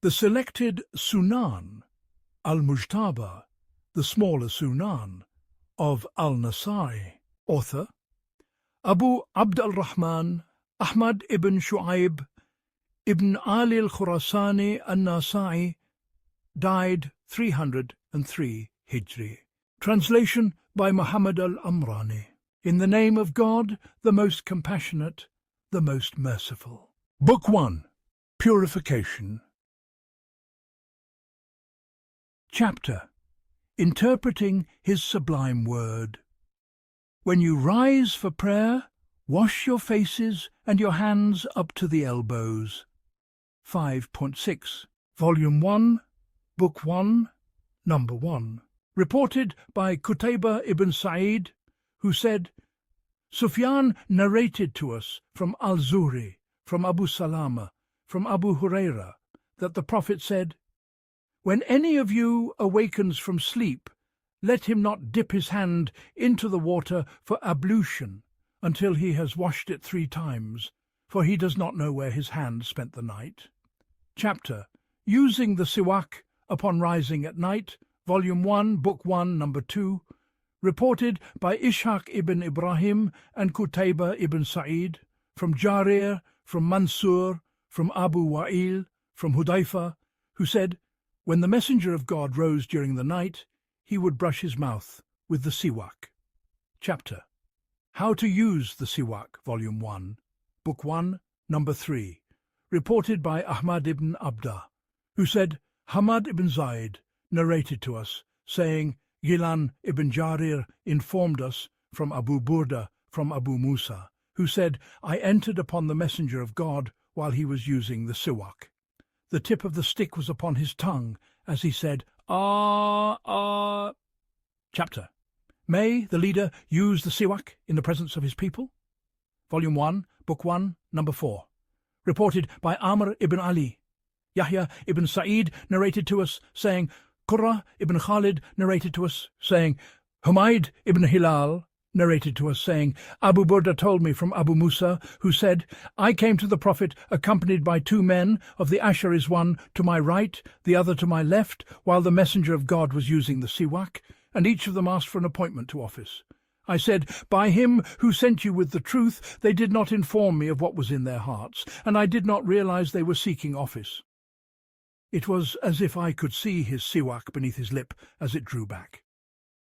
The Selected Sunan, al-Mujtaba, the Smaller Sunan, of al-Nasai. Author Abu Abd al-Rahman, Ahmad ibn Shu ibn Ali al-Khurasani al-Nasai, died 303 Hijri. Translation by Muhammad al-Amrani. In the name of God, the most compassionate, the most merciful. Book 1. Purification. Chapter. Interpreting His Sublime Word. When you rise for prayer, wash your faces and your hands up to the elbows. 5.6. Volume 1, Book 1, Number 1. Reported by Qutayba ibn Sa'id, who said, Sufyan narrated to us from al-Zuhri, from Abu Salama, from Abu Huraira, that the Prophet said, When any of you awakens from sleep, let him not dip his hand into the water for ablution until he has washed it 3 times, for he does not know where his hand spent the night. Chapter. Using the siwak upon rising at night, Volume 1, Book 1, Number 2, reported by Ishaq ibn Ibrahim and Qutayba ibn Sa'id, from Jarir, from Mansur, from Abu Wa'il, from Hudayfa, who said, When the Messenger of God rose during the night, he would brush his mouth with the siwak. Chapter. How to use the siwak, Volume 1, Book 1, Number 3, reported by Ahmad ibn Abda, who said, Hamad ibn Zayd narrated to us, saying, Gilan ibn Jarir informed us from Abu Burda, from Abu Musa, who said, I entered upon the Messenger of God while he was using the siwak. The tip of the stick was upon his tongue, as he said, Ah, ah. Chapter. May the leader use the siwak in the presence of his people? Volume 1, Book 1, Number 4. Reported by Amr ibn Ali. Yahya ibn Sa'id narrated to us, saying, Qurra ibn Khalid narrated to us, saying, Humayd ibn Hilal narrated to us, saying, Abu Burda told me from Abu Musa, who said, I came to the Prophet accompanied by 2 men, of the Asharis, one to my right, the other to my left, while the Messenger of God was using the siwak, and each of them asked for an appointment to office. I said, By him who sent you with the truth, they did not inform me of what was in their hearts, and I did not realize they were seeking office. It was as if I could see his siwak beneath his lip as it drew back.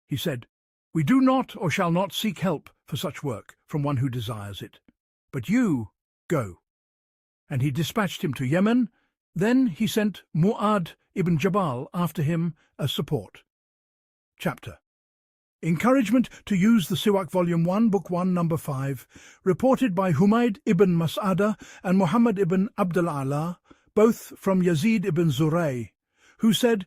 He said, We do not or shall not seek help for such work from one who desires it. But you, go. And he dispatched him to Yemen. Then he sent Mu'ad ibn Jabal after him as support. Chapter. Encouragement to use the siwak, Volume 1, Book 1, Number 5, reported by Humayd ibn Mas'ada and Muhammad ibn Abdul Ala, both from Yazid ibn Zuray, who said,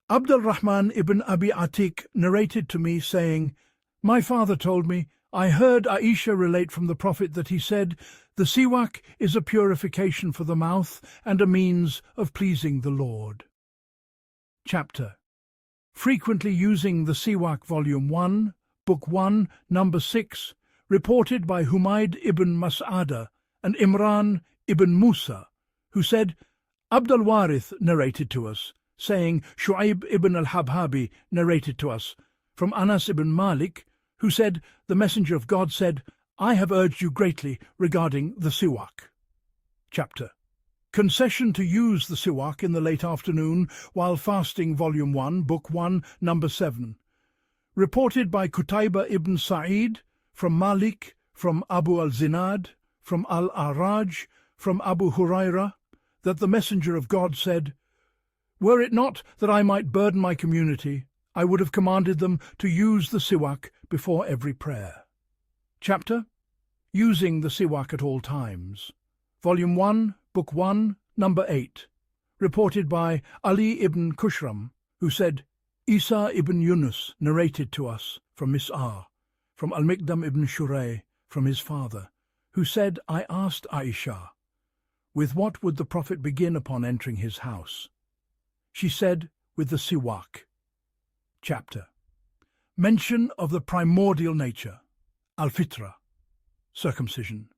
Abdul Rahman ibn Abi Atiq narrated to me, saying, My father told me, I heard Aisha relate from the Prophet that he said, The siwak is a purification for the mouth and a means of pleasing the Lord. Chapter. Frequently using the siwak, Volume 1, Book 1, Number 6, reported by Humayd ibn Mas'ada and Imran ibn Musa, who said, Abdul Warith narrated to us, saying, Shu'aib ibn al-Habhabi narrated to us, from Anas ibn Malik, who said, The Messenger of God said, I have urged you greatly regarding the siwak. Chapter. Concession to use the siwak in the late afternoon while fasting, Volume 1, Book 1, Number 7. Reported by Qutayba ibn Sa'id, from Malik, from Abu al-Zinad, from al-Araj, from Abu Huraira, that the Messenger of God said, Were it not that I might burden my community, I would have commanded them to use the siwak before every prayer. Chapter. Using the siwak at all times. Volume 1, Book 1, Number 8. Reported by Ali ibn Kushram, who said, Isa ibn Yunus narrated to us from Mis'ar, from al-Miqdam ibn Shurayh, from his father, who said, I asked Aisha, With what would the Prophet begin upon entering his house? She said, With the siwak. Chapter. Mention of the primordial nature, al-Fitra, circumcision,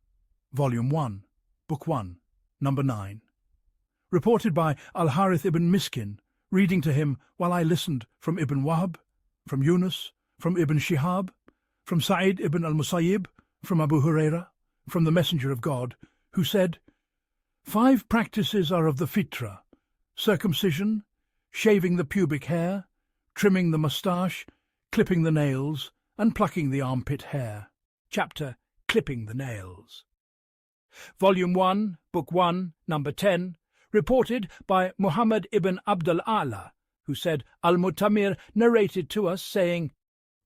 Volume 1, Book 1, Number 9. reported by al-Harith ibn Miskin, reading to him while I listened, from Ibn Wahb, from Yunus, from Ibn Shihab, from Sa'id ibn al-Musayyib, from Abu Huraira, from the Messenger of God, who said, 5 practices are of the fitra: circumcision, shaving the pubic hair, trimming the moustache, clipping the nails, and plucking the armpit hair. Chapter Clipping the Nails. Volume 1, Book 1, Number 10, reported by Muhammad ibn Abdul A'la, who said, Al-Mutamir narrated to us, saying,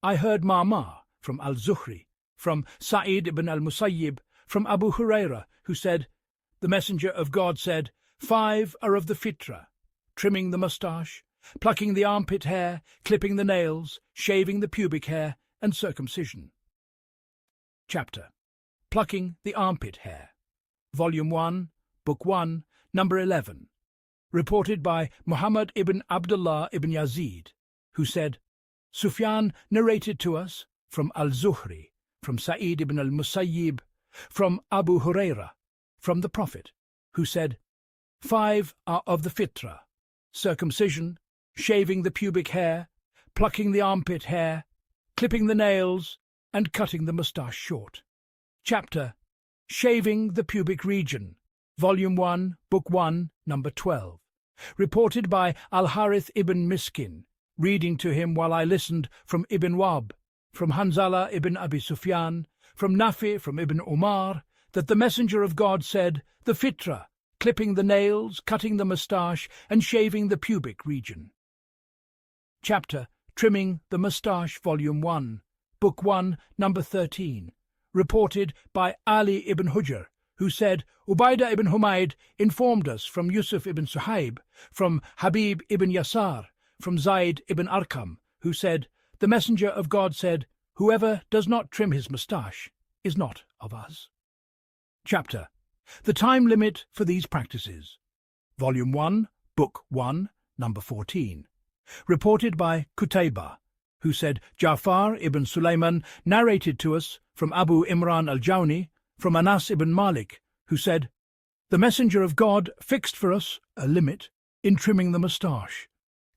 I heard Ma'mar from al-Zuhri, from Sa'id ibn al-Musayyib, from Abu Huraira, who said, the Messenger of God said, 5 are of the fitra: trimming the moustache, plucking the armpit hair, clipping the nails, shaving the pubic hair, and circumcision. Chapter Plucking the Armpit Hair. Volume 1, Book 1, Number 11, reported by Muhammad ibn Abdullah ibn Yazid, who said, Sufyan narrated to us from al-Zuhri, from Sa'id ibn al-Musayyib, from Abu Huraira, from the Prophet, who said, 5 are of the fitra: circumcision, shaving the pubic hair, plucking the armpit hair, clipping the nails, and cutting the moustache short. Chapter Shaving the Pubic Region. Volume 1, Book 1, Number 12, reported by al-Harith ibn Miskin, reading to him while I listened, from Ibn Wahb, from Hanzala ibn Abi Sufyan, from Nafi, from Ibn Umar, that the Messenger of God said, the fitra: clipping the nails, cutting the moustache, and shaving the pubic region. Chapter Trimming the Moustache, Volume 1, Book 1, Number 13, reported by Ali ibn Hujr, who said, Ubaidah ibn Humayd informed us from Yusuf ibn Suhaib, from Habib ibn Yasar, from Zayd ibn Arqam, who said, the Messenger of God said, whoever does not trim his moustache is not of us. Chapter The Time Limit for These Practices. Volume 1, Book 1, Number 14, reported by Qutaybah, who said, Ja'far ibn Sulaiman narrated to us from Abu Imran al-Jawni, from Anas ibn Malik, who said, the Messenger of God fixed for us a limit in trimming the moustache,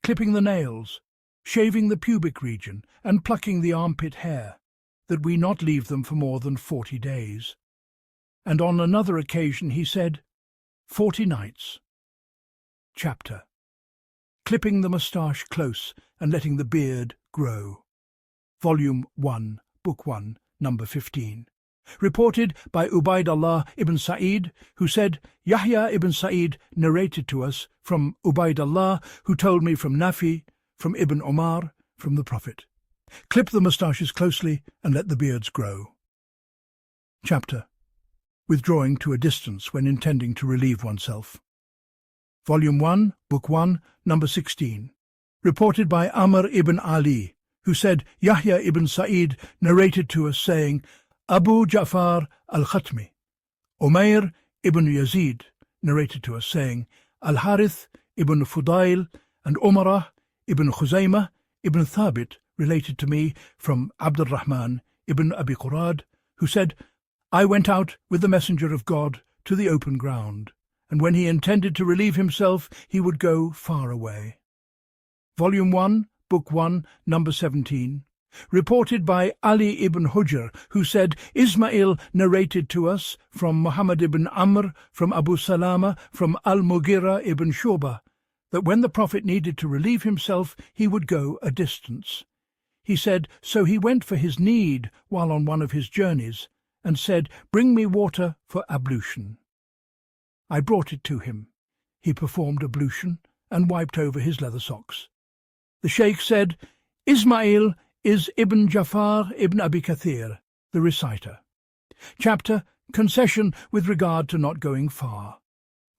clipping the nails, shaving the pubic region, and plucking the armpit hair, that we not leave them for more than 40 days. And on another occasion he said, 40 nights. Chapter Clipping the moustache close and letting the beard grow. Volume 1, Book 1, Number 15, reported by Ubaidullah ibn Sa'id, who said, Yahya ibn Sa'id narrated to us from Ubaidullah, who told me from Nafi, from Ibn Umar, from the Prophet, clip the moustaches closely and let the beards grow. Chapter Withdrawing to a distance when intending to relieve oneself. Volume 1, Book 1, Number 16, reported by Amr ibn Ali, who said, Yahya ibn Sa'id narrated to us, saying, Abu Ja'far al-Khatmi. Umayr ibn Yazid narrated to us, saying, Al-Harith ibn Fudail and Umarah ibn Khuzaymah ibn Thabit related to me from al-Rahman ibn Abi Qurad, who said, I went out with the Messenger of God to the open ground, and when he intended to relieve himself, he would go far away. Volume 1, Book 1, Number 17, reported by Ali ibn Hujr, who said, Ismail narrated to us from Muhammad ibn Amr, from Abu Salama, from al-Mughira ibn Shu'bah, that when the Prophet needed to relieve himself, he would go a distance. He said, so he went for his need while on one of his journeys, and said, bring me water for ablution. I brought it to him. He performed ablution and wiped over his leather socks. The Sheikh said, Ismail is Ibn Ja'far ibn Abi Kathir, the reciter. Chapter Concession with regard to not going far.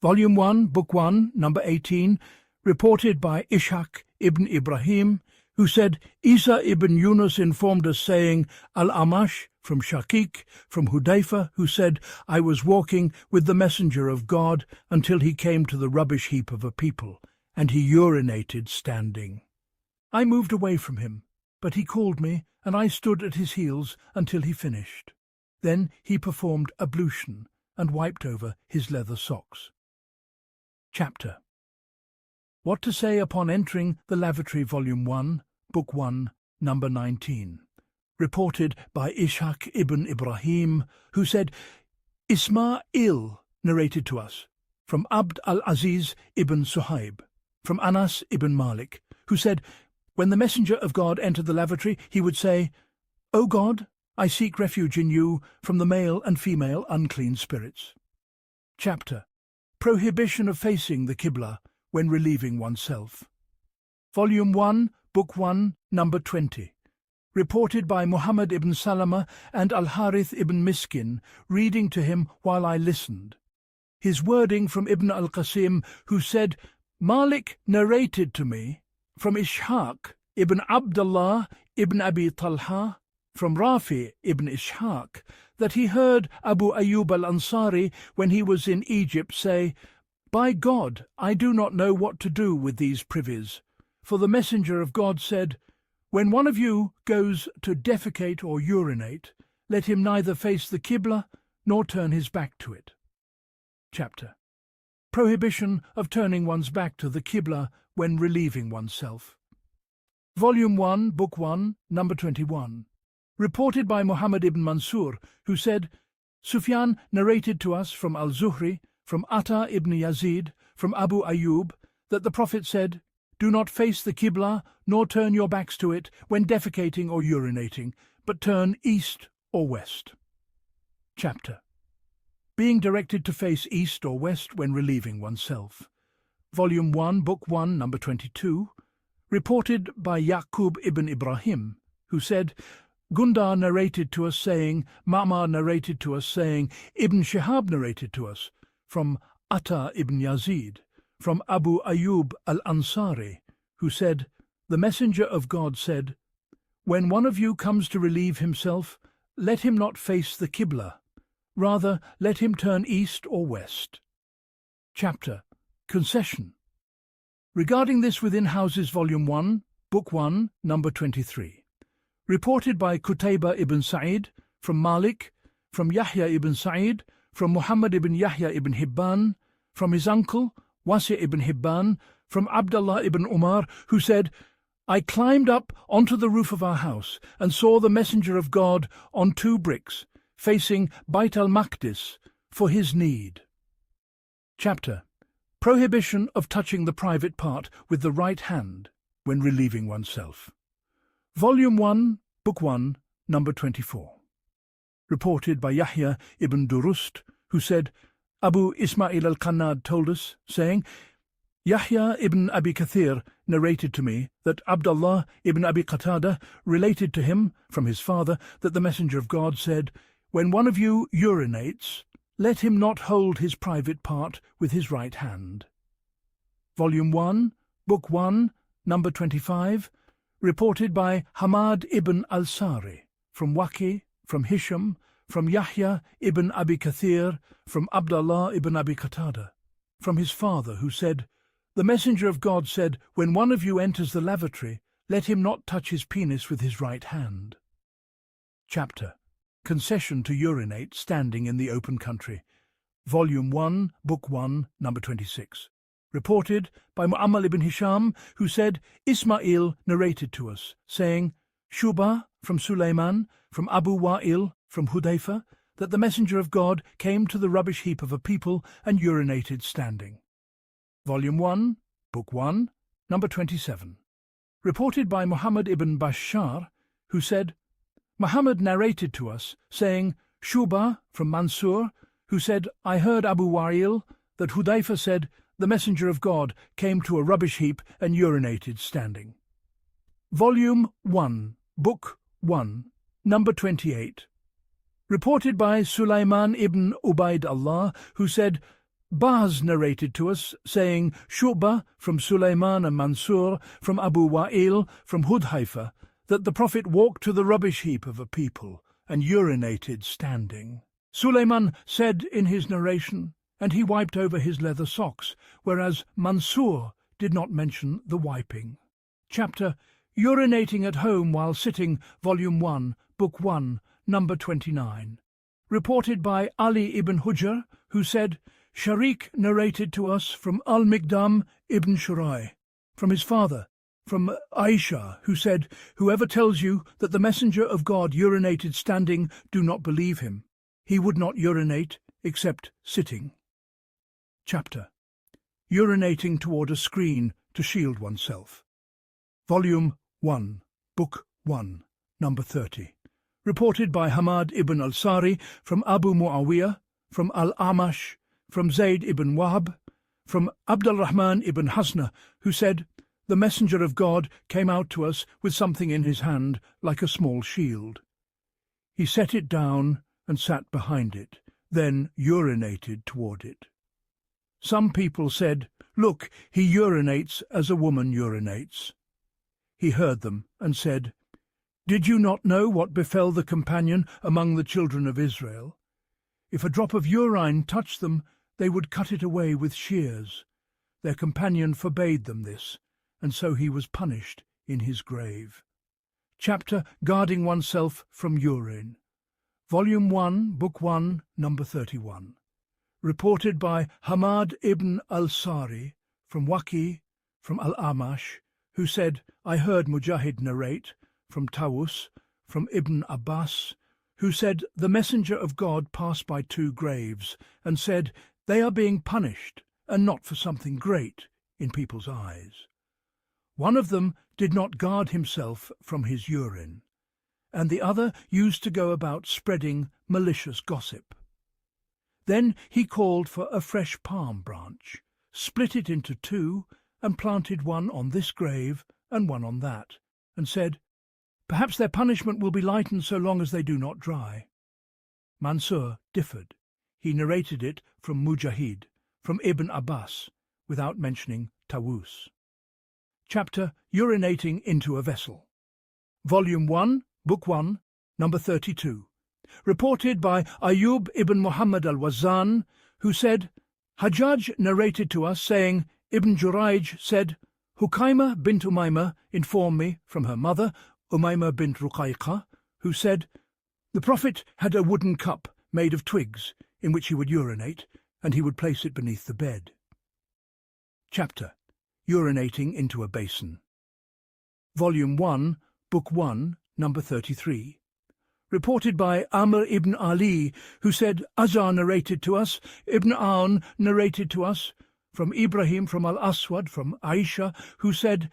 Volume 1, Book 1, Number 18, reported by Ishaq ibn Ibrahim, who said, Isa ibn Yunus informed us, saying, Al-Amash, from Shaqiq, from Hudayfa, who said, I was walking with the Messenger of God until he came to the rubbish heap of a people, and he urinated standing. I moved away from him, but he called me, and I stood at his heels until he finished. Then he performed ablution and wiped over his leather socks. Chapter. What to say upon entering the lavatory, Volume 1, Book 1, Number 19. Reported by Ishaq ibn Ibrahim, who said, Ismail narrated to us, from Abd al-Aziz ibn Suhaib, from Anas ibn Malik, who said, when the Messenger of God entered the lavatory, he would say, O God, I seek refuge in you from the male and female unclean spirits. Chapter. Prohibition of facing the Qibla when relieving oneself. Volume 1, Book 1, Number 20. Reported by Muhammad ibn Salama and al-Harith ibn Miskin, reading to him while I listened. His wording from Ibn al-Qasim, who said, Malik narrated to me, from Ishaq ibn Abdullah ibn Abi Talha, from Rafi ibn Ishaq, that he heard Abu Ayyub al-Ansari, when he was in Egypt, say, By God, I do not know what to do with these privies. For the Messenger of God said, When one of you goes to defecate or urinate, let him neither face the Qibla nor turn his back to it. Chapter. Prohibition of turning one's back to the Qibla when relieving oneself. Volume 1, Book 1, Number 21. Reported by Muhammad ibn Mansur, who said, Sufyan narrated to us from al-Zuhri, from Atta ibn Yazid, from Abu Ayyub, that the Prophet said, Do not face the Qibla, nor turn your backs to it when defecating or urinating, but turn east or west. Chapter. Being directed to face east or west when relieving oneself. Volume 1, Book 1, Number 22. Reported by Yaqub ibn Ibrahim, who said, Gundar narrated to us saying, Ma'mar narrated to us saying, Ibn Shihab narrated to us, from Atta ibn Yazid, from Abu Ayyub al-Ansari, who said, The Messenger of God said, When one of you comes to relieve himself, let him not face the Qibla, rather let him turn east or west. Chapter. Concession. Regarding this within houses, Volume 1, Book 1, Number 23. Reported by Qutayba ibn Sa'id, from Malik, from Yahya ibn Sa'id, from Muhammad ibn Yahya ibn Hibban, from his uncle, Wasi' ibn Hibban, from Abdullah ibn Umar, who said, I climbed up onto the roof of our house and saw the Messenger of God on 2 bricks, facing Bait al-Maqdis, for his need. Chapter. Prohibition of touching the private part with the right hand when relieving oneself. Volume 1, Book 1, Number 24. Reported by Yahya ibn Durust, who said, Abu Ismail al-Qannad told us, saying, Yahya ibn Abi Kathir narrated to me that Abdullah ibn Abi Qatada related to him, from his father, that the Messenger of God said, When one of you urinates, let him not hold his private part with his right hand. Volume 1, Book 1, Number 25, reported by Hamad ibn al-Sari, from Waki, from Hisham, from Yahya ibn Abi Kathir, from Abdullah ibn Abi Qatada, from his father, who said, The Messenger of God said, When one of you enters the lavatory, let him not touch his penis with his right hand. Chapter. Concession to urinate standing in the open country. Volume 1, Book 1, Number 26. Reported by Mu'ammal ibn Hisham, who said, Ismail narrated to us, saying, Shuba, from Sulayman, from Abu Wa'il, from Hudayfa, that the Messenger of God came to the rubbish heap of a people and urinated standing. Volume 1, Book 1, Number 27. Reported by Muhammad ibn Bashar, who said, Muhammad narrated to us, saying, Shuba, from Mansur, who said, I heard Abu Wa'il, that Hudayfa said, The Messenger of God came to a rubbish heap and urinated standing. Volume 1, Book 1, Number 28. Reported by Sulaiman ibn Ubaid Allah, who said, Baz narrated to us, saying, Shu'bah, from Sulaiman and Mansur, from Abu Wa'il, from Hudhaifa, that the Prophet walked to the rubbish heap of a people and urinated standing. Sulaiman said in his narration, and he wiped over his leather socks, whereas Mansur did not mention the wiping. Chapter Urinating at Home While Sitting, Volume 1, Book 1, Number 29. Reported by Ali ibn Hujr, who said, Sharik narrated to us from al-Miqdam ibn Shurai, from his father, from Aisha, who said, "Whoever tells you that the Messenger of God urinated standing, do not believe him. He would not urinate except sitting." Chapter: Urinating toward a screen to shield oneself. Volume 1, Book 1, number 30. Reported by Ahmad ibn al-Sari from Abu Muawiyah, from al-Amash, from Zayd ibn Wahb, from al-Rahman ibn Hasna, who said, "The Messenger of God came out to us with something in his hand like a small shield. He set it down and sat behind it, then urinated toward it. Some people said, 'Look, he urinates as a woman urinates.' He heard them and said, 'Did you not know what befell the companion among the children of Israel? If a drop of urine touched them, they would cut it away with shears. Their companion forbade them this, and so he was punished in his grave.'" Chapter: Guarding oneself from urine. Volume 1, Book 1, number 31. Reported by Ahmad ibn al-Sari from Waqi, from al-Amash, who said, "I heard Mujahid narrate from Tawus, from Ibn Abbas, who said, the Messenger of God passed by 2 graves and said, 'They are being punished, and not for something great in people's eyes.' One of them did not guard himself from his urine, and the other used to go about spreading malicious gossip. Then he called for a fresh palm branch, split it into 2, and planted one on this grave and one on that, and said, 'Perhaps their punishment will be lightened so long as they do not dry.' Mansur differed. He narrated it from Mujahid, from Ibn Abbas, without mentioning Tawus. Chapter: Urinating into a vessel. Volume 1, Book 1, number 32. Reported by Ayub ibn Muhammad al-Wazzan, who said, "Hajjaj narrated to us, saying, Ibn Jurayj said, Hukaymah bint Umayma informed me from her mother, Umayma bint Ruqayqa, who said, the Prophet had a wooden cup made of twigs in which he would urinate, and he would place it beneath the bed." Chapter: Urinating into a basin. Volume 1, Book 1, number 33. Reported by Amr ibn Ali, who said, Azar narrated to us, Ibn Aun narrated to us, from Ibrahim, from al-Aswad, from Aisha, who said,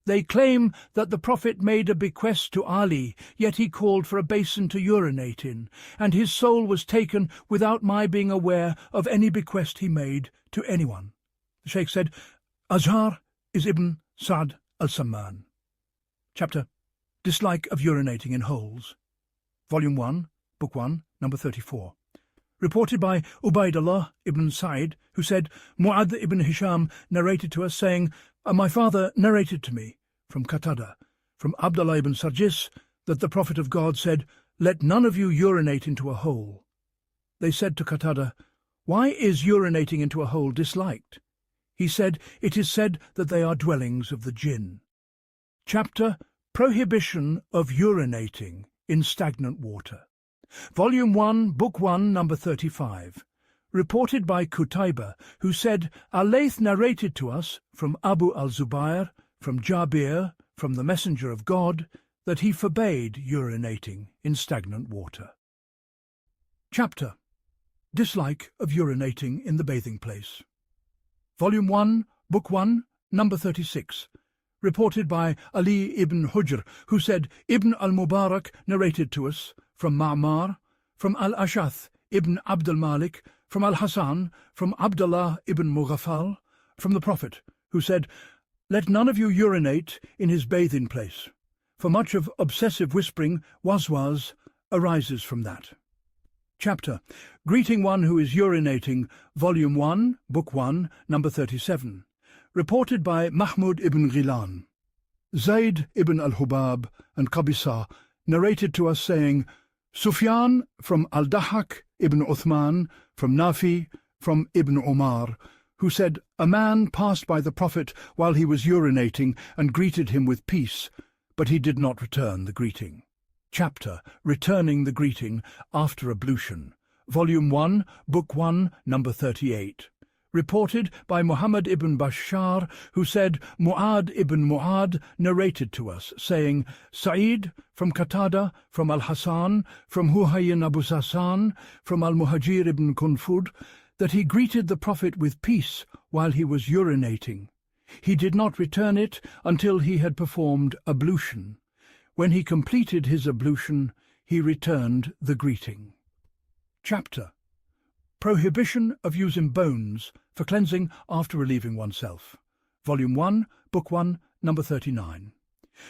"They claim that the Prophet made a bequest to Ali, yet he called for a basin to urinate in, and his soul was taken without my being aware of any bequest he made to anyone." The Sheikh said, Azhar is Ibn Sa'd al-Samman. Chapter: Dislike of urinating in holes. Volume 1, Book 1, number 34. Reported by Ubaidullah ibn Sa'id, who said, Mu'adh ibn Hisham narrated to us, saying, "My father narrated to me, from Qatada, from Abdullah ibn Sarjis, that the Prophet of God said, 'Let none of you urinate into a hole.' They said to Qatada, 'Why is urinating into a hole disliked?' He said, 'It is said that they are dwellings of the jinn.'" Chapter: Prohibition of urinating in stagnant water. Volume 1, Book 1, number 35. Reported by Qutayba, who said, Al-Layth narrated to us, from Abu al-Zubair, from Jabir, from the Messenger of God, that he forbade urinating in stagnant water. Chapter: Dislike of urinating in the bathing place. Volume 1, Book 1, number 36. Reported by Ali ibn Hujr, who said, Ibn al-Mubarak narrated to us, from Ma'mar, from al-Ashath ibn Abd al-Malik, from al-Hasan, from Abdullah ibn Mughaffal, from the Prophet, who said, "Let none of you urinate in his bathing place, for much of obsessive whispering, waswas, arises from that." Chapter: Greeting one who is urinating, Volume 1, Book 1, number 37. Reported by Mahmud ibn Ghilan. Zayd ibn al-Hubab and Qabisa narrated to us, saying, Sufyan from al-Dahhak ibn Uthman, from Nafi, from Ibn Umar, who said, "A man passed by the Prophet while he was urinating and greeted him with peace, but he did not return the greeting." Chapter: Returning the greeting after ablution. Volume 1, Book 1, number 38. reported by Muhammad ibn Bashar, who said, Mu'ad ibn Mu'ad narrated to us, saying, Sa'id from Qatada, from al-Hasan, from Huhayn Abu Sasan, from al-Muhajir ibn Kunfud, that he greeted the Prophet with peace while he was urinating. He did not return it until he had performed ablution. When he completed his ablution, he returned the greeting. Chapter: Prohibition of using bones for cleansing after relieving oneself. Volume 1, Book 1, number 39.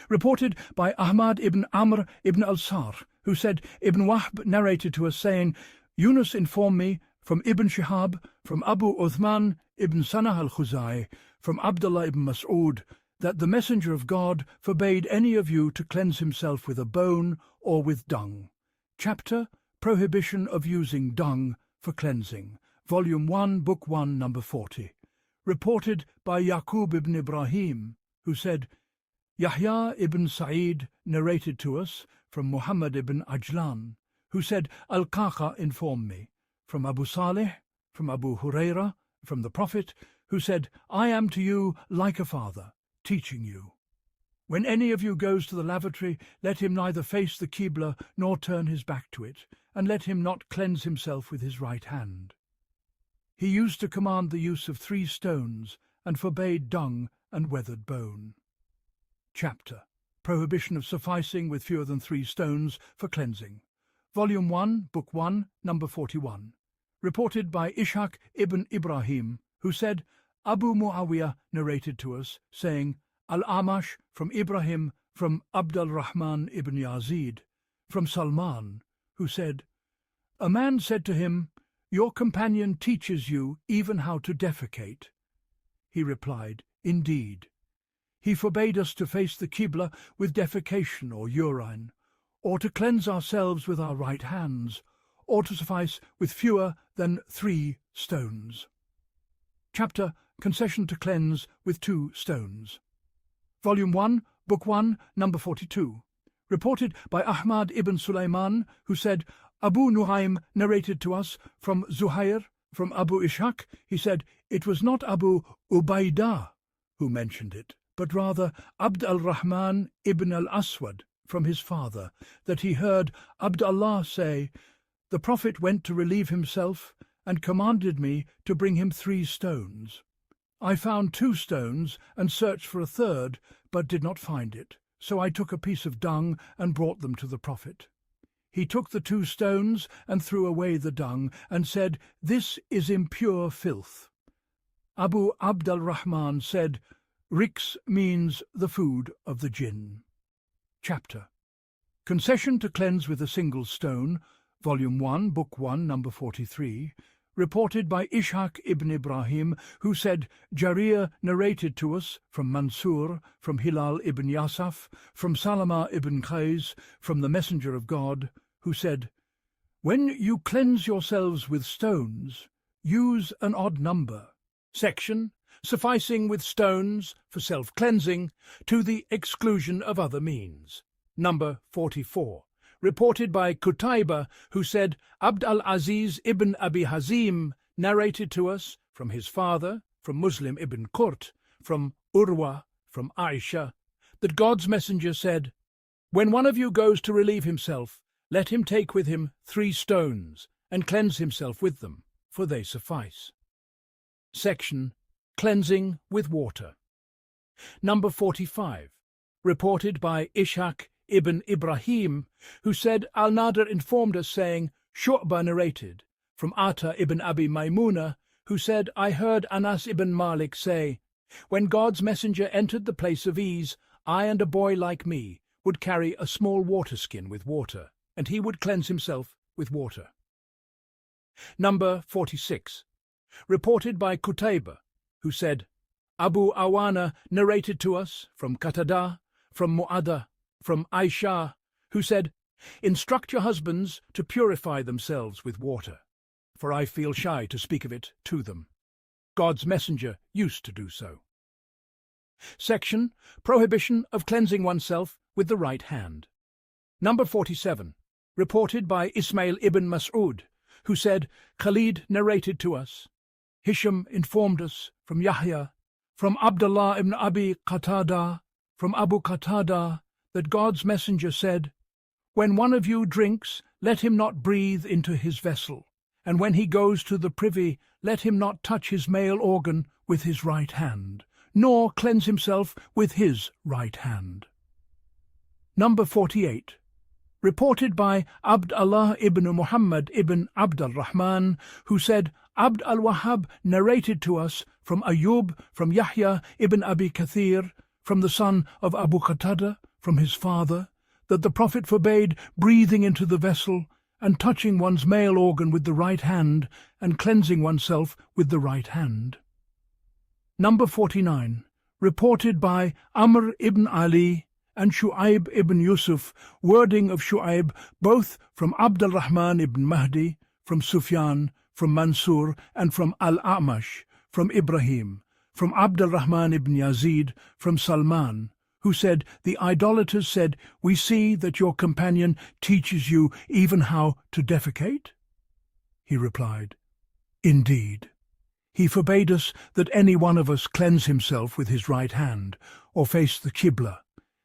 Reported by Ahmad ibn Amr ibn al-Sar, who said, Ibn Wahb narrated to us, saying, Yunus informed me from Ibn Shihab, from Abu Uthman ibn Sanah al-Khuzai, from Abdullah ibn Mas'ud, that the Messenger of God forbade any of you to cleanse himself with a bone or with dung. Chapter: Prohibition of using dung for cleansing. Volume 1, Book 1, number 40. Reported by Yaqub ibn Ibrahim, who said, Yahya ibn Sa'id narrated to us from Muhammad ibn Ajlan, who said, Al-Qaqa informed me, from Abu Salih, from Abu Huraira, from the Prophet, who said, I am to you like a father, teaching you. When any of you goes to the lavatory, let him neither face the Qibla nor turn his back to it, and let him not cleanse himself with his right hand. He used to command the use of 3 stones, and forbade dung and weathered bone. Chapter: Prohibition of sufficing with fewer than 3 stones for cleansing. Volume 1, Book 1, number 41. Reported by Ishaq ibn Ibrahim, who said, Abu Muawiyah narrated to us, saying, Al-Amash from Ibrahim, from al-Rahman ibn Yazid, from Salman, who said, A man said to him, Your companion teaches you even how to defecate. He replied, Indeed. He forbade us to face the Qibla with defecation or urine, or to cleanse ourselves with our right hands, or to suffice with fewer than 3 stones. Chapter: Concession to cleanse with 2 stones. Volume 1, Book 1, number 42. Reported by Ahmad ibn Sulaiman, who said, Abu Nu'aym narrated to us from Zuhair, from Abu Ishaq. He said, It was not Abu Ubaidah who mentioned it, but rather Abd al-Rahman ibn al-Aswad from his father, that he heard Abdullah say, The Prophet went to relieve himself and commanded me to bring him 3 stones. I found 2 stones and searched for a third, but did not find it. So I took a piece of dung and brought them to the Prophet. He took the 2 stones and threw away the dung and said, This is impure filth. Abu Abd al-Rahman said, Riks means the food of the jinn. Chapter: Concession to cleanse with a single stone. Volume 1, Book 1, number 43. Reported by Ishaq ibn Ibrahim, who said, Jarir narrated to us from Mansur, from Hilal ibn Yasaf, from Salama ibn Qais, from the Messenger of God, who said, When you cleanse yourselves with stones, use an odd number. Section: Sufficing with stones for self-cleansing to the exclusion of other means. Number 44. Reported by Qutayba, who said, Abd al-Aziz ibn Abi Hazim narrated to us from his father, from Muslim ibn Qurt, from Urwa, from Aisha, that God's messenger said, When one of you goes to relieve himself, let him take with him 3 stones, and cleanse himself with them, for they suffice. Section: Cleansing with water. Number 45. Reported by Ishaq ibn Ibrahim, who said, Al-Nadir informed us, saying, Shu'bah narrated, from Ata ibn Abi Maymuna, who said, I heard Anas ibn Malik say, When God's messenger entered the place of ease, I and a boy like me would carry a small water skin with water, and he would cleanse himself with water. Number 46. Reported by Qutayba, who said, Abu Awana narrated to us from Qatada, from Mu'adha, from Aisha, who said, Instruct your husbands to purify themselves with water, for I feel shy to speak of it to them. God's messenger used to do so. Section: Prohibition of cleansing oneself with the right hand. Number 47. Reported by Ismail ibn Mas'ud, who said, Khalid narrated to us, Hisham informed us from Yahya, from Abdullah ibn Abi Qatada, from Abu Qatada, that God's messenger said, "When one of you drinks, let him not breathe into his vessel, and when he goes to the privy, let him not touch his male organ with his right hand, nor cleanse himself with his right hand." Number 48. Reported by Abd Allah ibn Muhammad ibn Abd al-Rahman, who said, Abd al-Wahhab narrated to us from Ayub, from Yahya ibn Abi Kathir, from the son of Abu Qatada, from his father, that the Prophet forbade breathing into the vessel and touching one's male organ with the right hand and cleansing oneself with the right hand. Number 49. Reported by Amr ibn Ali and Shu'aib ibn Yusuf, wording of Shu'aib, both from Abd al-Rahman ibn Mahdi, from Sufyan, from Mansur, and from al-A'mash, from Ibrahim, from Abd al-Rahman ibn Yazid, from Salman, who said, "The idolaters said, 'We see that your companion teaches you even how to defecate?' He replied, 'Indeed. He forbade us that any one of us cleanse himself with his right hand, or face the Qibla.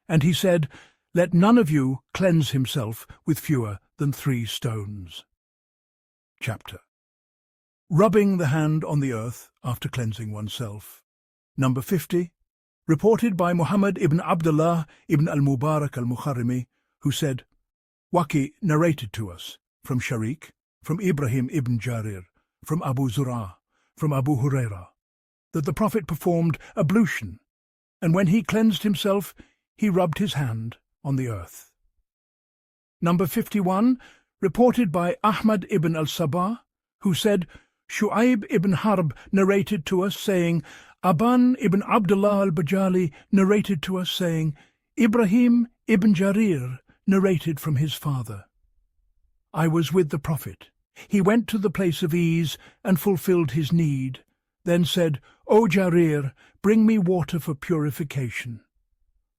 And he said, Let none of you cleanse himself with fewer than 3 stones. Chapter. Rubbing the hand on the earth after cleansing oneself. Number 50. Reported by Muhammad ibn Abdullah ibn al-Mubarak al-Mukharrimi, who said, Waqi narrated to us, from Sharik, from Ibrahim ibn Jarir, from Abu Zur'a, from Abu Huraira, that the Prophet performed ablution, and when he cleansed himself, he rubbed his hand on the earth. Number 51, reported by Ahmad ibn al-Sabah, who said, Shu'aib ibn Harb narrated to us, saying, Aban ibn Abdullah al-Bajali narrated to us, saying, Ibrahim ibn Jarir narrated from his father. I was with the Prophet. He went to the place of ease and fulfilled his need, then said, O Jarir, bring me water for purification.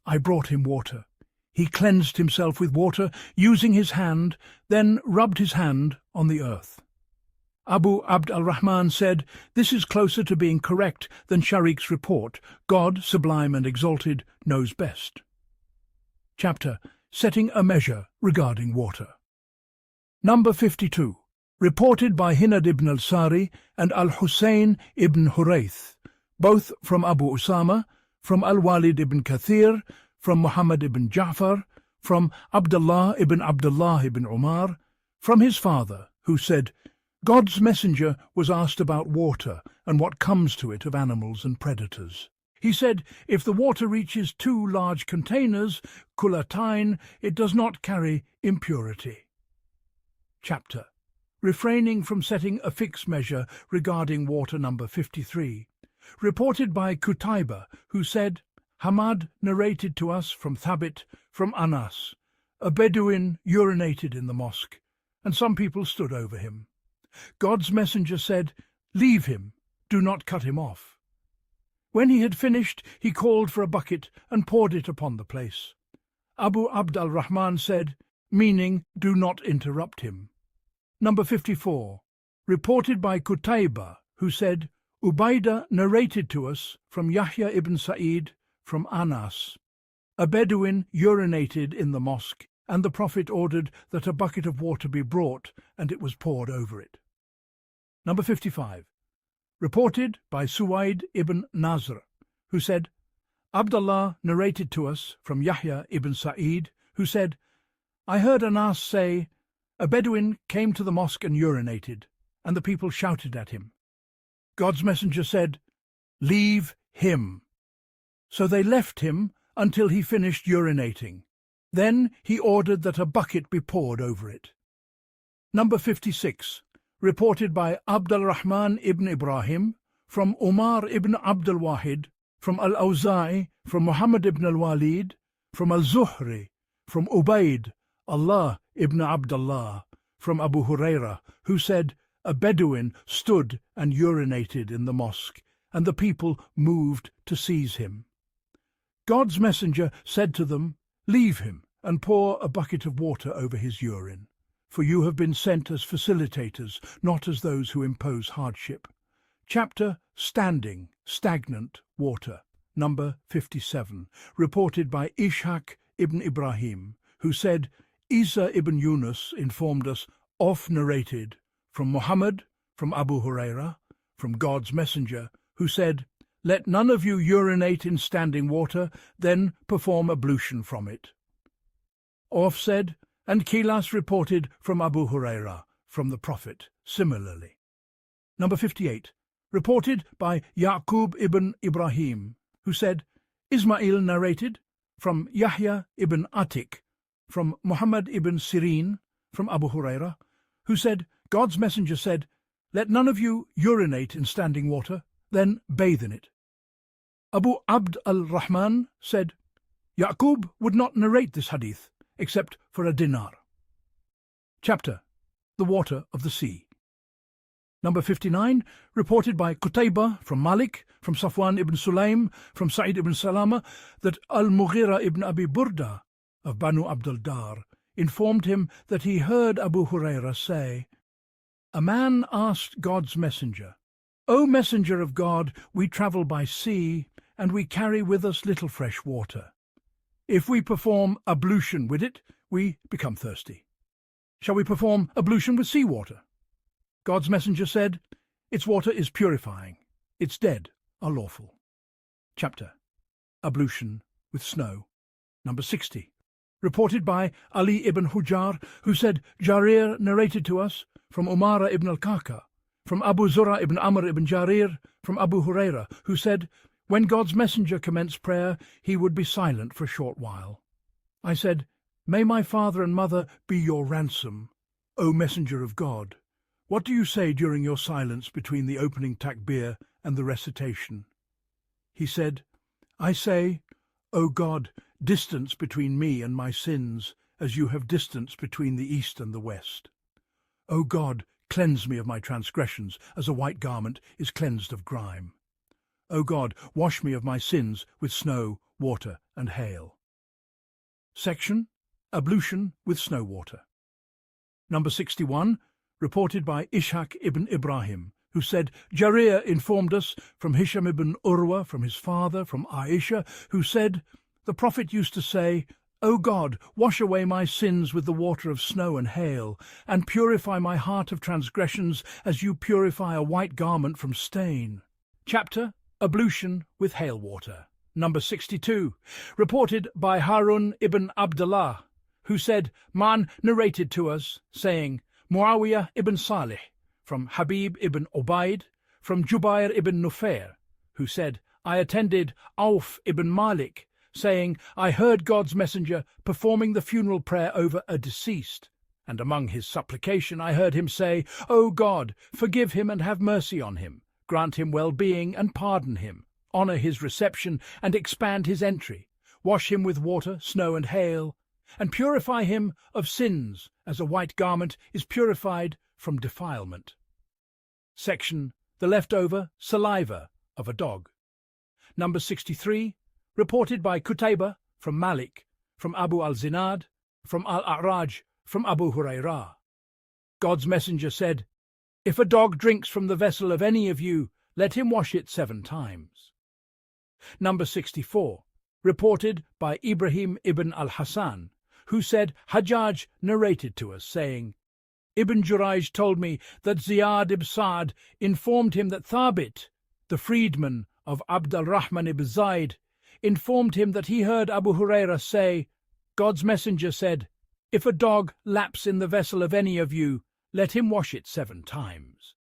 I brought him water. He cleansed himself with water, using his hand, then rubbed his hand on the earth. Abu Abd al-Rahman said, This is closer to being correct than Sharik's report. God, sublime and exalted, knows best. Chapter, Setting a Measure Regarding Water. Number 52. Reported by Hinad ibn al-Sari and al-Husayn ibn Hurayth, both from Abu Usama, from al-Walid ibn Kathir, from Muhammad ibn Ja'far, from Abdullah ibn Umar, from his father, who said, God's messenger was asked about water and what comes to it of animals and predators. He said, if the water reaches 2 large containers, kulatain, it does not carry impurity. Chapter. Refraining from setting a fixed measure regarding water. Number 53. Reported by Qutayba, who said, Hamad narrated to us from Thabit, from Anas, a Bedouin urinated in the mosque, and some people stood over him. God's messenger said, Leave him, do not cut him off. When he had finished, he called for a bucket and poured it upon the place. Abu Abd al-Rahman said, meaning, do not interrupt him. Number 54. Reported by Qutayba, who said, Ubaydah narrated to us from Yahya ibn Sa'id, from Anas. A Bedouin urinated in the mosque, and the Prophet ordered that a bucket of water be brought, and it was poured over it. Number 55. Reported by Suwaid ibn Nasr, who said, Abdullah narrated to us from Yahya ibn Sa'id, who said, I heard Anas say, a Bedouin came to the mosque and urinated, and the people shouted at him. God's messenger said, Leave him. So they left him until he finished urinating. Then he ordered that a bucket be poured over it. Number 56. Reported by Abd al-Rahman ibn Ibrahim, from Umar ibn Abd al-Wahid, from al-Awza'i, from Muhammad ibn al-Walid, from al-Zuhri, from Ubayd, Allah ibn Abdullah, from Abu Huraira, who said, a Bedouin stood and urinated in the mosque, and the people moved to seize him. God's messenger said to them, Leave him and pour a bucket of water over his urine, for you have been sent as facilitators, not as those who impose hardship. Chapter Standing, Stagnant Water, number 57, reported by Ishaq ibn Ibrahim, who said, Isa ibn Yunus informed us, narrated, from Muhammad, from Abu Huraira, from God's messenger, who said, Let none of you urinate in standing water, then perform ablution from it. Said, and Kilas reported from Abu Huraira, from the Prophet, similarly. Number 58, reported by Yaqub ibn Ibrahim, who said, Ismail narrated, from Yahya ibn Atik, from Muhammad ibn Sirin, from Abu Huraira, who said, God's messenger said, Let none of you urinate in standing water, then bathe in it. Abu Abd al-Rahman said, Yaqub would not narrate this hadith, except for a dinar. Chapter The Water of the Sea. Number 59, reported by Qutaybah from Malik, from Safwan ibn Sulaym, from Sa'id ibn Salama, that al-Mughira ibn Abi Burda of Banu Abdul Dar informed him that he heard Abu Huraira say, A man asked God's messenger, O messenger of God, we travel by sea, and we carry with us little fresh water. If we perform ablution with it, we become thirsty. Shall we perform ablution with sea water? God's messenger said, Its water is purifying, its dead are lawful. Chapter Ablution with Snow. Number 60, reported by Ali ibn Hujjar, who said, Jarir narrated to us, from Umara ibn al-Kaka, from Abu Zura ibn Amr ibn Jarir, from Abu Huraira, who said, When God's messenger commenced prayer, he would be silent for a short while. I said, May my father and mother be your ransom, O messenger of God. What do you say during your silence between the opening takbir and the recitation? He said, I say, O God, distance between me and my sins, as you have distance between the east and the west. O God, cleanse me of my transgressions, as a white garment is cleansed of grime. O God, wash me of my sins with snow, water, and hail. Section Ablution with Snow Water. Number 61, reported by Ishaq ibn Ibrahim, who said, Jarir informed us from Hisham ibn Urwa, from his father, from Aisha, who said, The Prophet used to say, O God, wash away my sins with the water of snow and hail, and purify my heart of transgressions as you purify a white garment from stain. Chapter Ablution with Hail Water. Number 62, reported by Harun ibn Abdullah, who said, Man narrated to us, saying, Muawiyah ibn Salih, from Habib ibn Ubaid, from Jubair ibn Nufair, who said, I attended Auf ibn Malik, saying, I heard God's messenger performing the funeral prayer over a deceased, and among his supplication I heard him say, O God, forgive him and have mercy on him, grant him well-being and pardon him, honour his reception and expand his entry, wash him with water, snow and hail, and purify him of sins, as a white garment is purified from defilement. Section The Leftover Saliva of a Dog. Number 63, reported by Qutaybah from Malik, from Abu al-Zinad, from al-A'raj, from Abu Huraira. God's messenger said, If a dog drinks from the vessel of any of you, let him wash it 7 times. Number 64, reported by Ibrahim ibn al-Hasan, who said, Hajjaj narrated to us, saying, Ibn Jurayj told me that Ziyad ibn Sa'd informed him that Thabit, the freedman of Abd al-Rahman ibn Zayd, informed him that he heard Abu Huraira say, God's messenger said, If a dog laps in the vessel of any of you, let him wash it 7 times.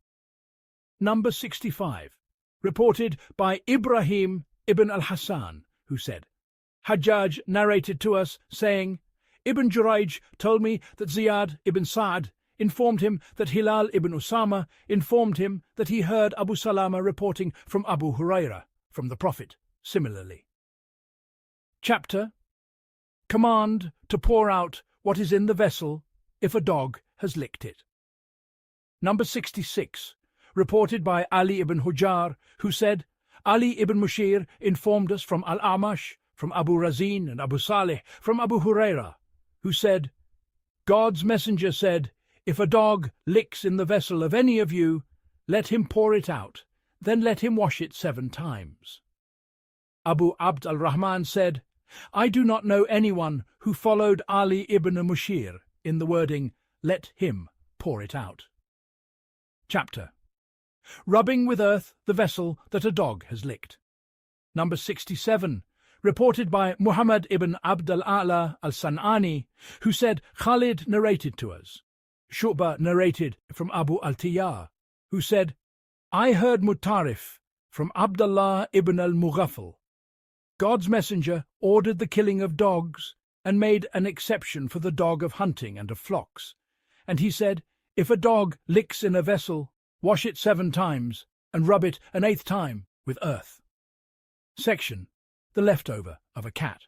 Number 65, reported by Ibrahim ibn al-Hasan, who said, Hajjaj narrated to us, saying, Ibn Jurayj told me that Ziyad ibn Sa'd informed him that Hilal ibn Usama informed him that he heard Abu Salama reporting from Abu Huraira, from the Prophet, similarly. Chapter Command to pour out what is in the vessel if a dog has licked it. Number 66, reported by Ali ibn Hujjar, who said, Ali ibn Mushir informed us from Al-Amash, from Abu Razin and Abu Salih, from Abu Huraira, who said, God's messenger said, If a dog licks in the vessel of any of you, let him pour it out, then let him wash it 7 times. Abu Abd al-Rahman said, I do not know anyone who followed Ali ibn Mushir in the wording, let him pour it out. Chapter. Rubbing with earth the vessel that a dog has licked. Number 67, reported by Muhammad ibn Abd al-A'la al-San'ani, who said Khalid narrated to us. Shu'bah narrated from Abu al-Tiyah, who said, I heard Mutarif from Abdullah ibn al-Mughaffal. God's messenger ordered the killing of dogs and made an exception for the dog of hunting and of flocks. And he said, if a dog licks in a vessel, wash it 7 times and rub it an 8th time with earth. Section. The leftover of a cat.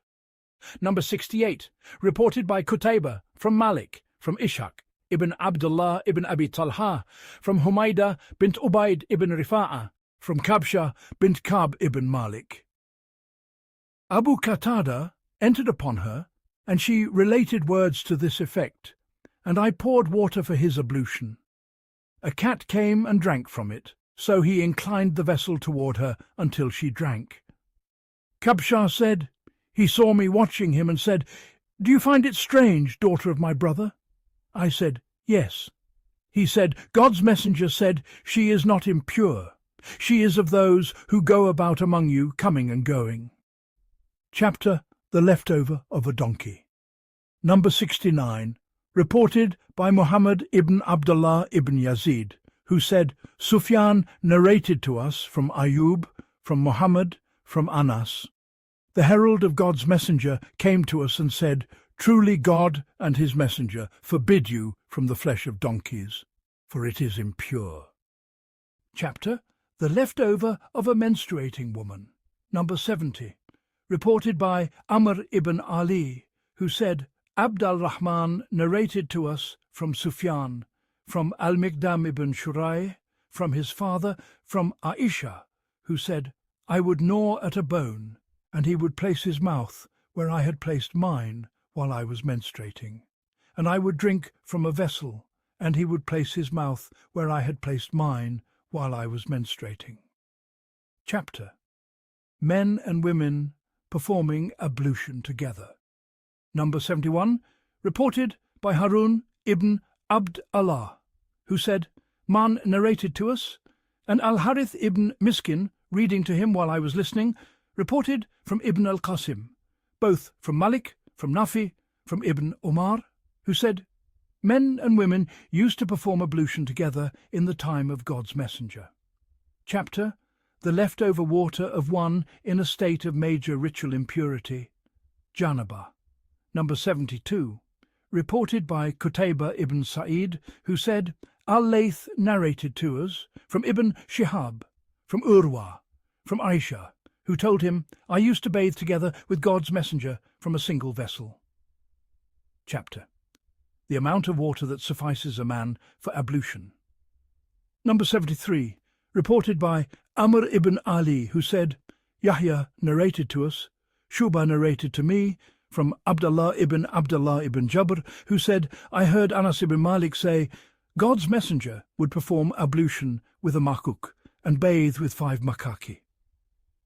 Number 68, reported by Qutayba from Malik, from Ishaq ibn Abdullah ibn Abi Talha, from Humayda bint Ubayd ibn Rifa'a, from Kabsha bint Kab ibn Malik. Abu Qatada entered upon her, and she related words to this effect, and I poured water for his ablution. A cat came and drank from it, so he inclined the vessel toward her until she drank. Kabsha said, he saw me watching him and said, do you find it strange, daughter of my brother? I said, yes. He said, God's messenger said, she is not impure. She is of those who go about among you, coming and going. Chapter. The leftover of a donkey. Number 69, reported by Muhammad ibn Abdullah ibn Yazid, who said, Sufyan narrated to us from Ayub, from Muhammad, from Anas. The herald of God's messenger came to us and said, truly God and his messenger forbid you from the flesh of donkeys, for it is impure. Chapter. The leftover of a menstruating woman. Number 70, reported by Amr ibn Ali, who said, Abd al-Rahman narrated to us from Sufyan, from al-Miqdam ibn Shurai, from his father, from Aisha, who said, I would gnaw at a bone, and he would place his mouth where I had placed mine while I was menstruating. And I would drink from a vessel, and he would place his mouth where I had placed mine while I was menstruating. Chapter. Men and women performing ablution together. Number 71, reported by Harun ibn Abd Allah, who said, Man narrated to us, and Al-Harith ibn Miskin, reading to him while I was listening, reported from Ibn al-Qasim, both from Malik, from Nafi, from Ibn Umar, who said, Men and women used to perform ablution together in the time of God's messenger. Chapter. The leftover water of one in a state of major ritual impurity. Janaba. Number 72, reported by Qutayba ibn Sa'id, who said, Al-Layth narrated to us from Ibn Shihab, from Urwa, from Aisha, who told him, I used to bathe together with God's messenger from a single vessel. Chapter. The amount of water that suffices a man for ablution. Number 73, reported by Amr ibn Ali, who said, Yahya narrated to us, Shu'bah narrated to me, from Abdullah ibn Jabr, who said, I heard Anas ibn Malik say, God's messenger would perform ablution with a makuk and bathe with 5 makaki.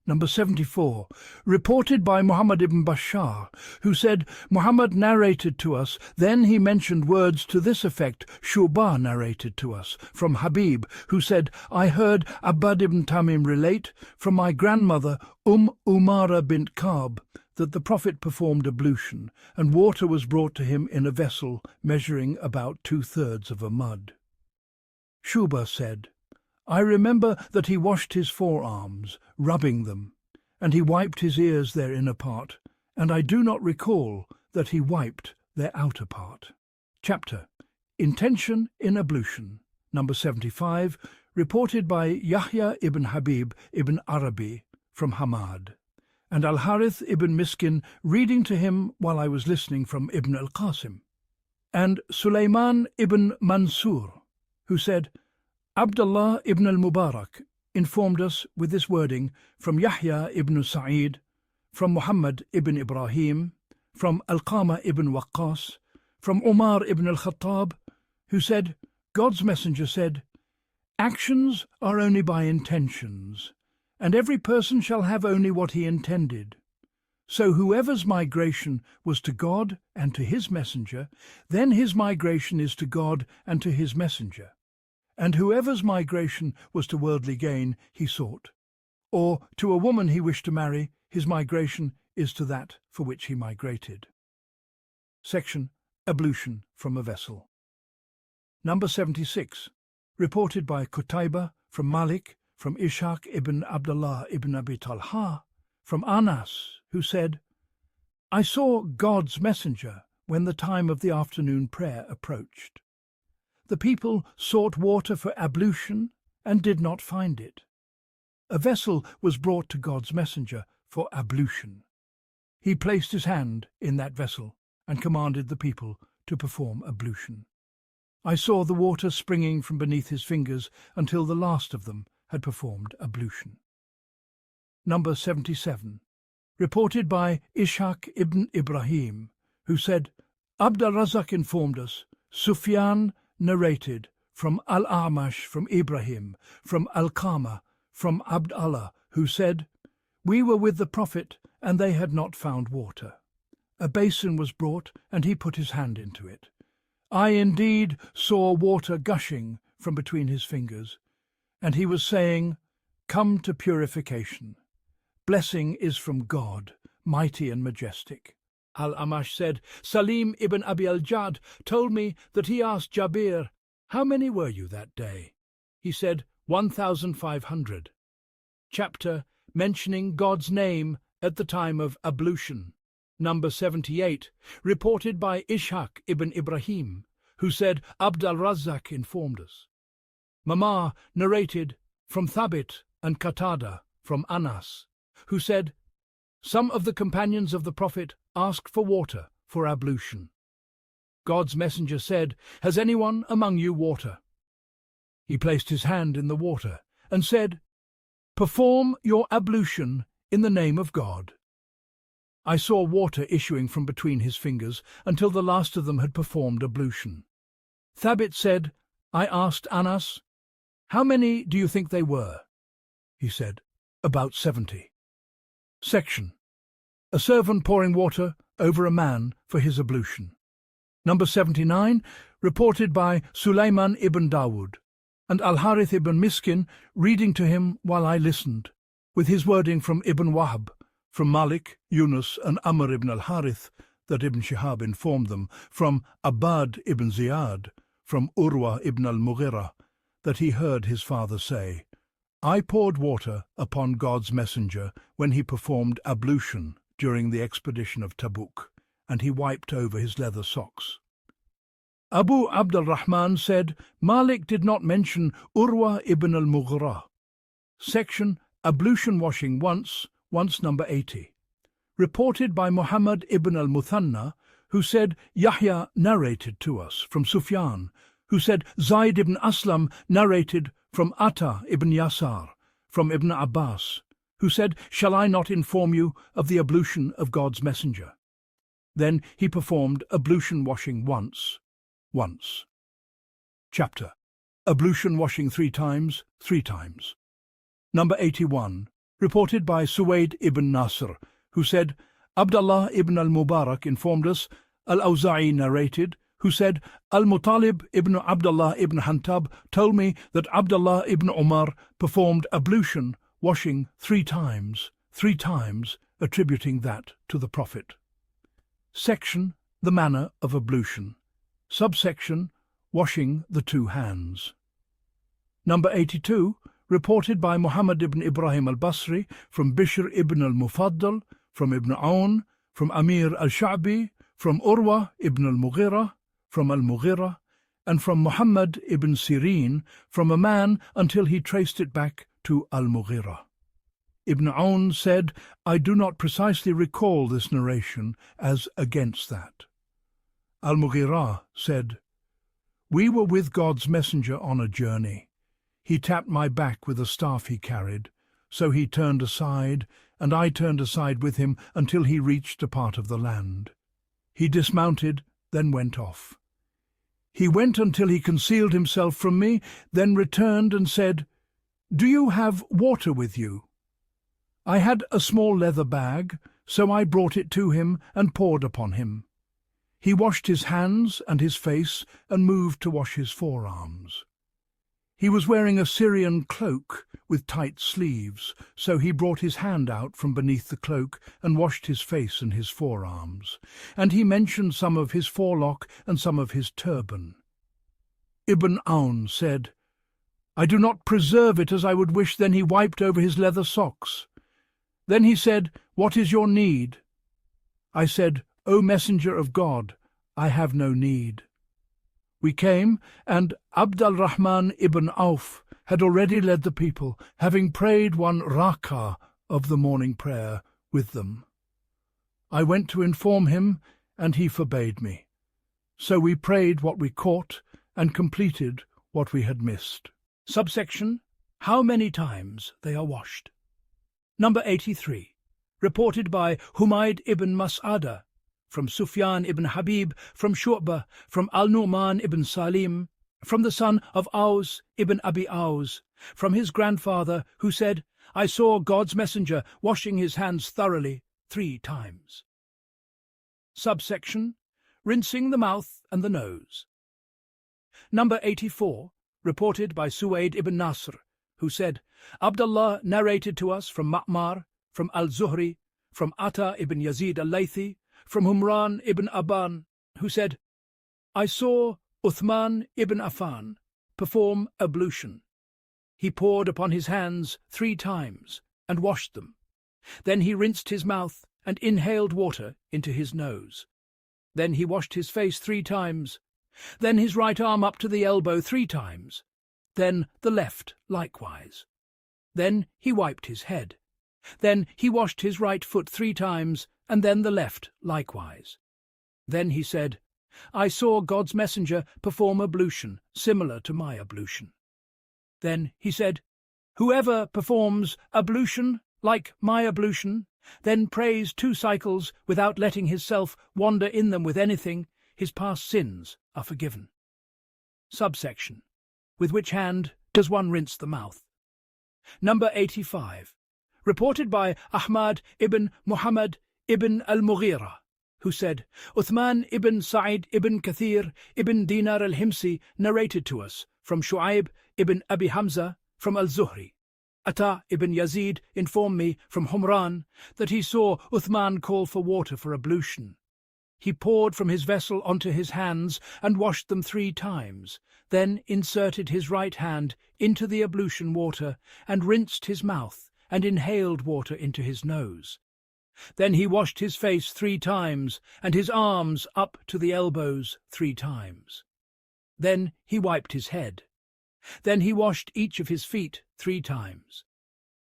Number 74, reported by Muhammad ibn Bashar, who said, Muhammad narrated to us, then he mentioned words to this effect Shu'bah narrated to us, from Habib, who said, I heard Abbad ibn Tamim relate, from my grandmother Umara bint Kab, that the Prophet performed ablution, and water was brought to him in a vessel measuring about 2/3 of a mud. Shu'bah said, I remember that he washed his forearms, rubbing them, and he wiped his ears their inner part, and I do not recall that he wiped their outer part. Chapter. Intention in ablution. Number 75, reported by Yahya ibn Habib ibn Arabi from Hamad, and Al-Harith ibn Miskin reading to him while I was listening from Ibn al-Qasim, and Sulaiman ibn Mansur, who said, Abdullah ibn al-Mubarak informed us with this wording from Yahya ibn Sa'id, from Muhammad ibn Ibrahim, from Alqama ibn Waqqas, from Umar ibn al-Khattab, who said, God's messenger said, Actions are only by intentions, and every person shall have only what he intended. So whoever's migration was to God and to his messenger, then his migration is to God and to his messenger. And whoever's migration was to worldly gain he sought, or to a woman he wished to marry, his migration is to that for which he migrated. Section Ablution from a vessel. Number 76. Reported by Qutaybah, from Malik, from Ishaq ibn Abdullah ibn Abi Talha, from Anas, who said, I saw God's messenger when the time of the afternoon prayer approached. The people sought water for ablution and did not find it. A vessel was brought to God's messenger for ablution. He placed his hand in that vessel and commanded the people to perform ablution. I saw the water springing from beneath his fingers until the last of them had performed ablution. Number 77. Reported by Ishaq ibn Ibrahim, who said, Abd al-Razzaq informed us, Sufyan narrated from al-Amash, from Ibrahim, from Al-Qama, from Abd Allah, who said, We were with the Prophet, and they had not found water. A basin was brought, and he put his hand into it. I indeed saw water gushing from between his fingers, and he was saying, Come to purification. Blessing is from God, mighty and majestic. Al-Amash said, Salim ibn Abi al-Jad told me that he asked Jabir, How many were you that day? He said, 1,500. Chapter mentioning God's name at the time of ablution. Number 78, reported by Ishaq ibn Ibrahim, who said, Abd al-Razzaq informed us. Mamar narrated from Thabit and Qatada from Anas, who said, Some of the companions of the Prophet asked for water for ablution. God's messenger said, Has anyone among you water? He placed his hand in the water and said, Perform your ablution in the name of God. I saw water issuing from between his fingers until the last of them had performed ablution. Thabit said, I asked Anas, How many do you think they were? He said, About 70. Section. A servant pouring water over a man for his ablution. Number 79, reported by Sulaiman ibn Dawood, and Al-Harith ibn Miskin reading to him while I listened, with his wording from Ibn Wahb, from Malik, Yunus, and Amr ibn al-Harith, that Ibn Shihab informed them, from Abbad ibn Ziyad, from Urwa ibn al-Mughira, that he heard his father say, I poured water upon God's messenger when he performed ablution during the expedition of Tabuk, and he wiped over his leather socks. Abu Abd al-Rahman said, Malik did not mention Urwa ibn al-Mughira. Section, ablution washing once number 80. Reported by Muhammad ibn al-Muthanna, who said, Yahya narrated to us from Sufyan, who said, Zayd ibn Aslam narrated from Atta ibn Yasar, from Ibn Abbas, who said, Shall I not inform you of the ablution of God's messenger? Then he performed ablution washing once. Chapter. Ablution washing 3 times. Number 81. Reported by Suwaid ibn Nasr, who said, Abdullah ibn al-Mubarak informed us, Al-Awza'i narrated, who said, Al-Muttalib ibn Abdullah ibn Hantab told me that Abdullah ibn Umar performed ablution washing 3 times, attributing that to the Prophet. Section, the manner of ablution. Subsection, washing the 2 hands. Number 82, reported by Muhammad ibn Ibrahim al-Basri, from Bishr ibn al-Mufaddal, from Ibn Aun, from Amir al-Sha'bi, from Urwa ibn al-Mughira, from al-Mughira, and from Muhammad ibn Sirin, from a man until he traced it back to al-Mughira. Ibn Aun said, I do not precisely recall this narration as against that. Al-Mughira said, We were with God's messenger on a journey. He tapped my back with a staff he carried, so he turned aside, and I turned aside with him until he reached a part of the land. He dismounted, then went off. He went until he concealed himself from me, then returned and said, "Do you have water with you?" I had a small leather bag, so I brought it to him and poured upon him. He washed his hands and his face and moved to wash his forearms. He was wearing a Syrian cloak with tight sleeves, so he brought his hand out from beneath the cloak and washed his face and his forearms, and he mentioned some of his forelock and some of his turban. Ibn Aun said, "I do not preserve it as I would wish." Then he wiped over his leather socks. Then he said, "What is your need?" I said, "O Messenger of God, I have no need." We came, and al-Rahman ibn Auf had already led the people, having prayed 1 rak'ah of the morning prayer with them. I went to inform him, and he forbade me. So we prayed what we caught and completed what we had missed. Subsection: How many times they are washed. Number 83. Reported by Humayd ibn Mas'ada, from Sufyan ibn Habib, from Shu'bah, from al-Nu'man ibn Salim, from the son of Aus ibn Abi Aus, from his grandfather, who said, "I saw God's messenger washing his hands thoroughly 3 times. Subsection: Rinsing the mouth and the nose. Number 84. Reported by Suwayd ibn Nasr, who said, Abdullah narrated to us from Ma'mar, from al-Zuhri, from Ata ibn Yazid al-Laythi, from Humran ibn Aban, who said, "I saw Uthman ibn Affan perform ablution. He poured upon his hands 3 times and washed them. Then he rinsed his mouth and inhaled water into his nose. Then he washed his face 3 times. Then his right arm up to the elbow 3 times. Then the left likewise. Then he wiped his head. Then he washed his right foot 3 times, and then the left likewise. Then he said, "I saw God's messenger perform ablution similar to my ablution." Then he said, "Whoever performs ablution like my ablution, then prays 2 cycles without letting himself wander in them with anything, his past sins are forgiven." Subsection: With which hand does one rinse the mouth? Number 85. Reported by Ahmad ibn Muhammad ibn al-Mughira, who said, Uthman ibn Sa'id ibn Kathir ibn Dinar al-Himsi narrated to us from Shu'aib ibn Abi Hamza from al-Zuhri. Ata ibn Yazid informed me from Humran that he saw Uthman call for water for ablution. He poured from his vessel onto his hands and washed them 3 times, then inserted his right hand into the ablution water and rinsed his mouth and inhaled water into his nose. Then he washed his face 3 times and his arms up to the elbows 3 times. Then he wiped his head. Then he washed each of his feet 3 times.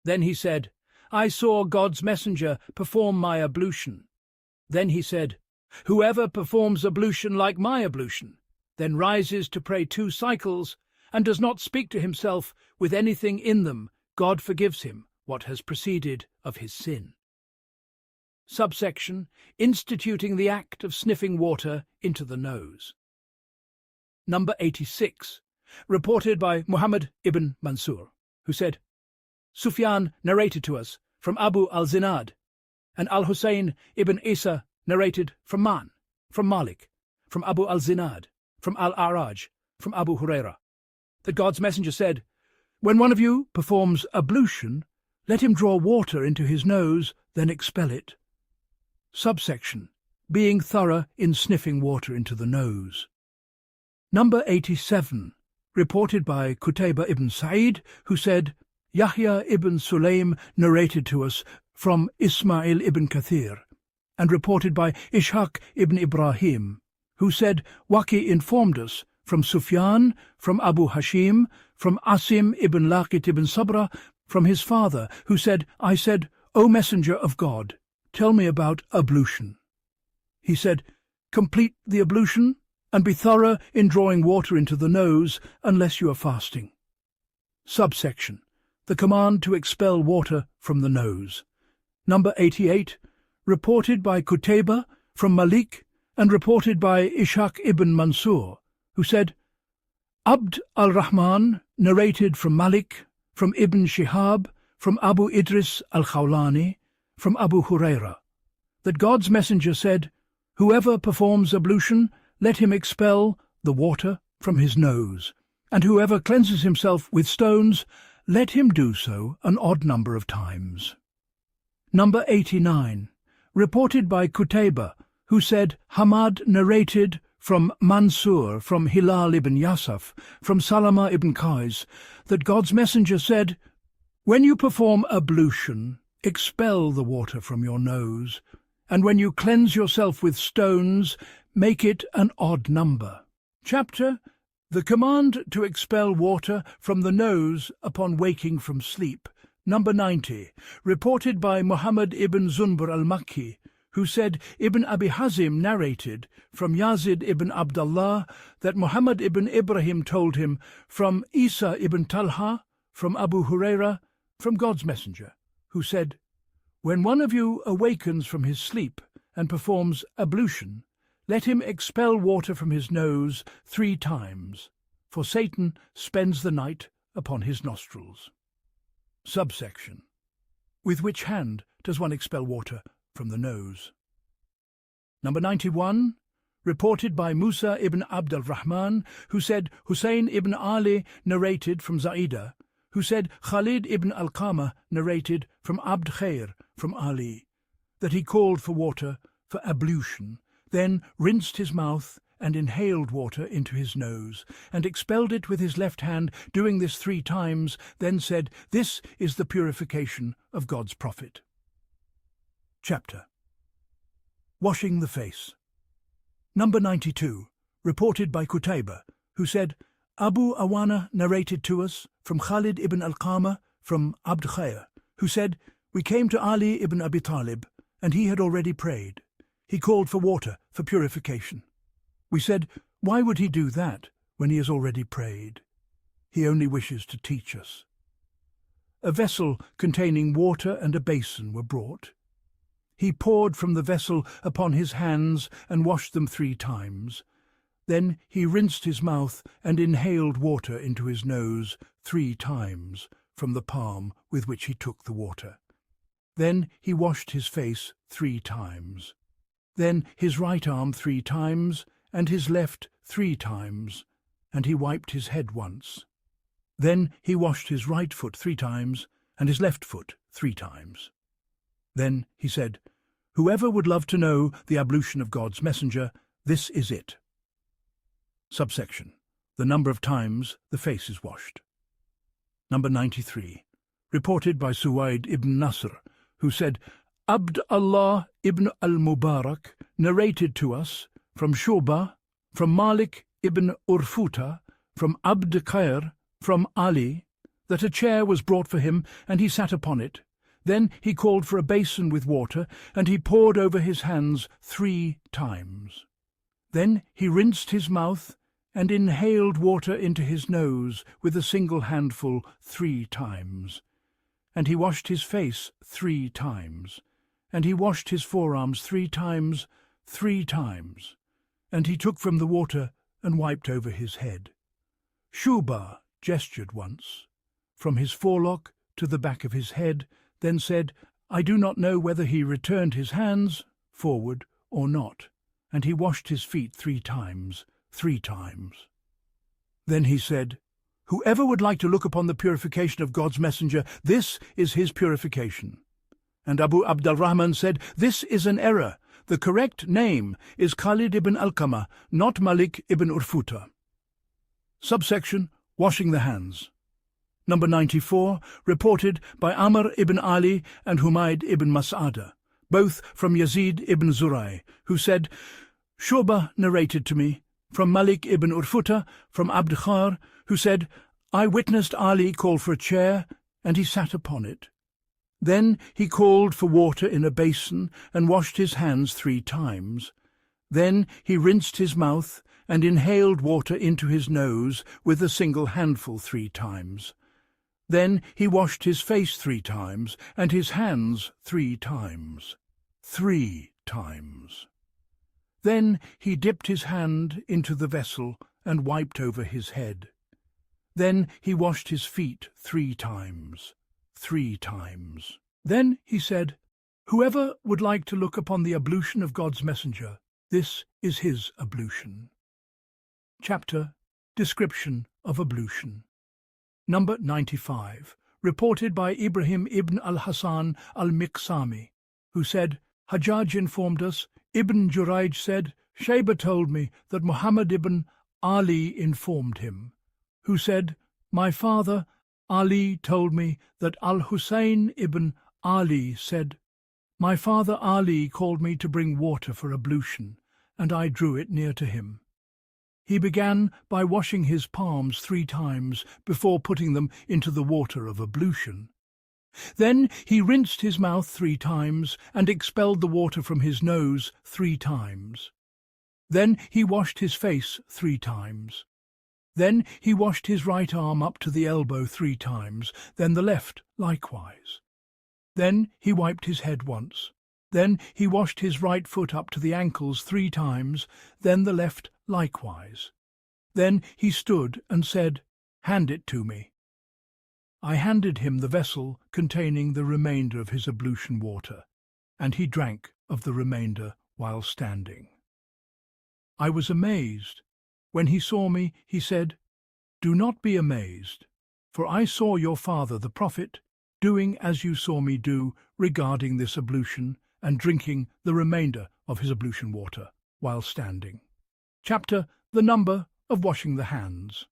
Then he said, "I saw God's messenger perform my ablution." Then he said, "Whoever performs ablution like my ablution, then rises to pray 2 cycles, and does not speak to himself with anything in them, God forgives him what has preceded of his sin." Subsection: Instituting the act of sniffing water into the nose. Number 86. Reported by Muhammad ibn Mansur, who said, Sufyan narrated to us from Abu al-Zinad, and al-Husayn ibn Isa narrated from Malik, from Abu al-Zinad, from al-A'raj, from Abu Huraira, that God's messenger said, "When one of you performs ablution, let him draw water into his nose, then expel it." Subsection: Being thorough in sniffing water into the nose. Number 87. Reported by Qutayba ibn Sa'id, who said, Yahya ibn Sulaym narrated to us from Ismail ibn Kathir, and reported by Ishaq ibn Ibrahim, who said, Waqi informed us from Sufyan, from Abu Hashim, from Asim ibn Laqit ibn Sabra, from his father, who said, I said, "O Messenger of God, tell me about ablution." He said, "Complete the ablution, and be thorough in drawing water into the nose unless you are fasting." Subsection: The command to expel water from the nose. Number 88. Reported by Qutayba from Malik, and reported by Ishaq ibn Mansur who said, al-Rahman narrated from Malik, from Ibn Shihab, from Abu Idris al-Khawlani, from Abu Huraira, that God's messenger said, "Whoever performs ablution, let him expel the water from his nose, and whoever cleanses himself with stones, let him do so an odd number of times." Number 89, reported by Qutayba, who said, Hamad narrated from Mansur, from Hilal ibn Yasaf, from Salama ibn Qais, that God's messenger said, "When you perform ablution, expel the water from your nose, and when you cleanse yourself with stones, make it an odd number." Chapter: The command to expel water from the nose upon waking from sleep. Number 90, reported by Muhammad ibn Zunbur al-Makki, who said, Ibn Abi Hazim narrated from Yazid ibn Abdullah that Muhammad ibn Ibrahim told him from Isa ibn Talha, from Abu Huraira, from God's messenger, who said, "When one of you awakens from his sleep and performs ablution, let him expel water from his nose 3 times, for Satan spends the night upon his nostrils." Subsection: With which hand does one expel water from the nose? Number 91, reported by Musa ibn Abd al-Rahman, who said, Hussein ibn Ali narrated from Zaida, who said, Khalid ibn al-Qama narrated from Abd Khair, from Ali, that he called for water for ablution, then rinsed his mouth and inhaled water into his nose, and expelled it with his left hand, doing this 3 times, then said, "This is the purification of God's prophet." Chapter: Washing the face. Number 92, reported by Qutayba, who said, Abu Awana narrated to us from Khalid ibn al-Qama, from Abd Khair, who said, "We came to Ali ibn Abi Talib, and he had already prayed. He called for water for purification. We said, why would he do that when he has already prayed? He only wishes to teach us." A vessel containing water and a basin were brought. He poured from the vessel upon his hands and washed them 3 times. Then he rinsed his mouth and inhaled water into his nose 3 times from the palm with which he took the water. Then he washed his face 3 times. Then his right arm 3 times, and his left 3 times, and he wiped his head once. Then he washed his right foot 3 times, and his left foot 3 times. Then he said, "Whoever would love to know the ablution of God's messenger, this is it." Subsection: The number of times the face is washed. Number 93, reported by Suwaid ibn Nasr, who said, Abd Allah ibn al-Mubarak narrated to us from Shu'bah, from Malik ibn Urfuta, from Abd Khair, from Ali, that a chair was brought for him, and he sat upon it. Then he called for a basin with water, and he poured over his hands 3 times. Then he rinsed his mouth and inhaled water into his nose with a single handful 3 times. And he washed his face 3 times. And he washed his forearms 3 times, 3 times. And he took from the water and wiped over his head. Shu'bah gestured once, from his forelock to the back of his head, then said, I do not know whether he returned his hands forward or not. And he washed his feet 3 times, 3 times. Then he said, Whoever would like to look upon the purification of God's messenger, this is his purification. And Abu Abd al-Rahman said, This is an error. The correct name is Khalid ibn al-Qama, not Malik ibn Urfuta. Subsection: Washing the hands. Number 94, reported by Amr ibn Ali and Humayd ibn Mas'ada, both from Yazid ibn Zuray, who said, Shu'bah narrated to me, from Malik ibn Urfuta, from Abd Khair, who said, I witnessed Ali call for a chair, and he sat upon it. Then he called for water in a basin and washed his hands 3 times. Then he rinsed his mouth and inhaled water into his nose with a single handful 3 times. Then he washed his face 3 times and his hands 3 times. 3 times. Then he dipped his hand into the vessel and wiped over his head. Then he washed his feet 3 times. 3 times. Then he said, "Whoever would like to look upon the ablution of God's messenger, this is his ablution." Chapter Description of Ablution. Number 95. Reported by Ibrahim ibn al-Hasan al-Miqsami, who said, Hajjaj informed us, Ibn Jurayj said, Shayba told me that Muhammad ibn Ali informed him, who said, my father Ali told me that al-Husayn ibn Ali said, my father Ali called me to bring water for ablution, and I drew it near to him. He began by washing his palms 3 times before putting them into the water of ablution. Then he rinsed his mouth 3 times and expelled the water from his nose 3 times. Then he washed his face 3 times. Then he washed his right arm up to the elbow 3 times, then the left likewise. Then he wiped his head once. Then he washed his right foot up to the ankles 3 times, then the left likewise. Then he stood and said, Hand it to me. I handed him the vessel containing the remainder of his ablution water, and he drank of the remainder while standing. I was amazed. When he saw me, he said, Do not be amazed, for I saw your father the Prophet doing as you saw me do regarding this ablution and drinking the remainder of his ablution water while standing. Chapter The Number of Washing the Hands.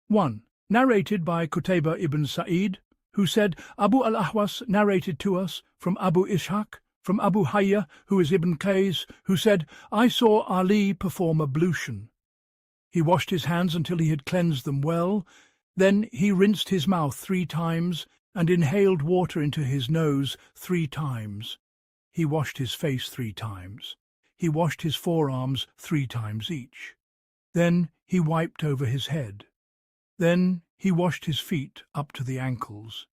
1. Narrated by Qutayba ibn Sa'id, who said, Abu al-Ahwas narrated to us from Abu Ishaq, from Abu Hayya, who is Ibn Qais, who said, I saw Ali perform ablution. He washed his hands until he had cleansed them well. Then he rinsed his mouth 3 times and inhaled water into his nose 3 times. He washed his face 3 times. He washed his forearms 3 times each. Then he wiped over his head. Then he washed his feet up to the ankles.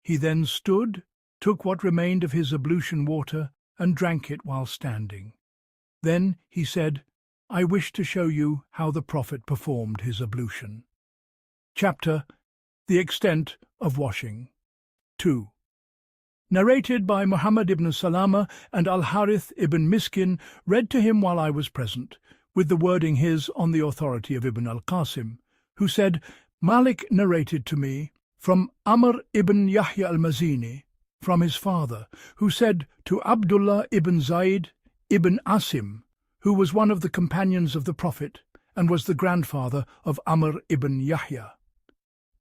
He then stood, took what remained of his ablution water, and drank it while standing. Then he said, I wish to show you how the Prophet performed his ablution. Chapter The Extent of Washing. 2. Narrated by Muhammad ibn Salama and al-Harith ibn Miskin, read to him while I was present, with the wording his on the authority of Ibn al-Qasim, who said, Malik narrated to me from Amr ibn Yahya al-Mazini, from his father, who said to Abdullah ibn Zayd ibn Asim, who was one of the companions of the Prophet and was the grandfather of Amr ibn Yahya,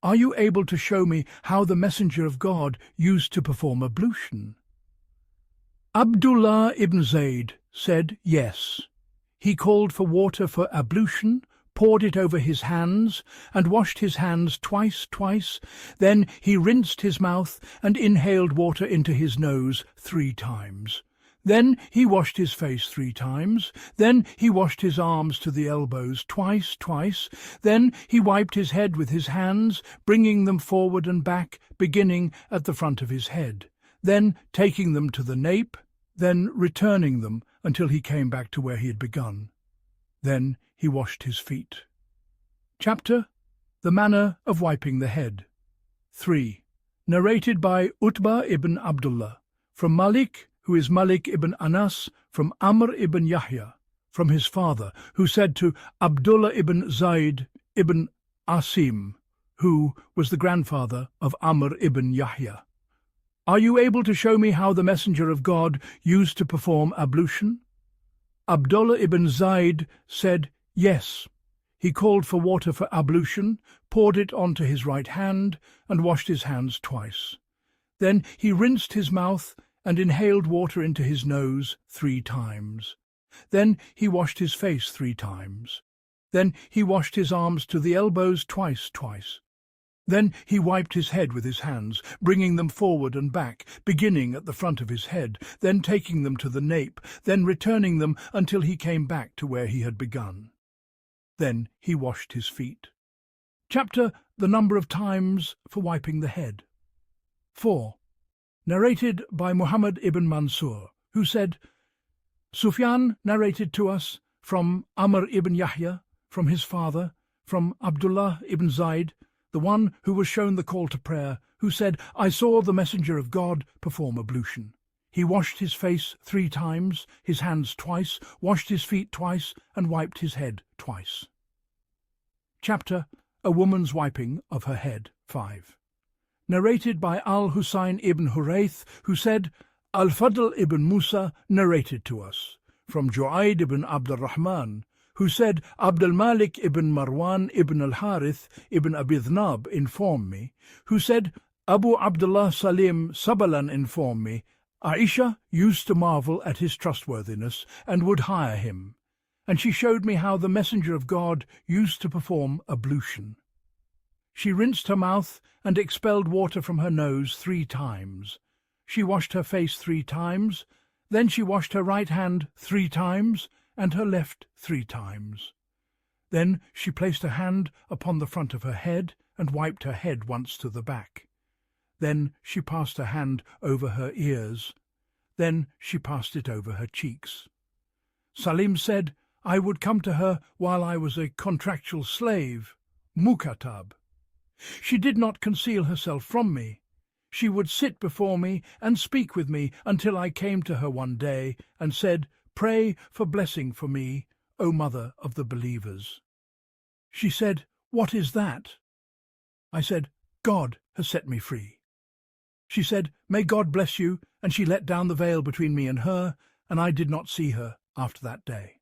Are you able to show me how the Messenger of God used to perform ablution? Abdullah ibn Zayd said yes. He called for water for ablution, poured it over his hands, and washed his hands twice. Then he rinsed his mouth and inhaled water into his nose 3 times. Then he washed his face 3 times. Then he washed his arms to the elbows twice. Then he wiped his head with his hands, bringing them forward and back, beginning at the front of his head, then taking them to the nape, then returning them until he came back to where he had begun. Then he washed his feet. Chapter The Manner of Wiping the Head. 3. Narrated by Utbah ibn Abdullah, from Malik, who is Malik ibn Anas, from Amr ibn Yahya, from his father, who said to Abdullah ibn Zayd ibn Asim, who was the grandfather of Amr ibn Yahya, Are you able to show me how the Messenger of God used to perform ablution? Abdullah ibn Zayd said, Yes. He called for water for ablution, poured it onto his right hand, and washed his hands twice. Then he rinsed his mouth and inhaled water into his nose 3 times. Then he washed his face 3 times. Then he washed his arms to the elbows twice. Then he wiped his head with his hands, bringing them forward and back, beginning at the front of his head, then taking them to the nape, then returning them until he came back to where he had begun. Then he washed his feet. Chapter The Number of Times for Wiping the Head. 4. Narrated by Muhammad ibn Mansur, who said, Sufyan narrated to us from Amr ibn Yahya, from his father, from Abdullah ibn Zayd, the one who was shown the call to prayer, who said, I saw the messenger of God perform ablution. He washed his face 3 times, his hands twice, washed his feet twice, and wiped his head twice. Chapter A Woman's Wiping of Her Head 5. Narrated by al-Husayn ibn Hurayth, who said, Al-Fadl ibn Musa narrated to us, from Ju'ayd ibn al-Rahman, who said, Abdul Malik ibn Marwan ibn al-Harith ibn Abi Dhnab informed me, who said, Abu Abdullah Salim Sabalan informed me, Aisha used to marvel at his trustworthiness and would hire him, and she showed me how the messenger of God used to perform ablution. She rinsed her mouth and expelled water from her nose 3 times. She washed her face 3 times, then she washed her right hand 3 times, and her left 3 times. Then she placed her hand upon the front of her head and wiped her head once to the back. Then she passed her hand over her ears. Then she passed it over her cheeks. Salim said, I would come to her while I was a contractual slave, mukatab. She did not conceal herself from me. She would sit before me and speak with me until I came to her one day and said, Pray for blessing for me, O mother of the believers. She said, What is that? I said, God has set me free. She said, May God bless you, and she let down the veil between me and her, and I did not see her after that day.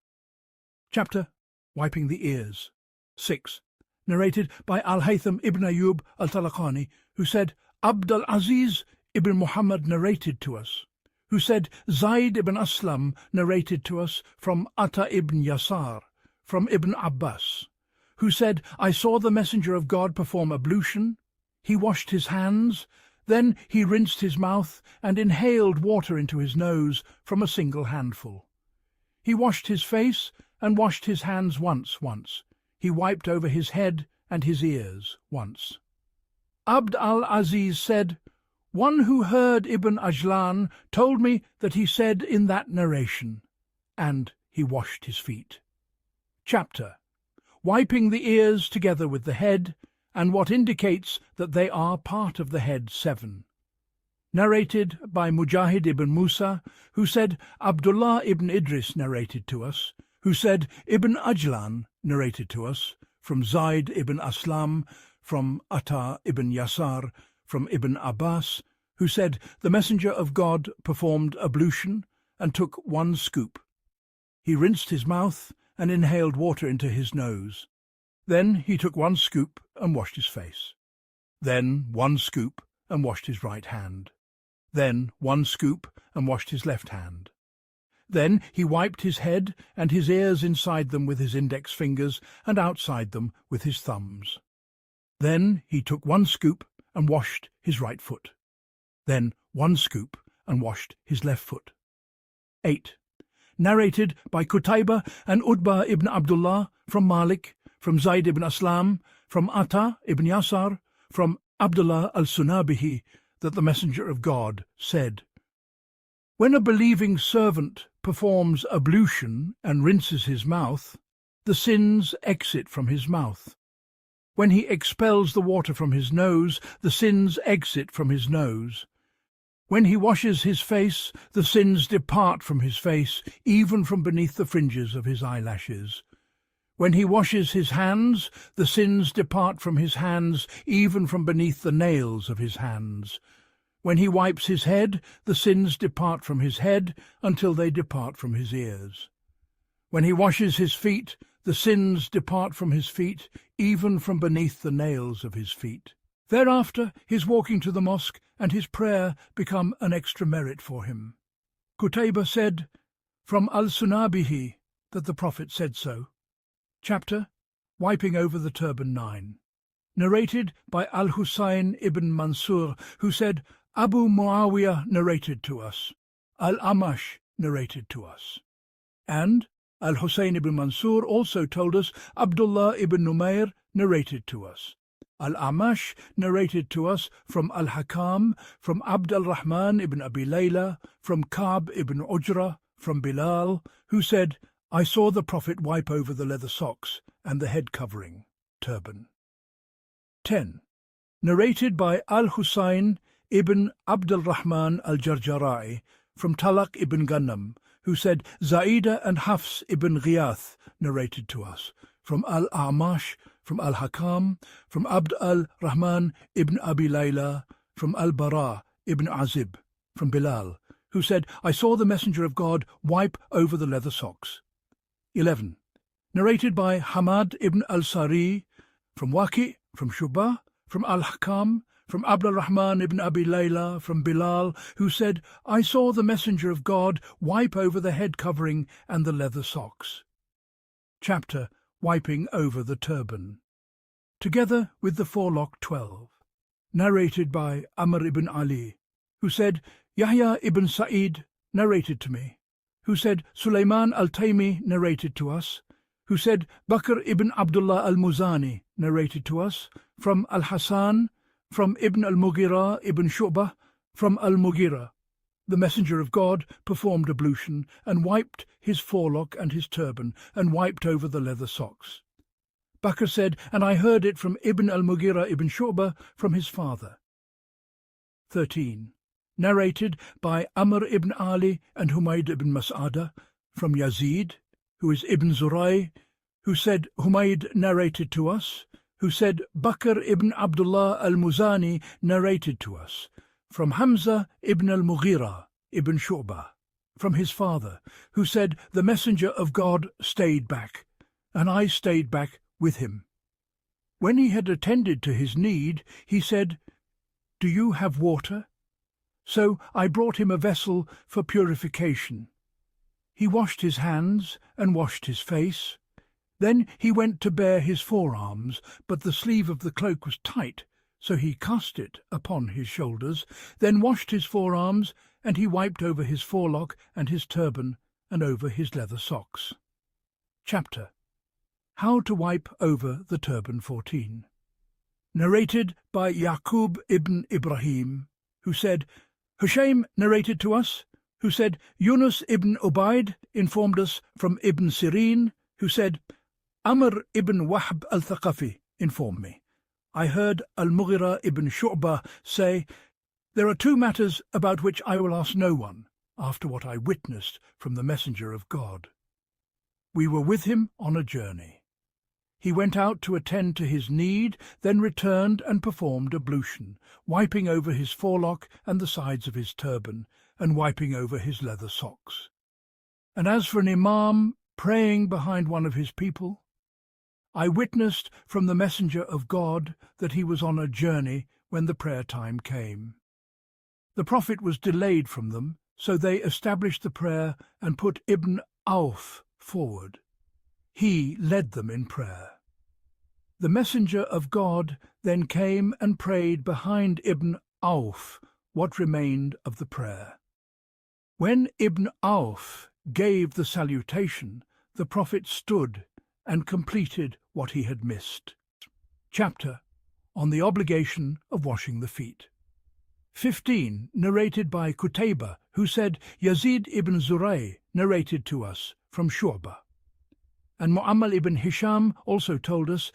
Chapter Wiping the Ears 6. Narrated by Al-Haytham ibn Ayyub al-Talaqani, who said, Abdul Aziz ibn Muhammad narrated to us, who said, Zayd ibn Aslam narrated to us from Atta ibn Yasar, from Ibn Abbas, who said, I saw the messenger of God perform ablution. He washed his hands, then he rinsed his mouth and inhaled water into his nose from a single handful. He washed his face and washed his hands once. He wiped over his head and his ears once. Abd al-Aziz said, One who heard Ibn Ajlan told me that he said in that narration, and he washed his feet. Chapter Wiping the ears together with the head, and what indicates that they are part of the head 7. Narrated by Mujahid ibn Musa, who said, Abdullah ibn Idris narrated to us, who said, Ibn Ajlan narrated to us, from Zayd ibn Aslam, from Atta ibn Yasar, from Ibn Abbas, who said, The messenger of God performed ablution and took 1 scoop. He rinsed his mouth and inhaled water into his nose. Then he took 1 scoop and washed his face. Then 1 scoop and washed his right hand. Then 1 scoop and washed his left hand. Then he wiped his head and his ears inside them with his index fingers and outside them with his thumbs. Then he took 1 scoop and washed his right foot. Then 1 scoop and washed his left foot. 8. Narrated by Qutayba and Utbah ibn Abdullah, from Malik, from Zayd ibn Aslam, from Atta ibn Yasar, from Abdullah al-Sunabihi, that the messenger of God said, When a believing servant performs ablution and rinses his mouth, the sins exit from his mouth. When he expels the water from his nose, the sins exit from his nose. When he washes his face, the sins depart from his face, even from beneath the fringes of his eyelashes. When he washes his hands, the sins depart from his hands, even from beneath the nails of his hands. When he wipes his head, the sins depart from his head until they depart from his ears. When he washes his feet, the sins depart from his feet, even from beneath the nails of his feet. Thereafter his walking to the mosque and his prayer become an extra merit for him. Qutayba said, from al-Sunabihi, that the Prophet said so. Chapter Wiping over the Turban 9. Narrated by al-Husayn ibn Mansur, who said, Abu Muawiyah narrated to us, al-Amash narrated to us. And al-Husayn ibn Mansur also told us Abdullah ibn Numayr narrated to us. Al-Amash narrated to us from al-Hakam, from Abd al-Rahman ibn Abi Layla, from Ka'b ibn Ujra, from Bilal, who said, I saw the Prophet wipe over the leather socks and the head covering, turban. 10. Narrated by al-Husayn ibn al-Rahman al-Jarjarai from Talaq ibn Ghanam, who said, Zaida and Hafs ibn Ghiyath narrated to us, from al-A'mash, from al-Hakam, from Abd al-Rahman ibn Abi Layla, from al-Bara ibn Azib, from Bilal, who said, I saw the Messenger of God wipe over the leather socks. 11. Narrated by Hamad ibn al-Sari, from Waqi, from Shubah, from al-Hakam, from Abd al-Rahman ibn Abi Layla, from Bilal, who said, I saw the Messenger of God wipe over the head covering and the leather socks. Chapter Wiping over the turban. Together with the forelock 12. Narrated by Amr ibn Ali, who said, Yahya ibn Sa'id narrated to me, who said, Sulaiman al-Taymi narrated to us, who said, Bakr ibn Abdullah al-Muzani narrated to us, from al-Hasan, from Ibn al-Mughira ibn Shu'bah, from al-Mughira. The Messenger of God performed ablution and wiped his forelock and his turban and wiped over the leather socks. Bakr said, and I heard it from Ibn al-Mughira ibn Shu'bah from his father. 13. Narrated by Amr ibn Ali and Humayd ibn Mas'ada, from Yazid, who is Ibn Zuray, who said, Humayd narrated to us, who said, Bakr ibn Abdullah al-Muzani narrated to us, from Hamza ibn al-Mughira ibn Shu'bah, from his father, who said, the Messenger of God stayed back, and I stayed back with him. When he had attended to his need, he said, Do you have water? So I brought him a vessel for purification. He washed his hands and washed his face. Then he went to bare his forearms, but the sleeve of the cloak was tight, so he cast it upon his shoulders, then washed his forearms, and he wiped over his forelock and his turban, and over his leather socks. Chapter How to Wipe over the Turban 14. Narrated by Yaqub ibn Ibrahim, who said, Hushaym narrated to us, who said, Yunus ibn Ubayd informed us from Ibn Sirin, who said, Amr ibn Wahb al-Thaqafi informed me. I heard al-Mughira ibn Shu'bah say, There are two matters about which I will ask no one, after what I witnessed from the Messenger of God. We were with him on a journey. He went out to attend to his need, then returned and performed ablution, wiping over his forelock and the sides of his turban, and wiping over his leather socks. And as for an imam praying behind one of his people, I witnessed from the Messenger of God that he was on a journey when the prayer time came. The Prophet was delayed from them, so they established the prayer and put Ibn Auf forward. He led them in prayer. The Messenger of God then came and prayed behind Ibn Auf what remained of the prayer. When Ibn Auf gave the salutation, the Prophet stood and completed what he had missed. Chapter on the obligation of washing the feet. 15. Narrated by Qutayba, who said, Yazid ibn Zuray narrated to us from Shu'bah. And Mu'ammal ibn Hisham also told us,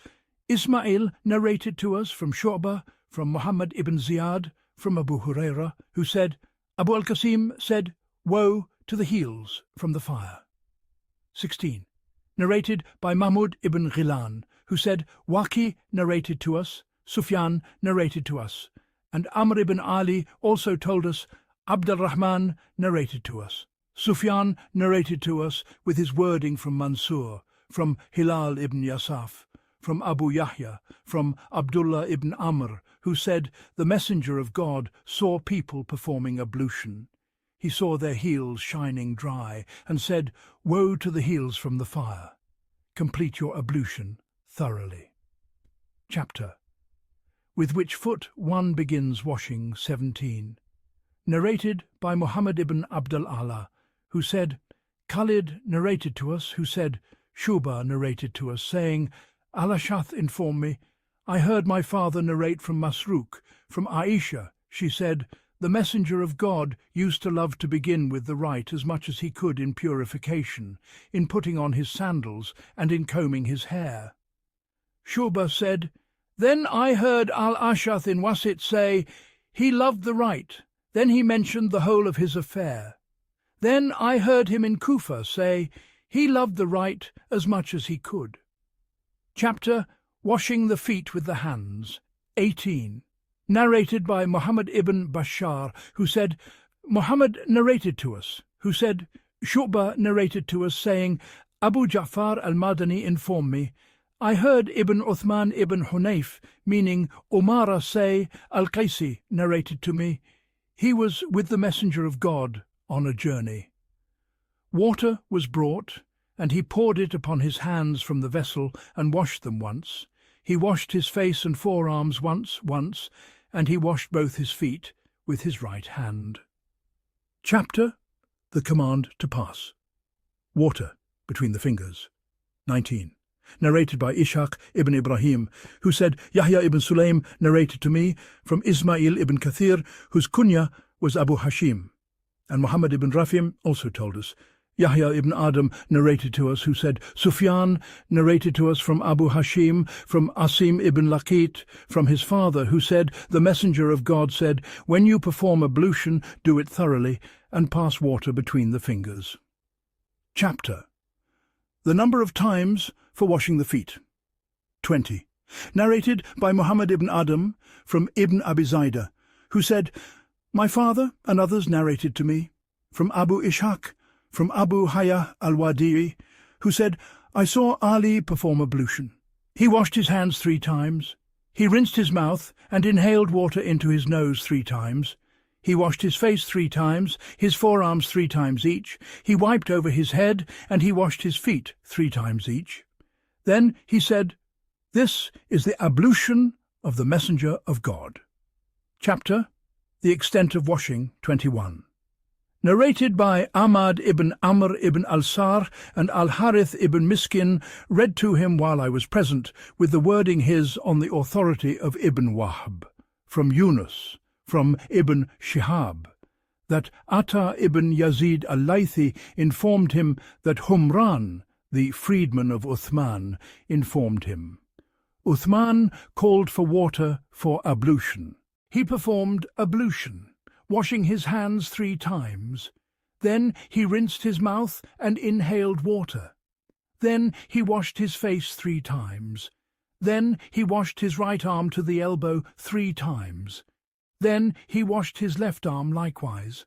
Ismail narrated to us from Shu'bah, from Muhammad ibn Ziyad, from Abu Hurairah, who said, Abu al-Qasim said, Woe to the heels from the fire. 16. Narrated by Mahmud ibn Ghilan, who said, Waqi narrated to us, Sufyan narrated to us, and Amr ibn Ali also told us, Abd al-Rahman narrated to us. Sufyan narrated to us with his wording from Mansur, from Hilal ibn Yasaf, from Abu Yahya, from Abdullah ibn Amr, who said, The Messenger of God saw people performing ablution. He saw their heels shining dry, and said, Woe to the heels from the fire. Complete your ablution thoroughly. Chapter with which foot one begins washing 17. Narrated by Muhammad ibn Abdul Allah, who said, Khalid narrated to us, who said, Shubah narrated to us, saying, Al-Ash'ath informed me, I heard my father narrate from Masruq, from Aisha, she said, the Messenger of God used to love to begin with the right as much as he could in purification, in putting on his sandals and in combing his hair. Shu'bah said, "Then I heard al-Ash'ath in Wasit say, he loved the right, then he mentioned the whole of his affair. Then I heard him in Kufa say, he loved the right as much as he could." Chapter Washing the Feet with the Hands, 18. Narrated by Muhammad ibn Bashar, who said, Muhammad narrated to us, who said, Shu'bah narrated to us, saying, Abu Ja'far al-Madani informed me, I heard Ibn Uthman ibn Hunayf, meaning Umara, say, Al-Qaisi narrated to me, he was with the Messenger of God on a journey. Water was brought, and he poured it upon his hands from the vessel and washed them once. He washed his face and forearms once, and he washed both his feet with his right hand. Chapter The Command to Pass. Water between the fingers. 19. Narrated by Ishaq ibn Ibrahim, who said, Yahya ibn Sulaym narrated to me from Ismail ibn Kathir, whose kunya was Abu Hashim. And Muhammad ibn Rafim also told us. Yahya ibn Adam narrated to us, who said, Sufyan narrated to us from Abu Hashim, from Asim ibn Laqit, from his father, who said, the Messenger of God said, when you perform ablution, do it thoroughly, and pass water between the fingers. Chapter The Number of Times for Washing the Feet. 20. Narrated by Muhammad ibn Adam from Ibn Abi Zaidah, who said, my father and others narrated to me, from Abu Ishaq, from Abu Hayya al-Wadi'i, who said, I saw Ali perform ablution. He washed his hands 3 times. He rinsed his mouth and inhaled water into his nose 3 times. He washed his face 3 times, his forearms 3 times each. He wiped over his head, and he washed his feet 3 times each. Then he said, this is the ablution of the Messenger of God. Chapter The Extent of Washing, 21. Narrated by Ahmad ibn Amr ibn al-Sar and al-Harith ibn Miskin, read to him while I was present, with the wording his on the authority of Ibn Wahb, from Yunus, from Ibn Shihab, that Atta ibn Yazid al-Laythi informed him that Humran, the freedman of Uthman, informed him. Uthman called for water for ablution. He performed ablution, washing his hands 3 times. Then he rinsed his mouth and inhaled water. Then he washed his face 3 times. Then he washed his right arm to the elbow 3 times. Then he washed his left arm likewise.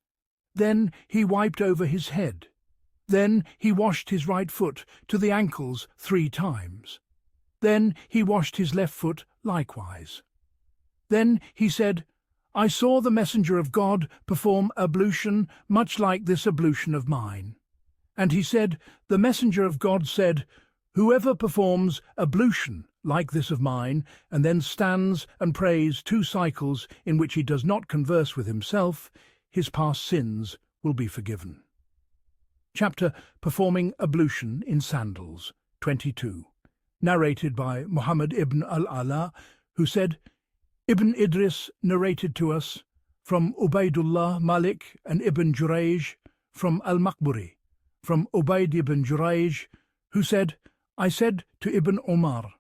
Then he wiped over his head. Then he washed his right foot to the ankles 3 times. Then he washed his left foot likewise. Then he said, I saw the Messenger of God perform ablution much like this ablution of mine. And he said, the Messenger of God said, whoever performs ablution like this of mine, and then stands and prays 2 cycles in which he does not converse with himself, his past sins will be forgiven. Chapter Performing Ablution in Sandals, 22. Narrated by Muhammad ibn al-Ala, who said, Ibn Idris narrated to us from Ubaydullah Malik and Ibn Jurayj, from al-Maqburi, from Ubayd ibn Jurayj, who said, I said to Ibn Umar,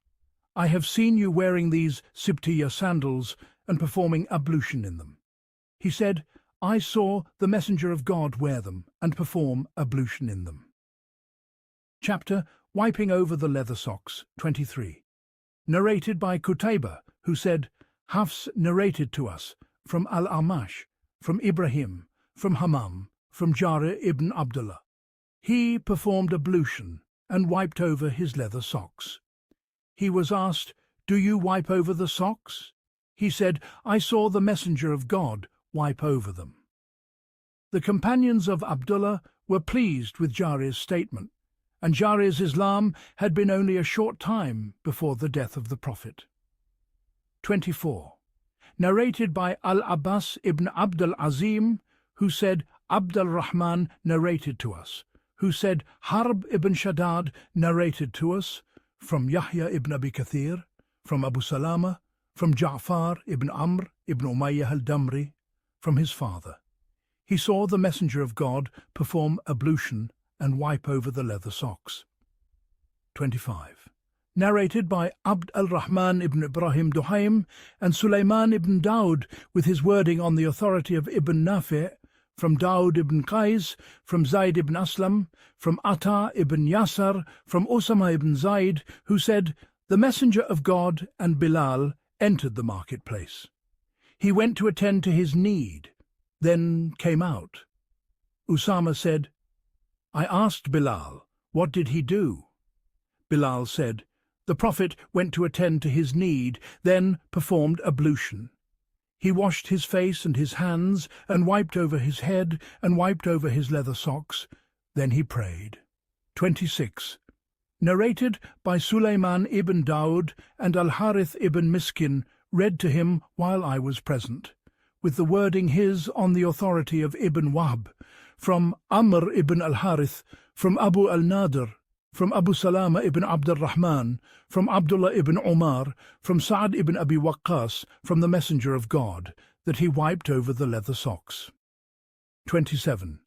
I have seen you wearing these Sibtiyya sandals and performing ablution in them. He said, I saw the Messenger of God wear them and perform ablution in them. Chapter Wiping over the leather socks, 23. Narrated by Qutaybah, who said, Hafs narrated to us from al-Amash, from Ibrahim, from Hammam, from Jarir ibn Abdullah. He performed ablution and wiped over his leather socks. He was asked, do you wipe over the socks? He said, I saw the Messenger of God wipe over them. The companions of Abdullah were pleased with Jarir's statement, and Jarir's Islam had been only a short time before the death of the Prophet. 24. Narrated by Al-Abbas ibn Abd al-Azim, who said, Abd al-Rahman narrated to us, who said, Harb ibn Shaddad narrated to us, from Yahya ibn Abi Kathir, from Abu Salama, from Ja'far ibn Amr ibn Umayyah al-Damri, from his father. He saw the messenger of God perform ablution and wipe over the leather socks. 25. Narrated by Abd al-Rahman ibn Ibrahim Duhaim and Sulaiman ibn Daud, with his wording on the authority of Ibn Nafi', from Daud ibn Qais, from Zayd ibn Aslam, from Ata ibn Yasar, from Usama ibn Zayd, who said, "The messenger of God and Bilal entered the marketplace. He went to attend to his need, then came out. Usama said, I asked Bilal, what did he do? Bilal said, the Prophet went to attend to his need, then performed ablution. He washed his face and his hands, and wiped over his head, and wiped over his leather socks. Then he prayed. 26. Narrated by Sulaiman ibn Daud and al-Harith ibn Miskin, read to him while I was present, with the wording his on the authority of Ibn Wahb, from Amr ibn al-Harith, from Abu al-Nadir, from Abu Salama ibn Abd al-Rahman, from Abdullah ibn Umar, from Sa'd ibn Abi Waqqas, from the Messenger of God, that he wiped over the leather socks. 27.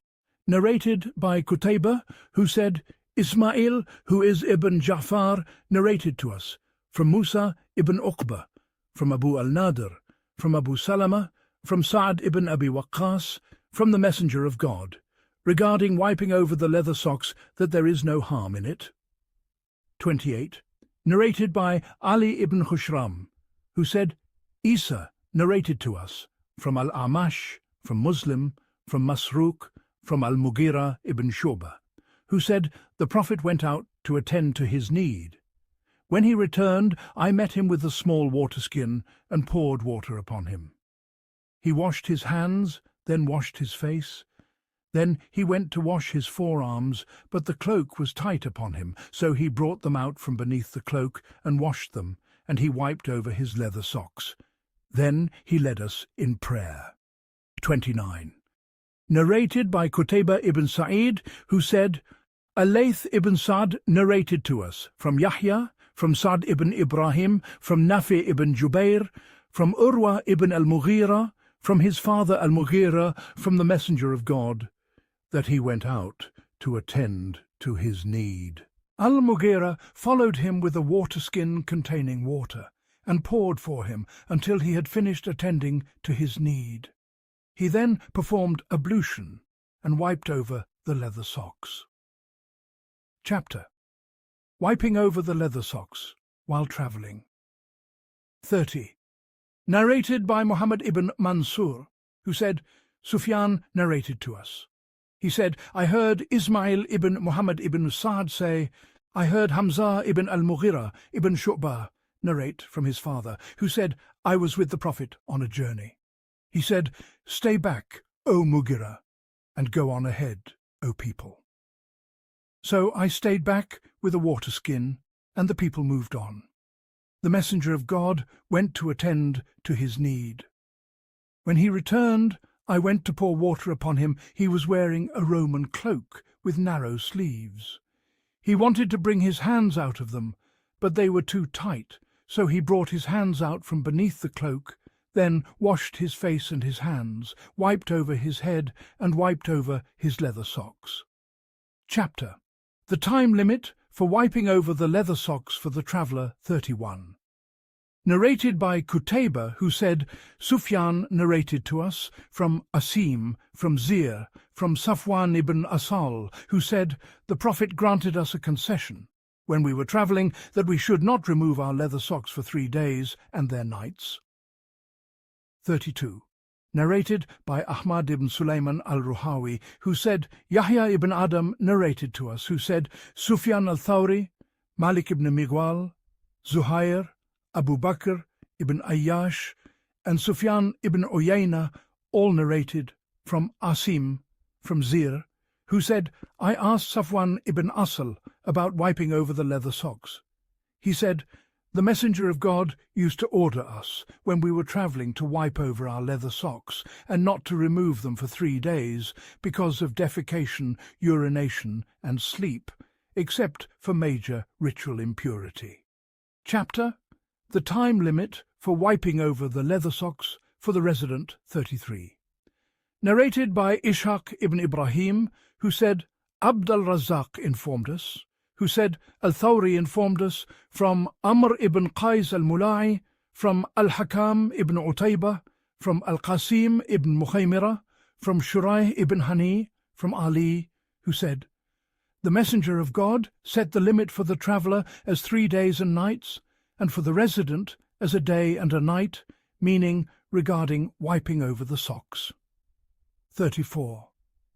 Narrated by Qutayba, who said, Ismail, who is Ibn Ja'far, narrated to us, from Musa ibn Uqba, from Abu al-Nadir, from Abu Salama, from Sa'd ibn Abi Waqqas, from the Messenger of God, regarding wiping over the leather socks, that there is no harm in it. 28. Narrated by Ali ibn Khushram, who said, Isa narrated to us, from al-Amash, from Muslim, from Masruq, from al-Mughira ibn Shu'bah, who said, the Prophet went out to attend to his need. When he returned, I met him with a small water skin and poured water upon him. He washed his hands, then washed his face. Then he went to wash his forearms, but the cloak was tight upon him, so he brought them out from beneath the cloak and washed them, and he wiped over his leather socks. Then he led us in prayer. 29. Narrated by Qutayba ibn Sa'id, who said, Al-Layth ibn Sa'd narrated to us, from Yahya, from Sa'd ibn Ibrahim, from Nafi ibn Jubair, from Urwa ibn al-Mughira, from his father al-Mughira, from the Messenger of God, that he went out to attend to his need. Al-Mughira followed him with a water skin containing water, and poured for him until he had finished attending to his need. He then performed ablution and wiped over the leather socks. Chapter: Wiping over the leather socks while travelling. 30. Narrated by Muhammad ibn Mansur, who said, Sufyan narrated to us. He said, I heard Ismail ibn Muhammad ibn Sa'd say, I heard Hamza ibn al-Mughira ibn Shu'bah narrate from his father, who said, I was with the Prophet on a journey. He said, Stay back, O Mughira, and go on ahead, O people. So I stayed back with a water skin, and the people moved on. The Messenger of God went to attend to his need. When he returned, I went to pour water upon him. He was wearing a Roman cloak with narrow sleeves. He wanted to bring his hands out of them, but they were too tight, so he brought his hands out from beneath the cloak, then washed his face and his hands, wiped over his head, and wiped over his leather socks. Chapter: The time limit for wiping over the leather socks for the traveller, 31. Narrated by Qutayba, who said, Sufyan narrated to us, from Asim, from Zir, from Safwan ibn Asal, who said, the Prophet granted us a concession, when we were travelling, that we should not remove our leather socks for 3 days and their nights. 32. Narrated by Ahmad ibn Sulaiman al-Ruhawi, who said, Yahya ibn Adam narrated to us, who said, Sufyan al-Thawri, Malik ibn Migwal, Zuhair, Abu Bakr ibn Ayyash, and Sufyan ibn Uyayna all narrated from Asim, from Zir, who said, I asked Safwan ibn Asal about wiping over the leather socks. He said, the Messenger of God used to order us, when we were travelling, to wipe over our leather socks, and not to remove them for 3 days, because of defecation, urination, and sleep, except for major ritual impurity. Chapter: The time limit for wiping over the leather socks for the resident, 33. Narrated by Ishaq ibn Ibrahim, who said, Abd al-Razzaq informed us, who said, Al-Thawri informed us, from Amr ibn Qais al-Mula'i, from al-Hakam ibn Utayba, from al-Qasim ibn Mukhaymira, from Shuraih ibn Hani, from Ali, who said, The Messenger of God set the limit for the traveller as 3 days and nights, and for the resident as a day and a night, meaning regarding wiping over the socks. 34.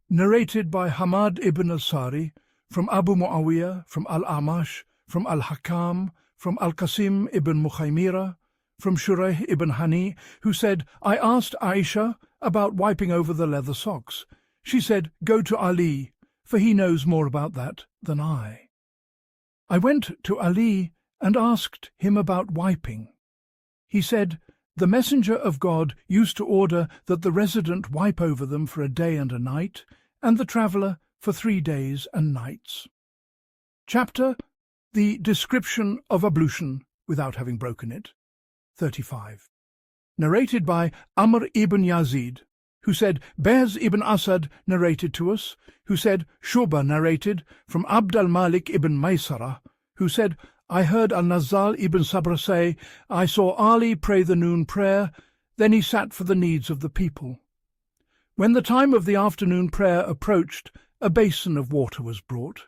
Narrated by Ahmad ibn Sari, from Abu Muawiyah, from al-Amash, from al-Hakam, from al-Qasim ibn Mukhaymira, from Shuraih ibn Hani, who said, I asked Aisha about wiping over the leather socks. She said, Go to Ali, for he knows more about that than I. I went to Ali and asked him about wiping. He said, The Messenger of God used to order that the resident wipe over them for a day and a night, and the traveller for 3 days and nights. Chapter, The Description of Ablution without having broken it. 35. Narrated by Amr ibn Yazid, who said, Bez ibn Asad narrated to us, who said, Shuba narrated from Abd al-Malik ibn Maysara, who said, I heard al-Nazzal ibn Sabra say, I saw Ali pray the noon prayer, then he sat for the needs of the people. When the time of the afternoon prayer approached, a basin of water was brought.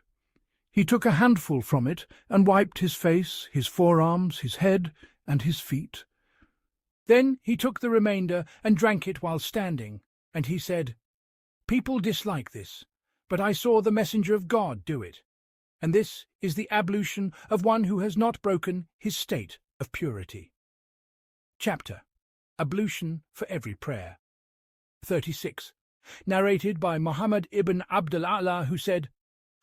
He took a handful from it and wiped his face, his forearms, his head, and his feet. Then he took the remainder and drank it while standing, and he said, People dislike this, but I saw the Messenger of God do it, and this is the ablution of one who has not broken his state of purity. Chapter, Ablution for every prayer. 36. Narrated by Muhammad ibn Abd al-A'la, who said,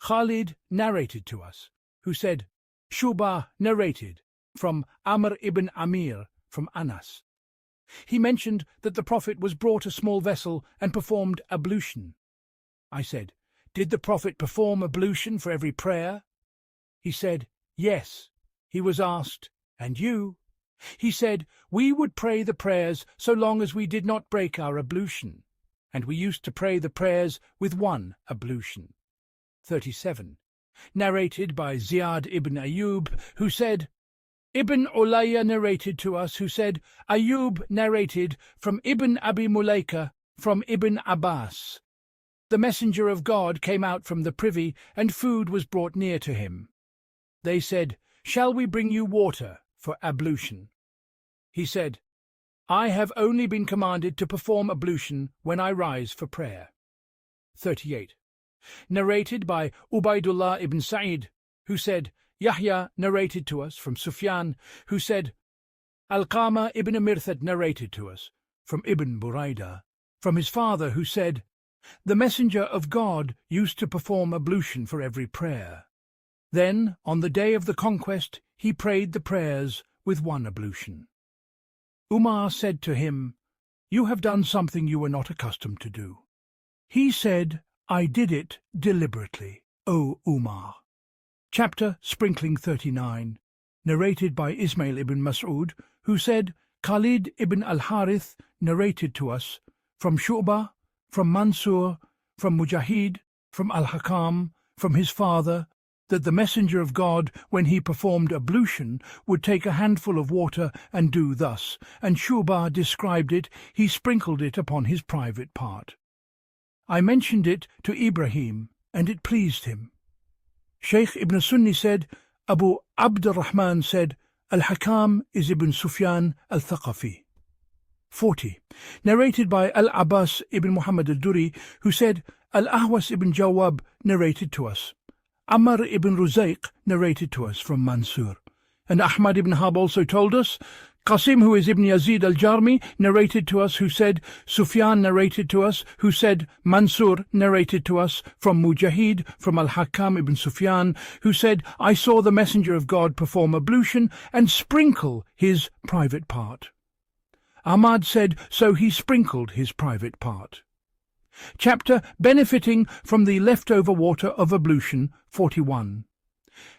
Khalid narrated to us, who said, Shuba narrated from Amr ibn Amir, from Anas. He mentioned that the Prophet was brought a small vessel and performed ablution. I said, Did the Prophet perform ablution for every prayer? He said, Yes. He was asked, And you? He said, We would pray the prayers so long as we did not break our ablution, and we used to pray the prayers with one ablution. 37. Narrated by Ziyad ibn Ayyub, who said, Ibn Ulayya narrated to us, who said, Ayyub narrated from Ibn Abi Mulaika, from Ibn Abbas. The Messenger of God came out from the privy, and food was brought near to him. They said, Shall we bring you water for ablution? He said, I have only been commanded to perform ablution when I rise for prayer. 38. Narrated by Ubaidullah ibn Sa'id, who said, Yahya narrated to us from Sufyan, who said, Alqama ibn Mirthad narrated to us from Ibn Buraidah, from his father, who said, The Messenger of God used to perform ablution for every prayer. Then, on the day of the conquest, he prayed the prayers with one ablution. Umar said to him, You have done something you were not accustomed to do. He said, I did it deliberately, O Umar. Chapter Sprinkling 39, narrated by Ismail ibn Mas'ud, who said, Khalid ibn al-Harith narrated to us, from Shu'bah, from Mansur, from Mujahid, from al-Hakam, from his father, that the Messenger of God, when he performed ablution, would take a handful of water and do thus, and Shu'bah described it, he sprinkled it upon his private part. I mentioned it to Ibrahim, and it pleased him. Shaykh ibn Sunni said, Abu Abd al-Rahman said, Al-Hakam is Ibn Sufyan al-Thaqafi. 40. Narrated by Al-Abbas ibn Muhammad al-Duri, who said, Al-Ahwas ibn Jawab narrated to us. Ammar ibn Ruzayq narrated to us from Mansur. And Ahmad ibn Hab also told us, Qasim, who is Ibn Yazid al-Jarmi, narrated to us, who said, Sufyan narrated to us, who said, Mansur narrated to us, from Mujahid, from al-Hakam ibn Sufyan, who said, I saw the Messenger of God perform ablution and sprinkle his private part. Ahmad said, so he sprinkled his private part. Chapter Benefiting from the Leftover Water of Ablution, 41.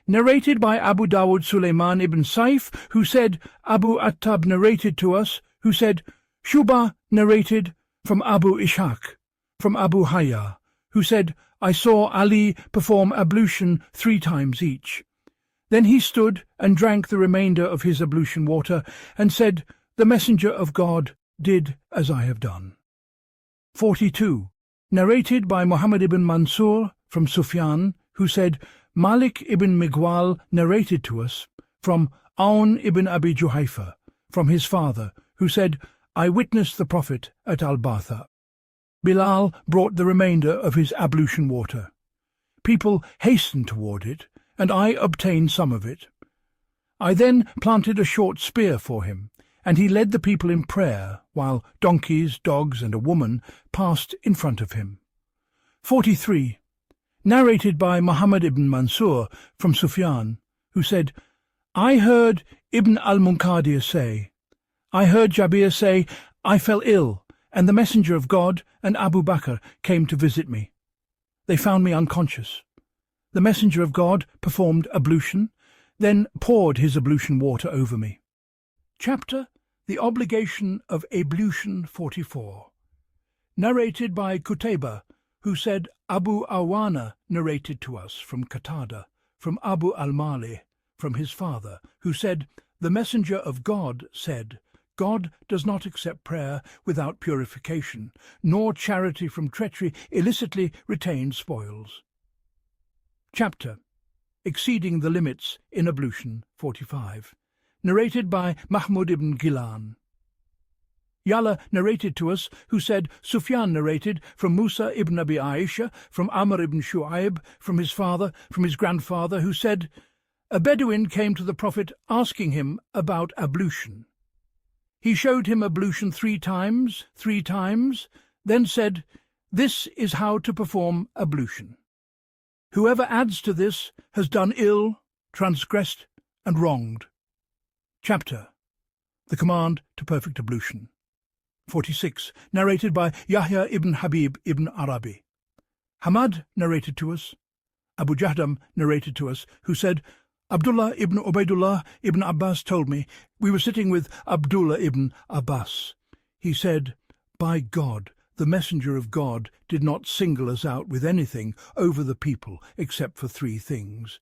Narrated by Abu Dawud Sulaiman ibn Saif, who said, Abu Attab narrated to us, who said, Shuba narrated from Abu Ishaq, from Abu Hayya, who said, I saw Ali perform ablution 3 times each. Then he stood and drank the remainder of his ablution water and said, The Messenger of God did as I have done. 42. Narrated by Muhammad ibn Mansur from Sufyan, who said, Malik ibn Migwal narrated to us from Aun ibn Abi Juhayfa, from his father, who said, I witnessed the Prophet at Al-Batha. Bilal brought the remainder of his ablution water. People hastened toward it, and I obtained some of it. I then planted a short spear for him, and he led the people in prayer, while donkeys, dogs, and a woman passed in front of him. 43. Narrated by Muhammad ibn Mansur from Sufyan, who said, I heard Ibn al-Munkadir say, I heard Jabir say, I fell ill, and the Messenger of God and Abu Bakr came to visit me. They found me unconscious. The Messenger of God performed ablution, then poured his ablution water over me. Chapter The Obligation of Ablution 44. Narrated by Qutayba, who said, Abu Awana narrated to us from Qatada, from Abu al-Mali, from his father, who said, The Messenger of God said, God does not accept prayer without purification, nor charity from treachery illicitly retained spoils. Chapter Exceeding the Limits in Ablution 45. Narrated by Mahmud ibn Gilan. Yala narrated to us, who said, Sufyan narrated from Musa ibn Abi Aisha, from Amr ibn Shu'aib, from his father, from his grandfather, who said, A Bedouin came to the Prophet asking him about ablution. He showed him ablution 3 times, then said, This is how to perform ablution. Whoever adds to this has done ill, transgressed, and wronged. Chapter The Command to Perfect Ablution 46. Narrated by Yahya ibn Habib ibn Arabi. Hamad narrated to us. Abu Jahdam narrated to us, who said, Abdullah ibn Ubaidullah ibn Abbas told me, we were sitting with Abdullah ibn Abbas. He said, By God, the Messenger of God did not single us out with anything over the people except for 3 things.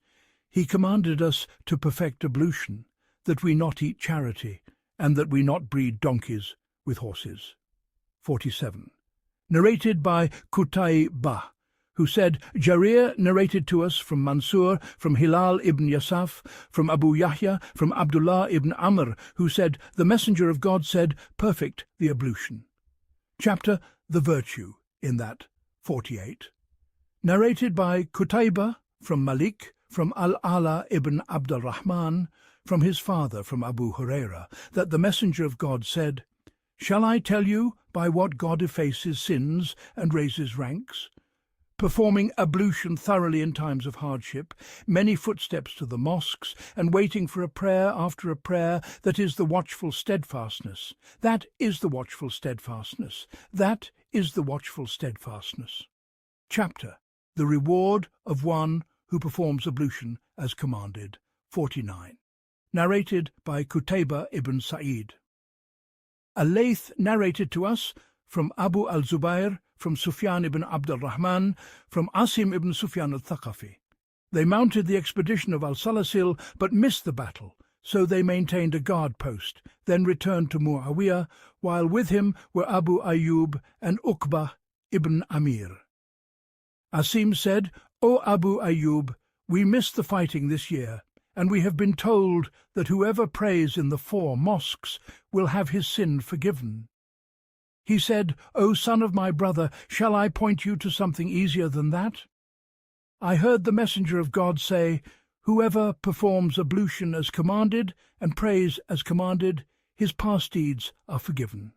He commanded us to perfect ablution, that we not eat charity, and that we not breed donkeys with horses. 47. Narrated by Qutayba, who said, Jarir narrated to us from Mansur, from Hilal ibn Yasaf, from Abu Yahya, from Abdullah ibn Amr, who said, The Messenger of God said, Perfect the ablution. Chapter The Virtue in that 48. Narrated by Qutayba from Malik, from al-Ala ibn al-Rahman, from his father, from Abu Huraira, that the Messenger of God said, Shall I tell you by what God effaces sins and raises ranks? Performing ablution thoroughly in times of hardship, many footsteps to the mosques, and waiting for a prayer after a prayer, that is the watchful steadfastness. That is the watchful steadfastness. That is the watchful steadfastness. Chapter The Reward of One Who Performs Ablution as Commanded 49. Narrated by Qutayba ibn Sa'id. Al-Layth narrated to us from Abu al-Zubayr, from Sufyan ibn Abd al-Rahman, from Asim ibn Sufyan al-Thaqafi. They mounted the expedition of al-Salasil, but missed the battle, so they maintained a guard post, then returned to Muawiyah, while with him were Abu Ayyub and Uqbah ibn Amir. Asim said, O Abu Ayyub, we missed the fighting this year, and we have been told that whoever prays in the 4 mosques will have his sin forgiven. He said, O son of my brother, shall I point you to something easier than that? I heard the Messenger of God say, Whoever performs ablution as commanded and prays as commanded, his past deeds are forgiven.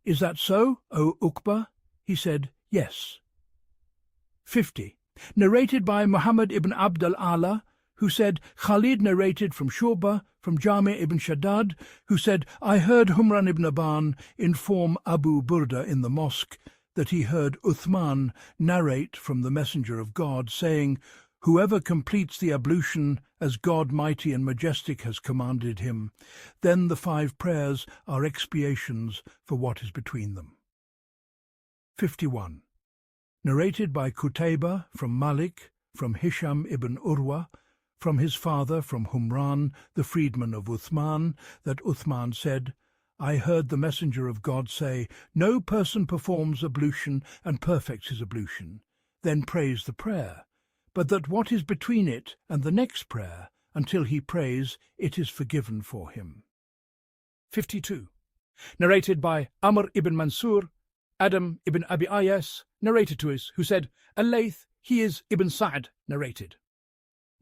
Is that so, O Uqbah? He said, Yes. 50. Narrated by Muhammad ibn Abd al-Ala, who said, Khalid narrated from Shu'bah, from Jami ibn Shaddad, who said, I heard Humran ibn Aban inform Abu Burda in the mosque that he heard Uthman narrate from the Messenger of God, saying, Whoever completes the ablution as God mighty and majestic has commanded him, then the 5 prayers are expiations for what is between them. 51. Narrated by Qutayba from Malik, from Hisham ibn Urwa, from his father, from Humran, the freedman of Uthman, that Uthman said, I heard the Messenger of God say, no person performs ablution and perfects his ablution, then prays the prayer, but that what is between it and the next prayer, until he prays, it is forgiven for him. 52. Narrated by Amr ibn Mansur, Adam ibn Abi Ayas, narrated to us, who said, Al-Layth, he is Ibn Sa'd, narrated.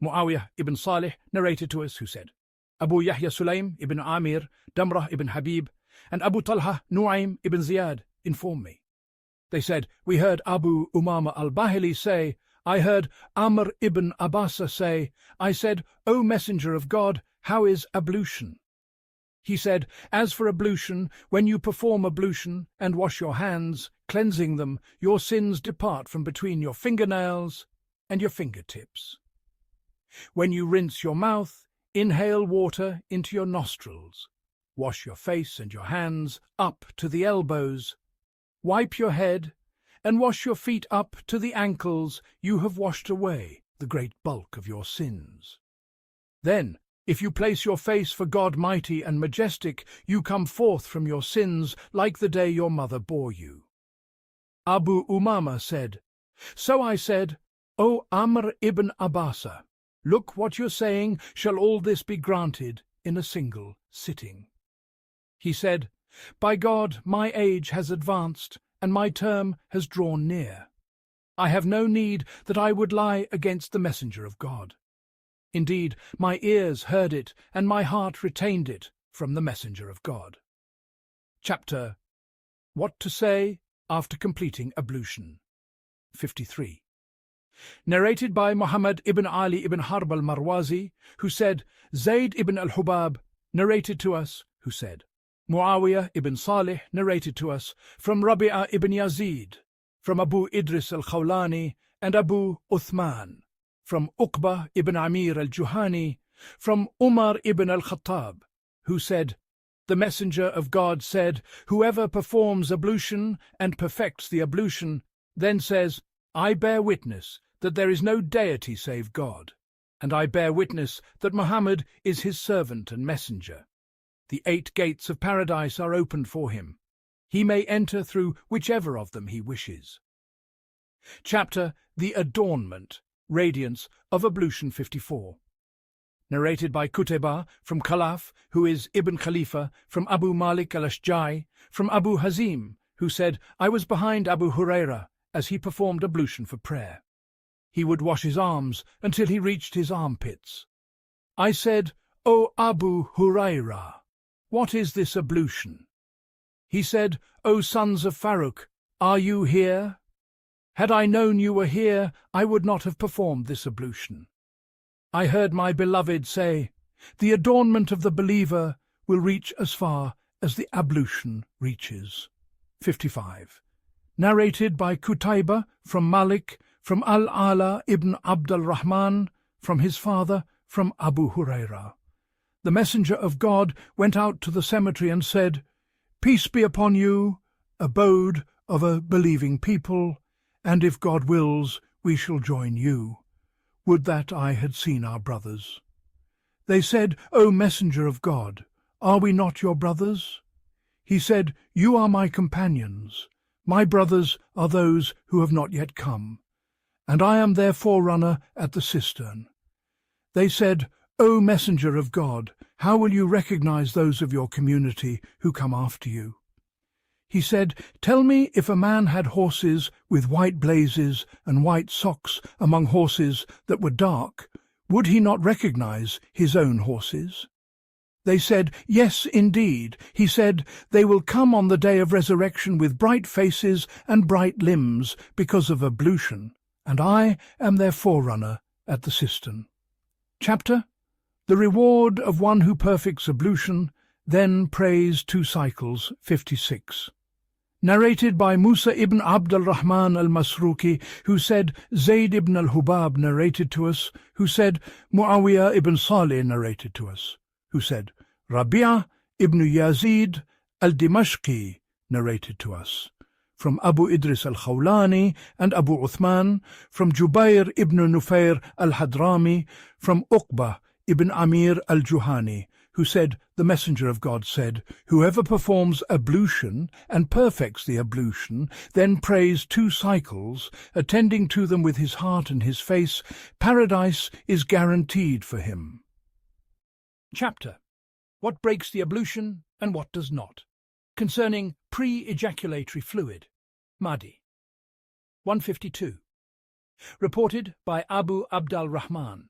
Muawiyah ibn Salih narrated to us, who said, Abu Yahya Sulaym ibn Amir, Damrah ibn Habib, and Abu Talha Nu'aym ibn Ziyad informed me. They said, we heard Abu Umama al-Bahili say, I heard Amr ibn Abasa say, I said, O Messenger of God, how is ablution? He said, as for ablution, when you perform ablution and wash your hands, cleansing them, your sins depart from between your fingernails and your fingertips. When you rinse your mouth, inhale water into your nostrils. Wash your face and your hands up to the elbows. Wipe your head and wash your feet up to the ankles. You have washed away the great bulk of your sins. Then, if you place your face for God mighty and majestic, you come forth from your sins like the day your mother bore you. Abu Umama said, so I said, O Amr ibn Abasa, look what you're saying, shall all this be granted in a single sitting? He said, by God, my age has advanced, and my term has drawn near. I have no need that I would lie against the Messenger of God. Indeed, my ears heard it, and my heart retained it from the Messenger of God. Chapter What to Say After Completing Ablution. 53. Narrated by Muhammad ibn Ali ibn Harb al-Marwazi, who said, Zayd ibn al-Hubab narrated to us, who said, Muawiyah ibn Salih narrated to us from Rabi'a ibn Yazid, from Abu Idris al-Khawlani and Abu Uthman, from Uqba ibn Amir al-Juhani, from Umar ibn al-Khattab, who said, the Messenger of God said, whoever performs ablution and perfects the ablution, then says, I bear witness that there is no deity save God, and I bear witness that Muhammad is his servant and messenger. The 8 gates of paradise are opened for him. He may enter through whichever of them he wishes. Chapter The Adornment, Radiance of Ablution 54. Narrated by Qutayba from Khalaf, who is Ibn Khalifa, from Abu Malik al-Ashja'i, from Abu Hazim, who said, I was behind Abu Huraira as he performed ablution for prayer. He would wash his arms until he reached his armpits. I said, O Abu Huraira, what is this ablution? He said, O sons of Farouk, are you here? Had I known you were here, I would not have performed this ablution. I heard my beloved say, the adornment of the believer will reach as far as the ablution reaches. 55. Narrated by Qutayba from Malik, from al-Ala ibn al-Rahman, from his father, from Abu Huraira. The Messenger of God went out to the cemetery and said, Peace be upon you, abode of a believing people, and if God wills, we shall join you. Would that I had seen our brothers. They said, O Messenger of God, are we not your brothers? He said, You are my companions. My brothers are those who have not yet come, and I am their forerunner at the cistern. They said, O Messenger of God, how will you recognize those of your community who come after you? He said, Tell me, if a man had horses with white blazes and white socks among horses that were dark, would he not recognize his own horses? They said, Yes, indeed. He said, They will come on the day of resurrection with bright faces and bright limbs because of ablution, and I am their forerunner at the cistern. Chapter The Reward of One Who Perfects Ablution, then prays 2 cycles, 56. Narrated by Musa ibn Abd al-Rahman al-Masruki, who said, Zayd ibn al-Hubab narrated to us, who said, Muawiyah ibn Salih narrated to us, who said, Rabi'a ibn Yazid al-Dimashqi narrated to us, from Abu Idris al-Khawlani and Abu Uthman, from Jubair ibn Nufair al-Hadrami, from Uqba ibn Amir al-Juhani, who said, "The Messenger of God said, whoever performs ablution and perfects the ablution, then prays 2 cycles, attending to them with his heart and his face, paradise is guaranteed for him." Chapter: What breaks the ablution and what does not, concerning pre-ejaculatory fluid. Mahdi. 152. Reported by Abu Abd-al-Rahman.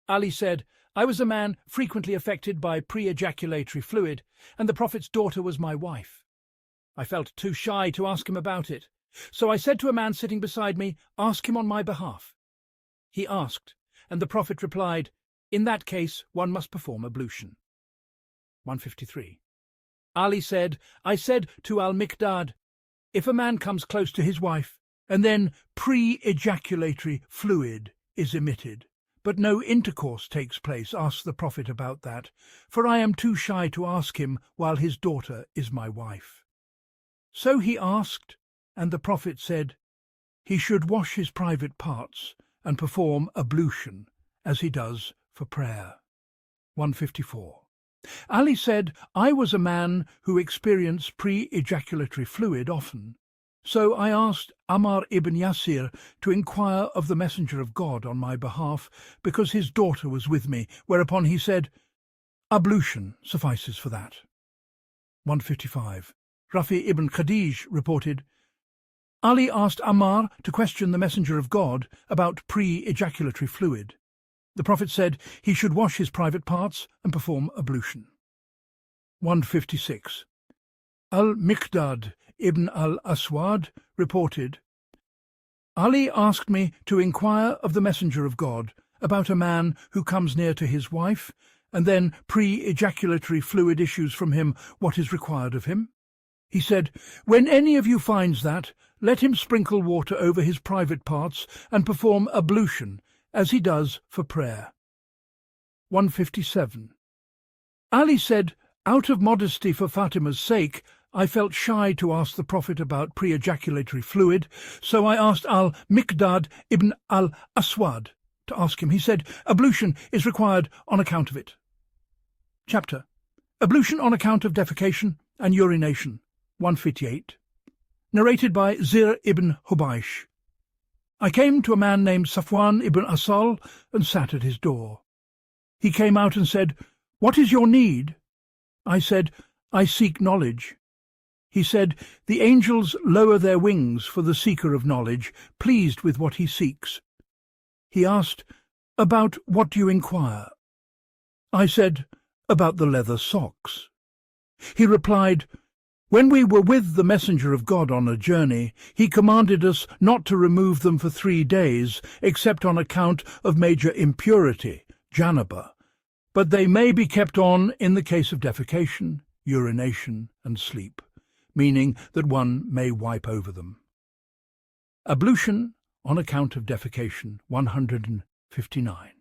Ali said, "I was a man frequently affected by pre-ejaculatory fluid, and the Prophet's daughter was my wife. I felt too shy to ask him about it, so I said to a man sitting beside me, 'Ask him on my behalf.' He asked, and the Prophet replied, 'In that case one must perform ablution.'" 153. Ali said, "I said to al-Miqdad, if a man comes close to his wife, and then pre-ejaculatory fluid is emitted, but no intercourse takes place, ask the Prophet about that, for I am too shy to ask him while his daughter is my wife." So he asked, and the Prophet said, he should wash his private parts and perform ablution, as he does for prayer. 154. Ali said, "I was a man who experienced pre-ejaculatory fluid often. So I asked Ammar ibn Yasir to inquire of the Messenger of God on my behalf, because his daughter was with me, whereupon he said, 'Ablution suffices for that.'" 155. Rafi ibn Khadij reported, Ali asked Ammar to question the Messenger of God about pre-ejaculatory fluid. The Prophet said he should wash his private parts and perform ablution. 156. Al-Miqdad ibn al-Aswad reported, Ali asked me to inquire of the Messenger of God about a man who comes near to his wife, and then pre-ejaculatory fluid issues from him, what is required of him. He said, "When any of you finds that, let him sprinkle water over his private parts and perform ablution, as he does for prayer." 157. Ali said, "Out of modesty for Fatima's sake, I felt shy to ask the Prophet about pre-ejaculatory fluid, so I asked al-Miqdad ibn al-Aswad to ask him. He said, ablution is required on account of it." Chapter: Ablution on account of defecation and urination. 158. Narrated by Zir ibn Hubaysh. I came to a man named Safwan ibn Asal and sat at his door. He came out and said, "What is your need?" I said, "I seek knowledge." He said, "The angels lower their wings for the seeker of knowledge, pleased with what he seeks." He asked, "About what do you inquire?" I said, "About the leather socks." He replied, "When we were with the Messenger of God on a journey, he commanded us not to remove them for 3 days, except on account of major impurity, janaba, but they may be kept on in the case of defecation, urination, and sleep, meaning that one may wipe over them." Ablution on account of defecation. 159.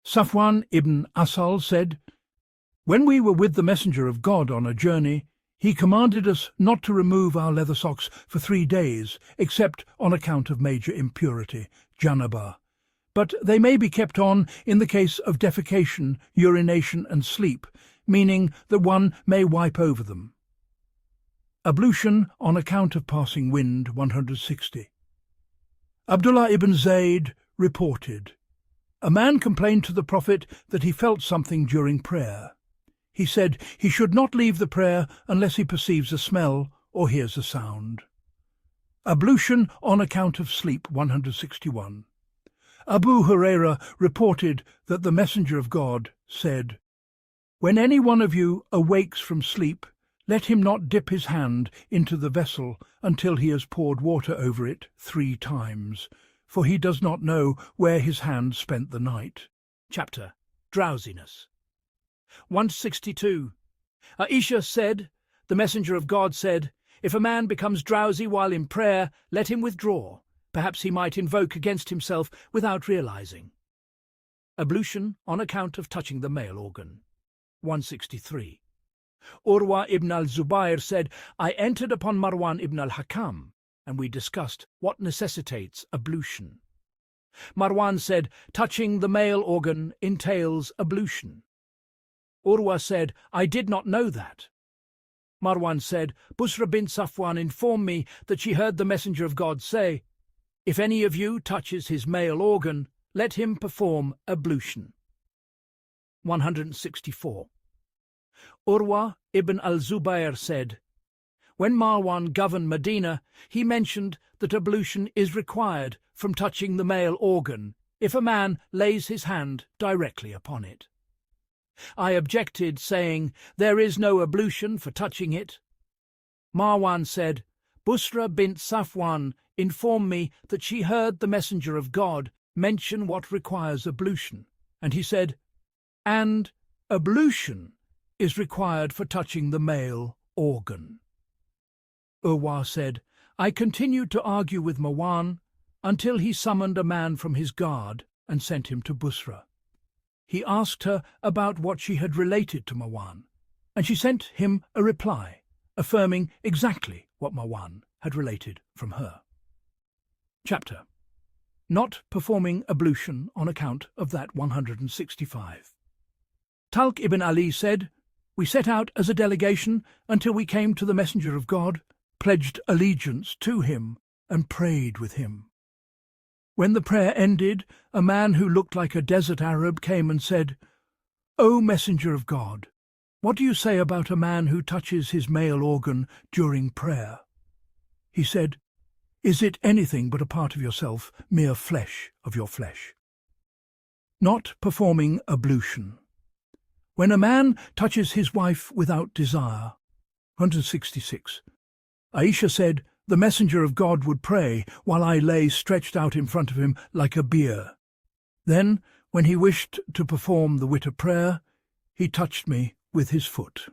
Safwan ibn Asal said, "When we were with the Messenger of God on a journey, he commanded us not to remove our leather socks for 3 days, except on account of major impurity, janaba, but they may be kept on in the case of defecation, urination, and sleep, meaning that one may wipe over them." Ablution on account of passing wind. 160. Abdullah ibn Zayd reported, a man complained to the Prophet that he felt something during prayer. He said he should not leave the prayer unless he perceives a smell or hears a sound. Ablution on account of sleep. 161. Abu Huraira reported that the Messenger of God said, "When any one of you awakes from sleep, let him not dip his hand into the vessel until he has poured water over it 3 times, for he does not know where his hand spent the night." Chapter: Drowsiness. 162. Aisha said, the Messenger of God said, "If a man becomes drowsy while in prayer, let him withdraw. Perhaps he might invoke against himself without realizing." Ablution on account of touching the male organ. 163. Urwa ibn al-Zubayr said, I entered upon Marwan ibn al-Hakam, and we discussed what necessitates ablution. Marwan said, touching the male organ entails ablution. Urwa said, I did not know that. Marwan said, Busra bint Safwan informed me that she heard the Messenger of God say, if any of you touches his male organ, let him perform ablution. 164. Urwa ibn al-Zubayr said, when Marwan governed Medina, he mentioned that ablution is required from touching the male organ if a man lays his hand directly upon it. I objected, saying, there is no ablution for touching it. Marwan said, Busra bint Safwan informed me that she heard the Messenger of God mention what requires ablution, and he said, and ablution is required for touching the male organ. Urwa said, I continued to argue with Marwan until he summoned a man from his guard and sent him to Busra. He asked her about what she had related to Marwan, and she sent him a reply, affirming exactly what Marwan had related from her. Chapter. Not performing ablution on account of that 165. Talq ibn Ali said, we set out as a delegation until we came to the Messenger of God, pledged allegiance to him, and prayed with him. When the prayer ended, a man who looked like a desert Arab came and said, O Messenger of God, what do you say about a man who touches his male organ during prayer? He said, is it anything but a part of yourself, mere flesh of your flesh? Not performing ablution. When a man touches his wife without desire. 166. Aisha said, the Messenger of God would pray while I lay stretched out in front of him like a bier. Then, when he wished to perform the witr prayer, he touched me with his foot.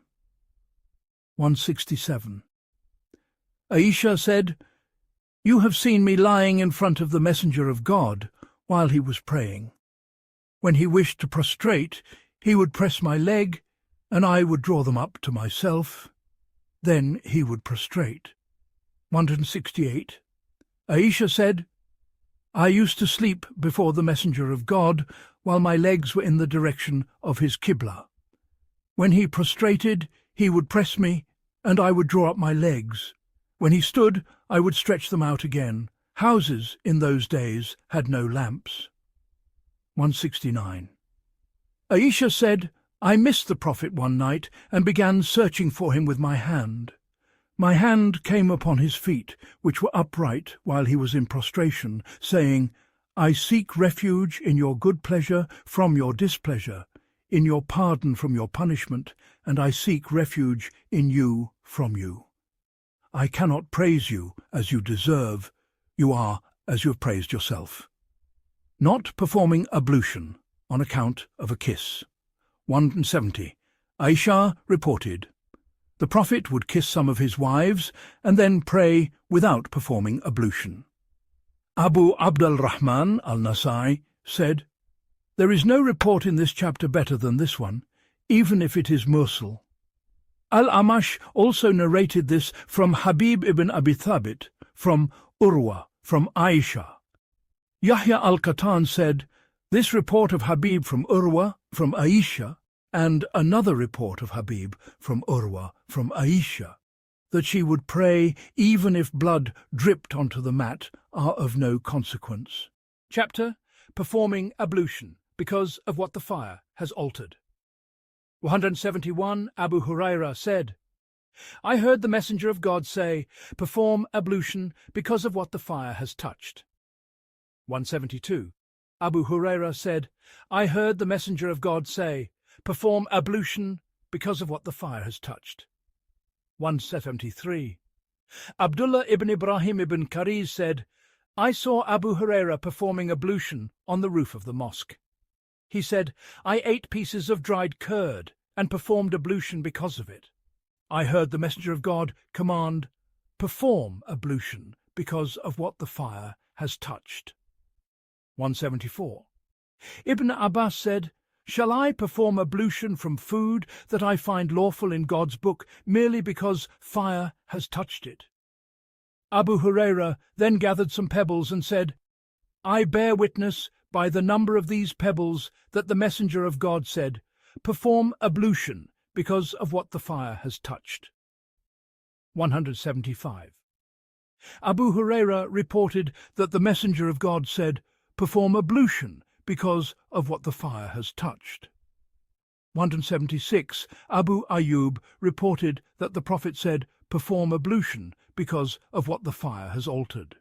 167. Aisha said, you have seen me lying in front of the Messenger of God while he was praying. When he wished to prostrate, he would press my leg, and I would draw them up to myself. Then he would prostrate. 168. Aisha said, I used to sleep before the Messenger of God while my legs were in the direction of his Qibla. When he prostrated, he would press me, and I would draw up my legs. When he stood, I would stretch them out again. Houses in those days had no lamps. 169. Aisha said, I missed the Prophet one night and began searching for him with my hand. My hand came upon his feet, which were upright while he was in prostration, saying, I seek refuge in your good pleasure from your displeasure, in your pardon from your punishment, and I seek refuge in you from you. I cannot praise you as you deserve. You are as you have praised yourself. Not performing ablution on account of a kiss. 170. Aisha reported, the Prophet would kiss some of his wives and then pray without performing ablution. Abu al-Rahman al-Nasai said, there is no report in this chapter better than this one, even if it is mursal. Al-Amash also narrated this from Habib ibn Abi Thabit, from Urwa, from Aisha. Yahya al-Qattan said, this report of Habib from Urwa, from Aisha, and another report of Habib from Urwa, from Aisha, that she would pray even if blood dripped onto the mat, are of no consequence. Chapter, performing ablution because of what the fire has altered. 171. Abu Huraira said, I heard the Messenger of God say, perform ablution because of what the fire has touched. 172. Abu Huraira said, I heard the Messenger of God say, perform ablution because of what the fire has touched. 173. Abdullah ibn Ibrahim ibn Kariz said, I saw Abu Huraira performing ablution on the roof of the mosque. He said, I ate pieces of dried curd and performed ablution because of it. I heard the Messenger of God command, perform ablution because of what the fire has touched. 174. Ibn Abbas said, Shall I perform ablution from food that I find lawful in God's book merely because fire has touched it? Abu Huraira then gathered some pebbles and said, I bear witness by the number of these pebbles that the Messenger of God said, perform ablution because of what the fire has touched. 175. Abu Huraira reported that the Messenger of God said, perform ablution because of what the fire has touched. 176. Abu Ayyub reported that the Prophet said, perform ablution because of what the fire has altered.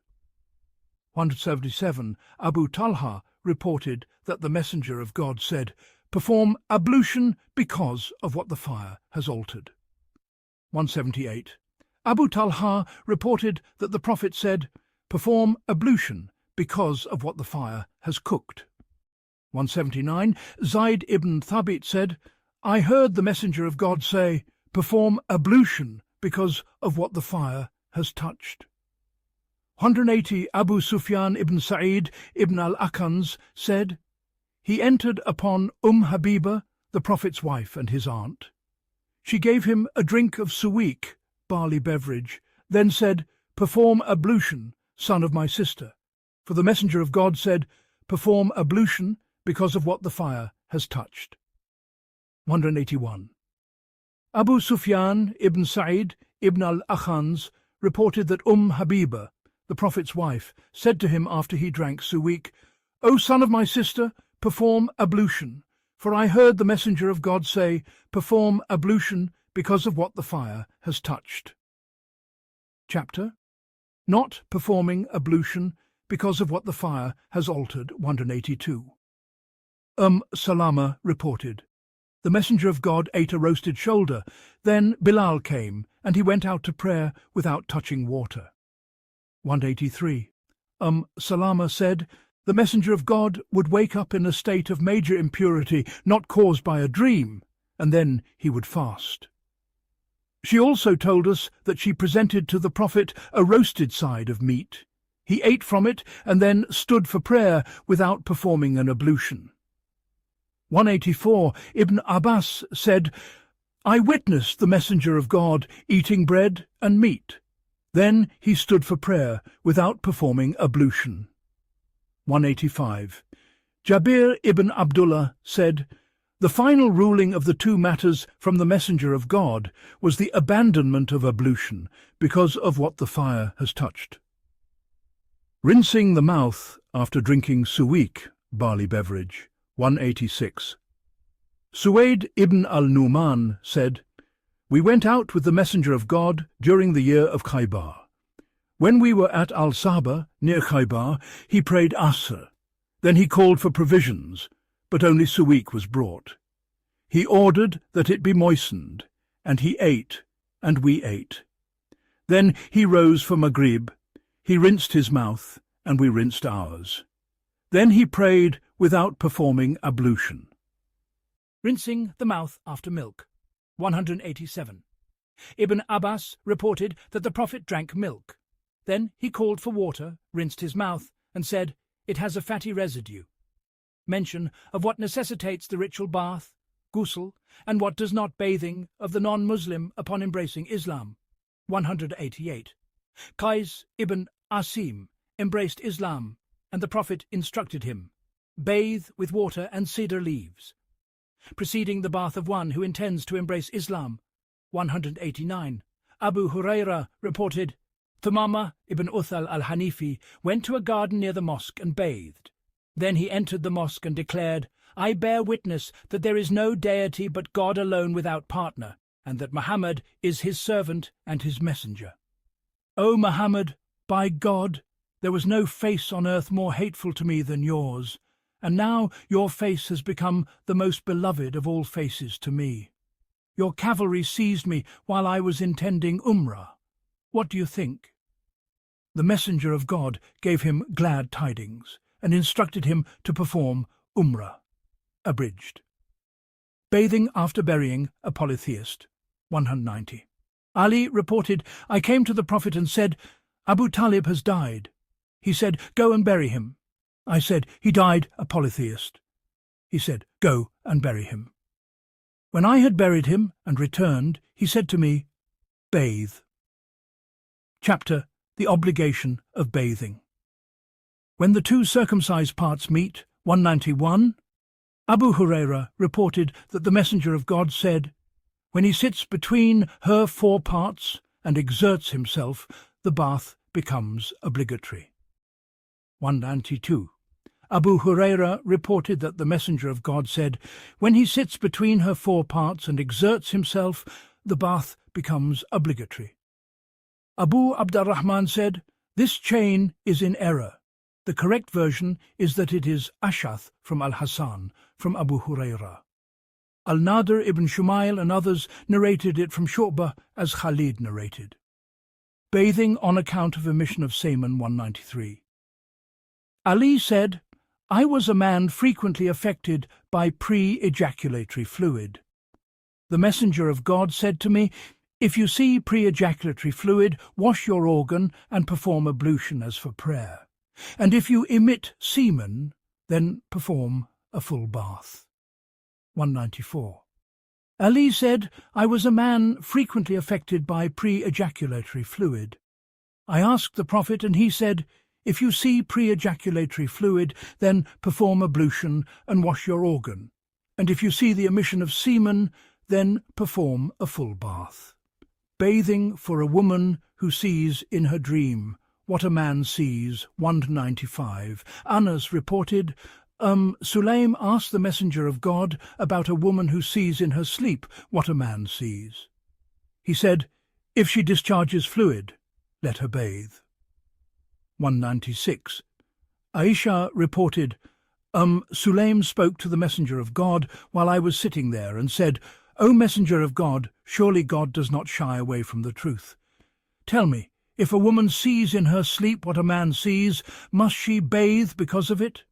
177. Abu Talha reported that the Messenger of God said, perform ablution because of what the fire has altered. 178. Abu Talha reported that the Prophet said, perform ablution because of what the fire has cooked. 179. Zayd ibn Thabit said, I heard the Messenger of God say, perform ablution because of what the fire has touched. 180. Abu Sufyan ibn Sa'id ibn al-Akans said, he entered upon Habiba, the Prophet's wife, and his aunt. She gave him a drink of suweek, barley beverage, then said, perform ablution, son of my sister. For the Messenger of God said, perform ablution because of what the fire has touched. 181. Abu Sufyan ibn Sa'id ibn al-Akhans reported that Habiba, the Prophet's wife, said to him after he drank suweek, O son of my sister, perform ablution, for I heard the Messenger of God say, perform ablution because of what the fire has touched. Chapter Not performing ablution because of what the fire has altered. 182. Salama reported, the Messenger of God ate a roasted shoulder. Then Bilal came, and he went out to prayer without touching water. 183. Salama said, the Messenger of God would wake up in a state of major impurity not caused by a dream, and then he would fast. She also told us that she presented to the Prophet a roasted side of meat. He ate from it and then stood for prayer without performing an ablution. 184. Ibn Abbas said, I witnessed the Messenger of God eating bread and meat. Then he stood for prayer without performing ablution. 185. Jabir ibn Abdullah said, the final ruling of the two matters from the Messenger of God was the abandonment of ablution because of what the fire has touched. Rinsing the mouth after drinking suweek, barley beverage. 186. Suwaid ibn al-Numan said, we went out with the Messenger of God during the year of Khaybar. When we were at al-Saba, near Khaybar, he prayed Asr. Then he called for provisions, but only suweek was brought. He ordered that it be moistened, and he ate, and we ate. Then he rose for Maghrib. He rinsed his mouth, and we rinsed ours. Then he prayed without performing ablution. Rinsing the mouth after milk. 187. Ibn Abbas reported that the Prophet drank milk. Then he called for water, rinsed his mouth, and said, it has a fatty residue. Mention of what necessitates the ritual bath, ghusl, and what does not, bathing of the non-Muslim upon embracing Islam. 188. Qais ibn Asim embraced Islam, and the Prophet instructed him, bathe with water and cedar leaves. Preceding the bath of one who intends to embrace Islam. 189. Abu Huraira reported, Thumama ibn Uthal al-Hanifi went to a garden near the mosque and bathed. Then he entered the mosque and declared, I bear witness that there is no deity but God alone without partner, and that Muhammad is his servant and his messenger. O Muhammad, by God, there was no face on earth more hateful to me than yours, and now your face has become the most beloved of all faces to me. Your cavalry seized me while I was intending Umrah. What do you think? The Messenger of God gave him glad tidings, and instructed him to perform Umrah. Abridged. Bathing after burying a polytheist. 190. Ali reported, I came to the Prophet and said, Abu Talib has died. He said, go and bury him. I said, he died a polytheist. He said, "Go and bury him." When I had buried him and returned, he said to me, "Bathe." Chapter: The obligation of bathing. When the two circumcised parts meet, 191, Abu Huraira reported that the Messenger of God said, "When he sits between her four parts and exerts himself, the bath becomes obligatory." 192. Abu Huraira reported that the Messenger of God said, "When he sits between her four parts and exerts himself, the bath becomes obligatory." Abu al-Rahman said, "This chain is in error. The correct version is that it is Ashath from al-Hasan, from Abu Huraira." Al-Nadir ibn Shumail and others narrated it from Shu'bah as Khalid narrated. Bathing on account of emission of semen, 193. Ali said, "I was a man frequently affected by pre-ejaculatory fluid. The Messenger of God said to me, 'If you see pre-ejaculatory fluid, wash your organ and perform ablution as for prayer. And if you emit semen, then perform a full bath.'" 194. Ali said, "I was a man frequently affected by pre-ejaculatory fluid. I asked the Prophet, and he said, 'If you see pre-ejaculatory fluid, then perform ablution and wash your organ. And if you see the emission of semen, then perform a full bath.'" Bathing for a woman who sees in her dream what a man sees, 195. Anas reported, Sulaim asked the Messenger of God about a woman who sees in her sleep what a man sees. He said, "If she discharges fluid, let her bathe." 196. Aisha reported, Sulaim spoke to the Messenger of God while I was sitting there and said, "O Messenger of God, surely God does not shy away from the truth. Tell me, if a woman sees in her sleep what a man sees, must she bathe because of it?"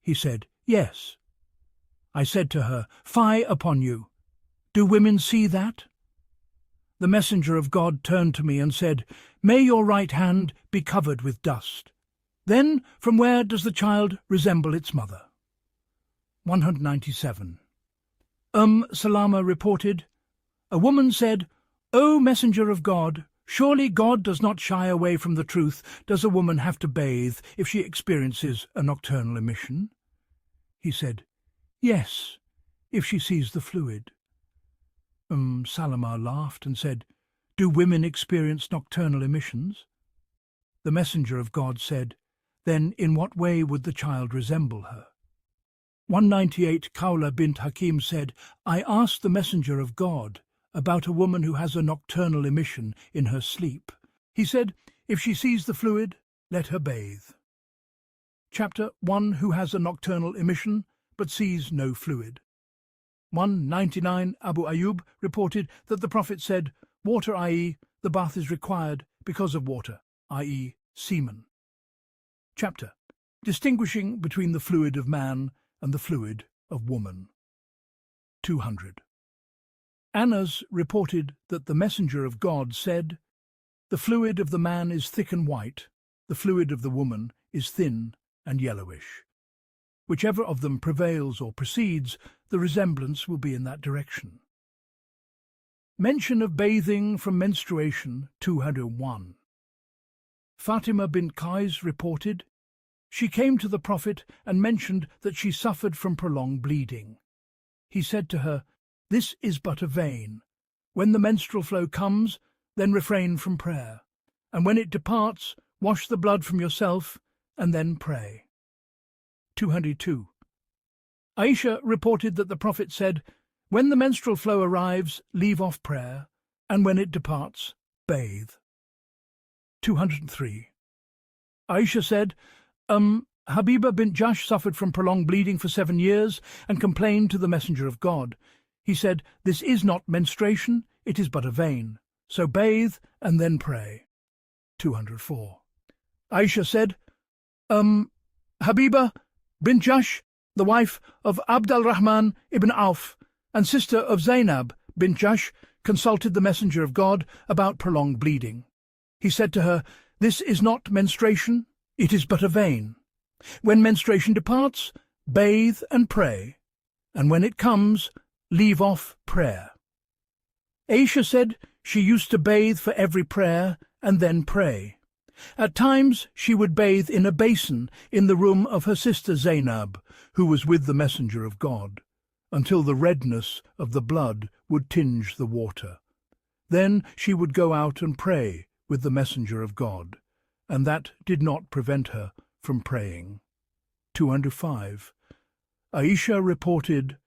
He said, "Yes." I said to her, "Fie upon you! Do women see that?" The Messenger of God turned to me and said, "May your right hand be covered with dust. Then, from where does the child resemble its mother?" 197. Salama reported, a woman said, "O Messenger of God, surely God does not shy away from the truth. Does a woman have to bathe if she experiences a nocturnal emission?" He said, "Yes, if she sees the fluid." Salama laughed and said, "Do women experience nocturnal emissions?" The Messenger of God said, "Then in what way would the child resemble her?" 198. Khawla bint Hakim said, I asked the Messenger of God about a woman who has a nocturnal emission in her sleep. He said, "If she sees the fluid, let her bathe." Chapter: One who has a nocturnal emission but sees no fluid. 199. Abu Ayyub reported that the Prophet said, "Water, i.e., the bath is required because of water, i.e., semen." Chapter: Distinguishing between the fluid of man and the fluid of woman. 200. Anas reported that the Messenger of God said, "The fluid of the man is thick and white, the fluid of the woman is thin and yellowish. Whichever of them prevails or precedes, the resemblance will be in that direction." Mention of bathing from menstruation, 201. Fatima bint Qais reported, she came to the Prophet and mentioned that she suffered from prolonged bleeding. He said to her, "This is but a vein. When the menstrual flow comes, then refrain from prayer, and when it departs, wash the blood from yourself, and then pray." 202. Aisha reported that the Prophet said, "When the menstrual flow arrives, leave off prayer, and when it departs, bathe." 203. Aisha said, Habiba bint Jahsh suffered from prolonged bleeding for 7 years and complained to the Messenger of God. He said, "This is not menstruation, it is but a vein. So bathe and then pray." 204. Aisha said, Habiba bint Jahsh, the wife of al-Rahman ibn Auf and sister of Zainab bint Jahsh, consulted the Messenger of God about prolonged bleeding. He said to her, "This is not menstruation, it is but a vein. When menstruation departs, bathe and pray, and when it comes, leave off prayer. Aisha said she used to bathe for every prayer and then pray. At times she would bathe in a basin in the room of her sister Zainab, who was with the Messenger of God, until the redness of the blood would tinge the water. Then she would go out and pray with the Messenger of God, and that did not prevent her from praying. 205. Aisha reported,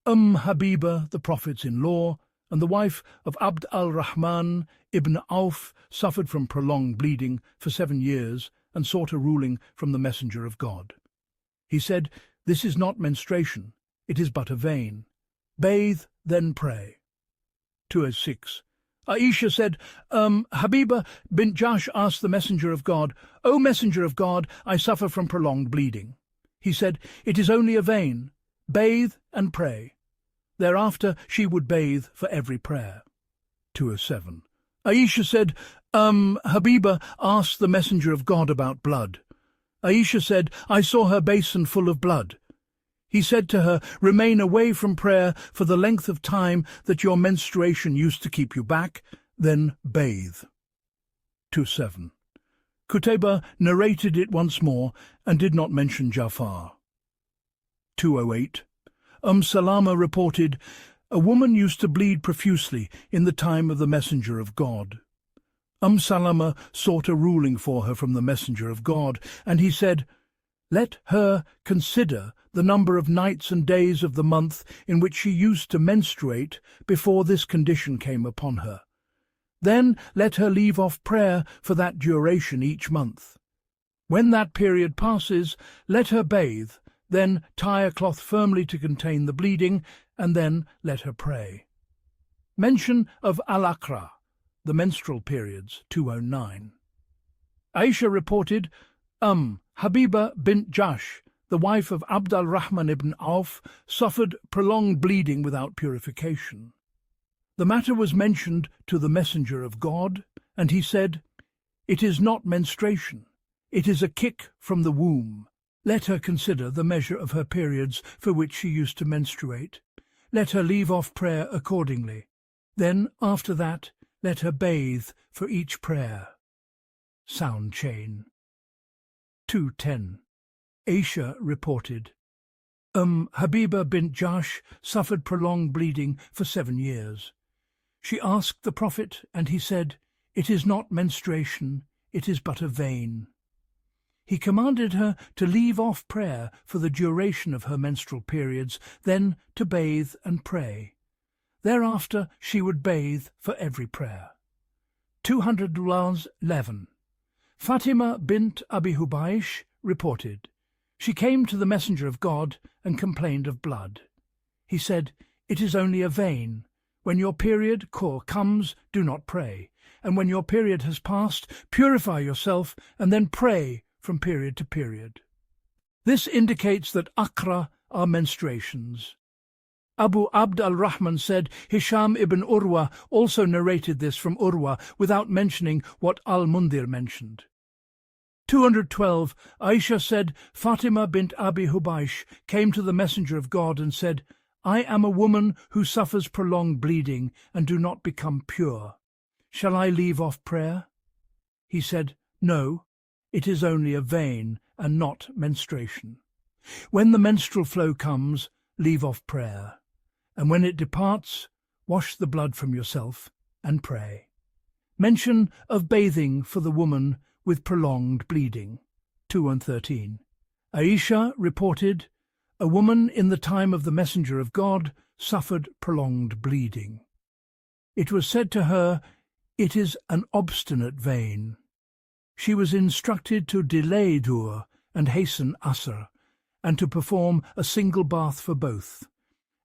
Habiba, the Prophet's-in-law, and the wife of Abd al-Rahman ibn Auf, suffered from prolonged bleeding for 7 years and sought a ruling from the Messenger of God. He said, "This is not menstruation, it is but a vein. Bathe, then pray." 206. Aisha said, Habiba bint Jahsh asked the Messenger of God, "O Messenger of God, I suffer from prolonged bleeding." He said, "It is only a vein. Bathe and pray." Thereafter she would bathe for every prayer. 207. Aisha said, Habiba asked the Messenger of God about blood. Aisha said, "I saw her basin full of blood." He said to her, "Remain away from prayer for the length of time that your menstruation used to keep you back, then bathe." 2.7. Qutayba narrated it once more and did not mention Jafar. 208. Salama reported, "A woman used to bleed profusely in the time of the Messenger of God. Salama sought a ruling for her from the Messenger of God, and he said, 'Let her consider the number of nights and days of the month in which she used to menstruate before this condition came upon her. Then let her leave off prayer for that duration each month. When that period passes, let her bathe, then tie a cloth firmly to contain the bleeding, and then let her pray.'" Mention of al-Aqra, the menstrual periods, 209. Aisha reported, Habiba bint Jahsh, the wife of Abd al-Rahman ibn Auf, suffered prolonged bleeding without purification. The matter was mentioned to the Messenger of God, and he said, "It is not menstruation, it is a kick from the womb. Let her consider the measure of her periods for which she used to menstruate. Let her leave off prayer accordingly. Then, after that, let her bathe for each prayer." Sound chain. 210. Aisha reported, Habiba bint Jahsh suffered prolonged bleeding for 7 years. She asked the Prophet, and he said, "It is not menstruation, it is but a vein." He commanded her to leave off prayer for the duration of her menstrual periods, then to bathe and pray. Thereafter she would bathe for every prayer. 211. Fatima bint Abi Hubaysh reported, she came to the Messenger of God and complained of blood. He said, "It is only a vein. When your period, khur, comes, do not pray, and when your period has passed, purify yourself and then pray from period to period." This indicates that Aqra are menstruations. Abu Abd al-Rahman said Hisham ibn Urwa also narrated this from Urwa without mentioning what al-Mundhir mentioned. 212. Aisha said, Fatima bint Abi Hubaysh came to the Messenger of God and said, "I am a woman who suffers prolonged bleeding and do not become pure. Shall I leave off prayer?" He said, "No, it is only a vein and not menstruation. When the menstrual flow comes, leave off prayer, and when it departs, wash the blood from yourself and pray." Mention of bathing for the woman with prolonged bleeding. 213. Aisha reported, a woman in the time of the Messenger of God suffered prolonged bleeding. It was said to her, "It is an obstinate vein." She was instructed to delay Dhuhr and hasten Asr, and to perform a single bath for both,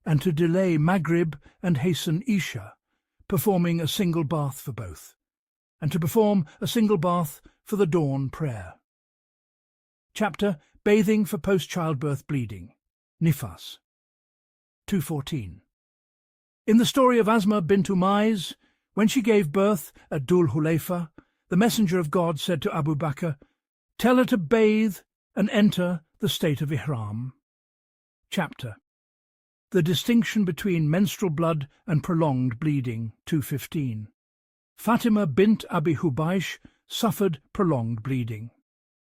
and to delay Maghrib and hasten Isha, performing a single bath for both, and to perform a single bath for the dawn prayer. Chapter Bathing for Post-Childbirth Bleeding, Nifas. 214. In the story of Asma bint Umayz, when she gave birth at Dhul Hulayfa, the Messenger of God said to Abu Bakr, "Tell her to bathe and enter the state of Ihram." Chapter. The distinction between menstrual blood and prolonged bleeding, 215. Fatima bint Abi Hubaysh suffered prolonged bleeding.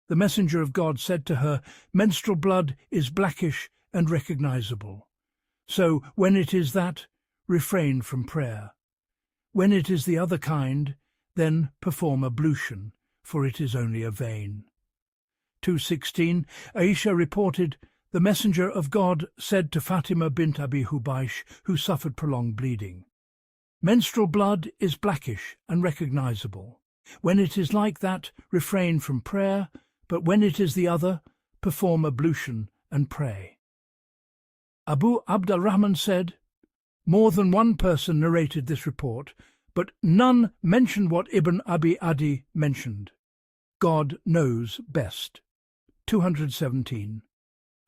The Messenger of God said to her, "Menstrual blood is blackish and recognizable. So when it is that, refrain from prayer. When it is the other kind, then perform ablution, for it is only a vein." 216. Aisha reported, "The Messenger of God said to Fatima bint Abi Hubaysh, who suffered prolonged bleeding, 'Menstrual blood is blackish and recognizable. When it is like that, refrain from prayer, but when it is the other, perform ablution and pray.'" Abu Abd al-Rahman said, "More than one person narrated this report, but none mentioned what Ibn Abi Adi mentioned. God knows best." 217.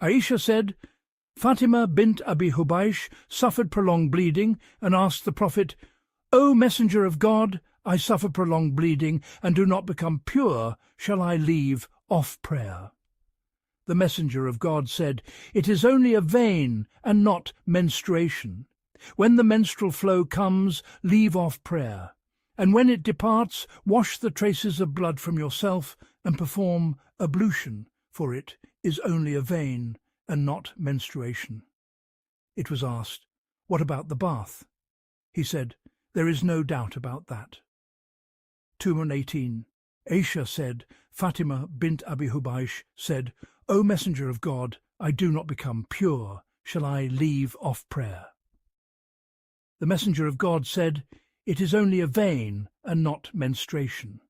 Aisha said, "Fatima bint Abi Hubaysh suffered prolonged bleeding and asked the Prophet, 'O Messenger of God, I suffer prolonged bleeding and do not become pure. Shall I leave off prayer?' The Messenger of God said, 'It is only a vein and not menstruation. When the menstrual flow comes, leave off prayer, and when it departs, wash the traces of blood from yourself and perform ablution, for it is only a vein and not menstruation.'" It was asked, "What about the bath?" He said, "There is no doubt about that." 218. Aisha said, Fatima bint Abi Hubaysh said, "O Messenger of God, I do not become pure. Shall I leave off prayer?" The Messenger of God said, "It is only a vein and not menstruation.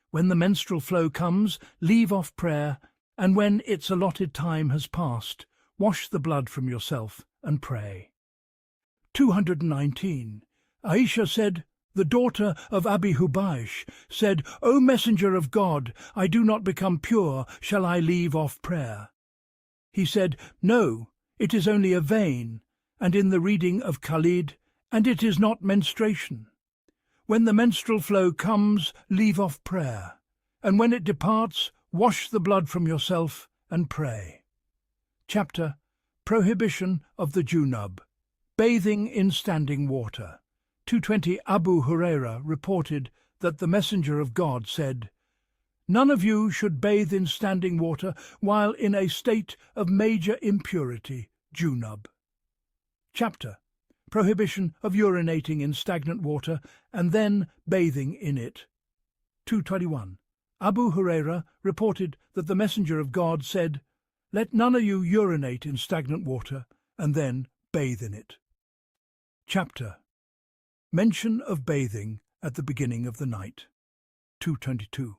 When the menstrual flow comes, leave off prayer, and when its allotted time has passed, wash the blood from yourself and pray." 219. Aisha said, "The daughter of Abi Hubaysh said, 'O Messenger of God, I do not become pure. Shall I leave off prayer?' He said, 'No, it is only a vein,' and in the reading of Khalid, 'and it is not menstruation. When the menstrual flow comes, leave off prayer, and when it departs, wash the blood from yourself and pray." Chapter. Prohibition of the Junub, bathing in standing water. 220. Abu Huraira reported that the Messenger of God said, "None of you should bathe in standing water while in a state of major impurity, Junub." Chapter. Prohibition of urinating in stagnant water and then bathing in it. 221. Abu Huraira reported that the Messenger of God said, "Let none of you urinate in stagnant water and then bathe in it." Chapter. Mention of bathing at the beginning of the night. 222.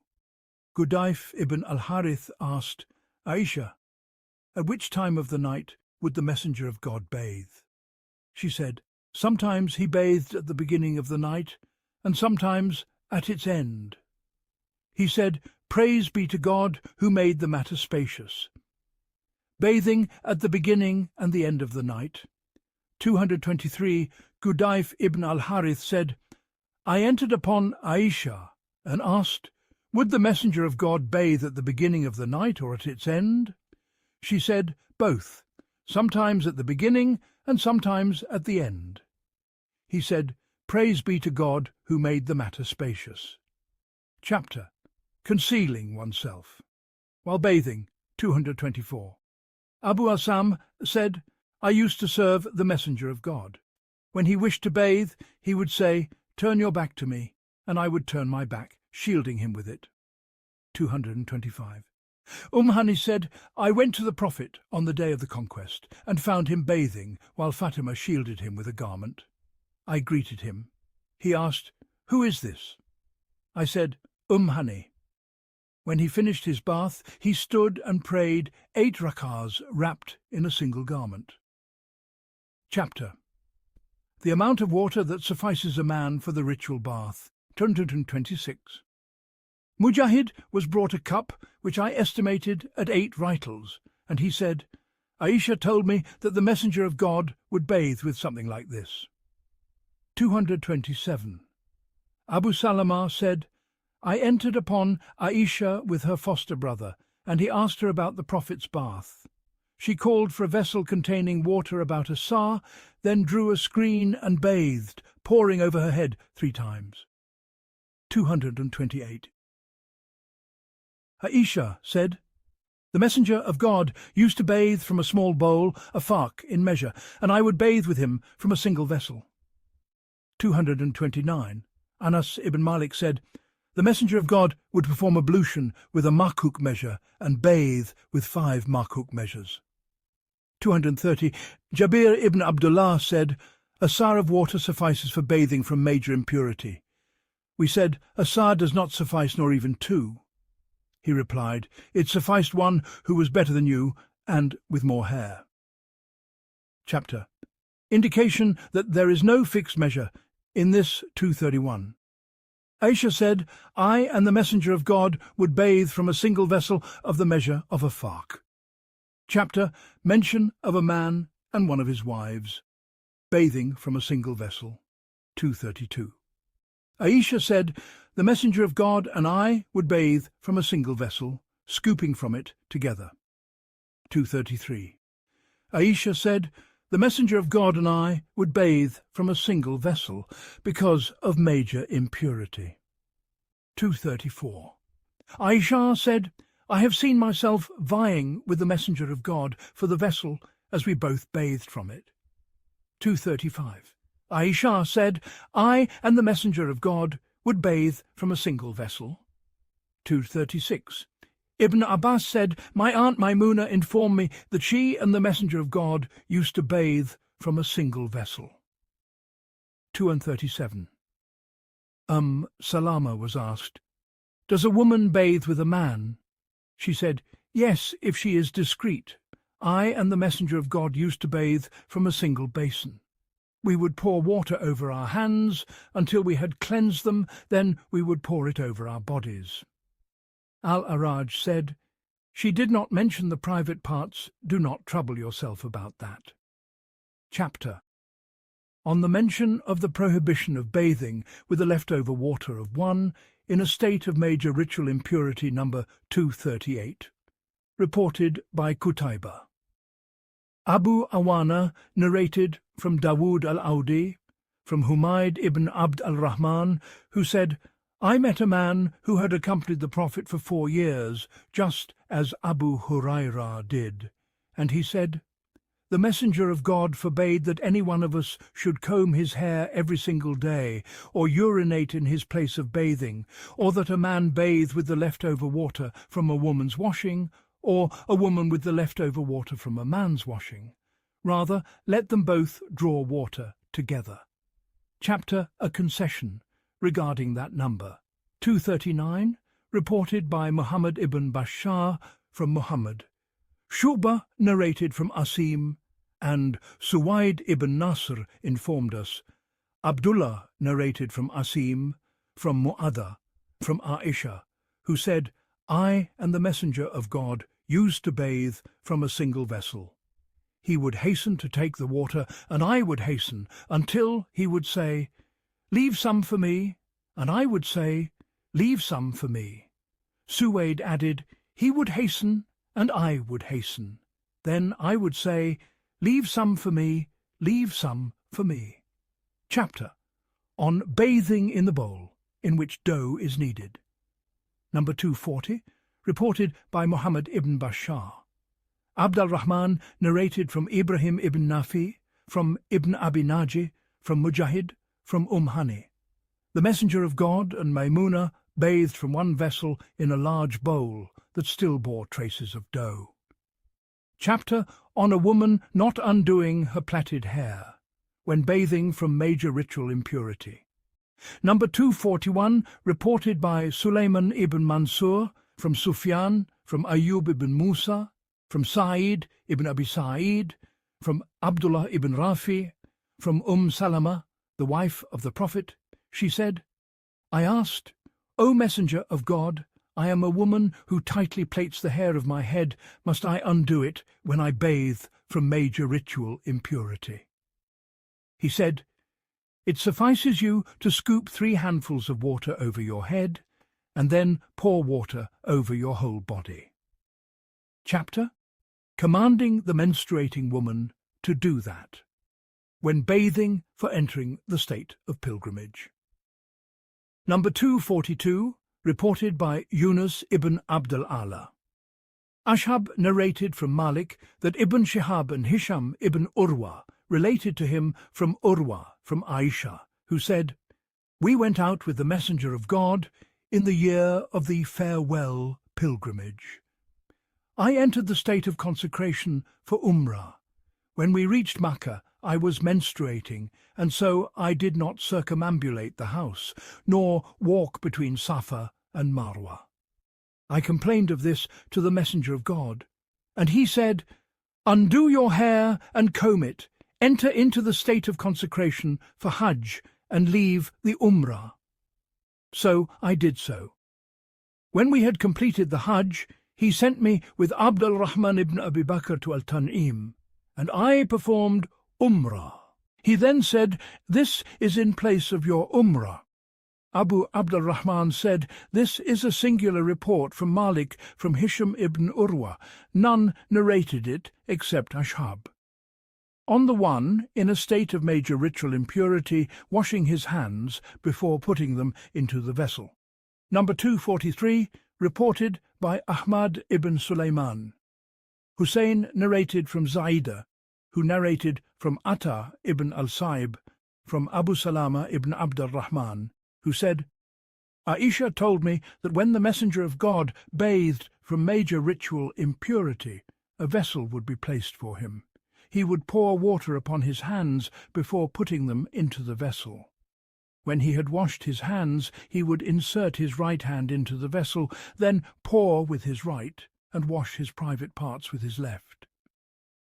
Gudayf ibn al-Harith asked Aisha, "At which time of the night would the Messenger of God bathe?" She said, "Sometimes he bathed at the beginning of the night, and sometimes at its end." He said, "Praise be to God who made the matter spacious." Bathing at the beginning and the end of the night. 223. Gudayf ibn al-Harith said, "I entered upon Aisha and asked, 'Would the Messenger of God bathe at the beginning of the night or at its end?' She said, 'Both, sometimes at the beginning and sometimes at the end.' He said, 'Praise be to God who made the matter spacious.'" Chapter. Concealing oneself. While bathing. 224. Abu Asam said, "I used to serve the Messenger of God. When he wished to bathe, he would say, 'Turn your back to me,' and I would turn my back, shielding him with it." 225. Hani said, "I went to the Prophet on the day of the conquest, and found him bathing, while Fatima shielded him with a garment. I greeted him. He asked, 'Who is this?' I said, Hani. When he finished his bath, he stood and prayed 8 rak'ahs wrapped in a single garment. Chapter. The amount of water that suffices a man for the ritual bath. 226. Mujahid was brought a cup which I estimated at 8 ritals, and he said, "Aisha told me that the Messenger of God would bathe with something like this." 227. Abu Salama said, "I entered upon Aisha with her foster brother, and he asked her about the Prophet's bath. She called for a vessel containing water about a sa, then drew a screen and bathed, pouring over her head 3 times. 228. Aisha said, "The Messenger of God used to bathe from a small bowl, a farq in measure, and I would bathe with him from a single vessel." 229. Anas ibn Malik said, "The Messenger of God would perform ablution with a makuk measure and bathe with 5 makuk measures." 230. Jabir ibn Abdullah said, "A sa of water suffices for bathing from major impurity." We said, "A sa does not suffice, nor even 2. He replied, "It sufficed one who was better than you and with more hair." Chapter. Indication that there is no fixed measure. In this 231. Aisha said, "I and the Messenger of God would bathe from a single vessel of the measure of a farq." Chapter. Mention of a man and one of his wives. Bathing from a single vessel. 232. Aisha said, "The Messenger of God and I would bathe from a single vessel, scooping from it together." 233. Aisha said, "The Messenger of God and I would bathe from a single vessel because of major impurity." 234. Aisha said, "I have seen myself vying with the Messenger of God for the vessel as we both bathed from it." 235. Aisha said, "I and the Messenger of God would bathe from a single vessel." 236. Ibn Abbas said, "My aunt Maimuna informed me that she and the Messenger of God used to bathe from a single vessel." 237. Salama was asked, "Does a woman bathe with a man?" She said, "Yes, if she is discreet. I and the Messenger of God used to bathe from a single basin. We would pour water over our hands until we had cleansed them, then we would pour it over our bodies." Al-Araj said, "She did not mention the private parts. Do not trouble yourself about that." Chapter. On the mention of the prohibition of bathing with the leftover water of one in a state of major ritual impurity, number 238. Reported by Qutayba. Abu Awana narrated from Dawood al-Audi, from Humayd ibn Abd al-Rahman, who said, "I met a man who had accompanied the Prophet for 4 years, just as Abu Hurairah did, and he said, 'The Messenger of God forbade that any one of us should comb his hair every single day, or urinate in his place of bathing, or that a man bathe with the leftover water from a woman's washing, or a woman with the leftover water from a man's washing. Rather, let them both draw water together.'" Chapter. A concession regarding that number. 239, reported by Muhammad ibn Bashar from Muhammad. Shu'bah narrated from Asim, and Suwaid ibn Nasr informed us. Abdullah narrated from Asim, from Mu'adha, from Aisha, who said, "I and the Messenger of God used to bathe from a single vessel. He would hasten to take the water, and I would hasten, until he would say, 'Leave some for me,' and I would say, 'Leave some for me.' Suwaid added, 'He would hasten, and I would hasten. Then I would say, 'Leave some for me, leave some for me.'" Chapter. On bathing in the bowl, in which dough is needed. Number 240, reported by Muhammad ibn Bashar. Abd al-Rahman narrated from Ibrahim ibn Nafi, from Ibn Abi Naji, from Mujahid, from Hani. The Messenger of God and Maimuna bathed from one vessel in a large bowl that still bore traces of dough. Chapter on a woman not undoing her plaited hair when bathing from major ritual impurity. Number 241, reported by Sulayman ibn Mansur, from Sufyan, from Ayyub ibn Musa, from Sa'id ibn Abi Sa'id, from Abdullah ibn Rafi, from Salama, the wife of the Prophet. She said, "I asked, 'O Messenger of God, I am a woman who tightly plaits the hair of my head. Must I undo it when I bathe from major ritual impurity?' He said, 'It suffices you to scoop 3 handfuls of water over your head, and then pour water over your whole body.'" Chapter. commanding the menstruating woman to do that when bathing for entering the state of pilgrimage. Number 242, reported by Yunus ibn Abdul Ala. Ashhab narrated from Malik that Ibn Shihab and Hisham ibn Urwa related to him from Urwa, from Aisha, who said, "We went out with the Messenger of God in the year of the farewell pilgrimage. I entered the state of consecration for Umrah. When we reached Makkah, I was menstruating, and so I did not circumambulate the house, nor walk between Safa and Marwa. I complained of this to the Messenger of God, and he said, 'Undo your hair and comb it, enter into the state of consecration for Hajj, and leave the Umrah.' So I did so. When we had completed the Hajj, he sent me with al-Rahman ibn Abi Bakr to Al-Tan'im, and I performed Umrah. He then said, 'This is in place of your Umrah.' Abu Abdul-Rahman said, 'This is a singular report from Malik from Hisham ibn Urwa. None narrated it except Ashhab. On the one, in a state of major ritual impurity, washing his hands before putting them into the vessel. Number 243, reported by Ahmad ibn Sulaiman. Hussein narrated from Zaidah, who narrated from Atta ibn al-Saib, from Abu Salama ibn Abdul Rahman, who said, "Aisha told me that when the Messenger of God bathed from major ritual impurity, a vessel would be placed for him. He would pour water upon his hands before putting them into the vessel. When he had washed his hands, he would insert his right hand into the vessel, then pour with his right, and wash his private parts with his left.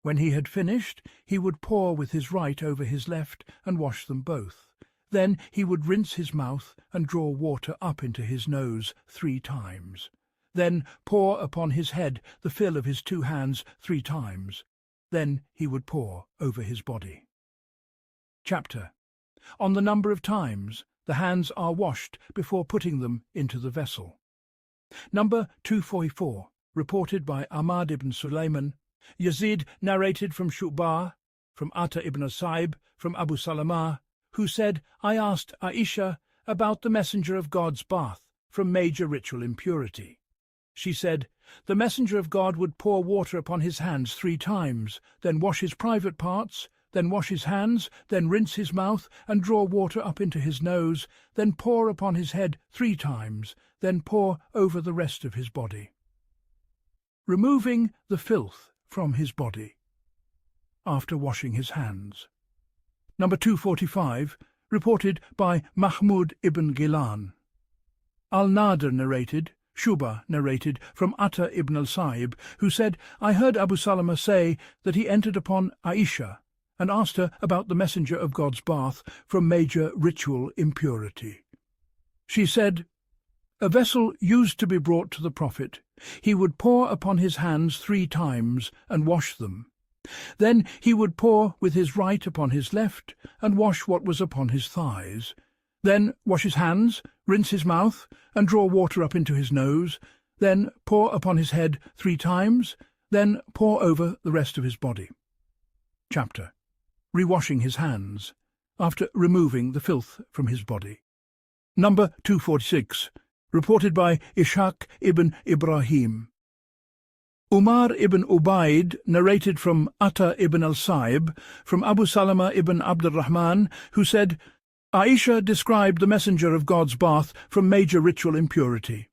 When he had finished, he would pour with his right over his left and wash them both. Then he would rinse his mouth and draw water up into his nose 3 times. Then pour upon his head the fill of his 2 hands 3 times. Then he would pour over his body." Chapter on the number of times the hands are washed before putting them into the vessel. Number 244, reported by Ahmad ibn Sulaiman. Yazid narrated from Shu'bah, from Atta ibn Saib, from Abu Salama, who said, "I asked Aisha about the Messenger of God's bath from major ritual impurity. She said, 'The Messenger of God would pour water upon his hands 3 times, then wash his private parts, then wash his hands, then rinse his mouth and draw water up into his nose, then pour upon his head 3 times, then pour over the rest of his body.' Removing the filth from his body after washing his hands. Number 245, reported by Mahmud ibn Gilan. Al-Nadir narrated, Shuba narrated from Atta ibn al-Saib, who said, "I heard Abu Salama say that he entered upon Aisha and asked her about the Messenger of God's bath from major ritual impurity. She said, 'A vessel used to be brought to the Prophet. He would pour upon his hands 3 times and wash them. Then he would pour with his right upon his left and wash what was upon his thighs. Then wash his hands, rinse his mouth, and draw water up into his nose. Then pour upon his head 3 times. Then pour over the rest of his body." Chapter rewashing his hands after removing the filth from his body. Number 246, reported by Ishaq ibn Ibrahim. Umar ibn Ubaid narrated from Atta ibn al-Saib, from Abu Salama ibn Abdul Rahman, who said, "Aisha described the Messenger of God's bath from major ritual impurity.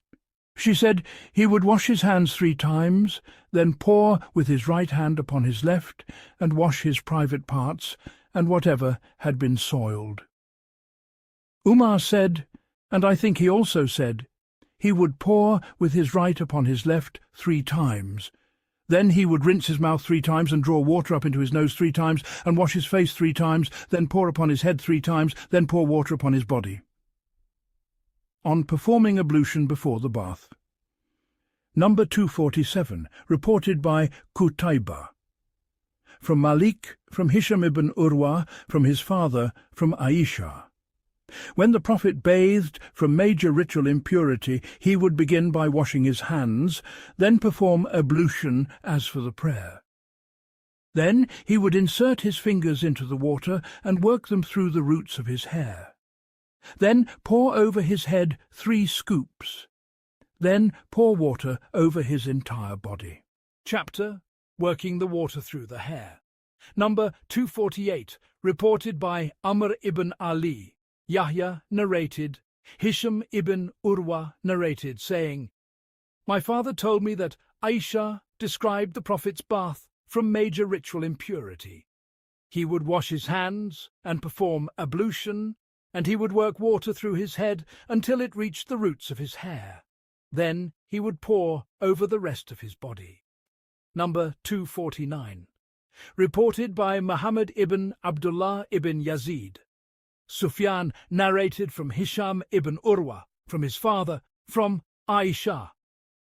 She said he would wash his hands 3 times, then pour with his right hand upon his left, and wash his private parts, and whatever had been soiled." Umar said, and I think he also said, he would pour with his right upon his left 3 times. Then he would rinse his mouth 3 times and draw water up into his nose 3 times and wash his face 3 times, then pour upon his head 3 times, then pour water upon his body. On performing ablution before the bath. Number 247, reported by Qutayba. From Malik, from Hisham ibn Urwa, from his father, from Aisha. When the Prophet bathed from major ritual impurity, he would begin by washing his hands, then perform ablution as for the prayer. Then he would insert his fingers into the water and work them through the roots of his hair. Then pour over his head 3 scoops. Then pour water over his entire body. Chapter Working the water through the hair. Number 248, reported by Amr ibn Ali. Yahya narrated. Hisham ibn Urwa narrated, saying, "My father told me that Aisha described the Prophet's bath from major ritual impurity. He would wash his hands and perform ablution, and he would work water through his head until it reached the roots of his hair. Then he would pour over the rest of his body." Number 249. Reported by Muhammad ibn Abdullah ibn Yazid. Sufyan narrated from Hisham ibn Urwa, from his father, from Aisha.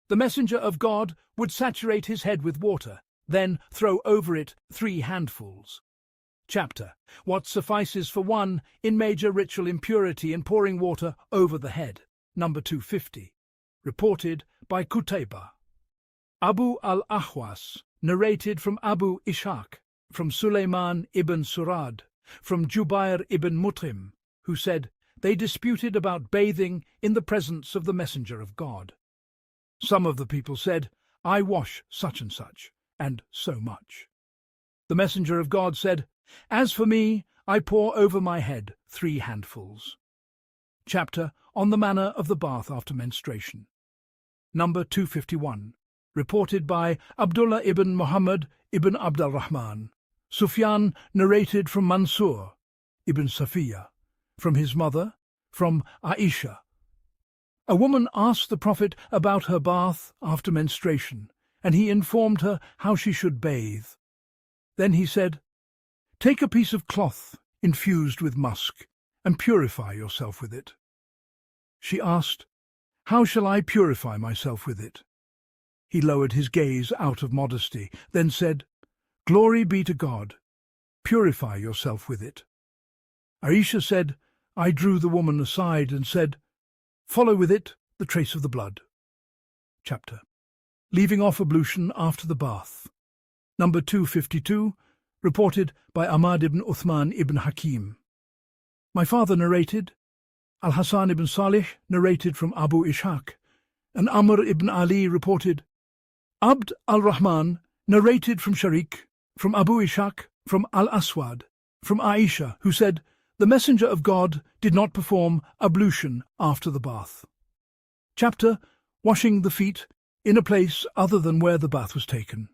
The Messenger of God would saturate his head with water, then throw over it 3 handfuls. Chapter What suffices for one in major ritual impurity in pouring water over the head. Number 250. Reported by Qutayba. Abu al-Ahwas narrated from Abu Ishaq, from Sulaiman ibn Surad, from Jubair ibn Mut'im, who said, "They disputed about bathing in the presence of the Messenger of God. Some of the people said, 'I wash such and so much.' The Messenger of God said, 'As for me, I pour over my head 3 handfuls. Chapter on the manner of the bath after menstruation. Number 251. Reported by Abdullah ibn Muhammad ibn Abd al-Rahman. Sufyan narrated from Mansur ibn Safiya, from his mother, from Aisha. A woman asked the Prophet about her bath after menstruation, and he informed her how she should bathe. Then he said, "Take a piece of cloth infused with musk, and purify yourself with it." She asked, "How shall I purify myself with it?" He lowered his gaze out of modesty, then said, "Glory be to God. Purify yourself with it." Aisha said, "I drew the woman aside and said, 'Follow with it the trace of the blood.'" Chapter Leaving off ablution after the bath. Number 252, reported by Ahmad ibn Uthman ibn Hakim. My father narrated. Al-Hasan ibn Salih narrated from Abu Ishaq, and Amr ibn Ali reported. Abd al-Rahman narrated from Sharik, from Abu Ishaq, from al-Aswad, from Aisha, who said, "The Messenger of God did not perform ablution after the bath." Chapter Washing the feet in a place other than where the bath was taken.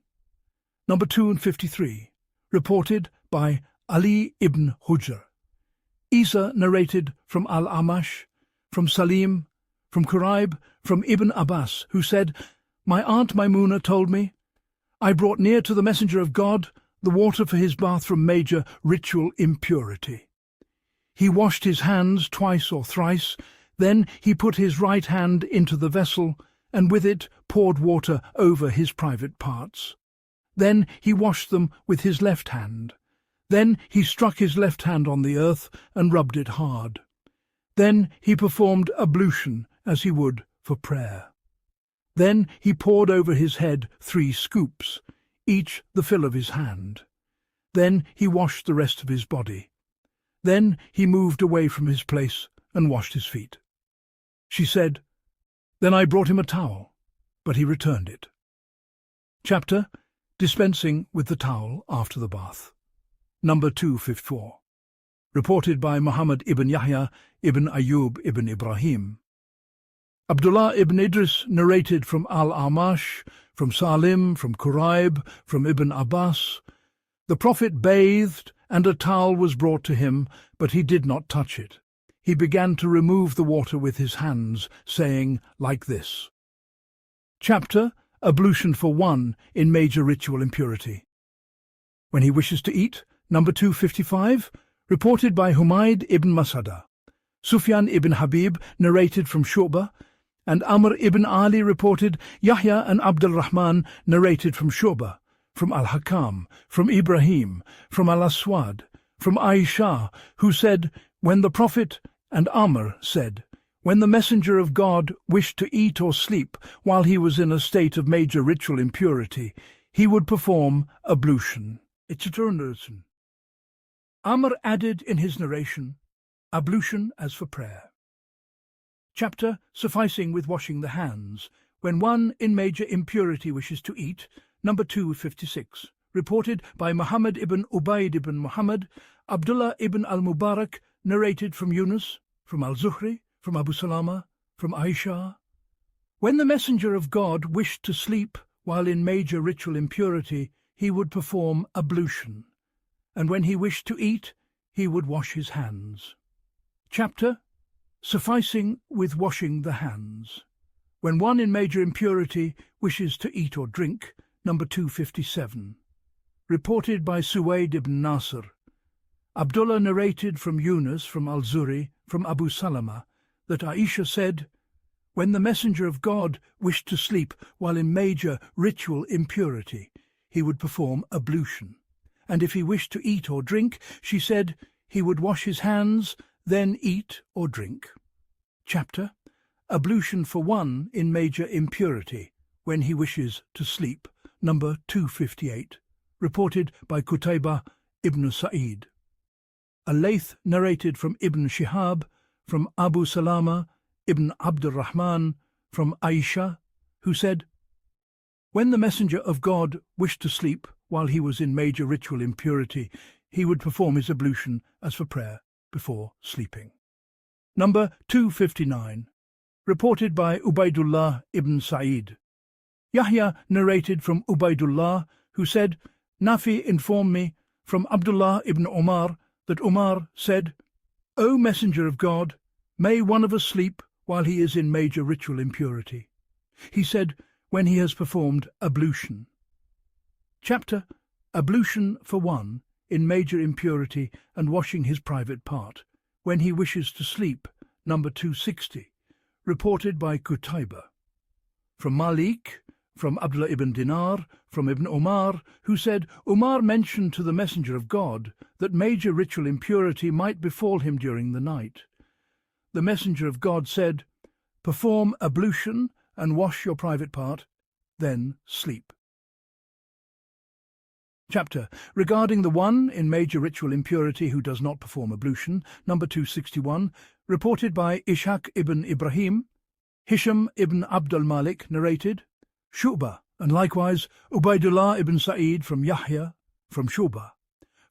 Number 253, reported by Ali ibn Hujr. Isa narrated from al-Amash, from Salim, from Quraib, from Ibn Abbas, who said, "My aunt Maimuna told me, I brought near to the Messenger of God the water for his bath from major ritual impurity. He washed his hands twice or thrice, then he put his right hand into the vessel, and with it poured water over his private parts. Then he washed them with his left hand. Then he struck his left hand on the earth and rubbed it hard. Then he performed ablution as he would for prayer. Then he poured over his head 3 scoops, each the fill of his hand. Then he washed the rest of his body. Then he moved away from his place and washed his feet." She said, "Then I brought him a towel, but he returned it." Chapter Dispensing with the towel after the bath. Number 254. Reported by Muhammad ibn Yahya ibn Ayyub ibn Ibrahim. Abdullah ibn Idris narrated from al-Amash, from Salim, from Quraib, from Ibn Abbas. The Prophet bathed, and a towel was brought to him, but he did not touch it. He began to remove the water with his hands, saying like this. Chapter Ablution for one in major ritual impurity. When he wishes to eat, number 255, reported by Humayd ibn Masada. Sufyan ibn Habib narrated from Shu'bah, and Amr ibn Ali reported. Yahya and Abd al-Rahman narrated from Shu'bah, from al-Hakam, from Ibrahim, from al-Aswad, from Aisha, who said, when the Prophet, and Amr said, when the Messenger of God wished to eat or sleep while he was in a state of major ritual impurity, he would perform ablution. Itchaturnusun. Amr added in his narration, ablution as for prayer. Chapter sufficing with washing the hands when one in major impurity wishes to eat, number 256, reported by Muhammad ibn Ubayd ibn Muhammad, Abdullah ibn al-Mubarak, narrated from Yunus, from al-Zuhri, from Abu Salama, from Aisha. When the Messenger of God wished to sleep while in major ritual impurity, he would perform ablution, and when he wished to eat, he would wash his hands. Chapter sufficing with washing the hands when one in major impurity wishes to eat or drink, number 257, reported by Suwaid ibn Nasr. Abdullah narrated from Yunus, from al-Zuhri, from Abu Salama, that Aisha said, when the Messenger of God wished to sleep while in major ritual impurity, he would perform ablution, and if he wished to eat or drink, she said, he would wash his hands, then eat or drink. Chapter ablution for one in major impurity when he wishes to sleep, number 258, reported by Qutayba ibn Sa'id. Al-Layth narrated from Ibn Shihab, from Abu Salama ibn al-Rahman, from Aisha, who said, when the Messenger of God wished to sleep while he was in major ritual impurity, he would perform his ablution as for prayer before sleeping. Number 259, reported by Ubaydullah ibn Sa'id. Yahya narrated from Ubaydullah, who said, Nafi informed me from Abdullah ibn Umar that Umar said, O Messenger of God, may one of us sleep while he is in major ritual impurity. He said, when he has performed ablution. Chapter ablution for one in major impurity and washing his private part when he wishes to sleep, number 260, reported by Qutayba. From Malik, from Abdullah ibn Dinar, from Ibn Umar, who said, Umar mentioned to the Messenger of God that major ritual impurity might befall him during the night. The Messenger of God said, perform ablution and wash your private part, then sleep. Chapter regarding the one in major ritual impurity who does not perform ablution, number 261, reported by Ishaq ibn Ibrahim, Hisham ibn Abd al-Malik narrated, Shu'bah, and likewise Ubaydullah ibn Sa'id from Yahya, from Shu'bah,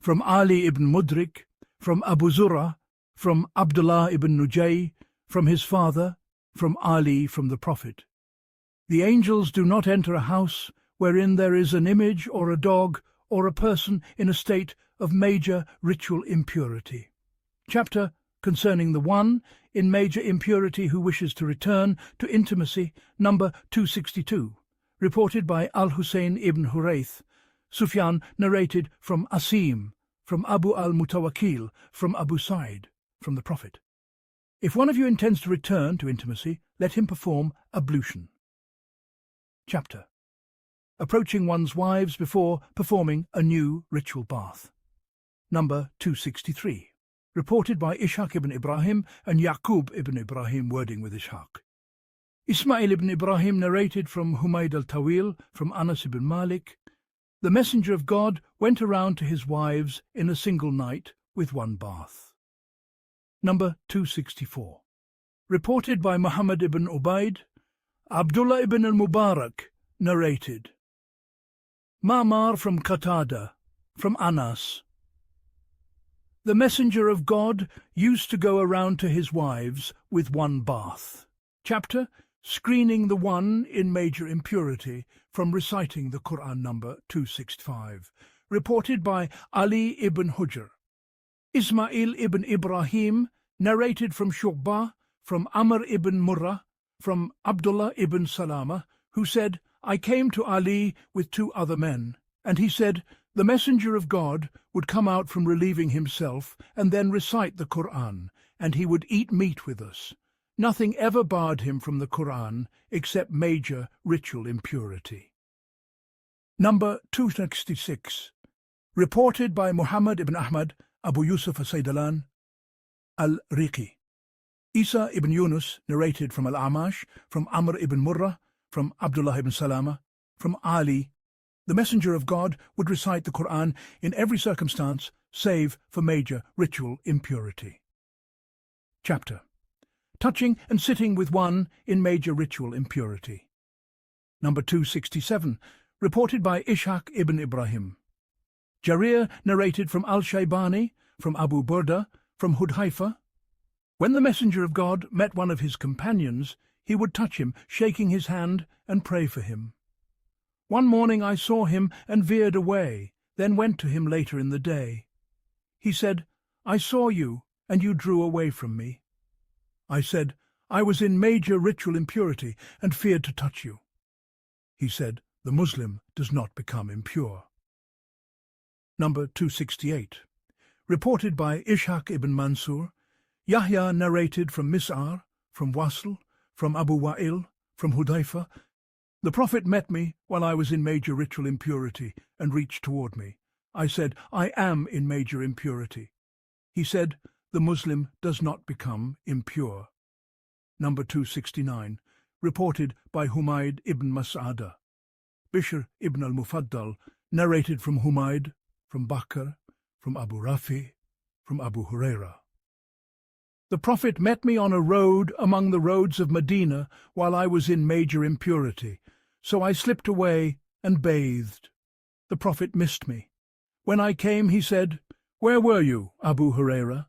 from Ali ibn Mudrik, from Abu Zur'a, from Abdullah ibn Nujay, from his father, from Ali, from the Prophet. The angels do not enter a house wherein there is an image or a dog or a person in a state of major ritual impurity. Chapter concerning the one in major impurity who wishes to return to intimacy, number 262, reported by Al-Husayn ibn Hurayth. Sufyan narrated from Asim, from Abu al-Mutawakkil, from Abu Sa'id, from the Prophet. If one of you intends to return to intimacy, let him perform ablution. Chapter approaching one's wives before performing a new ritual bath. Number 263, reported by Ishaq ibn Ibrahim and Yaqub ibn Ibrahim, wording with Ishaq. Ismail ibn Ibrahim narrated from Humayd al-Tawil, from Anas ibn Malik, the Messenger of God went around to his wives in a single night with one bath. Number 264, reported by Muhammad ibn Ubayd, Abdullah ibn al-Mubarak narrated. Ma'mar from Qatada, from Anas. The Messenger of God used to go around to his wives with one bath. Chapter screening the one in major impurity from reciting the Qur'an, number 265, reported by Ali ibn Hujr. Ismail ibn Ibrahim narrated from Shu'bah, from Amr ibn Murrah, from Abdullah ibn Salama, who said, I came to Ali with two other men, and he said, the Messenger of God would come out from relieving himself and then recite the Qur'an, and he would eat meat with us. Nothing ever barred him from the Qur'an except major ritual impurity. Number 266, reported by Muhammad ibn Ahmad, Abu Yusuf as-Saydalan, al-Riqi. Isa ibn Yunus narrated from al-Amash, from Amr ibn Murrah, from Abdullah ibn Salama, from Ali, The Messenger of God would recite the Qur'an in every circumstance save for major ritual impurity. Chapter: Touching and sitting with one in major ritual impurity. Number 267, reported by Ishaq ibn Ibrahim. Jarir narrated from al-Shaybani, from Abu Burda, from Hudhaifa. When the Messenger of God met one of his companions, he would touch him, shaking his hand, and pray for him. One morning I saw him and veered away, then went to him later in the day. He said, "I saw you, and you drew away from me." I said, "I was in major ritual impurity and feared to touch you." He said, "The Muslim does not become impure." Number 268. Reported by Ishaq ibn Mansur. Yahya narrated from Mis'ar, from Wasl, from Abu Wa'il, from Hudhaifa. The Prophet met me while I was in major ritual impurity and reached toward me. I said, "I am in major impurity." He said, "The Muslim does not become impure." Number 269. Reported by Humayd ibn Mas'ada. Bishr ibn al-Mufaddal narrated from Humayd, from Bakr, from Abu Rafi, from Abu Huraira. The Prophet met me on a road among the roads of Medina while I was in major impurity, so I slipped away and bathed. The Prophet missed me. When I came, he said, "Where were you, Abu Huraira?"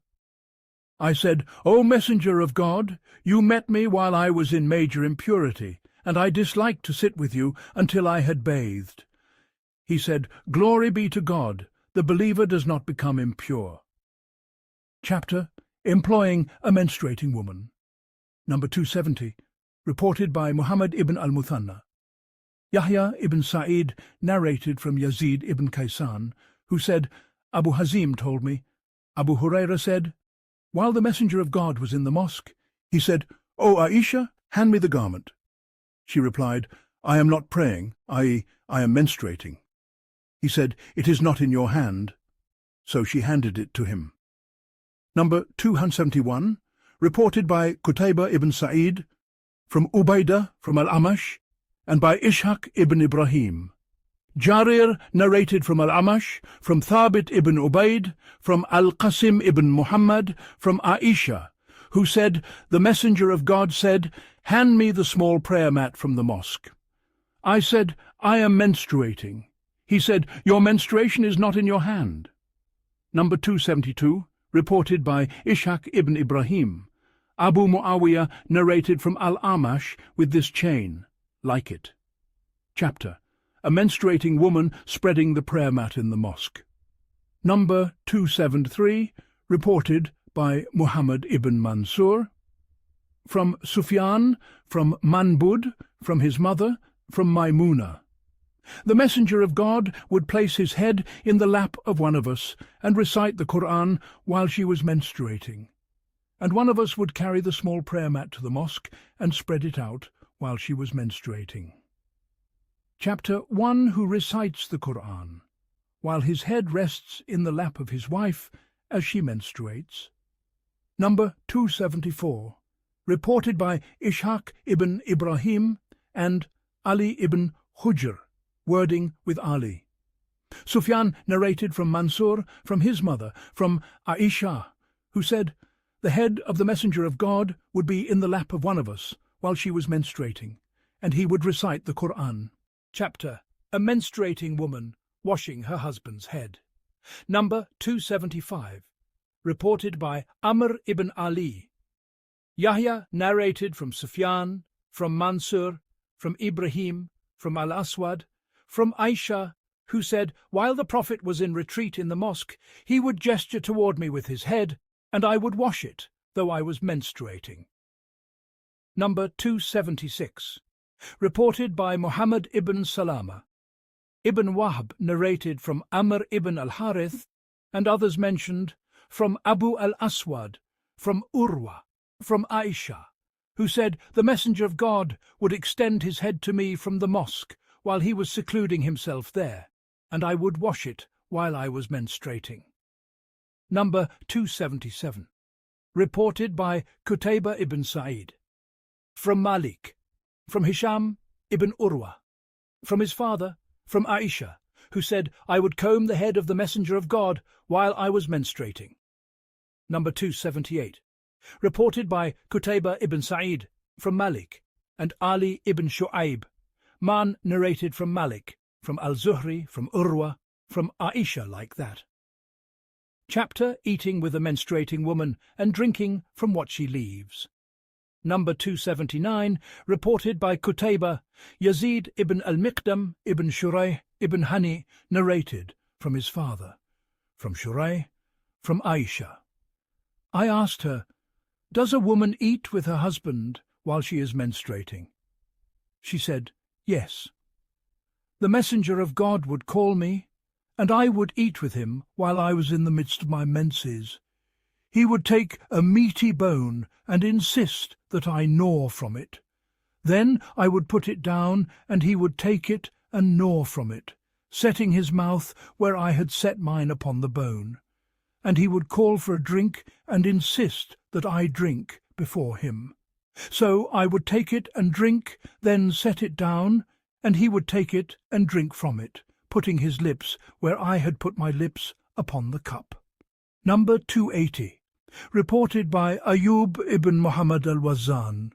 I said, "O Messenger of God, you met me while I was in major impurity, and I disliked to sit with you until I had bathed." He said, "Glory be to God, the believer does not become impure." Chapter: Employing a menstruating woman. Number 270. Reported by Muhammad ibn al-Muthanna. Yahya ibn Sa'id narrated from Yazid ibn Kaysan, who said, "Abu Hazim told me." Abu Huraira said, "While the Messenger of God was in the mosque, he said, 'O Aisha, hand me the garment.' She replied, 'I am not praying, i.e., I am menstruating.' He said, 'It is not in your hand.' So she handed it to him. Number 271, reported by Qutayba ibn Sa'id, from Ubaidah, from al-Amash, and by Ishaq ibn Ibrahim. Jarir narrated from al-Amash, from Thabit ibn Ubaid, from al-Qasim ibn Muhammad, from Aisha, who said, "The Messenger of God said, 'Hand me the small prayer mat from the mosque.' I said, 'I am menstruating.' He said, 'Your menstruation is not in your hand.'" Number 272, reported by Ishaq ibn Ibrahim. Abu Muawiyah narrated from al-Amash with this chain, like it. Chapter: A menstruating woman spreading the prayer mat in the mosque. Number 273, reported by Muhammad ibn Mansur. From Sufyan, from Manbud, from his mother, from Maimuna. The Messenger of God would place his head in the lap of one of us and recite the Qur'an while she was menstruating, and one of us would carry the small prayer mat to the mosque and spread it out while she was menstruating. Chapter: One who recites the Qur'an, while his head rests in the lap of his wife as she menstruates. Number 274, reported by Ishaq ibn Ibrahim and Ali ibn Hujr, wording with Ali. Sufyan narrated from Mansur, from his mother, from Aisha, who said, "The head of the Messenger of God would be in the lap of one of us while she was menstruating, and he would recite the Qur'an." Chapter: A menstruating woman washing her husband's head. Number 275, reported by Amr ibn Ali. Yahya narrated from Sufyan, from Mansur, from Ibrahim, from al-Aswad, from Aisha, who said, "While the Prophet was in retreat in the mosque, he would gesture toward me with his head, and I would wash it, though I was menstruating." Number 276, reported by Muhammad ibn Salama. Ibn Wahb narrated from Amr ibn al-Harith, and others mentioned, from Abu al-Aswad, from Urwa, from Aisha, who said, "The Messenger of God would extend his head to me from the mosque while he was secluding himself there, and I would wash it while I was menstruating." Number 277, reported by Qutayba ibn Sa'id. From Malik, from Hisham ibn Urwa, from his father, from Aisha, who said, I would comb the head of the Messenger of God while I was menstruating. Number 278. Reported by Qutayba ibn Sa'id from Malik and Ali ibn Shu'aib. Man narrated from Malik, from al-Zuhri, from Urwa, from Aisha like that. Chapter Eating with a menstruating woman and drinking from what she leaves. Number 279, reported by Qutayba, Yazid ibn al-Miqdam ibn Shurayh ibn Hani narrated from his father, from Shurayh, from Aisha. I asked her, does a woman eat with her husband while she is menstruating? She said, yes. The Messenger of God would call me, and I would eat with him while I was in the midst of my menses. He would take a meaty bone and insist that I gnaw from it. Then I would put it down, and he would take it and gnaw from it, setting his mouth where I had set mine upon the bone. And he would call for a drink and insist that I drink before him. So I would take it and drink, then set it down, and he would take it and drink from it, putting his lips where I had put my lips upon the cup. Number 280. Reported by Ayub ibn Muhammad al-Wazzan.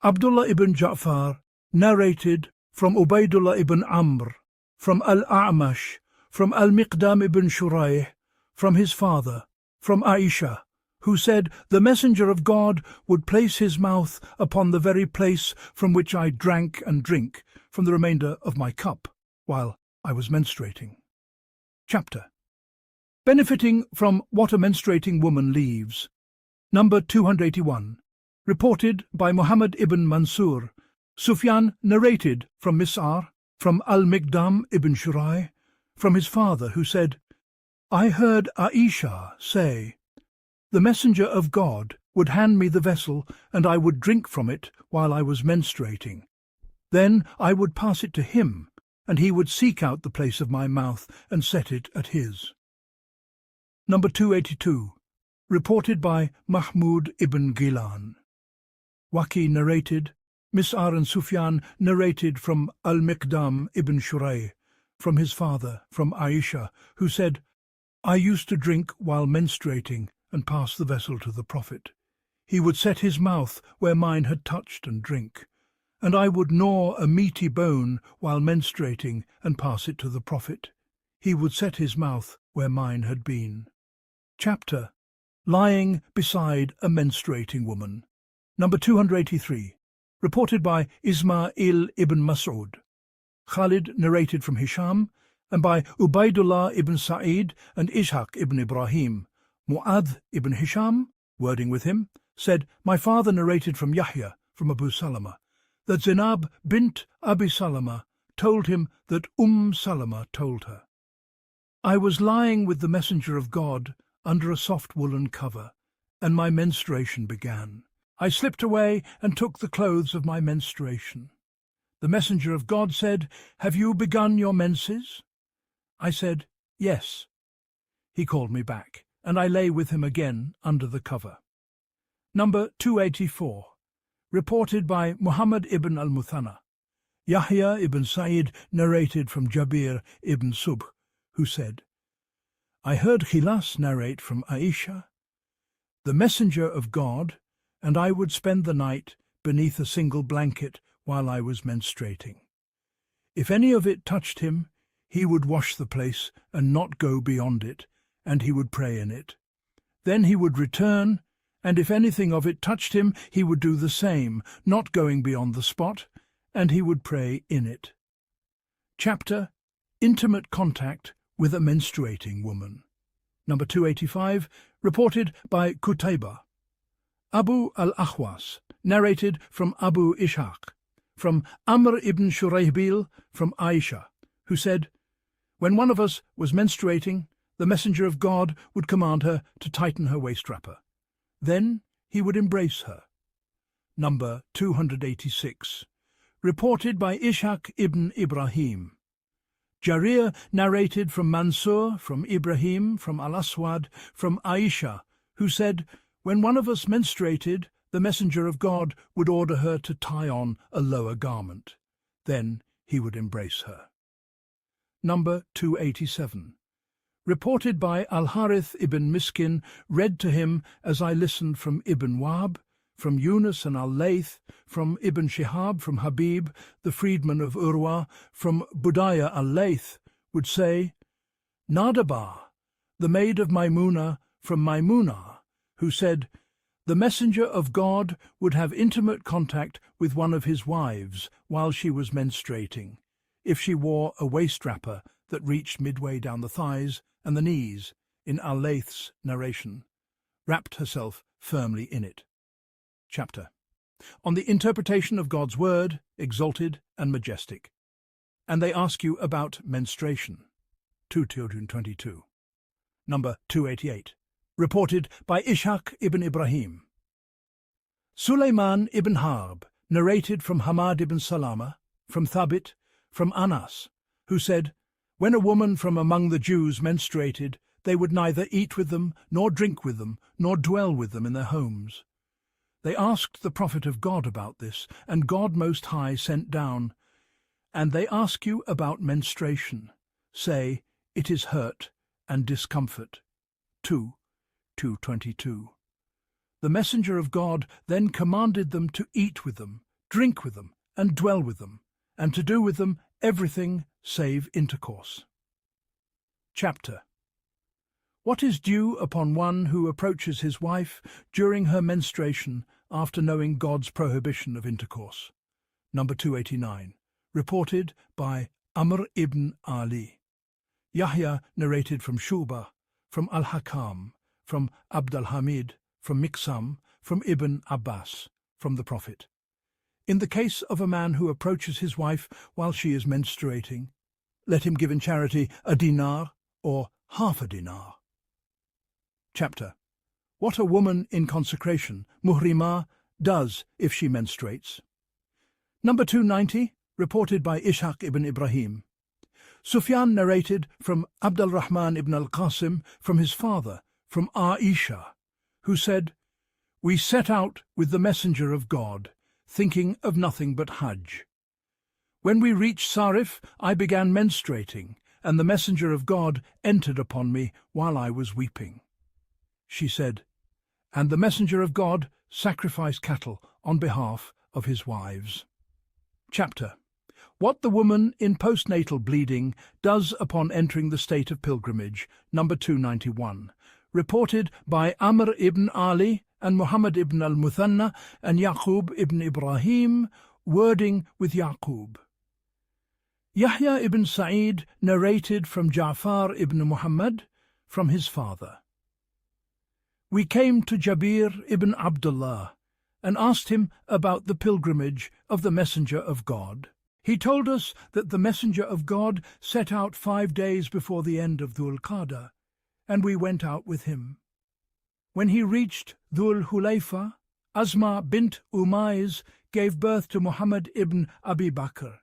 Abdullah ibn Ja'far narrated from Ubaydullah ibn Amr, from al-A'mash, from al-Miqdam ibn Shurayh, from his father, from Aisha, who said, the Messenger of God would place his mouth upon the very place from which I drank and drink from the remainder of my cup, while I was menstruating. Chapter Benefiting from what a menstruating woman leaves. Number 281. Reported by Muhammad ibn Mansur. Sufyan narrated from Mis'ar, from al-Miqdam ibn Shurayh, from his father, who said, I heard Aisha say, the Messenger of God would hand me the vessel, and I would drink from it while I was menstruating. Then I would pass it to him, and he would seek out the place of my mouth and set it at his. Number 282. Reported by Mahmud ibn Gilan. Waqi narrated, Mis'ar and Sufyan narrated from al-Miqdam ibn Shurayh, from his father, from Aisha, who said, I used to drink while menstruating and pass the vessel to the Prophet. He would set his mouth where mine had touched and drink, and I would gnaw a meaty bone while menstruating and pass it to the Prophet. He would set his mouth where mine had been. Chapter Lying beside a menstruating woman. Number 283. Reported by Ismail ibn Mas'ud. Khalid narrated from Hisham, and by Ubaydullah ibn Sa'id and Ishaq ibn Ibrahim. Mu'adh ibn Hisham, wording with him, said, my father narrated from Yahya, from Abu Salama, that Zainab bint Abi Salama told him that Salama told her. I was lying with the Messenger of God under a soft woolen cover, and my menstruation began. I slipped away and took the clothes of my menstruation. The Messenger of God said, have you begun your menses? I said, yes. He called me back, and I lay with him again under the cover. Number 284. Reported by Muhammad ibn al-Muthanna. Yahya ibn Sa'id narrated from Jabir ibn Subh, who said, I heard Khilas narrate from Aisha, the Messenger of God, and I would spend the night beneath a single blanket while I was menstruating. If any of it touched him, he would wash the place and not go beyond it, and he would pray in it. Then he would return, and if anything of it touched him, he would do the same, not going beyond the spot, and he would pray in it. Chapter Intimate Contact with a Menstruating Woman. Number 285, reported by Qutayba. Abu al-Ahwas narrated from Abu Ishaq, from Amr ibn Shurayhbil, from Aisha, who said, when one of us was menstruating, the Messenger of God would command her to tighten her waist wrapper. Then he would embrace her. Number 286. Reported by Ishaq ibn Ibrahim. Jarir narrated from Mansur, from Ibrahim, from al-Aswad, from Aisha, who said, when one of us menstruated, the Messenger of God would order her to tie on a lower garment. Then he would embrace her. number 287. Reported by Al-Harith ibn Miskin, read to him as I listened from Ibn Wahb, from Yunus and al-Layth, from Ibn Shihab, from Habib, the freedman of Urwa, from Budaya al-Layth, would say, Nadaba, the maid of Maimuna, from Maimuna, who said, the messenger of God would have intimate contact with one of his wives while she was menstruating, if she wore a waist wrapper that reached midway down the thighs and the knees, in al-Layth's narration, wrapped herself firmly in it. Chapter on the interpretation of God's word, exalted and majestic. And they ask you about menstruation. 222. Number 288. Reported by Ishaq ibn Ibrahim. Sulaiman ibn Harb narrated from Ahmad ibn Salama, from Thabit, from Anas, who said, when a woman from among the Jews menstruated, they would neither eat with them, nor drink with them, nor dwell with them in their homes. They asked the Prophet of God about this, and God Most High sent down, and they ask you about menstruation. Say, it is hurt and discomfort. 2:22. The messenger of God then commanded them to eat with them, drink with them, and dwell with them, and to do with them everything save intercourse. Chapter. What is due upon one who approaches his wife during her menstruation after knowing God's prohibition of intercourse? Number 289. Reported by Amr ibn Ali. Yahya narrated from Shuba, from al-Hakam, from Abd al-Hamid, from Miqsam, from Ibn Abbas, from the Prophet. In the case of a man who approaches his wife while she is menstruating, let him give in charity a dinar or half a dinar. Chapter. What a woman in consecration, muhrimah, does if she menstruates. Number 290, reported by Ishaq ibn Ibrahim. Sufyan narrated from Abd al-Rahman ibn al-Qasim, from his father, from Aisha, who said, we set out with the messenger of God, thinking of nothing but Hajj. When we reached Sarif, I began menstruating, and the messenger of God entered upon me while I was weeping. She said, and the messenger of God sacrificed cattle on behalf of his wives. Chapter. What the woman in postnatal bleeding does upon entering the state of pilgrimage, number 291. Reported by Amr ibn Ali and Muhammad ibn al-Muthanna and Yaqub ibn Ibrahim, wording with Yaqub. Yahya ibn Sa'id narrated from Ja'far ibn Muhammad, from his father. We came to Jabir ibn Abdullah and asked him about the pilgrimage of the Messenger of God. He told us that the Messenger of God set out 5 days before the end of Dhul Qa'dah, and we went out with him. When he reached Dhul Hulayfa, Asma bint Umayz gave birth to Muhammad ibn Abi Bakr.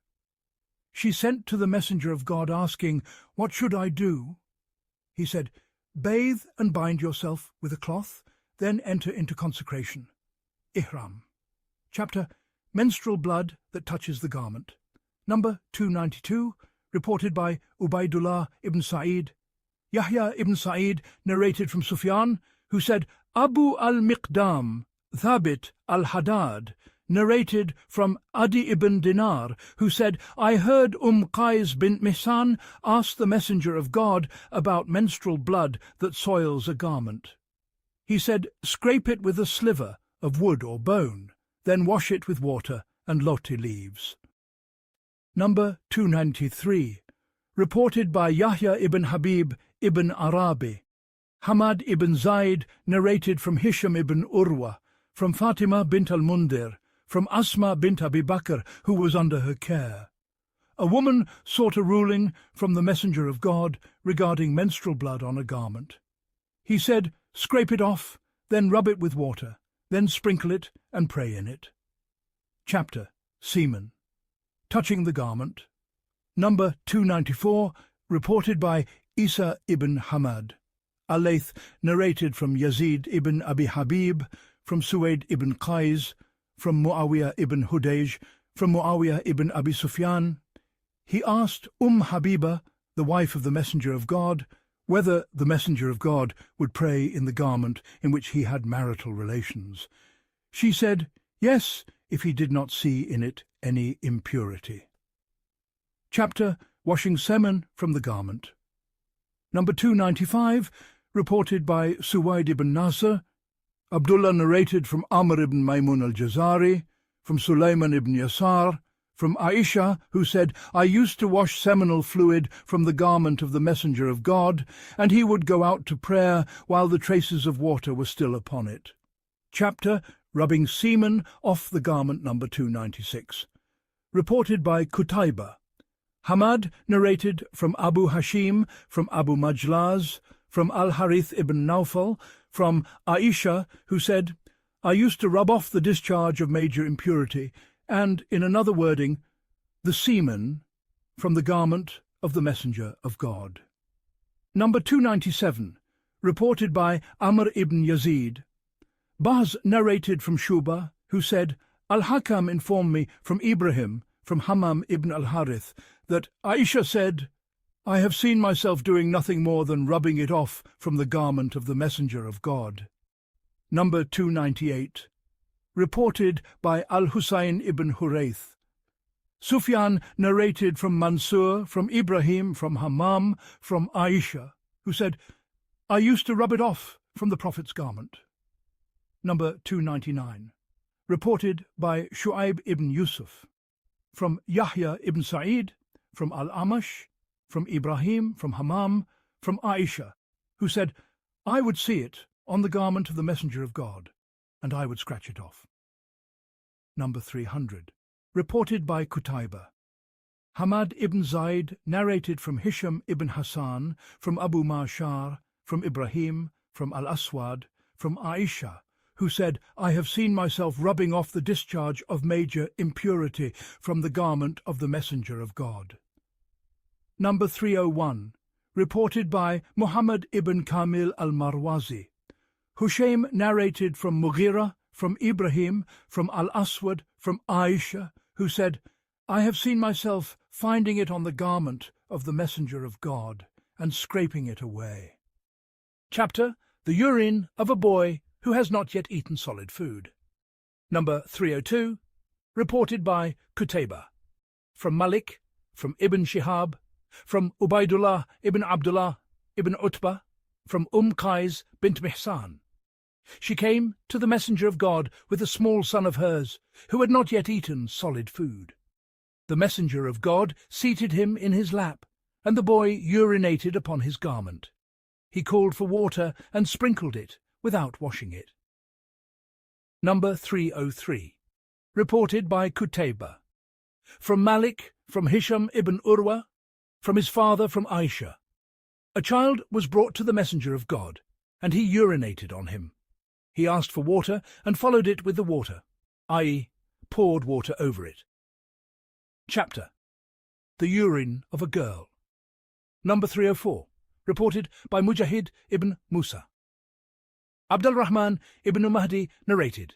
She sent to the Messenger of God asking, what should I do? He said, bathe and bind yourself with a cloth, then enter into consecration. Ihram. Chapter. Menstrual blood that touches the garment. Number 292, reported by Ubaidullah ibn Sa'id. Yahya ibn Sa'id narrated from Sufyan, who said, Abu al-Miqdam, Thabit al-Haddad, narrated from Adi ibn Dinar, who said, I heard Qais bint Mihsan ask the Messenger of God about menstrual blood that soils a garment. He said, scrape it with a sliver of wood or bone, then wash it with water and loti leaves. Number 293, reported by Yahya ibn Habib ibn Arabi. Hamad ibn Zayd narrated from Hisham ibn Urwa, from Fatima bint al-Mundir, from Asma bint Abi Bakr, who was under her care. A woman sought a ruling from the Messenger of God regarding menstrual blood on a garment. He said, scrape it off, then rub it with water, then sprinkle it and pray in it. Chapter. Semen. Touching the garment. Number 294, reported by Isa ibn Hamad. Al-Layth narrated from Yazid ibn Abi Habib, from Suwaid ibn Qais, from Muawiyah ibn Hudayj, from Muawiyah ibn Abi Sufyan. He asked Habiba, the wife of the Messenger of God, whether the Messenger of God would pray in the garment in which he had marital relations. She said, yes, if he did not see in it any impurity. Chapter Washing Semen from the Garment. Number 295, reported by Suwaid ibn Nasr. Abdullah narrated from Amr ibn Maymun al-Jazari, from Sulaiman ibn Yasar, from Aisha, who said, I used to wash seminal fluid from the garment of the Messenger of God, and he would go out to prayer while the traces of water were still upon it. Chapter Rubbing Semen off the Garment, number 296. Reported by Qutayba. Hamad narrated from Abu Hashim, from Abu Majlaz, from Al-Harith ibn Nawfal, from Aisha, who said, I used to rub off the discharge of major impurity, and, in another wording, the semen from the garment of the Messenger of God. Number 297, reported by Amr ibn Yazid. Baz narrated from Shuba, who said, Al-Hakam informed me from Ibrahim, from Hammam ibn al-Harith, that Aisha said, I have seen myself doing nothing more than rubbing it off from the garment of the Messenger of God. Number 298, reported by Al-Husayn ibn Hurayth. Sufyan narrated from Mansur, from Ibrahim, from Hammam, from Aisha, who said, I used to rub it off from the Prophet's garment. Number 299, reported by Shu'aib ibn Yusuf. From Yahya ibn Sa'id, from Al-Amash, from Ibrahim, from Hammam, from Aisha, who said, I would see it on the garment of the Messenger of God, and I would scratch it off. Number 300, reported by Qutayba. Hamad ibn Zayd narrated from Hisham ibn Hassan, from Abu Ma'shar, from Ibrahim, from Al-Aswad, from Aisha, who said, I have seen myself rubbing off the discharge of major impurity from the garment of the Messenger of God. Number 301, reported by Muhammad ibn Kamil al-Marwazi. Hushaym narrated from Mughira, from Ibrahim, from Al-Aswad, from Aisha, who said, I have seen myself finding it on the garment of the Messenger of God and scraping it away. Chapter The Urine of a Boy who has not yet eaten solid food. Number 302, reported by Qutayba. From Malik, from Ibn Shihab, from Ubaidullah ibn Abdullah ibn Utbah, from Qais bint Mihsan. She came to the Messenger of God with a small son of hers, who had not yet eaten solid food. The Messenger of God seated him in his lap, and the boy urinated upon his garment. He called for water and sprinkled it, without washing it. Number 303, reported by Qutayba. From Malik, from Hisham ibn Urwa, from his father, from Aisha. A child was brought to the Messenger of God, and he urinated on him. He asked for water and followed it with the water, i.e., poured water over it. Chapter The Urine of a Girl. Number 304, reported by Mujahid ibn Musa. Al-Rahman ibn Mahdi narrated.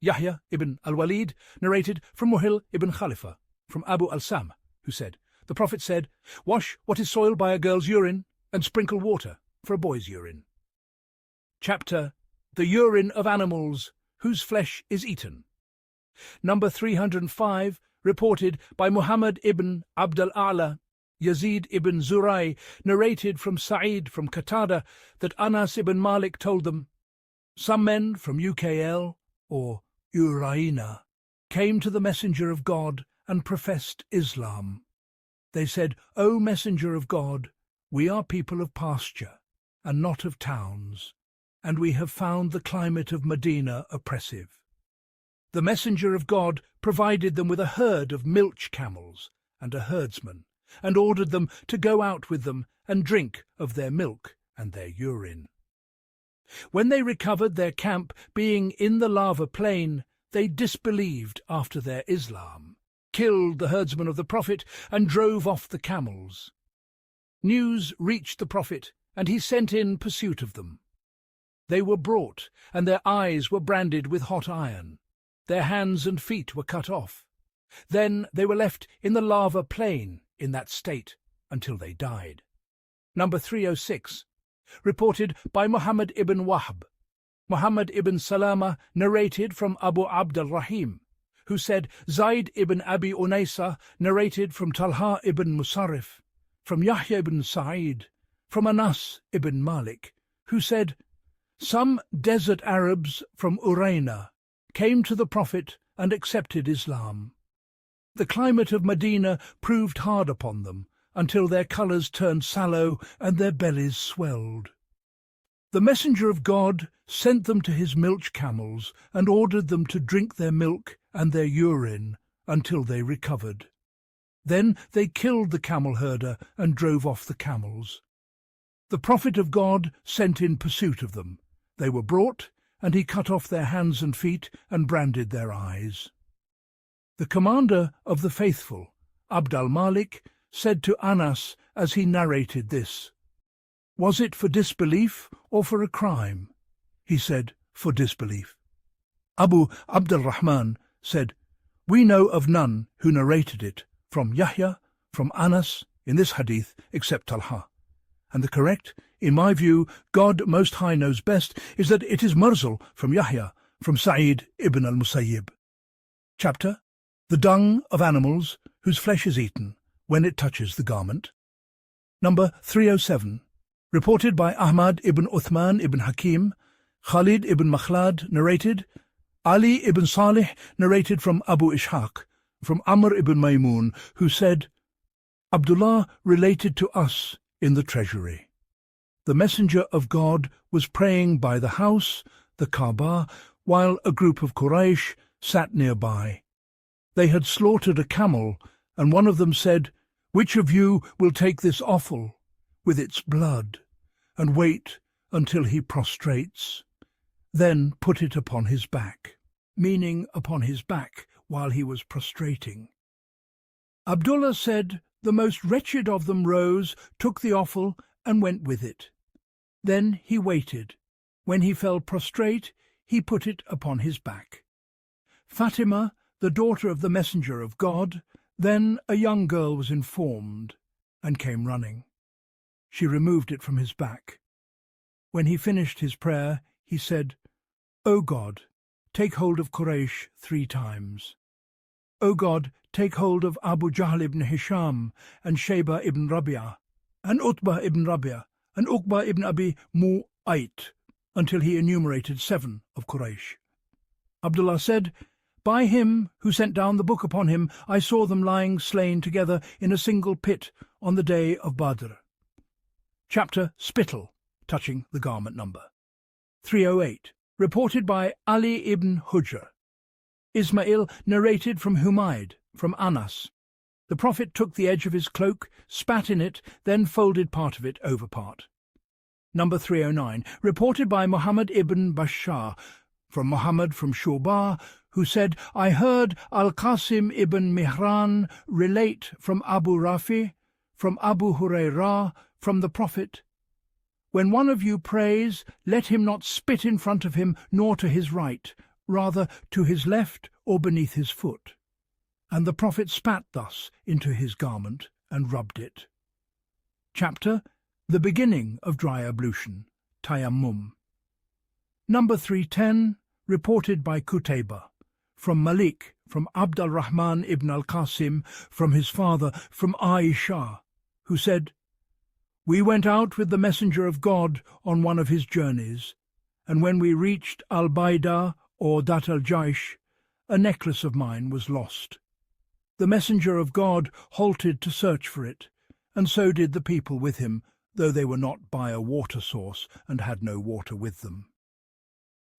Yahya ibn al-Walid narrated from Muhil ibn Khalifa, from Abu al-Sam, who said, The Prophet said, Wash what is soiled by a girl's urine and sprinkle water for a boy's urine. Chapter The Urine of Animals whose flesh is eaten. Number 305, reported by Muhammad ibn Abd al-A'la. Yazid ibn Zuray narrated from Sa'id, from Qatada, that Anas ibn Malik told them, Some men from UKL, or Uraina, came to the Messenger of God and professed Islam. They said, O Messenger of God, we are people of pasture, and not of towns, and we have found the climate of Medina oppressive. The Messenger of God provided them with a herd of milch camels and a herdsman, and ordered them to go out with them and drink of their milk and their urine. When they recovered their camp being in the lava plain, they disbelieved after their Islam, killed the herdsman of the Prophet, and drove off the camels. News reached the Prophet, and he sent in pursuit of them. They were brought, and their eyes were branded with hot iron. Their hands and feet were cut off. Then they were left in the lava plain in that state, until they died. Number 306, reported by Muhammad ibn Wahb. Muhammad ibn Salama narrated from Abu Abd al-Rahim, who said Zayd ibn Abi Unaysa narrated from Talha ibn Musarrif, from Yahya ibn Sa'id, from Anas ibn Malik, who said, some desert Arabs from Uraina came to the Prophet and accepted Islam. The climate of Medina proved hard upon them until their colours turned sallow and their bellies swelled. The messenger of God sent them to his milch camels and ordered them to drink their milk and their urine until they recovered. Then they killed the camel herder and drove off the camels. The Prophet of God sent in pursuit of them. They were brought, and he cut off their hands and feet and branded their eyes. The commander of the faithful, Abd al-Malik, said to Anas as he narrated this, was it for disbelief or for a crime? He said, for disbelief. Abu Abd al-Rahman said, we know of none who narrated it from Yahya, from Anas, in this hadith, except Talha. And the correct, in my view, God Most High knows best, is that it is Mursal from Yahya, from Sa'id ibn al-Musayyib. Chapter, the dung of animals whose flesh is eaten when it touches the garment. Number 307, reported by Ahmad ibn Uthman ibn Hakim, Khalid ibn Makhlad narrated, Ali ibn Salih narrated from Abu Ishaq, from Amr ibn Maymun, who said, Abdullah related to us in the treasury. The messenger of God was praying by the house, the Kaaba, while a group of Quraysh sat nearby. They had slaughtered a camel, and one of them said, which of you will take this offal with its blood, and wait until he prostrates, then put it upon his back, meaning upon his back while he was prostrating. Abdullah said, the most wretched of them rose, took the offal, and went with it. Then he waited. When he fell prostrate, he put it upon his back. Fatima, the daughter of the messenger of God, then a young girl was informed, and came running. She removed it from his back. When he finished his prayer, he said, O God, take hold of Quraysh 3 times. O God, take hold of Abu Jahl ibn Hisham, and Shayba ibn Rabi'ah, and Utbah ibn Rabi'ah, and Uqba ibn Abi Mu'ayt, until he enumerated 7 of Quraysh. Abdullah said, by him who sent down the book upon him, I saw them lying slain together in a single pit on the day of Badr. Chapter Spittle, touching the garment number. 308, reported by Ali ibn Hujr. Ismail narrated from Humayd, from Anas. The Prophet took the edge of his cloak, spat in it, then folded part of it over part. Number 309, reported by Muhammad ibn Bashar, from Muhammad from Shubah, who said, I heard al-Qasim ibn Mihran relate from Abu Rafi, from Abu Hurairah, from the Prophet, when one of you prays, let him not spit in front of him, nor to his right, rather to his left or beneath his foot. And the Prophet spat thus into his garment and rubbed it. Chapter, the beginning of dry ablution, Tayammum. Number 310, reported by Qutayba, from Malik, from Abd al-Rahman ibn al-Qasim, from his father, from Aisha, who said, we went out with the messenger of God on one of his journeys, and when we reached al-Baida or Dat al-Jaish, a necklace of mine was lost. The messenger of God halted to search for it, and so did the people with him, though they were not by a water source and had no water with them.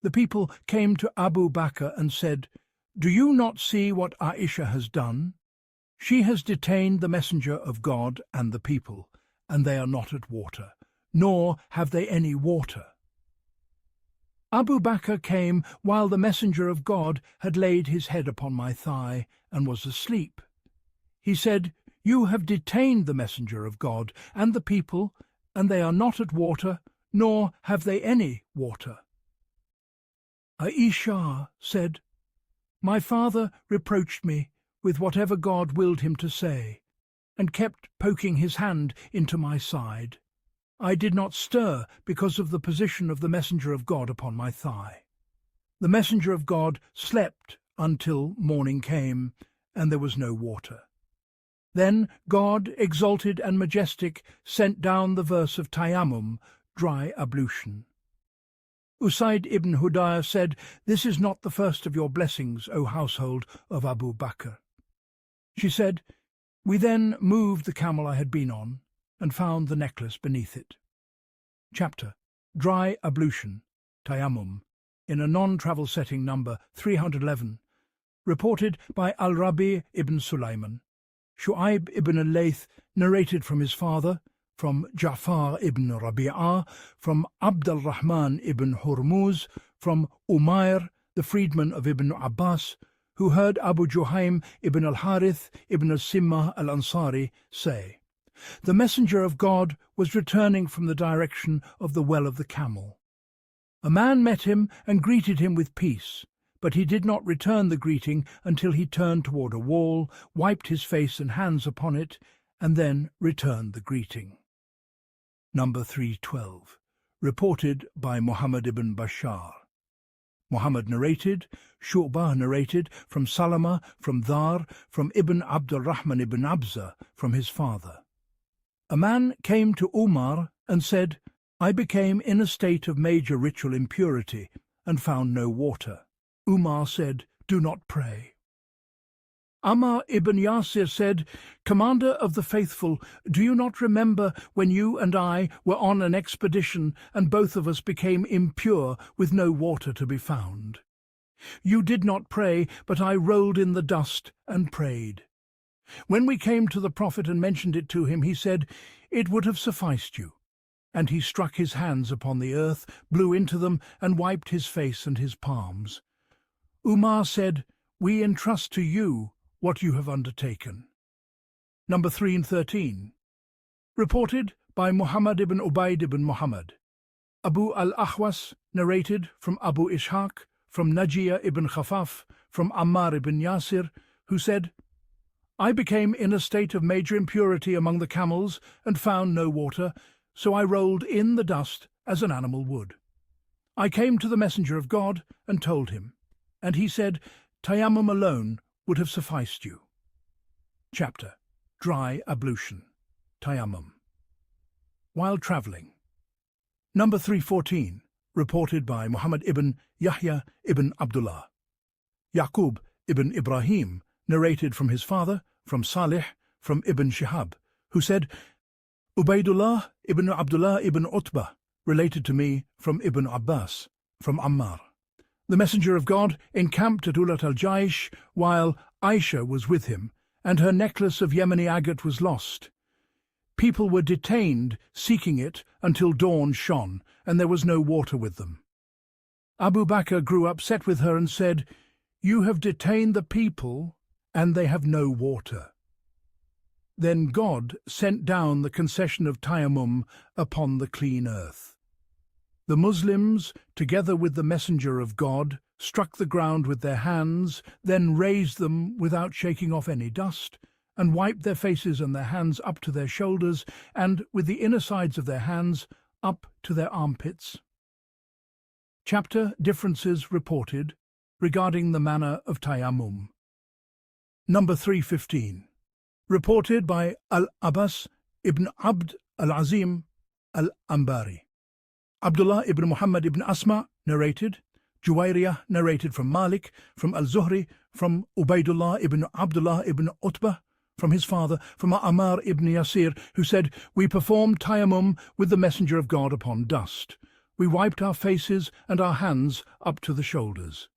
The people came to Abu Bakr and said, do you not see what Aisha has done? She has detained the messenger of God and the people, and they are not at water, nor have they any water. Abu Bakr came while the messenger of God had laid his head upon my thigh and was asleep. He said, you have detained the messenger of God and the people, and they are not at water, nor have they any water. Aisha said, my father reproached me with whatever God willed him to say, and kept poking his hand into my side. I did not stir because of the position of the messenger of God upon my thigh. The messenger of God slept until morning came, and there was no water. Then God, exalted and majestic, sent down the verse of tayammum, dry ablution. Usaid ibn Hudayr said, "This is not the first of your blessings, O household of Abu Bakr." She said, "We then moved the camel I had been on, and found the necklace beneath it." Chapter Dry Ablution, Tayammum, in a non-travel setting, number 311, reported by al-Rabi ibn Sulaiman. Shu'aib ibn al-Layth narrated from his father, from Ja'far ibn Rabi'ah, from al-Rahman ibn Hurmuz, from Umayr, the freedman of Ibn Abbas, who heard Abu Juhaym ibn al-Harith ibn al-Simma al-Ansari say, "The messenger of God was returning from the direction of the well of the camel. A man met him and greeted him with peace, but he did not return the greeting until he turned toward a wall, wiped his face and hands upon it, and then returned the greeting." Number 312, reported by Muhammad ibn Bashar. Muhammad narrated, Shu'bah narrated, from Salama, from Dhar, from Ibn Abdul-Rahman ibn Abza, from his father. A man came to Umar and said, "I became in a state of major ritual impurity and found no water." Umar said, "Do not pray." Ammar ibn Yasir said, "Commander of the faithful, do you not remember when you and I were on an expedition and both of us became impure with no water to be found? You did not pray, but I rolled in the dust and prayed. When we came to the Prophet and mentioned it to him, he said, 'It would have sufficed you.' And he struck his hands upon the earth, blew into them, and wiped his face and his palms. Umar said, 'We entrust to you what you have undertaken.' Number 313, reported by Muhammad ibn Ubayd ibn Muhammad. Abu al-Ahwas narrated from Abu Ishaq, from Najiyah ibn Khafaf, from Ammar ibn Yasir, who said, "I became in a state of major impurity among the camels and found no water, so I rolled in the dust as an animal would. I came to the messenger of God and told him, and he said, 'Tayammum alone would have sufficed you.'" Chapter Dry Ablution, Tayammum. While travelling. Number 314, reported by Muhammad ibn Yahya ibn Abdullah. Yaqub ibn Ibrahim narrated from his father, from Salih, from Ibn Shihab, who said, "Ubaydullah ibn Abdullah ibn Utbah related to me from Ibn Abbas, from Ammar. The messenger of God encamped at Ulat al-Jaish while Aisha was with him, and her necklace of Yemeni agate was lost. People were detained seeking it until dawn shone, and there was no water with them. Abu Bakr grew upset with her and said, "You have detained the people, and they have no water." Then God sent down the concession of tayammum upon the clean earth. The Muslims, together with the messenger of God, struck the ground with their hands, then raised them without shaking off any dust, and wiped their faces and their hands up to their shoulders, and with the inner sides of their hands up to their armpits. Chapter Differences reported regarding the manner of tayammum. Number 315, reported by Al-Abbas ibn Abd al-Azim al-Ambari. Abdullah ibn Muhammad ibn Asma narrated, Juwayriyah narrated from Malik, from al-Zuhri, from Ubaydullah ibn Abdullah ibn Utbah, from his father, from Ammar ibn Yasir, who said, "We performed tayammum with the messenger of God upon dust. We wiped our faces and our hands up to the shoulders."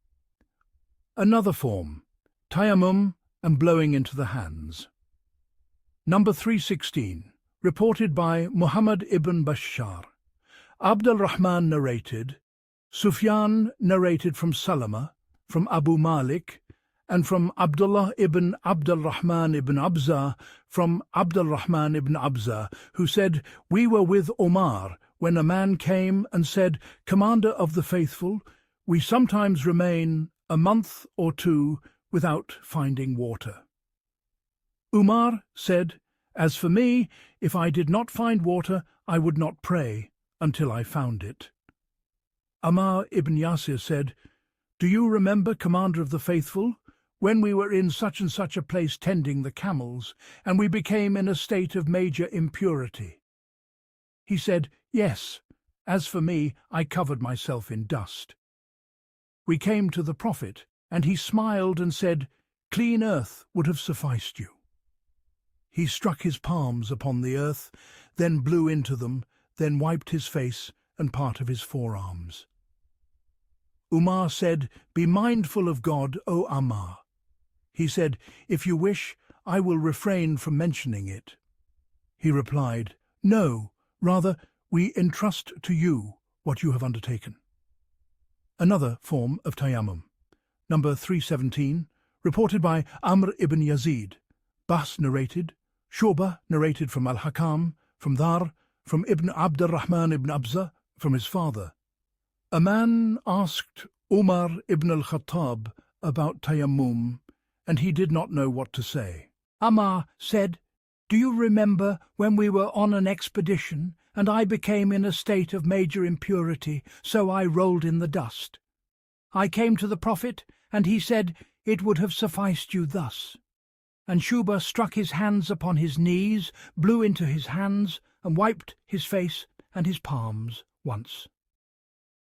Another form, tayammum and blowing into the hands. Number 316, reported by Muhammad ibn Bashar. Abd al-Rahman narrated, Sufyan narrated from Salama, from Abu Malik, and from Abdullah ibn Abd al-Rahman ibn Abza, from Abd al-Rahman ibn Abza, who said, "We were with Omar when a man came and said, 'Commander of the faithful, we sometimes remain a month or two without finding water.' Umar said, As for me, if I did not find water, I would not pray until I found it. Ammar ibn Yasir said, "Do you remember, Commander of the Faithful, when we were in such and such a place tending the camels, and we became in a state of major impurity?" He said, "Yes. As for me, I covered myself in dust." We came to the Prophet, and he smiled and said, "Clean earth would have sufficed you." He struck his palms upon the earth, then blew into them, then wiped his face and part of his forearms. Umar said, "Be mindful of God, O Ammar." He said, "If you wish, I will refrain from mentioning it." He replied, "No, rather, we entrust to you what you have undertaken." Another form of tayammum. Number 317, reported by Amr ibn Yazid. Bahs narrated, Shu'bah narrated from al-Hakam, from Dar, from Ibn Abd al-Rahman ibn Abza, from his father. A man asked Umar ibn al-Khattab about tayammum, and he did not know what to say. Ammar said, "Do you remember when we were on an expedition, and I became in a state of major impurity, so I rolled in the dust? I came to the Prophet, and he said, 'It would have sufficed you thus.' And Shu'bah struck his hands upon his knees, blew into his hands, and wiped his face and his palms once."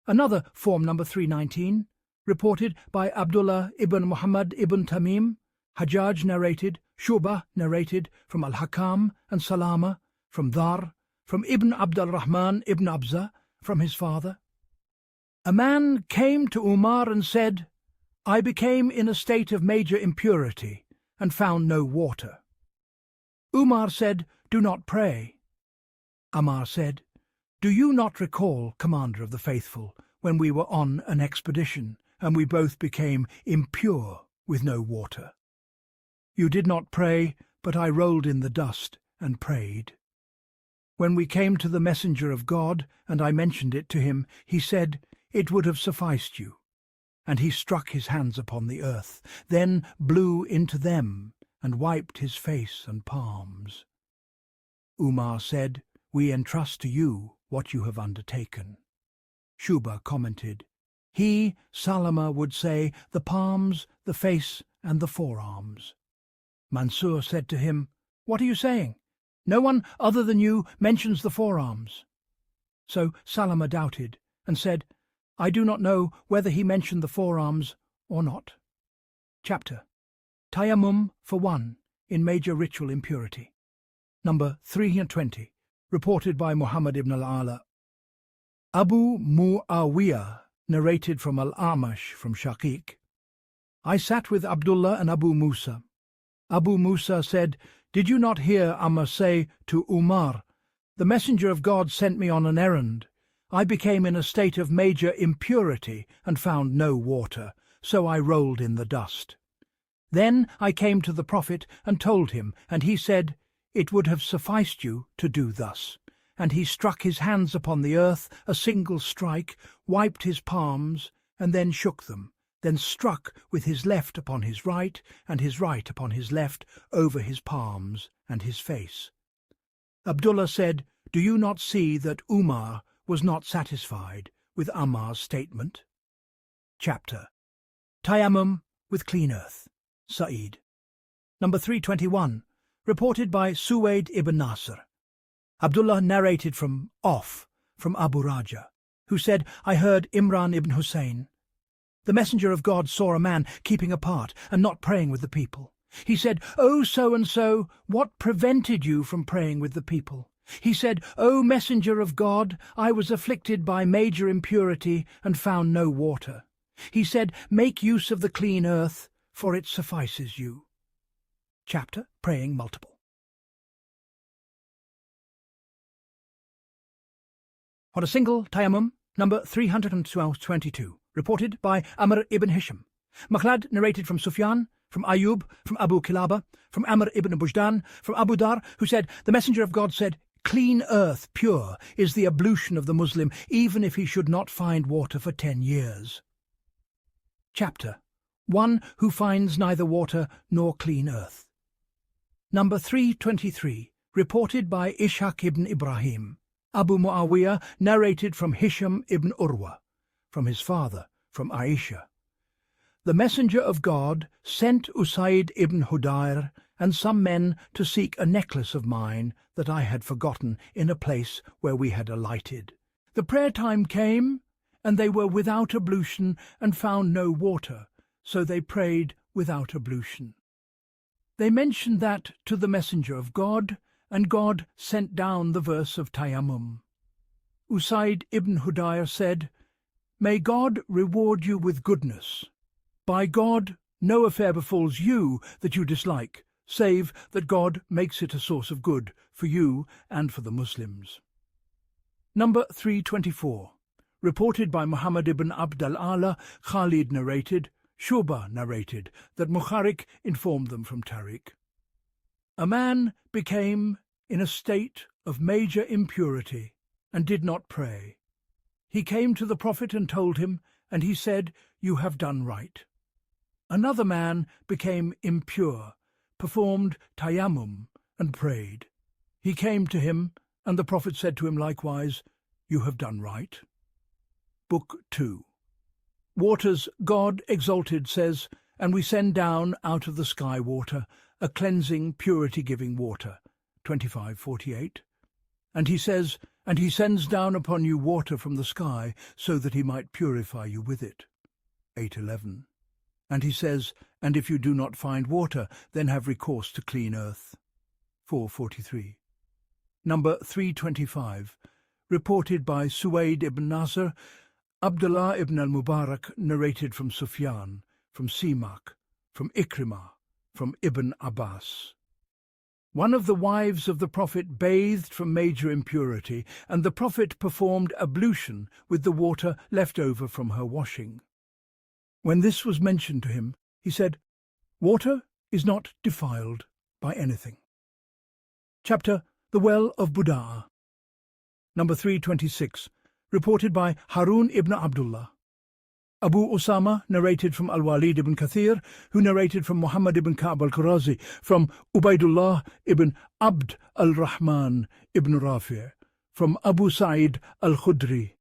Another form, number 319, reported by Abdullah ibn Muhammad ibn Tamim. Hajjaj narrated, Shu'bah narrated from al-Hakam and Salama, from Dar, from Ibn Abd al-Rahman ibn Abza, from his father. A man came to Umar and said, "I became in a state of major impurity and found no water." Umar said, "Do not pray." Ammar said, "Do you not recall, Commander of the Faithful, when we were on an expedition, and we both became impure with no water? You did not pray, but I rolled in the dust and prayed. When we came to the messenger of God, and I mentioned it to him, he said, 'It would have sufficed you.' And he struck his hands upon the earth, then blew into them, and wiped his face and palms." Umar said, "We entrust to you what you have undertaken." Shu'bah commented, "He, Salama, would say, the palms, the face, and the forearms." Mansur said to him, "What are you saying? No one other than you mentions the forearms." So Salama doubted, and said, "I do not know whether he mentioned the forearms or not." Chapter: Tayammum for one in major ritual impurity. Number 320, reported by Muhammad ibn al-Ala. Abu Muawiyah narrated from al-Amash from Shaqiq. I sat with Abdullah and Abu Musa. Abu Musa said, "Did you not hear Ammar say to Umar, 'The messenger of God sent me on an errand. I became in a state of major impurity and found no water, so I rolled in the dust. Then I came to the Prophet and told him, and he said, "It would have sufficed you to do thus." And he struck his hands upon the earth, a single strike, wiped his palms, and then shook them, then struck with his left upon his right, and his right upon his left, over his palms and his face. Abdullah said, "Do you not see that Umar was not satisfied with Ammar's statement?" Chapter: Tayammum with clean earth. Sa'id. Number 321, reported by Suwaid ibn Nasr. Abdullah narrated from Abu Raja, who said, "I heard Imran ibn Hussein. The messenger of God saw a man keeping apart and not praying with the people. He said, 'O so-and-so, what prevented you from praying with the people?' He said, 'O messenger of God, I was afflicted by major impurity and found no water.' He said, 'Make use of the clean earth, for it suffices you.'" Chapter: Praying multiple. On a single tayammum, number 322, reported by Amr ibn Hisham. Makhlad narrated from Sufyan, from Ayub, from Abu Kilaba, from Amr ibn Bujdan, from Abu Dar, who said, "The messenger of God said, 'Clean earth, pure, is the ablution of the Muslim, even if he should not find water for 10 years. Chapter: One who finds neither water nor clean earth. Number 323, reported by Ishaq ibn Ibrahim. Abu Muawiyah narrated from Hisham ibn Urwa, from his father, from Aisha. The Messenger of God sent Usaid ibn Hudayr and some men to seek a necklace of mine that I had forgotten in a place where we had alighted. The prayer time came, and they were without ablution and found no water, so they prayed without ablution. They mentioned that to the Messenger of God, and God sent down the verse of Tayammum. Usaid ibn Hudayr said, "May God reward you with goodness. By God, no affair befalls you that you dislike, save that God makes it a source of good for you and for the Muslims." Number 324. Reported by Muhammad ibn Abd al-Ala, Khalid narrated, Shuba narrated, that Mukharik informed them from Tariq. A man became in a state of major impurity and did not pray. He came to the Prophet and told him, and he said, "You have done right." Another man became impure, performed tayammum, and prayed. He came to him, and the Prophet said to him likewise, "You have done right." Book 2. Waters God exalted says, "And we send down out of the sky water, a cleansing, purity-giving water." 25:48. And he says, "And he sends down upon you water from the sky, so that he might purify you with it." 8:11. And he says, "And if you do not find water, then have recourse to clean earth." 4:43. Number 325. Reported by Suwaid ibn Nasr, Abdullah ibn al-Mubarak narrated from Sufyan, from Simak, from Ikrimah, from Ibn Abbas. One of the wives of the Prophet bathed from major impurity, and the Prophet performed ablution with the water left over from her washing. When this was mentioned to him, he said, "Water is not defiled by anything." Chapter The Well of Budaa. Number 326. Reported by Harun ibn Abdullah. Abu Usama narrated from Al-Walid ibn Kathir, who narrated from Muhammad ibn Ka'b al-Qurazi, from Ubaidullah ibn Abd al-Rahman ibn Rafi', from Abu Sa'id al-Khudri.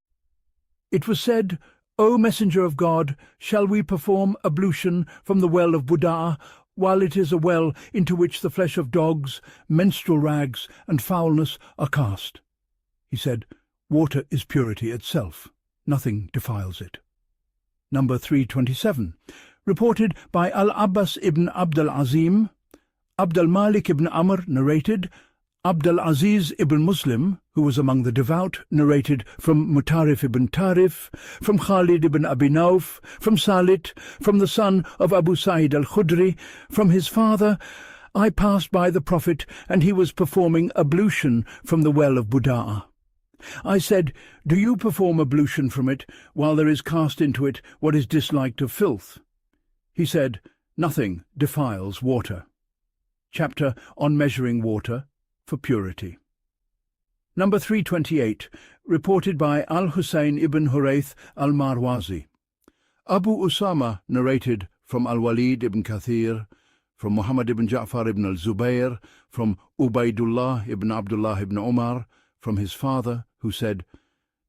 It was said, "O Messenger of God, shall we perform ablution from the well of Budaa, while it is a well into which the flesh of dogs, menstrual rags, and foulness are cast?" He said, "Water is purity itself. Nothing defiles it." Number 327. Reported by Al-Abbas ibn Abd al-Azim, Abd al-Malik ibn Amr narrated, Abd al-Aziz ibn Muslim, who was among the devout, narrated from Mutarif ibn Tarif, from Khalid ibn Abi Nauf, from Salit, from the son of Abu Sa'id al-Khudri, from his father, "I passed by the Prophet, and he was performing ablution from the well of Budaa. I said, 'Do you perform ablution from it, while there is cast into it what is disliked of filth?' He said, 'Nothing defiles water.'" Chapter on measuring water for purity. Number 328. Reported by Al-Husayn ibn Hurayth al-Marwazi. Abu Usama narrated from Al-Walid ibn Kathir, from Muhammad ibn Ja'far ibn al-Zubayr, from Ubaidullah ibn Abdullah ibn Umar, from his father, who said,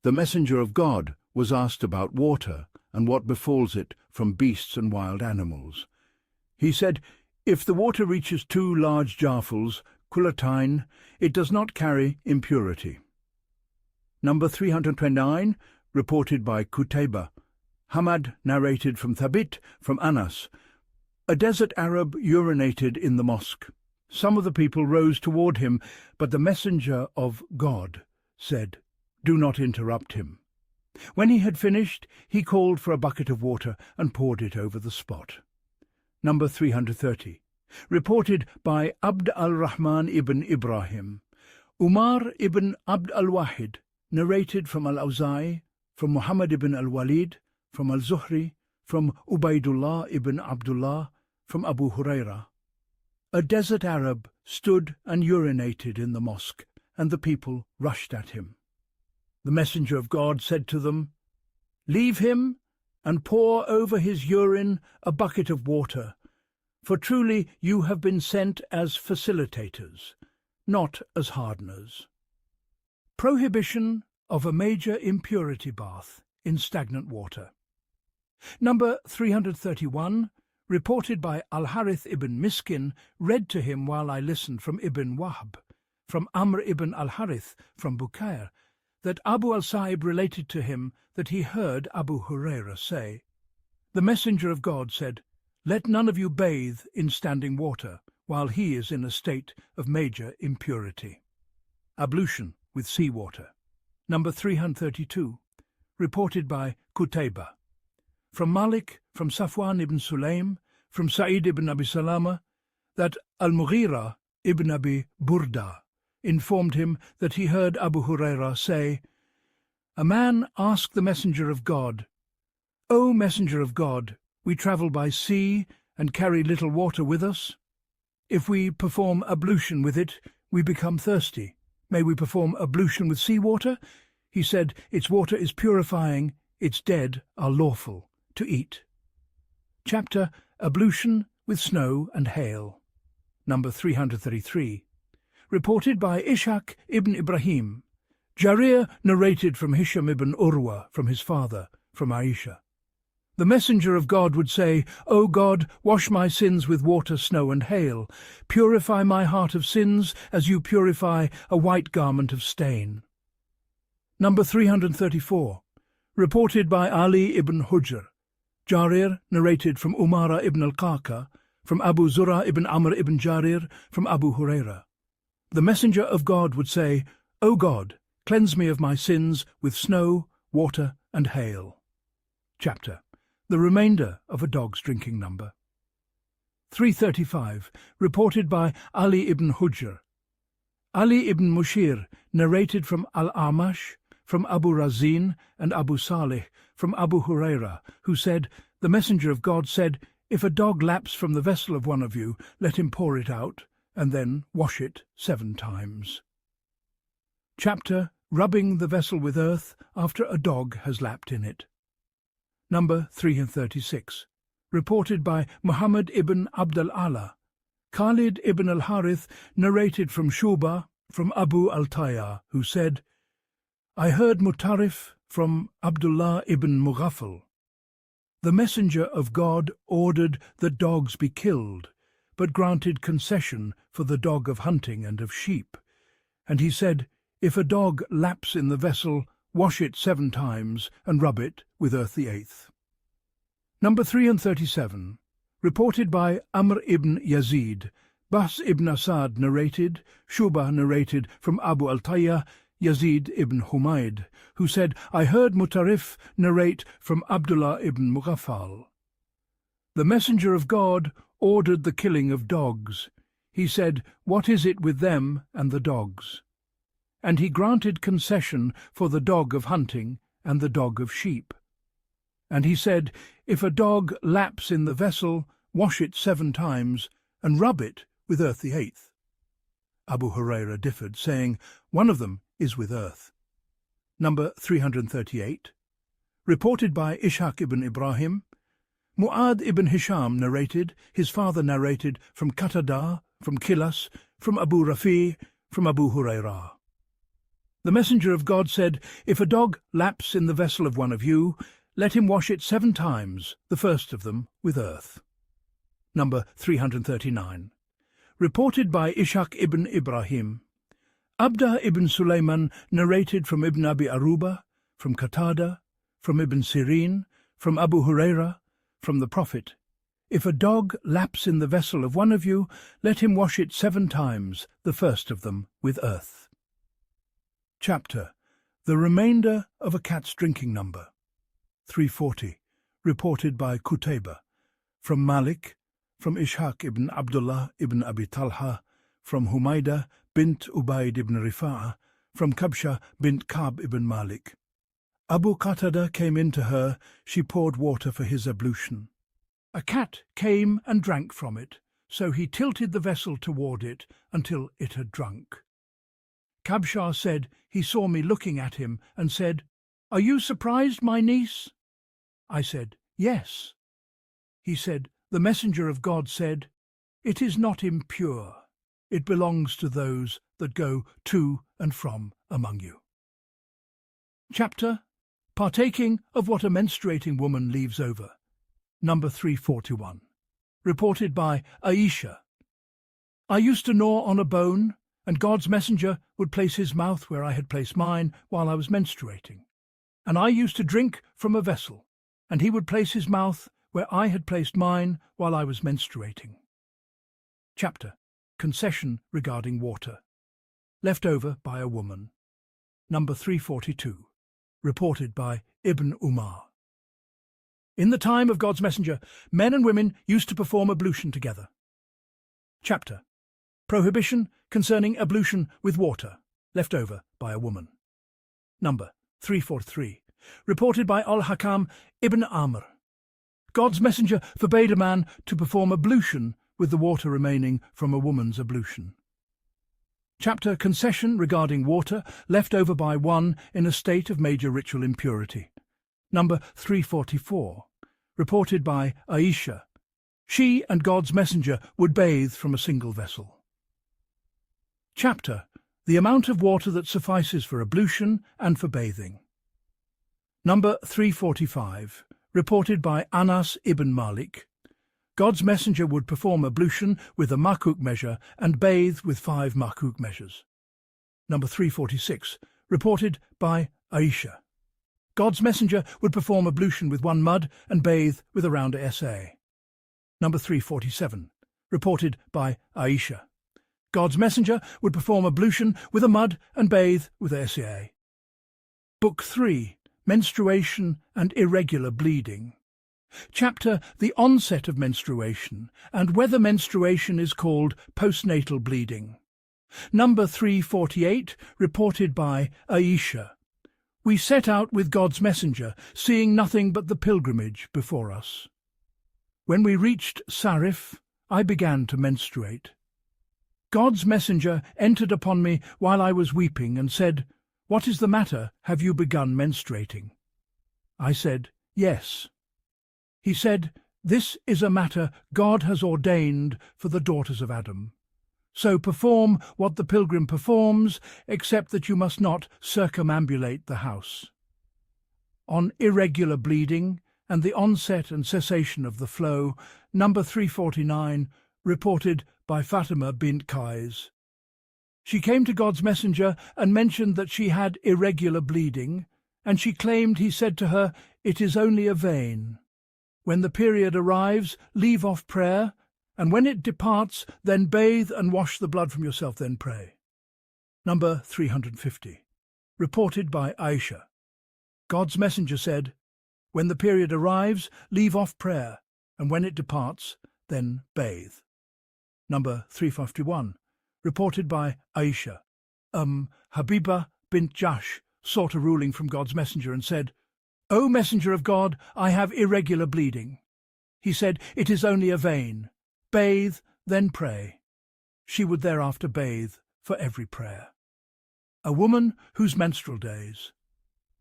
"The Messenger of God was asked about water and what befalls it from beasts and wild animals. He said, 'If the water reaches 2 large jarfuls, kulatine, it does not carry impurity.'" Number 329, reported by Qutayba. Hamad narrated from Thabit, from Anas. A desert Arab urinated in the mosque. Some of the people rose toward him, but the Messenger of God said, "Do not interrupt him." When he had finished, he called for a bucket of water and poured it over the spot. Number 330. Reported by Abd al-Rahman ibn Ibrahim. Umar ibn Abd al-Wahid narrated from al-Awza'i, from Muhammad ibn al-Walid, from al-Zuhri, from Ubaidullah ibn Abdullah, from Abu Hurairah. A desert Arab stood and urinated in the mosque, and the people rushed at him. The Messenger of God said to them, "Leave him and pour over his urine a bucket of water, for truly you have been sent as facilitators. not as hardeners. Prohibition of a major impurity bath in stagnant water. Number 331, reported by Al-Harith ibn Miskin, read to him while I listened from Ibn Wahb, from Amr ibn al-Harith, from Bukair, that Abu al-Sa'ib related to him that he heard Abu Huraira say, "The Messenger of God said, 'Let none of you bathe in standing water while he is in a state of major impurity.'" Ablution with seawater. Number 332, reported by Qutayba. From Malik, from Safwan ibn Sulaym, from Sa'id ibn Abi Salama, that al-Mughira ibn Abi Burda informed him that he heard Abu Huraira say, "A man asked the Messenger of God, 'O Messenger of God, we travel by sea and carry little water with us. If we perform ablution with it, we become thirsty. May we perform ablution with seawater?' He said, 'Its water is purifying, its dead are lawful to eat.'" Chapter Ablution with Snow and Hail. Number 333. Reported by Ishaq ibn Ibrahim. Jarir narrated from Hisham ibn Urwa, from his father, from Aisha. The Messenger of God would say, "O God, wash my sins with water, snow and hail. Purify my heart of sins as you purify a white garment of stain." Number 334. Reported by Ali ibn Hujr. Jarir narrated from Umara ibn al-Qaqa, from Abu Zura ibn Amr ibn Jarir, from Abu Huraira. The Messenger of God would say, "O God, cleanse me of my sins with snow, water and hail." Chapter The remainder of a dog's drinking number. 335, reported by Ali ibn Hujr. Ali ibn Mushir narrated from al-Amash, from Abu Razin and Abu Salih, from Abu Huraira, who said, "The Messenger of God said, 'If a dog laps from the vessel of one of you, let him pour it out, and then wash it 7 times. Chapter Rubbing the vessel with earth after a dog has lapped in it. Number 336. Reported by Muhammad ibn Abdul Allah. Khalid ibn al-Harith narrated from Shuba, from Abu al-Tayya, who said, "I heard Mutarif from Abdullah ibn Mughaffal. The Messenger of God ordered that dogs be killed, but granted concession for the dog of hunting and of sheep. And he said, if a dog laps in the vessel, wash it 7 times and rub it with earth the 8th. Number 337. Reported by Amr ibn Yazid. Bas ibn Asad narrated, Shuba narrated from Abu al-Tayya, Yazid ibn Humayd, who said, I heard Mutarif narrate from Abdullah ibn Mughaffal. The Messenger of God ordered the killing of dogs. He said, what is it with them and the dogs? And he granted concession for the dog of hunting and the dog of sheep. And he said, if a dog laps in the vessel, wash it 7 times and rub it with earth the 8th. Abu Huraira differed, saying, one of them is with earth. Number 338. Reported by Ishaq ibn Ibrahim. Mu'ad ibn Hisham narrated, his father narrated from Qatada, from Kilas, from Abu Rafi, from Abu Huraira. The Messenger of God said, if a dog laps in the vessel of one of you, let him wash it 7 times, the first of them with earth. Number 339. Reported by Ishaq ibn Ibrahim. Abda ibn Sulaiman narrated from Ibn Abi Aruba, from Qatada, from Ibn Sirin, from Abu Huraira, from the Prophet, if a dog laps in the vessel of one of you, let him wash it 7 times, the first of them with earth. Chapter The remainder of a cat's drinking number. 340. Reported by Qutayba. From Malik, from Ishaq ibn Abdullah ibn Abi Talha, from Humayda bint Ubayd ibn Rifa'ah, from Kabsha bint Kab ibn Malik. Abu Qatada came in to her, she poured water for his ablution. A cat came and drank from it, so he tilted the vessel toward it until it had drunk. Kabsha said he saw me looking at him and said, Are you surprised, my niece? I said, Yes. He said, The Messenger of God said, It is not impure. It belongs to those that go to and from among you. Chapter: Partaking of what a menstruating woman leaves over. Number 341. Reported by Aisha. I used to gnaw on a bone, and God's messenger would place his mouth where I had placed mine while I was menstruating. And I used to drink from a vessel, and he would place his mouth where I had placed mine while I was menstruating. Chapter: Concession regarding water. Left over by a woman. Number 342. Reported by Ibn Umar. In the time of God's messenger, men and women used to perform ablution together. Chapter: Prohibition concerning ablution with water. Left over by a woman. Number 343. Reported by Al-Hakam ibn Amr. God's messenger forbade a man to perform ablution with the water remaining from a woman's ablution. Chapter: Concession regarding water left over by one in a state of major ritual impurity. Number 344. Reported by Aisha. She and God's messenger would bathe from a single vessel. Chapter: The amount of water that suffices for ablution and for bathing. Number 345. Reported by Anas ibn Malik. God's messenger would perform ablution with a makuk measure and bathe with 5 makuk measures. Number 346. Reported by Aisha. God's messenger would perform ablution with 1 mud and bathe with around a sa. Number 347. Reported by Aisha. God's messenger would perform ablution with a mud and bathe with a sa. Book 3. Menstruation and irregular bleeding. Chapter: The onset of menstruation and whether menstruation is called postnatal bleeding. Number 348. Reported by Aisha. We set out with God's messenger, seeing nothing but the pilgrimage before us. When we reached Sarif, I began to menstruate. God's messenger entered upon me while I was weeping and said, "What is the matter? Have you begun menstruating?" I said, "Yes." He said, "This is a matter God has ordained for the daughters of Adam. So perform what the pilgrim performs, except that you must not circumambulate the house." On irregular bleeding and the onset and cessation of the flow, number 349, reported by Fatima bint Qais. She came to God's messenger and mentioned that she had irregular bleeding, and she claimed he said to her, "It is only a vein. When the period arrives, leave off prayer, and when it departs, then bathe and wash the blood from yourself, then pray." Number 350. Reported by Aisha. God's messenger said, "When the period arrives, leave off prayer, and when it departs, then bathe." Number 351. Reported by Aisha. Habiba bint Jahsh sought a ruling from God's messenger and said, "O messenger of God, I have irregular bleeding." He said, "It is only a vein. Bathe, then pray." She would thereafter bathe for every prayer. A woman whose menstrual days.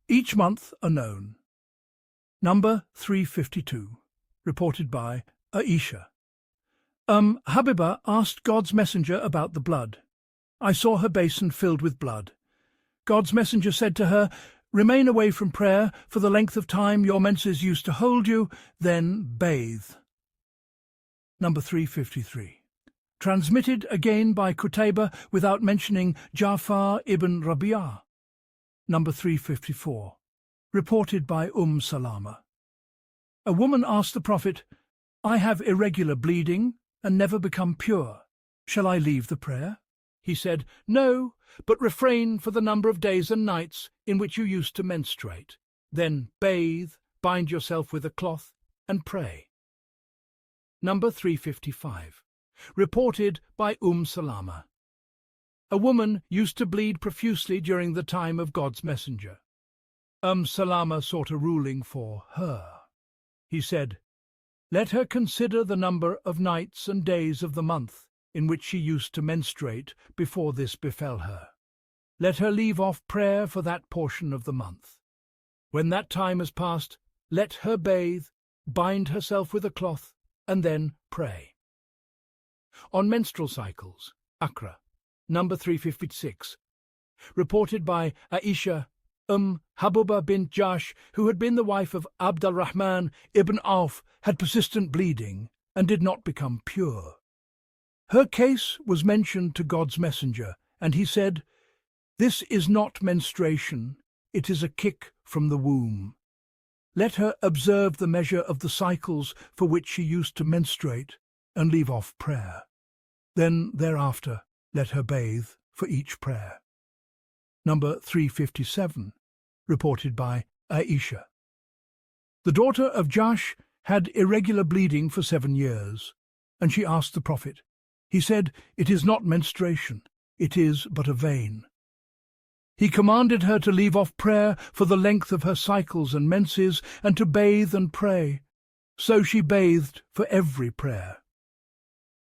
Each month are known. Number 352. Reported by Aisha. Habiba asked God's messenger about the blood. I saw her basin filled with blood. God's messenger said to her, "Remain away from prayer for the length of time your menses used to hold you, then bathe." Number 353. Transmitted again by Qutayba without mentioning Ja'far ibn Rabi'ah. Number 354. Reported by Salama. A woman asked the Prophet, "I have irregular bleeding and never become pure. Shall I leave the prayer?" He said, "No, but refrain for the number of days and nights in which you used to menstruate. Then bathe, bind yourself with a cloth, and pray." Number 355. Reported by Salama. A woman used to bleed profusely during the time of God's messenger. Salama sought a ruling for her. He said, "Let her consider the number of nights and days of the month in which she used to menstruate before this befell her. Let her leave off prayer for that portion of the month. When that time has passed, let her bathe, bind herself with a cloth, and then pray." On menstrual cycles, Akra. Number 356. Reported by Aisha, Habuba bint Jash, who had been the wife of al-Rahman ibn Auf, had persistent bleeding and did not become pure. Her case was mentioned to God's messenger, and he said, "This is not menstruation, it is a kick from the womb. Let her observe the measure of the cycles for which she used to menstruate and leave off prayer. Then thereafter let her bathe for each prayer." Number 357, reported by Aisha. The daughter of Jash had irregular bleeding for 7 years, and she asked the Prophet. He said, "It is not menstruation, it is but a vein." He commanded her to leave off prayer for the length of her cycles and menses, and to bathe and pray. So she bathed for every prayer.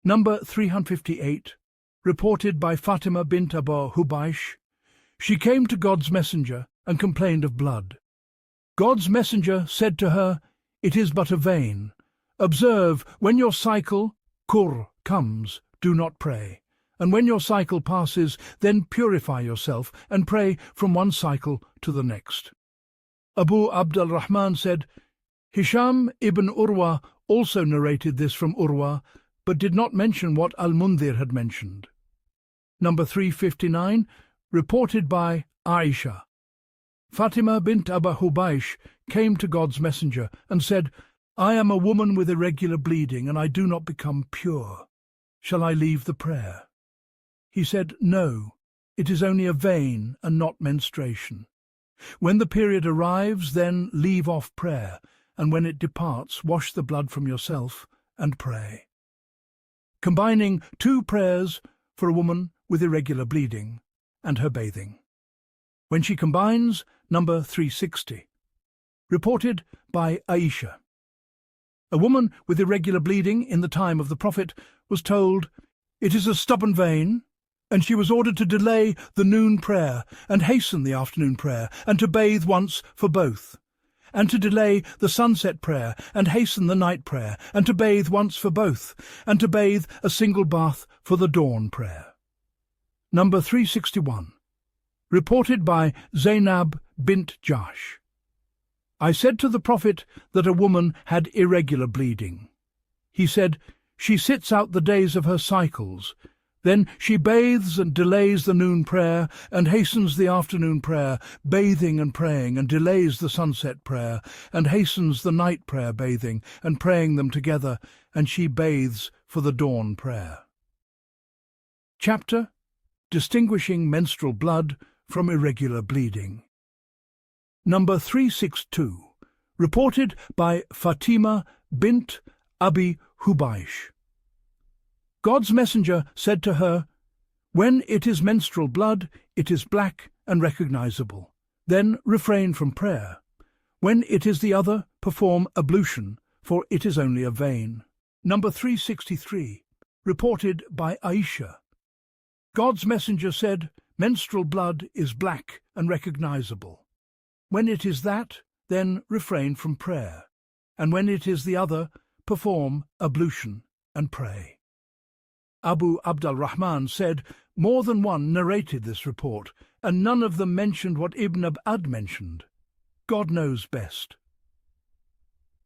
Number 358, reported by Fatima bint Abu Hubaysh. She came to God's messenger and complained of blood. God's messenger said to her, "It is but a vein. Observe, when your cycle, Qur, comes, do not pray. And when your cycle passes, then purify yourself and pray from one cycle to the next." Abu al-Rahman said, Hisham ibn Urwa also narrated this from Urwa, but did not mention what al-Mundhir had mentioned. Number 359, reported by Aisha. Fatima bint Abu Hubaysh came to God's messenger and said, "I am a woman with irregular bleeding, and I do not become pure. Shall I leave the prayer?" He said, "No, it is only a vein and not menstruation. When the period arrives, then leave off prayer, and when it departs, wash the blood from yourself and pray." Combining 2 prayers for a woman with irregular bleeding and her bathing. When she combines, number 360. Reported by Aisha. A woman with irregular bleeding in the time of the Prophet was told, "It is a stubborn vein," and she was ordered to delay the noon prayer and hasten the afternoon prayer, and to bathe once for both, and to delay the sunset prayer and hasten the night prayer, and to bathe once for both, and to bathe a single bath for the dawn prayer. Number 361. Reported by Zainab bint Jash. I said to the Prophet that a woman had irregular bleeding. He said, "She sits out the days of her cycles. Then she bathes and delays the noon prayer and hastens the afternoon prayer, bathing and praying, and delays the sunset prayer and hastens the night prayer, bathing and praying them together, and she bathes for the dawn prayer." Chapter Distinguishing Menstrual Blood from Irregular Bleeding. Number 362, reported by Fatima bint Abi Hubaysh. God's messenger said to her, "When it is menstrual blood, it is black and recognizable. Then refrain from prayer. When it is the other, perform ablution, for it is only a vein." Number 363, reported by Aisha. God's messenger said, "Menstrual blood is black and recognizable. When it is that, then refrain from prayer, and when it is the other, perform ablution and pray." Abu al-Rahman said, "More than one narrated this report, and none of them mentioned what Ibn Abd mentioned. God knows best."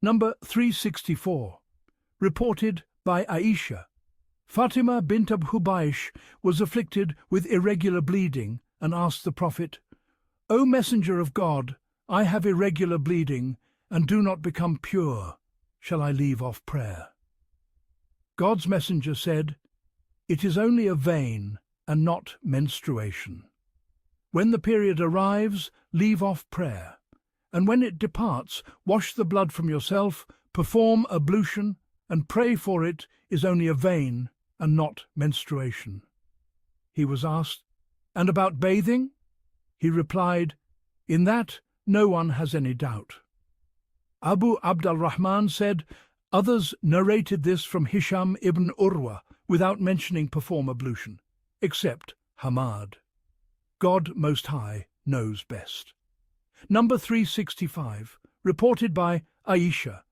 Number 364, reported by Aisha. Fatima bint Abu Hubaysh was afflicted with irregular bleeding and asked the Prophet, "O Messenger of God, I have irregular bleeding and do not become pure. Shall I leave off prayer?" God's messenger said, "It is only a vein and not menstruation. When the period arrives, leave off prayer, and when it departs, wash the blood from yourself, perform ablution, and pray, for it is only a vein and not menstruation." He was asked, "And about bathing?" He replied, "In that no one has any doubt." Abu al-Rahman said, "Others narrated this from Hisham ibn Urwa without mentioning perform ablution, except Hamad. God Most High knows best." Number 365, reported by Aisha.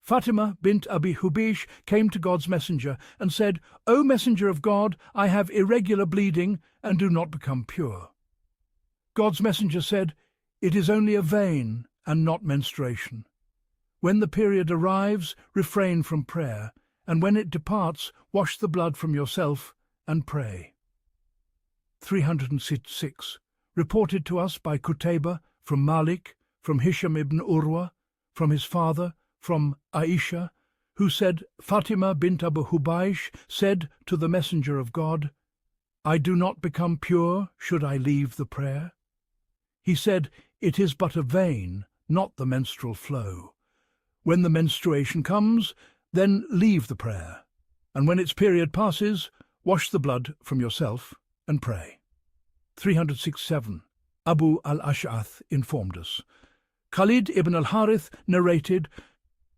Fatima bint Abi Hubaysh came to God's messenger and said, "O messenger of God, I have irregular bleeding and do not become pure." God's messenger said, "It is only a vein and not menstruation. When the period arrives, refrain from prayer, and when it departs, wash the blood from yourself and pray." 306. Reported to us by Qutayba, from Malik, from Hisham ibn Urwa, from his father, from Aisha, who said, Fatima bint Abu Hubaysh said to the messenger of God, "I do not become pure should I leave the prayer." He said, "It is but a vein, not the menstrual flow. When the menstruation comes, then leave the prayer, and when its period passes, wash the blood from yourself and pray." 367. Abu al-Ash'ath informed us. Khalid ibn al-Harith narrated,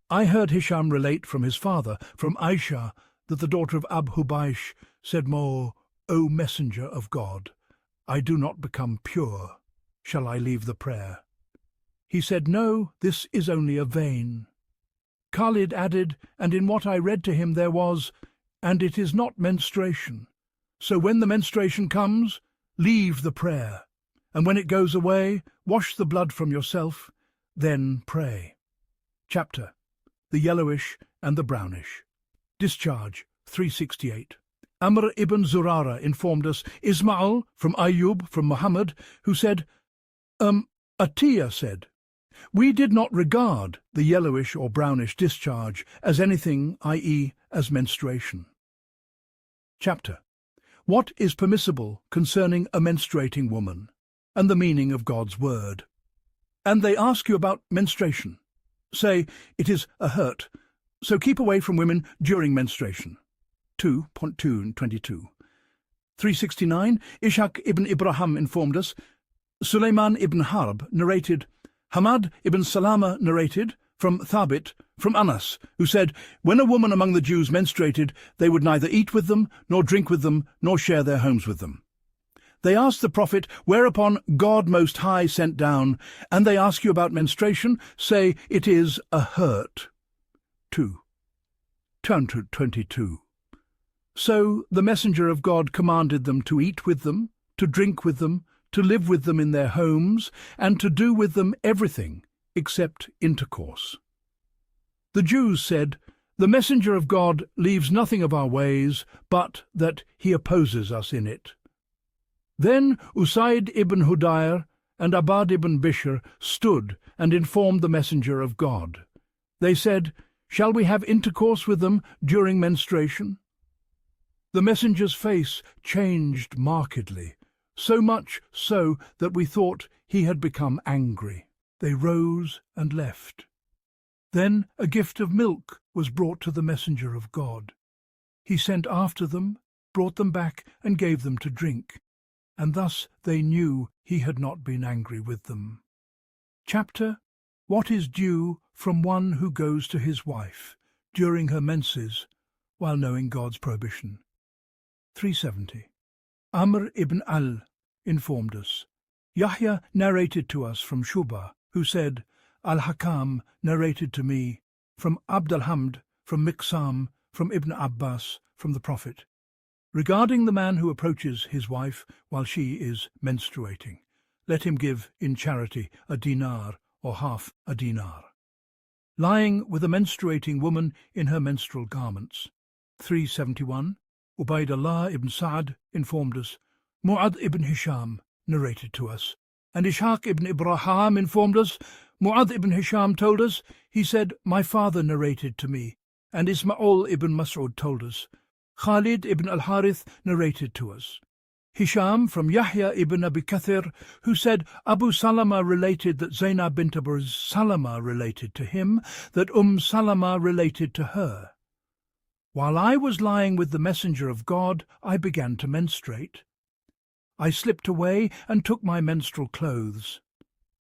"I heard Hisham relate from his father, from Aisha, that the daughter of Abu Hubaysh said, O messenger of God, I do not become pure. Shall I leave the prayer?" He said, "No, this is only a vein." Khalid added, "And in what I read to him there was, and it is not menstruation. So when the menstruation comes, leave the prayer, and when it goes away, wash the blood from yourself, then pray." Chapter: The Yellowish and the Brownish. Discharge 368. Amr ibn Zurara informed us, Ismail from Ayyub from Muhammad, who said, Atiyah said, "We did not regard the yellowish or brownish discharge as anything, i.e., as menstruation." Chapter: What is permissible concerning a menstruating woman, and the meaning of God's word. And they ask you about menstruation. Say, it is a hurt, so keep away from women during menstruation. 2.2 and 22. 369. Ishaq ibn Ibrahim informed us. Sulaiman ibn Harb narrated. Hamad ibn Salama narrated from Thabit, from Anas, who said, "When a woman among the Jews menstruated, they would neither eat with them, nor drink with them, nor share their homes with them." They asked the Prophet, whereupon God Most High sent down, "And they ask you about menstruation, say it is a hurt." 2. Turn to 22. So the messenger of God commanded them to eat with them, to drink with them, to live with them in their homes, and to do with them everything except intercourse. The Jews said, "The messenger of God leaves nothing of our ways, but that he opposes us in it." Then Usaid ibn Hudayr and Abad ibn Bishr stood and informed the messenger of God. They said, "Shall we have intercourse with them during menstruation?" The messenger's face changed markedly, so much so that we thought he had become angry. They rose and left. Then a gift of milk was brought to the messenger of God. He sent after them, brought them back, and gave them to drink, and thus they knew he had not been angry with them. Chapter: What is due from one who goes to his wife during her menses while knowing God's prohibition. 370. Amr ibn al informed us. Yahya narrated to us from Shubha, who said, Al-Hakam narrated to me from Abdulhamd, from Miqsam, from Ibn Abbas, from the Prophet, regarding the man who approaches his wife while she is menstruating. Let him give in charity a dinar or half a dinar. Lying with a menstruating woman in her menstrual garments. 371. Ubaydullah ibn Sa'd informed us. Mu'adh ibn Hisham narrated to us. And Ishaq ibn Ibrahim informed us. Mu'adh ibn Hisham told us. He said, "My father narrated to me." And Ismail ibn Mas'ud told us. Khalid ibn al-Harith narrated to us. Hisham from Yahya ibn Abi Kathir, who said Abu Salama related that Zainab bint Abu Salama related to him, that Salama related to her. While I was lying with the messenger of God, I began to menstruate. I slipped away and took my menstrual clothes.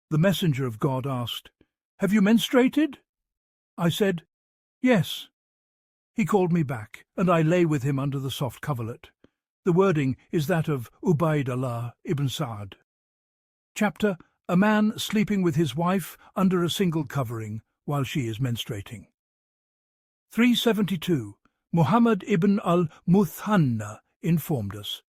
The messenger of God asked, "Have you menstruated?" I said, "Yes." He called me back, and I lay with him under the soft coverlet. The wording is that of Ubaydullah ibn Sa'd. Chapter: A man sleeping with his wife under a single covering while she is menstruating. 372. Muhammad ibn al-Muthanna informed us.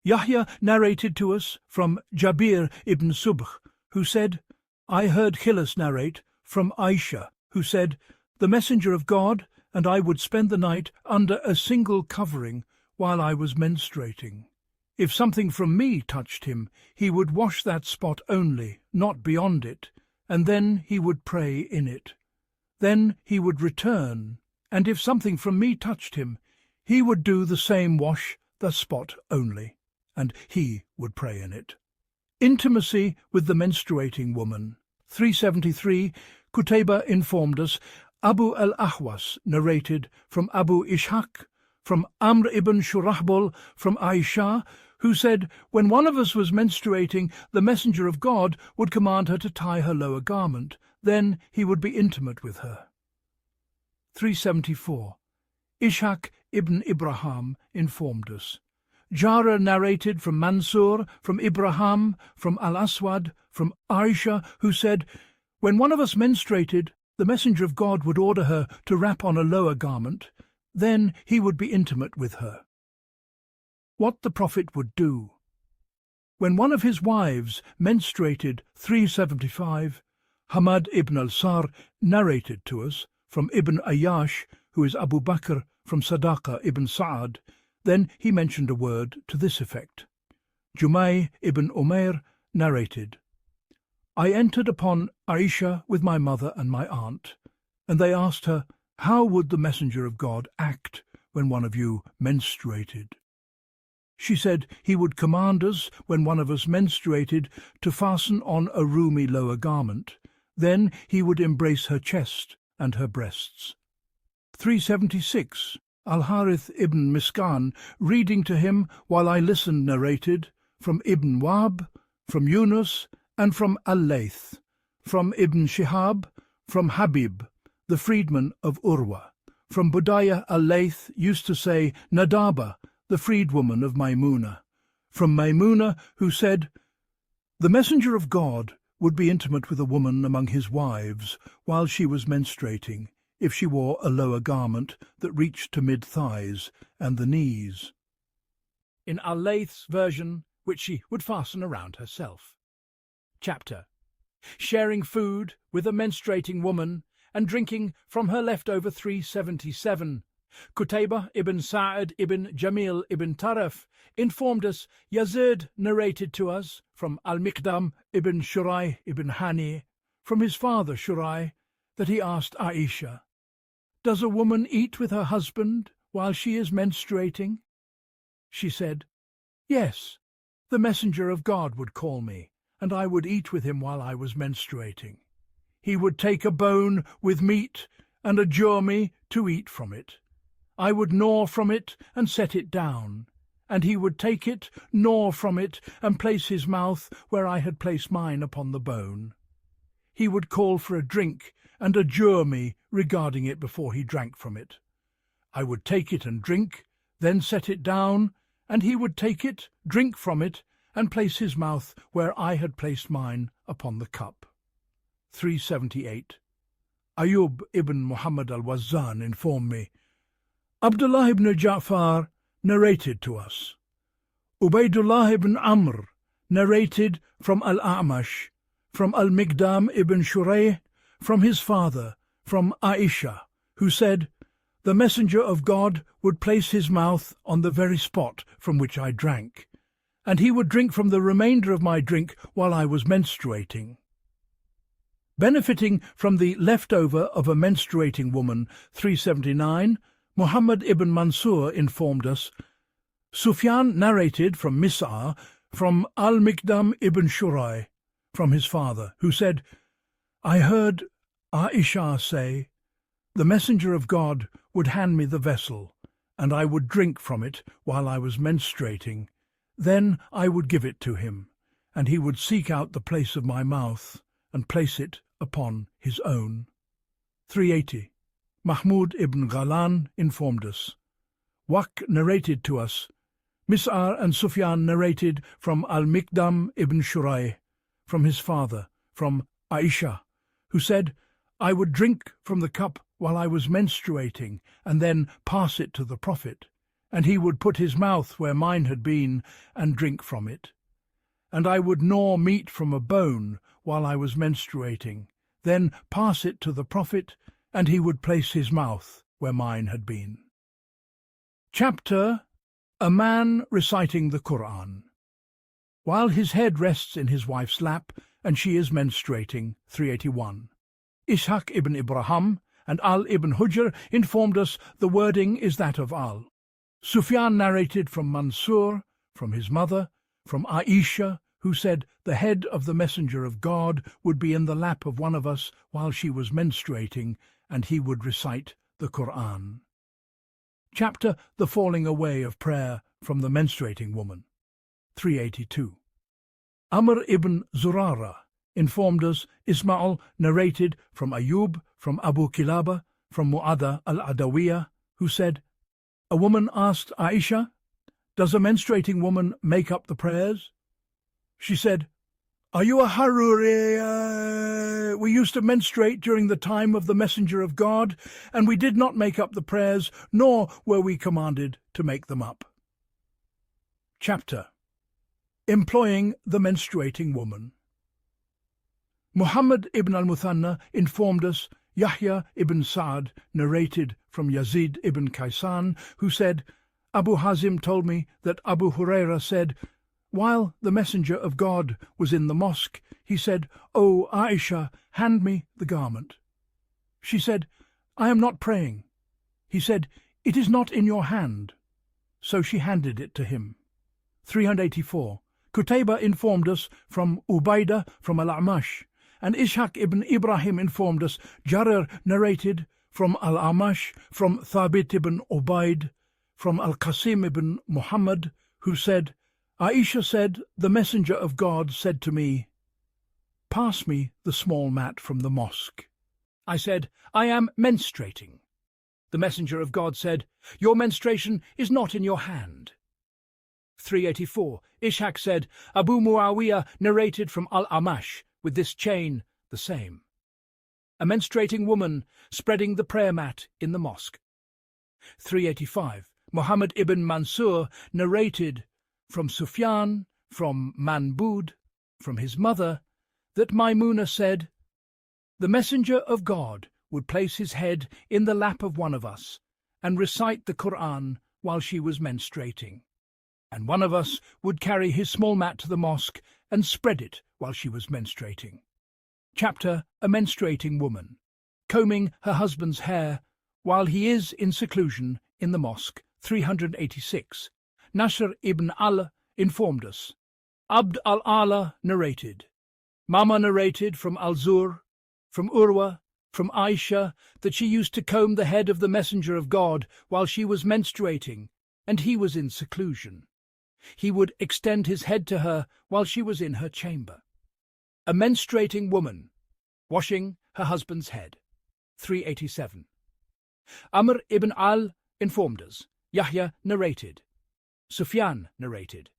Yahya narrated to us from Jabir ibn Subh, who said, I heard Khilas narrate from Aisha, who said, The Messenger of God and I would spend the night under a single covering while I was menstruating. If something from me touched him, he would wash that spot only, not beyond it, and then he would pray in it. Then he would return, and if something from me touched him, he would do the same, wash the spot only, and he would pray in it. Intimacy with the menstruating woman. 373. Qutayba informed us, Abu al-Ahwas narrated from Abu Ishaq, from Amr ibn Shurahbul, from Aisha, who said, When one of us was menstruating, the Messenger of God would command her to tie her lower garment. Then he would be intimate with her. 374. Ishaq ibn Ibrahim informed us. Jara narrated from Mansur, from Ibrahim, from al-Aswad, from Aisha, who said, When one of us menstruated, the Messenger of God would order her to wrap on a lower garment. Then he would be intimate with her. What the Prophet would do. When one of his wives menstruated, 375, Ahmad ibn al-Sar narrated to us from Ibn Ayyash, who is Abu Bakr, from Sadaqa ibn Sa'ad. Then he mentioned a word to this effect. Jumay ibn Umair narrated, I entered upon Aisha with my mother and my aunt, and they asked her, How would the Messenger of God act when one of you menstruated? She said he would command us, when one of us menstruated, to fasten on a roomy lower garment. Then he would embrace her chest and her breasts. 376. Al-Harith ibn Miskan, reading to him while I listened, narrated from Ibn Wahb, from Yunus, and from al-Layth, from Ibn Shihab, from Habib, the freedman of Urwa. From Budayah al-Layth used to say, Nadaba, the freedwoman of Maymuna. From Maymuna, who said, The Messenger of God would be intimate with a woman among his wives while she was menstruating, if she wore a lower garment that reached to mid-thighs and the knees. In al-Layth's version, which she would fasten around herself. Chapter. Sharing food with a menstruating woman and drinking from her leftover. 377. Qutayba ibn Sa'ad ibn Jamil ibn Taraf informed us, Yazid narrated to us from al-Miqdam ibn Shurai ibn Hani, from his father Shurai, that he asked Aisha, Does a woman eat with her husband while she is menstruating? She said, Yes, the Messenger of God would call me, and I would eat with him while I was menstruating. He would take a bone with meat and adjure me to eat from it. I would gnaw from it and set it down, and he would take it, gnaw from it, and place his mouth where I had placed mine upon the bone. He would call for a drink and adjure me regarding it before he drank from it. I would take it and drink, then set it down, and he would take it, drink from it, and place his mouth where I had placed mine upon the cup. 378. Ayub ibn Muhammad al-Wazzan informed me, Abdullah ibn Ja'far narrated to us. Ubaydullah ibn Amr narrated from al-A'mash, from al-Miqdam ibn Shurayh, from his father, from Aisha, who said, The Messenger of God would place his mouth on the very spot from which I drank, and he would drink from the remainder of my drink while I was menstruating. Benefiting from the leftover of a menstruating woman. 379, Muhammad ibn Mansur informed us, Sufyan narrated from Mis'ar, from al-Miqdam ibn Shurai, from his father, who said, I heard Aisha say, The Messenger of God would hand me the vessel, and I would drink from it while I was menstruating. Then I would give it to him, and he would seek out the place of my mouth and place it upon his own. 380. Mahmud ibn Ghalan informed us. Waq narrated to us. Mis'ar and Sufyan narrated from al-Miqdam ibn Shurai, from his father, from Aisha, who said, I would drink from the cup while I was menstruating, and then pass it to the Prophet, and he would put his mouth where mine had been, and drink from it. And I would gnaw meat from a bone while I was menstruating, then pass it to the Prophet, and he would place his mouth where mine had been. Chapter: A man reciting the Qur'an. While his head rests in his wife's lap, and she is menstruating. 381. Ishaq ibn Ibrahim and Al ibn Hujr informed us the wording is that of Al. Sufyan narrated from Mansur, from his mother, from Aisha, who said the head of the Messenger of God would be in the lap of one of us while she was menstruating, and he would recite the Qur'an. Chapter: The falling away of prayer from the menstruating woman. 382. Amr ibn Zurara informed us Ismail narrated from Ayub, from Abu Kilaba, from Mu'adha al-Adawiyah, who said, a woman asked Aisha, "Does a menstruating woman make up the prayers?" She said, "Are you a Haruri? We used to menstruate during the time of the Messenger of God, and we did not make up the prayers, nor were we commanded to make them up." Chapter: Employing the menstruating woman. Muhammad ibn al-Muthanna informed us Yahya ibn Sa'd narrated from Yazid ibn Kaysan, who said, Abu Hazim told me that Abu Huraira said, while the Messenger of God was in the mosque, he said, "O Aisha, hand me the garment." She said, "I am not praying." He said, "It is not in your hand." So she handed it to him. 384. Qutayba informed us from Ubaidah from al-Amash, and Ishaq ibn Ibrahim informed us Jarir narrated from al-Amash, from Thabit ibn Ubaid, from al-Qasim ibn Muhammad, who said, Aisha said, the Messenger of God said to me, "Pass me the small mat from the mosque." I said, "I am menstruating." The Messenger of God said, "Your menstruation is not in your hand." 384. Ishaq said, Abu Muawiyah narrated from al-Amash, with this chain the same. A menstruating woman spreading the prayer mat in the mosque. 385. Muhammad ibn Mansur narrated from Sufyan, from Manbud, from his mother, that Maimuna said, the Messenger of God would place his head in the lap of one of us and recite the Qur'an while she was menstruating, and one of us would carry his small mat to the mosque and spread it while she was menstruating. Chapter: A menstruating woman, combing her husband's hair while he is in seclusion in the mosque. 386. Nasr ibn al informed us. Abd al-Ala narrated. Mama narrated from al-Zur, from Urwa, from Aisha, that she used to comb the head of the Messenger of God while she was menstruating, and he was in seclusion. He would extend his head to her while she was in her chamber. A menstruating woman, washing her husband's head. 387. Amr ibn al informed us. Yahya narrated. Sufyan narrated.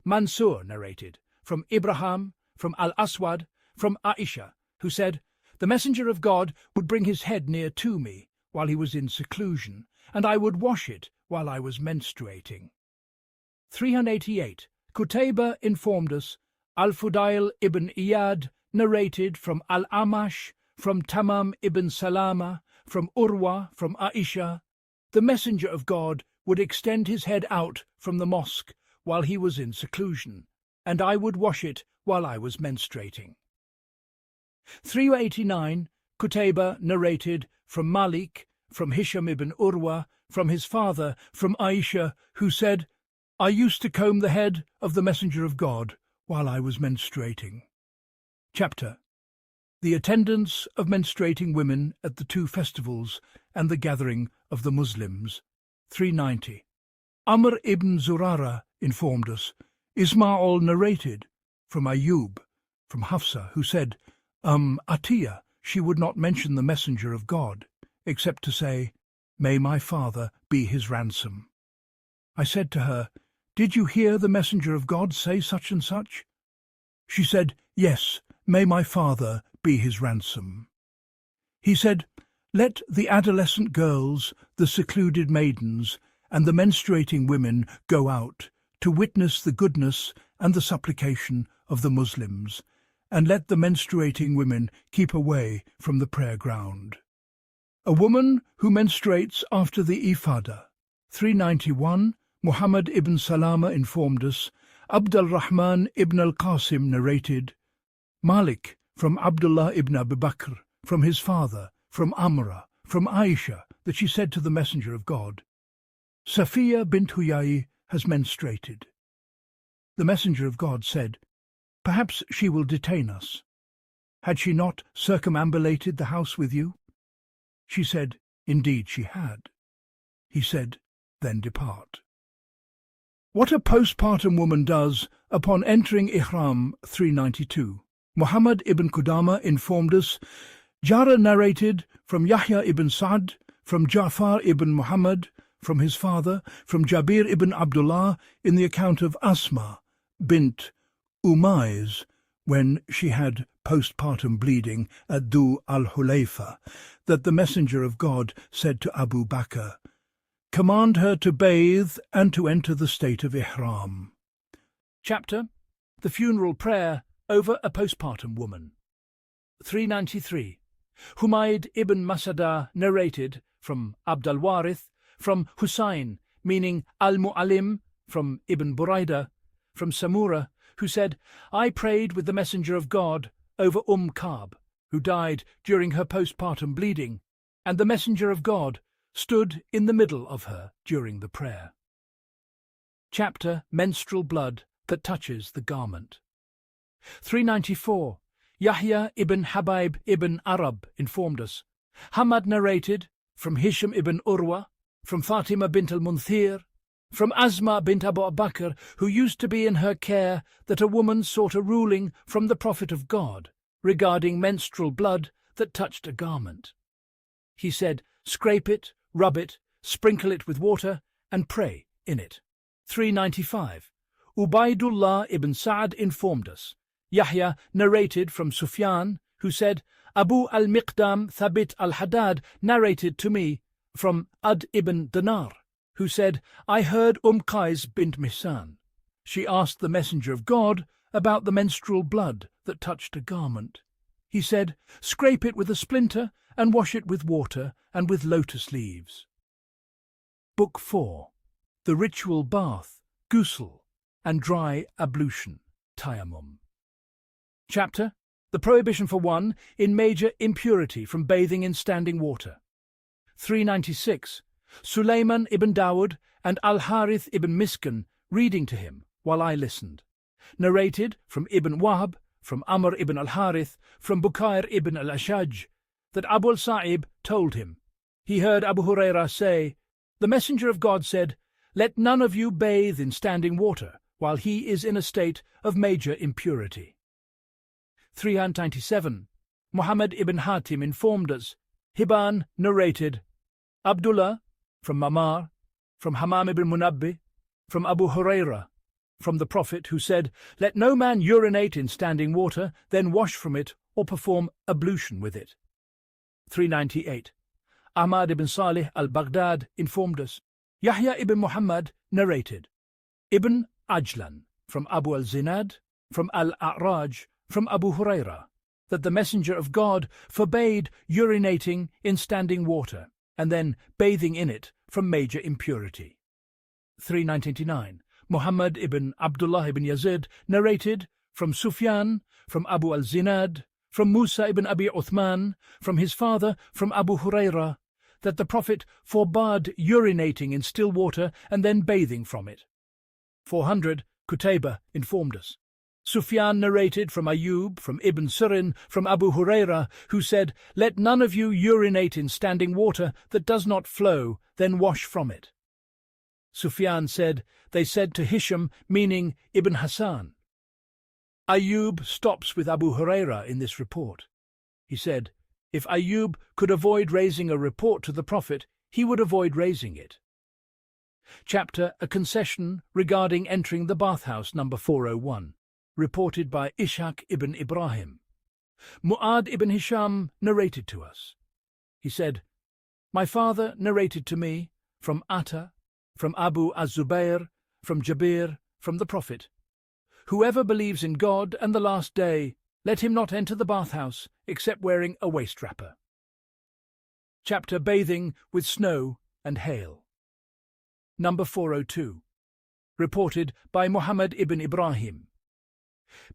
Mansur narrated. From Ibrahim, from al-Aswad, from Aisha, who said, the Messenger of God would bring his head near to me while he was in seclusion, and I would wash it while I was menstruating. 388. Qutayba informed us. Al-Fudail ibn Iyad narrated from al-Amash, from Tamam ibn Salama, from Urwa, from Aisha, the Messenger of God would extend his head out from the mosque while he was in seclusion, and I would wash it while I was menstruating. 389. Qutayba narrated from Malik, from Hisham ibn Urwa, from his father, from Aisha, who said, I used to comb the head of the Messenger of God while I was menstruating. Chapter: The attendance of menstruating women at the two festivals and the gathering of the Muslims. 390. Amr ibn Zurara informed us. Ismail narrated from Ayub, from Hafsa, who said, Atiyah, she would not mention the Messenger of God, except to say, May my father be his ransom. I said to her, Did you hear the Messenger of God say such and such? She said, Yes, may my father be his ransom. He said, "Let the adolescent girls, the secluded maidens, and the menstruating women go out to witness the goodness and the supplication of the Muslims, and let the menstruating women keep away from the prayer ground." A woman who menstruates after the Ifada. 391, Muhammad ibn Salama informed us, al-Rahman ibn al-Qasim narrated, Malik from Abdullah ibn Abu Bakr, from his father, from Amra, from Aisha, that she said to the Messenger of God, "Safiya bint Huyai has menstruated." The Messenger of God said, "Perhaps she will detain us. Had she not circumambulated the house with you?" She said, "Indeed she had." He said, "Then depart." What a postpartum woman does upon entering Ihram. 392. Muhammad ibn Qudama informed us, Jara narrated from Yahya ibn Sa'd, from Ja'far ibn Muhammad, from his father, from Jabir ibn Abdullah, in the account of Asma bint Umayz, when she had postpartum bleeding at Dhu al-Hulayfa, that the Messenger of God said to Abu Bakr, "Command her to bathe and to enter the state of Ihram." Chapter: The Funeral Prayer over a Postpartum Woman. 393. Humayd ibn Masada narrated from Abd al-Warith, from Husayn, meaning al-Mu'allim, from Ibn Buraida, from Samura, who said, "I prayed with the Messenger of God over Ka'b, who died during her postpartum bleeding, and the Messenger of God stood in the middle of her during the prayer." Chapter: Menstrual Blood that touches the garment. 394. Yahya ibn Habib ibn Arab informed us, Hamad narrated from Hisham ibn Urwa, from Fatima bint al-Munthir, from Asma bint Abu Bakr, who used to be in her care, that a woman sought a ruling from the Prophet of God regarding menstrual blood that touched a garment. He said, "Scrape it, rub it, sprinkle it with water, and pray in it." 395. Ubaydullah ibn Sa'd informed us. Yahya narrated from Sufyan, who said, Abu al-Miqdam Thabit al-Haddad narrated to me from Ad ibn Dinar, who said, "I heard Qais bint Mihsan. She asked the Messenger of God about the menstrual blood that touched a garment. He said, "Scrape it with a splinter and wash it with water and with lotus leaves." Book 4. The Ritual Bath, Ghusl, and Dry Ablution, Tayammum. Chapter: The Prohibition for one in major impurity from bathing in standing water. 396. Sulayman ibn Dawud and al-Harith ibn Miskan reading to him while I listened. Narrated from Ibn Wahb, from Amr ibn al-Harith, from Bukair ibn al-Ashaj, that Abu al-Sa'ib told him. He heard Abu Hurairah say, "The Messenger of God said, 'Let none of you bathe in standing water while he is in a state of major impurity.'" 397. Muhammad ibn Hatim informed us. Hibban narrated, Abdullah, from Mamar, from Hammam ibn Munabbi, from Abu Hurairah, from the Prophet, who said, "Let no man urinate in standing water, then wash from it or perform ablution with it." 398. Ahmad ibn Salih al-Baghdad informed us. Yahya ibn Muhammad narrated. Ibn Ajlan, from Abu al-Zinad, from al-A'raj, from Abu Hurairah, that the Messenger of God forbade urinating in standing water and then bathing in it from major impurity. 399. Muhammad ibn Abdullah ibn Yazid narrated from Sufyan, from Abu al-Zinad, from Musa ibn Abi Uthman, from his father, from Abu Hurairah, that the Prophet forbade urinating in still water and then bathing from it. 400. Qutayba informed us. Sufyan narrated from Ayyub, from Ibn Sirin, from Abu Hurairah, who said, "Let none of you urinate in standing water that does not flow, then wash from it." Sufyan said, "They said to Hisham, meaning Ibn Hassan." Ayyub stops with Abu Hurairah in this report. He said, if Ayyub could avoid raising a report to the Prophet, he would avoid raising it. Chapter: A Concession regarding entering the bathhouse, number 401. Reported by Ishaq ibn Ibrahim. Mu'ad ibn Hisham narrated to us. he said, "My father narrated to me, from Atta, from Abu az-Zubayr, from Jabir, from the Prophet, 'Whoever believes in God and the last day, let him not enter the bathhouse except wearing a waist wrapper.'" Chapter Bathing with Snow and Hail. Number 402. Reported by Muhammad ibn Ibrahim.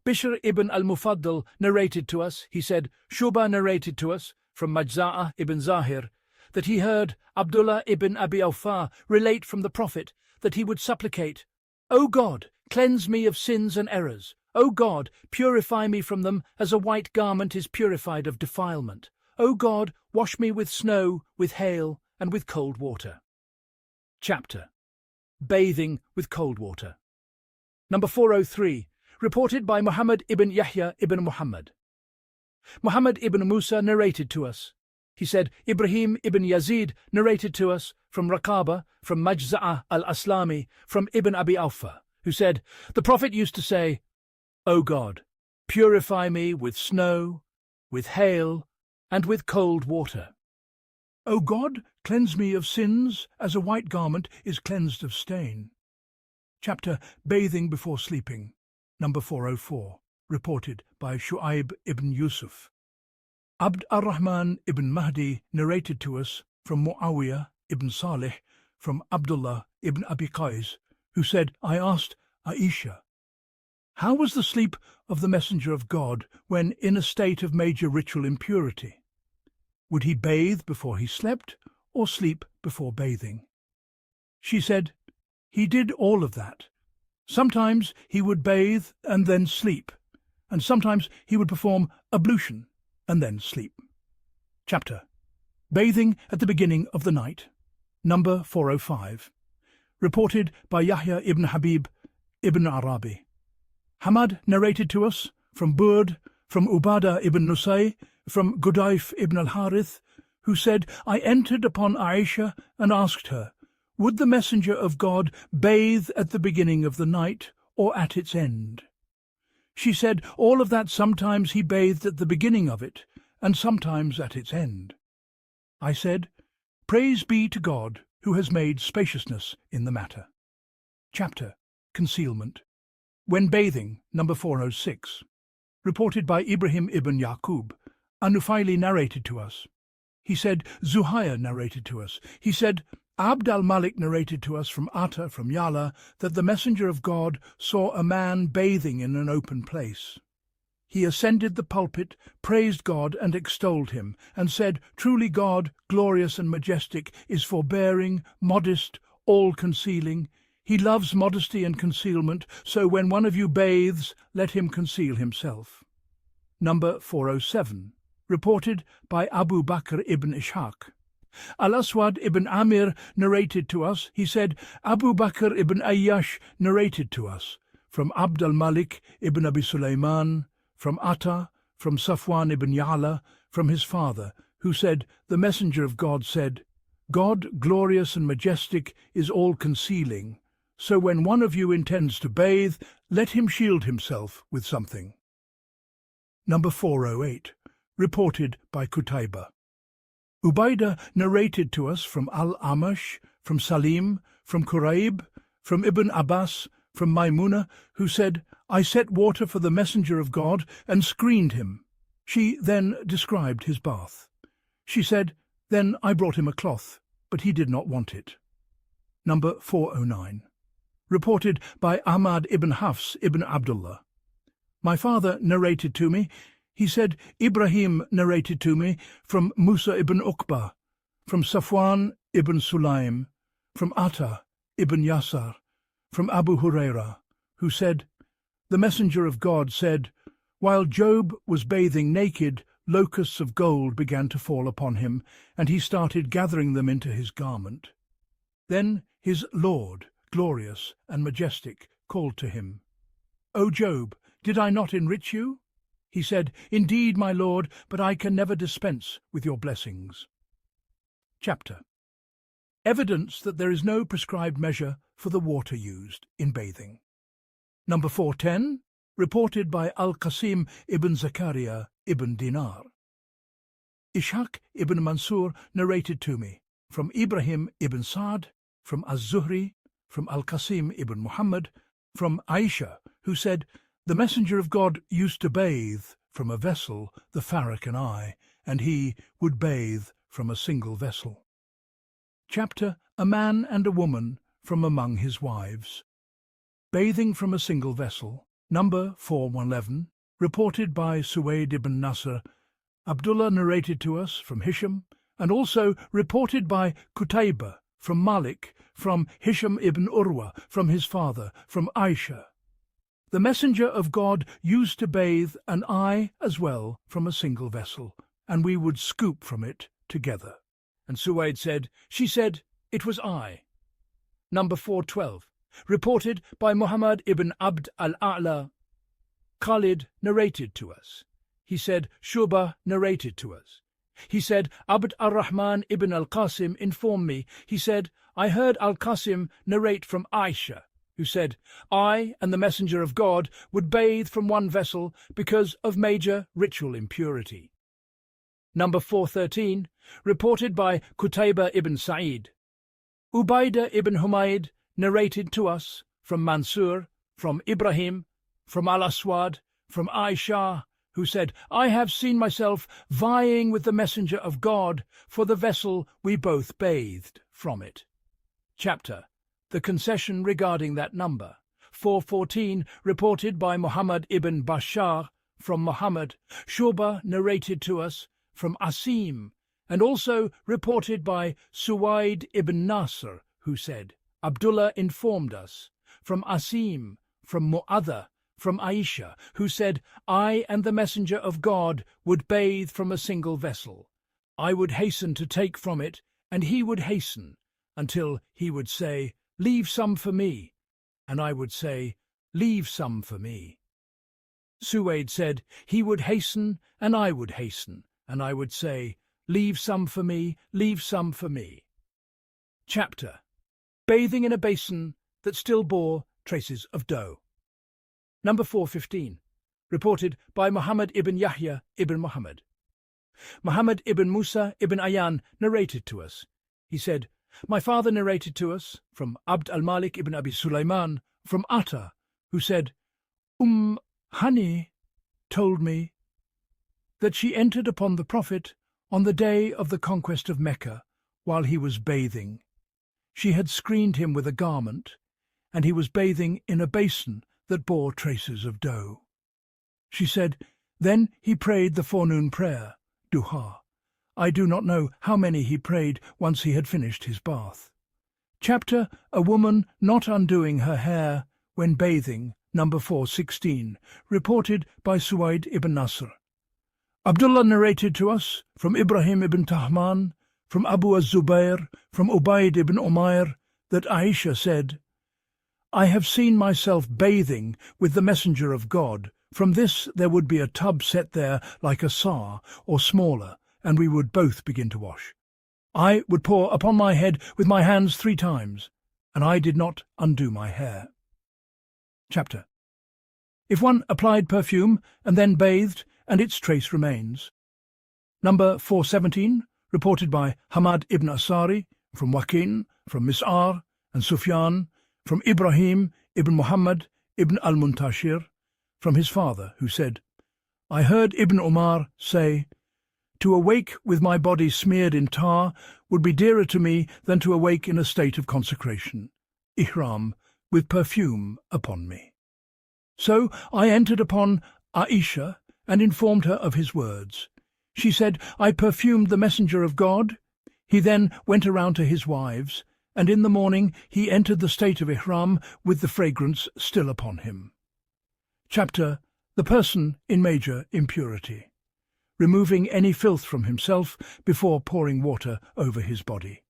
Bishr ibn al-Mufaddal narrated to us, he said, Shuba narrated to us, from Majza'ah ibn Zahir, that he heard Abdullah ibn Abi Awfa relate from the Prophet that he would supplicate, "O God, cleanse me of sins and errors. O God, purify me from them as a white garment is purified of defilement. O God, wash me with snow, with hail, and with cold water." Chapter Bathing with Cold Water. Number 403. Reported by Muhammad ibn Yahya ibn Muhammad. Muhammad ibn Musa narrated to us. He said, Ibrahim ibn Yazid narrated to us from Raqaba, from Majza'ah al-Aslami, from Ibn Abi Awfa, who said, "The Prophet used to say, O God, purify me with snow, with hail, and with cold water. O God, cleanse me of sins as a white garment is cleansed of stain." Chapter Bathing before Sleeping. Number 404. Reported by Shu'aib ibn Yusuf. Abd al-Rahman ibn Mahdi narrated to us from Muawiyah ibn Salih, from Abdullah ibn Abi Qais, who said, I asked Aisha, "How was the sleep of the Messenger of God when in a state of major ritual impurity? Would he bathe before he slept, or sleep before bathing?" She said, "He did all of that. Sometimes he would bathe and then sleep, and sometimes he would perform ablution and then sleep." Chapter Bathing at the Beginning of the Night. Number 405. Reported by Yahya ibn Habib ibn Arabi. Hamad narrated to us from Burd, from Ubadah ibn Nusay, from Gudayf ibn al-Harith, who said, "I entered upon Aisha and asked her, would the Messenger of God bathe at the beginning of the night or at its end? She said, all of that, sometimes he bathed at the beginning of it, and sometimes at its end. I said, Praise be to God, who has made spaciousness in the matter. Chapter Concealment. When bathing, number 406. Reported by Ibrahim ibn Yaqub, An-Nufaili narrated to us. He said, Zuhair narrated to us. He said, Abd al-Malik narrated to us from Atta, from Yala, that the Messenger of God saw a man bathing in an open place. He ascended the pulpit, praised God and extolled him, and said, Truly God, glorious and majestic, is forbearing, modest, all-concealing. He loves modesty and concealment, so when one of you bathes, let him conceal himself. Number 407. Reported by Abu Bakr ibn Ishaq. Al-Aswad ibn Amir narrated to us. He said, Abu Bakr ibn Ayyash narrated to us, from Abd al-Malik ibn Abi Sulaiman, from Atta, from Safwan ibn Ya'la, from his father, who said, The Messenger of God said, God, glorious and majestic, is all-concealing, so when one of you intends to bathe, let him shield himself with something. Number 408. Reported by Qutayba. Ubaidah narrated to us from Al-Amash, from Salim, from Quraib, from Ibn Abbas, from Maimuna, who said, I set water for the Messenger of God and screened him. She then described his bath. She said, Then I brought him a cloth, but he did not want it. Number 409. Reported by Ahmad ibn Hafs ibn Abdullah. My father narrated to me. He said, Ibrahim narrated to me from Musa ibn Uqba, from Safwan ibn Sulaim, from Atta ibn Yasar, from Abu Huraira, who said, The Messenger of God said, While Job was bathing naked, locusts of gold began to fall upon him, and he started gathering them into his garment. Then his Lord, glorious and majestic, called to him, O Job, did I not enrich you? He said, Indeed, my Lord, but I can never dispense with your blessings. Chapter Evidence that there is no prescribed measure for the water used in bathing. Number 410. Reported by Al-Qasim ibn Zakaria ibn Dinar. Ishaq ibn Mansur narrated to me, from Ibrahim ibn Sa'd, from az-Zuhri, from al-Qasim ibn Muhammad, from Aisha, who said, "The Messenger of God used to bathe from a vessel, the Farak and I, and he would bathe from a single vessel." Chapter A Man and a Woman from Among His Wives. Bathing from a single vessel. Number 4111, reported by Suwaid ibn Nasr. Abdullah narrated to us from Hisham, and also reported by Qutayba from Malik, from Hisham ibn Urwa, from his father, from Aisha. The Messenger of God used to bathe, and I as well, from a single vessel, and we would scoop from it together. And Suwaid said, "She said, it was I." Number 412, reported by Muhammad ibn Abd al-A'la. Khalid narrated to us. He said, Shuba narrated to us. He said, Abd al-Rahman ibn al-Qasim informed me. He said, I heard al-Qasim narrate from Aisha, who said, I and the Messenger of God would bathe from one vessel because of major ritual impurity. Number 413, reported by Qutayba ibn Sa'id. Ubaydah ibn Humayd narrated to us from Mansur, from Ibrahim, from al-Aswad, from Aisha, who said, I have seen myself vying with the Messenger of God for the vessel we both bathed from it. Chapter The concession regarding that number. 414, reported by Muhammad ibn Bashar from Muhammad. Shuba narrated to us from Asim, and also reported by Suwaid ibn Nasr, who said, Abdullah informed us from Asim, from Mu'adha, from Aisha, who said, I and the Messenger of God would bathe from a single vessel. I would hasten to take from it, and he would hasten, until he would say, Leave some for me, and I would say, Leave some for me. Suwaid said, he would hasten, and I would hasten, and I would say, Leave some for me, leave some for me. Chapter Bathing in a basin that still bore traces of dough. Number 415, reported by Muhammad ibn Yahya ibn Muhammad. Muhammad ibn Musa ibn Ayan narrated to us. He said, My father narrated to us from Abd al-Malik ibn Abi Sulaiman, from Atta, who said, Hani told me that she entered upon the Prophet on the day of the conquest of Mecca while he was bathing. She had screened him with a garment, and he was bathing in a basin that bore traces of dough. She said, Then he prayed the forenoon prayer, duha. I do not know how many he prayed once he had finished his bath. Chapter A Woman Not Undoing Her Hair When Bathing, number 416, reported by Suwaid ibn Nasr. Abdullah narrated to us from Ibrahim ibn Tahman, from Abu az-Zubair, from Ubayd ibn Umayr, that Aisha said, I have seen myself bathing with the Messenger of God. From this there would be a tub set there like a sar, or smaller, and we would both begin to wash. I would pour upon my head with my hands 3 times, and I did not undo my hair. Chapter If one applied perfume and then bathed, and its trace remains. Number 417, reported by Ahmad ibn Asari, from Waqin, from Mis'ar and Sufyan, from Ibrahim ibn Muhammad ibn al-Muntashir, from his father, who said, I heard Ibn Umar say, To awake with my body smeared in tar would be dearer to me than to awake in a state of consecration, ihram, with perfume upon me. So I entered upon Aisha and informed her of his words. She said, I perfumed the Messenger of God. He then went around to his wives, and in the morning he entered the state of ihram with the fragrance still upon him. Chapter The Person in Major Impurity, removing any filth from himself before pouring water over his body.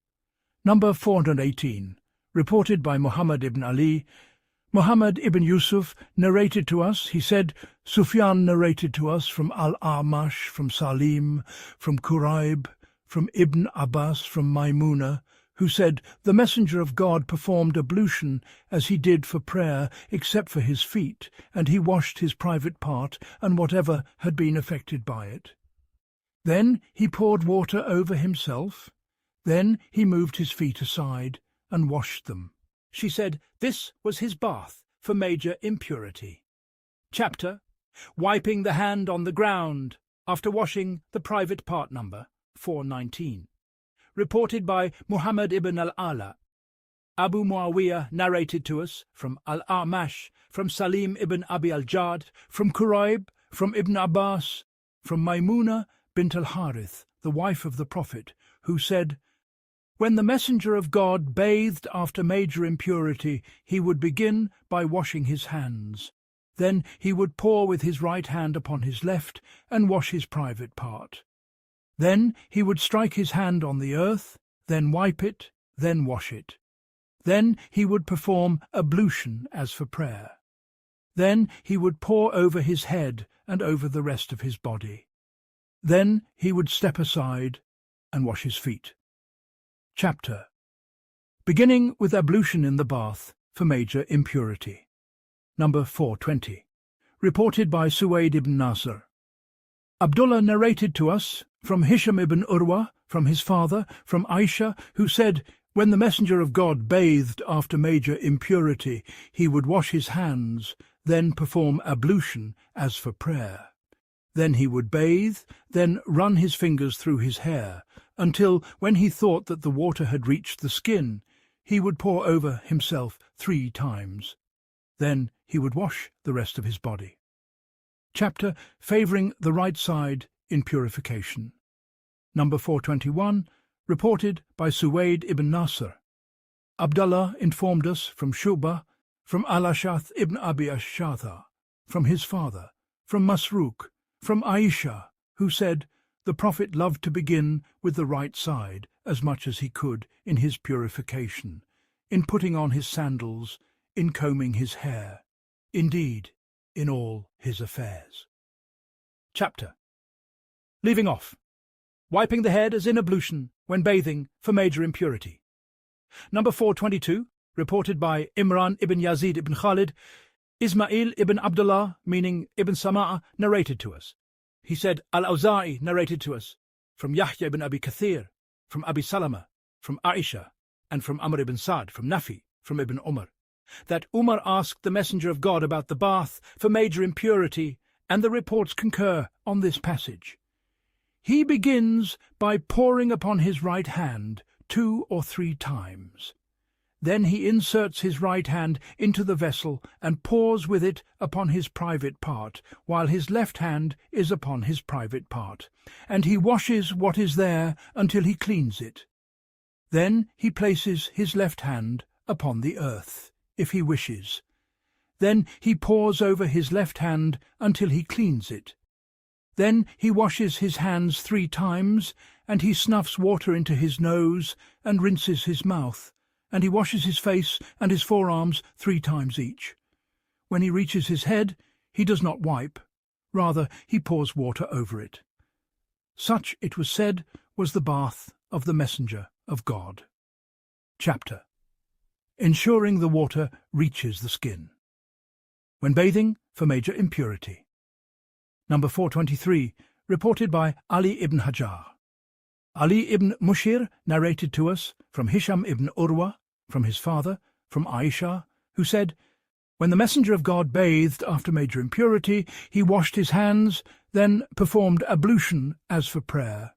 Number 418, reported by Muhammad ibn Ali. Muhammad ibn Yusuf narrated to us, he said, Sufyan narrated to us from al-Amash, from Salim, from Quraib, from Ibn Abbas, from Maimuna, who said, The Messenger of God performed ablution as he did for prayer, except for his feet, and he washed his private part and whatever had been affected by it. Then he poured water over himself. Then he moved his feet aside and washed them. She said this was his bath for major impurity. Chapter: Wiping the hand on the ground after washing the private part, number 419. Reported by Muhammad ibn al-Ala. Abu Muawiyah narrated to us from al-Amash, from Salim ibn Abi al-Jad, from Quraib, from Ibn Abbas, from Maymuna bint al-Harith, the wife of the Prophet, who said, "When the Messenger of God bathed after major impurity, he would begin by washing his hands. Then he would pour with his right hand upon his left and wash his private part. Then he would strike his hand on the earth, then wipe it, then wash it. Then he would perform ablution as for prayer. Then he would pour over his head and over the rest of his body. Then he would step aside and wash his feet." Chapter: Beginning with ablution in the bath for major impurity. Number 420. Reported by Suwaid ibn Nasr. Abdullah narrated to us from Hisham ibn Urwa, from his father, from Aisha, who said, "When the Messenger of God bathed after major impurity, he would wash his hands, then perform ablution as for prayer. Then he would bathe, then run his fingers through his hair, until, when he thought that the water had reached the skin, he would pour over himself 3 times. Then he would wash the rest of his body." Chapter: Favouring the right side in purification. Number 421, reported by Suwaid ibn Nasr. Abdullah informed us from Shu'bah, from al-Ash'ath ibn Abi ash-Shatha, from his father, from Masruq, from Aisha, who said, "The Prophet loved to begin with the right side as much as he could in his purification, in putting on his sandals, in combing his hair, indeed, in all his affairs." Chapter: Leaving off. Wiping the head as in ablution when bathing for major impurity. Number 422, reported by Imran ibn Yazid ibn Khalid. Ismail ibn Abdullah, meaning Ibn Sama'a, narrated to us. He said, Al-Awza'i narrated to us from Yahya ibn Abi Kathir, from Abi Salama, from Aisha, and from Amr ibn Sa'd, from Nafi, from Ibn Umar, that Umar asked the Messenger of God about the bath for major impurity, and the reports concur on this passage. He begins by pouring upon his right hand 2 or 3 times. Then he inserts his right hand into the vessel and pours with it upon his private part, while his left hand is upon his private part, and he washes what is there until he cleans it. Then he places his left hand upon the earth, if he wishes. Then he pours over his left hand until he cleans it. Then he washes his hands 3 times, and he snuffs water into his nose and rinses his mouth, and he washes his face and his forearms 3 times each. When he reaches his head, he does not wipe, rather he pours water over it. Such, it was said, was the bath of the Messenger of God. Chapter: Ensuring the water reaches the skin. When bathing for major impurity. Number 423, reported by Ali ibn Hajar. Ali ibn Mushir narrated to us from Hisham ibn Urwa, from his father, from Aisha, who said, "When the Messenger of God bathed after major impurity, he washed his hands, then performed ablution as for prayer.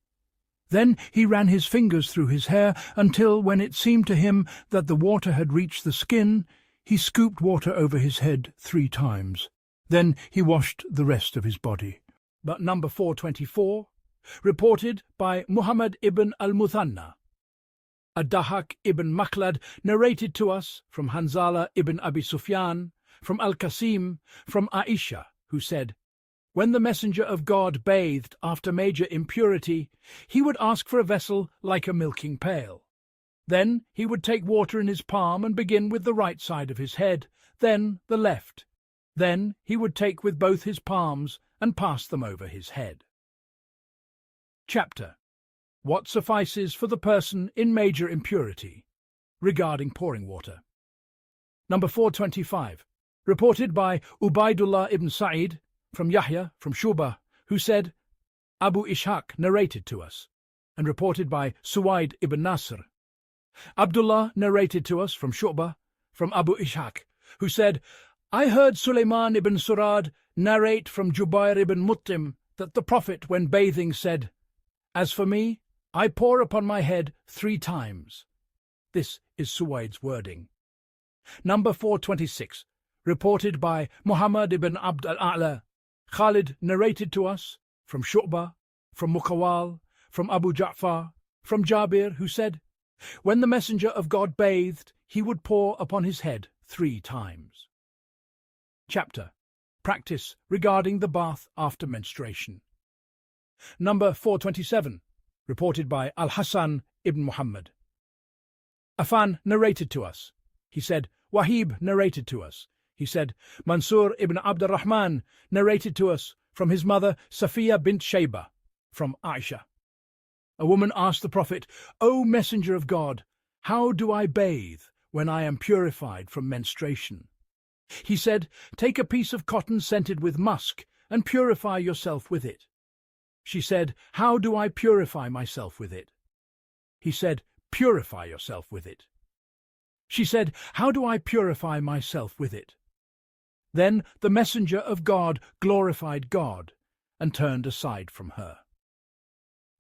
Then he ran his fingers through his hair until, when it seemed to him that the water had reached the skin, he scooped water over his head 3 times. Then he washed the rest of his body." But number 424, reported by Muhammad ibn al-Muthanna. Ad-Dahak ibn Makhlad narrated to us from Hanzala ibn Abi Sufyan, from Al-Qasim, from Aisha, who said, "When the Messenger of God bathed after major impurity, he would ask for a vessel like a milking pail. Then he would take water in his palm and begin with the right side of his head, then the left. Then he would take with both his palms and pass them over his head." Chapter: What suffices for the person in major impurity, regarding pouring water. Number 425, reported by Ubaidullah ibn Sa'id, from Yahya, from Shu'bah, who said, Abu Ishaq narrated to us, and reported by Suwaid ibn Nasr. Abdullah narrated to us from Shu'bah, from Abu Ishaq, who said, I heard Sulaiman ibn Surad narrate from Jubair ibn Mut'im that the Prophet, when bathing, said, As for me, I pour upon my head 3 times. This is Suwaid's wording. Number 426, reported by Muhammad ibn Abd al-A'la. Khalid narrated to us from Shu'bah, from Mukawal, from Abu Ja'far, from Jabir, who said, When the Messenger of God bathed, he would pour upon his head 3 times. Chapter. Practice regarding the bath after menstruation. Number 427, reported by Al-Hasan ibn Muhammad. Affan narrated to us. He said, Wahib narrated to us. He said, Mansur ibn Abd al-Rahman narrated to us from his mother Safiya bint Shayba, from Aisha. A woman asked the Prophet, O Messenger of God, how do I bathe when I am purified from menstruation? He said, Take a piece of cotton scented with musk and purify yourself with it. She said, How do I purify myself with it? He said, Purify yourself with it. She said, How do I purify myself with it? Then the Messenger of God glorified God and turned aside from her.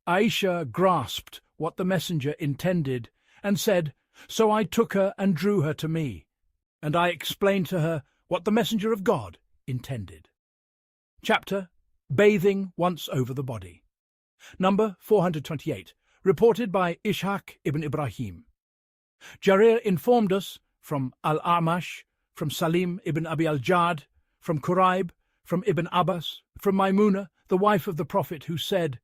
Aisha grasped what the Messenger intended and said, So I took her and drew her to me, and I explained to her what the Messenger of God intended. Chapter. Bathing once over the body. Number 428, reported by Ishaq ibn Ibrahim. Jarir informed us from al-Amash, from Salim ibn Abi al-Jad, from Quraib, from Ibn Abbas, from Maimuna, the wife of the Prophet, who said,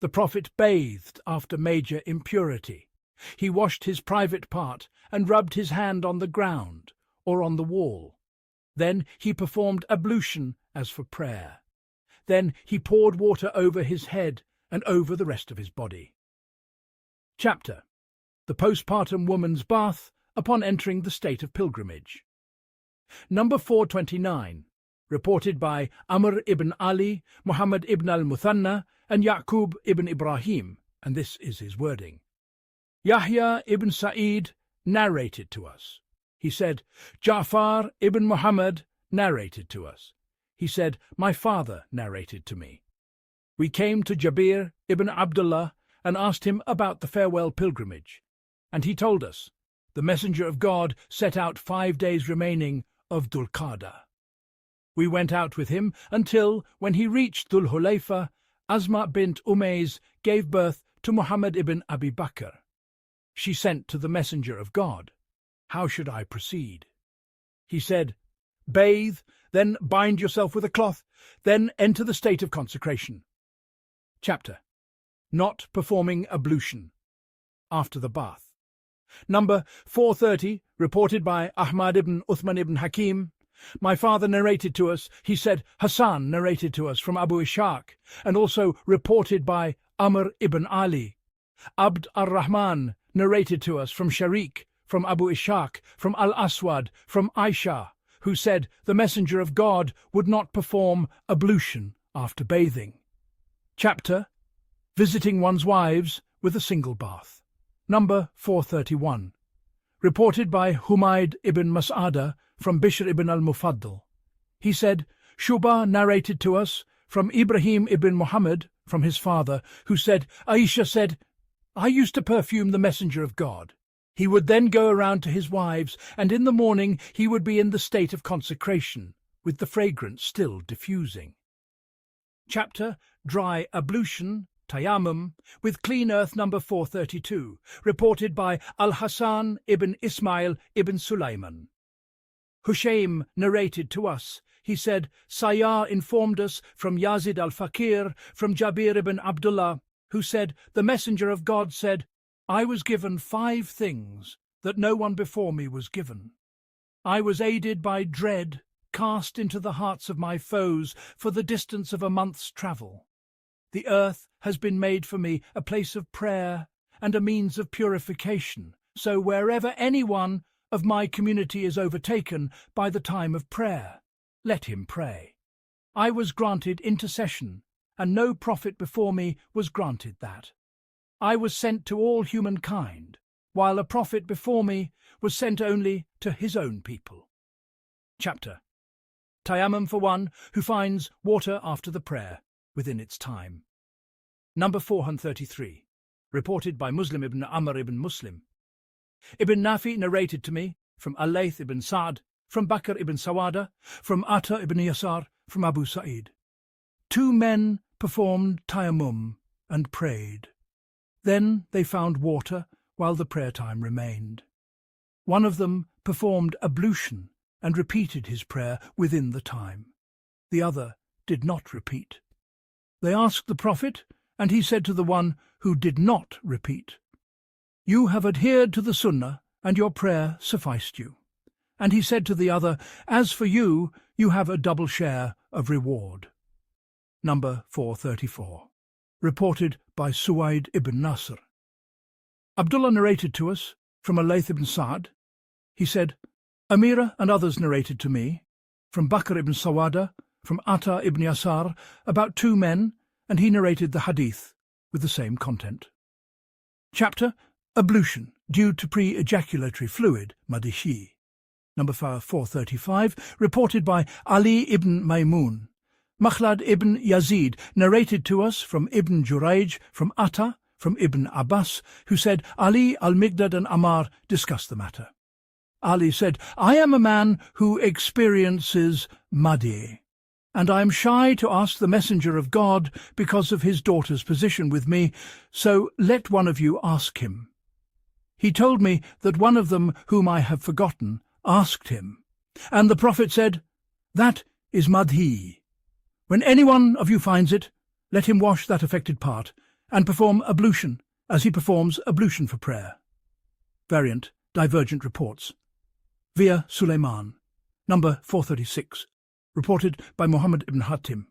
The Prophet bathed after major impurity. He washed his private part and rubbed his hand on the ground or on the wall. Then he performed ablution as for prayer. Then he poured water over his head and over the rest of his body. Chapter. The postpartum woman's bath upon entering the state of pilgrimage. Number 429, reported by Amr ibn Ali, Muhammad ibn al-Muthanna, and Yaqub ibn Ibrahim, and this is his wording. Yahya ibn Sa'id narrated to us. He said, Ja'far ibn Muhammad narrated to us. He said, My father narrated to me. We came to Jabir ibn Abdullah and asked him about the farewell pilgrimage, and he told us, The Messenger of God set out 5 days remaining of Dhul Qa'dah. We went out with him until, when he reached Dhul Hulayfa, Asma bint Umays gave birth to Muhammad ibn Abi Bakr. She sent to the Messenger of God, How should I proceed? He said, Bathe, then bind yourself with a cloth, then enter the state of consecration. Chapter. Not performing ablution after the bath. Number 430, reported by Ahmad ibn Uthman ibn Hakim. My father narrated to us, he said, Hassan narrated to us from Abu Ishaq, and also reported by Amr ibn Ali. Abd al-Rahman narrated to us from Sharik, from Abu Ishaq, from al-Aswad, from Aisha, who said the Messenger of God would not perform ablution after bathing. Chapter. Visiting one's wives with a single bath. Number 431. Reported by Humayd ibn Mas'ada from Bishr ibn al-Mufaddal. He said, Shu'bah narrated to us from Ibrahim ibn Muhammad, from his father, who said, Aisha said, I used to perfume the Messenger of God. He would then go around to his wives, and in the morning he would be in the state of consecration, with the fragrance still diffusing. Chapter. Dry ablution, tayammum, with clean earth. Number 432, reported by Al-Hasan ibn Ismail ibn Sulaiman. Hushaym narrated to us. He said, Sayyar informed us from Yazid al-Fakir, from Jabir ibn Abdullah, who said, The Messenger of God said, I was given 5 things that no one before me was given. I was aided by dread, cast into the hearts of my foes for the distance of a month's travel. The earth has been made for me a place of prayer and a means of purification, so wherever any one of my community is overtaken by the time of prayer, let him pray. I was granted intercession and no prophet before me was granted that. I was sent to all humankind, while a prophet before me was sent only to his own people. Chapter. Tayammum for one who finds water after the prayer within its time. Number 433. Reported by Muslim ibn Amr ibn Muslim. Ibn Nafi narrated to me from al-Layth ibn Sa'd, from Bakr ibn Sawada, from Ata ibn Yasar, from Abu Sa'id. 2 men performed tayammum and prayed. Then they found water while the prayer time remained. One of them performed ablution and repeated his prayer within the time. The other did not repeat. They asked the Prophet, and he said to the one who did not repeat, "You have adhered to the Sunnah, and your prayer sufficed you." And he said to the other, "As for you, you have a double share of reward." Number 434. Reported by Suwaid ibn Nasr. Abdullah narrated to us from al-Layth ibn Sa'd. He said, Amira and others narrated to me from Bakr ibn Sawada, from Ata ibn Yasar, about 2 men, and he narrated the hadith with the same content. Chapter. Ablution due to pre-ejaculatory fluid, madishi. Number 435, reported by Ali ibn Maymun. Makhlad ibn Yazid narrated to us from Ibn Jurayj, from Atta, from Ibn Abbas, who said Ali, al-Migdad and Ammar discussed the matter. Ali said, "I am a man who experiences madi, and I am shy to ask the Messenger of God because of his daughter's position with me, so let one of you ask him." He told me that one of them, whom I have forgotten, asked him, and the Prophet said, "That is madhi. When any one of you finds it, let him wash that affected part, and perform ablution, as he performs ablution for prayer." Variant, divergent reports. Via Sulaiman. Number 436. Reported by Muhammad ibn Hatim.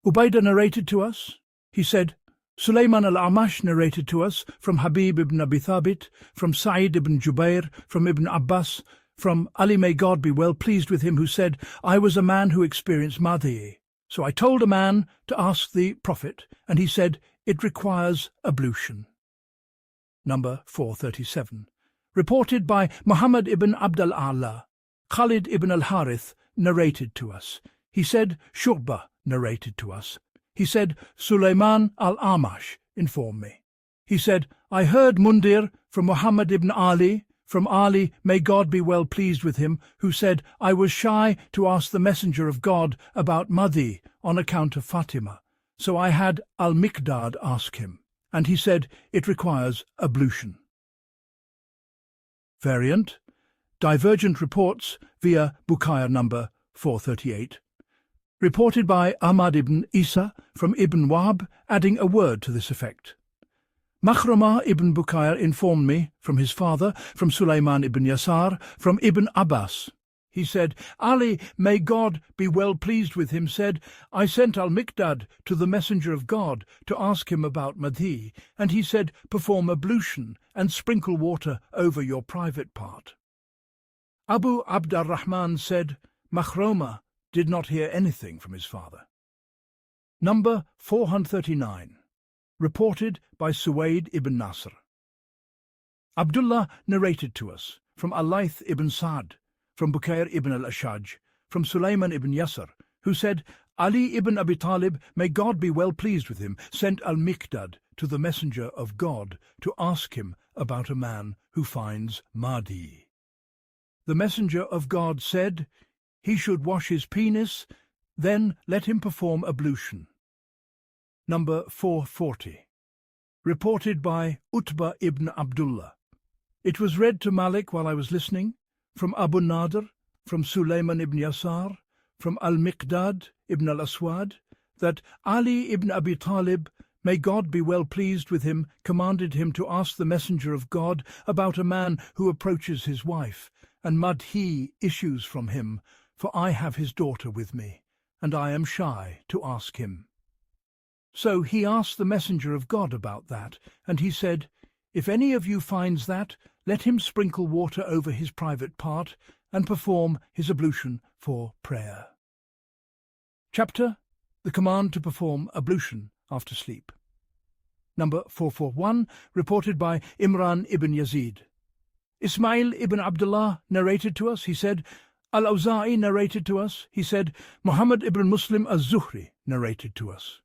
Ubaydah narrated to us. He said, Sulaiman al-Amash narrated to us from Habib ibn Abi Thabit, from Sa'id ibn Jubair, from Ibn Abbas, from Ali, may God be well pleased with him, who said, "I was a man who experienced madhi. So I told a man to ask the Prophet, and he said, it requires ablution." Number 437. Reported by Muhammad ibn Abd al-A'la. Khalid ibn al-Harith narrated to us. He said, Shu'bah narrated to us. He said, Sulaiman al-Amash informed me. He said, I heard Mundir from Muhammad ibn Ali, from Ali, may God be well pleased with him, who said, I was shy to ask the Messenger of God about Madi on account of Fatima, so I had al-Miqdad ask him, and he said, it requires ablution. Variant, divergent reports via Bukhari number 438. Reported by Ahmad ibn Isa from Ibn Wahb, adding a word to this effect. Makhrama ibn Bukhari informed me from his father, from Sulaiman ibn Yasar, from Ibn Abbas. He said, Ali, may God be well pleased with him, said, I sent al-Miqdad to the Messenger of God to ask him about Madhi, and he said, perform ablution and sprinkle water over your private part. Abu Abd al-Rahman said, Makhrama did not hear anything from his father. Number 439. Reported by Suwaid ibn Nasr. Abdullah narrated to us from al-Layth ibn Sa'd, from Bukair ibn al-Ashaj, from Sulaiman ibn Yasar, who said, Ali ibn Abi Talib, may God be well pleased with him, sent al-Miqdad to the Messenger of God to ask him about a man who finds Mahdi. The Messenger of God said, he should wash his penis, then let him perform ablution. Number 440. Reported by Utbah ibn Abdullah. It was read to Malik while I was listening, from Abu Nadir, from Sulaiman ibn Yasar, from al-Miqdad ibn al-Aswad, that Ali ibn Abi Talib, may God be well pleased with him, commanded him to ask the Messenger of God about a man who approaches his wife, and madhi issues from him, for I have his daughter with me, and I am shy to ask him. So he asked the Messenger of God about that, and he said, if any of you finds that, let him sprinkle water over his private part and perform his ablution for prayer. Chapter the command to perform ablution after sleep. Number 441, reported by Imran ibn Yazid. Ismail ibn Abdullah narrated to us, he said, al-Awza'i narrated to us, he said, Muhammad ibn Muslim az-Zuhri narrated to us,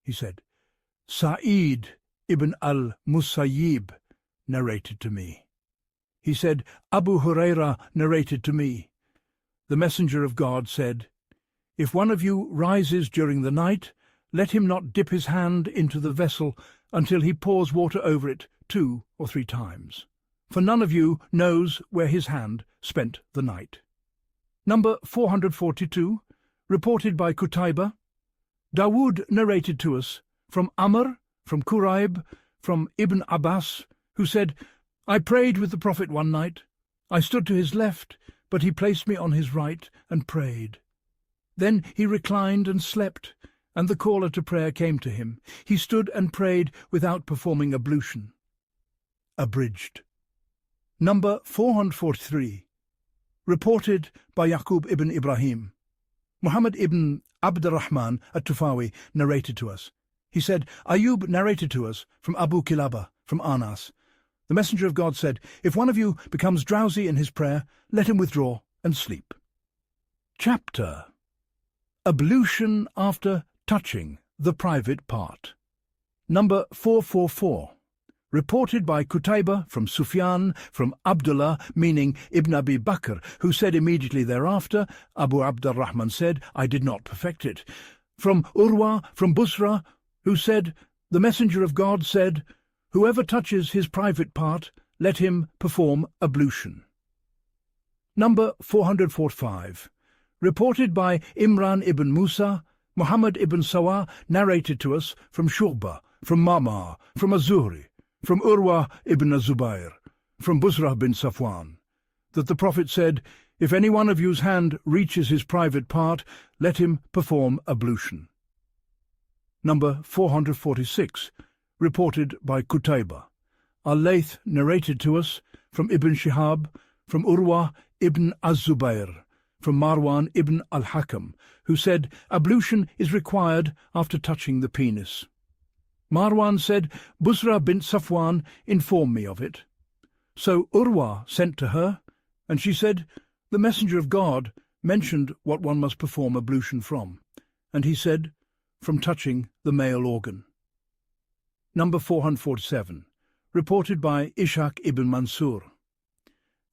he said, Sa'id ibn al-Musayyib narrated to me. He said, Abu Huraira narrated to me. The Messenger of God said, if one of you rises during the night, let him not dip his hand into the vessel until he pours water over it 2 or 3 times, for none of you knows where his hand spent the night. Number 442, reported by Qutayba. Dawood narrated to us from Amr, from Quraib, from Ibn Abbas, who said, I prayed with the Prophet one night. I stood to his left, but he placed me on his right and prayed. Then he reclined and slept, and the caller to prayer came to him. He stood and prayed without performing ablution. Abridged. Number 443, reported by Yaqub ibn Ibrahim. Muhammad ibn al-Rahman at-Tufawi narrated to us. He said, Ayub narrated to us from Abu Kilaba, from Anas. The Messenger of God said, if one of you becomes drowsy in his prayer, let him withdraw and sleep. Chapter: Ablution after touching the private part. Number 444, reported by Qutayba from Sufyan, from Abdullah, meaning Ibn Abi Bakr, who said immediately thereafter, Abu Abdurrahman said, I did not perfect it. From Urwa, from Busra, who said, the Messenger of God said, whoever touches his private part, let him perform ablution. Number 445, reported by Imran ibn Musa. Muhammad ibn Sawa narrated to us from Shu'bah, from Ma'mar, from Az-Zuhri, from Urwa ibn Zubayr, from Busra bin Safwan, that the Prophet said, if any one of you's hand reaches his private part, let him perform ablution. Number 446, reported by Qutayba. Al-Layth narrated to us from Ibn Shihab, from Urwa ibn Az-Zubayr, from Marwan ibn al-Hakam, who said, ablution is required after touching the penis. Marwan said, Busra bint Safwan informed me of it. So Urwa sent to her, and she said, the Messenger of God mentioned what one must perform ablution from, and he said, from touching the male organ. Number 447, reported by Ishaq ibn Mansur.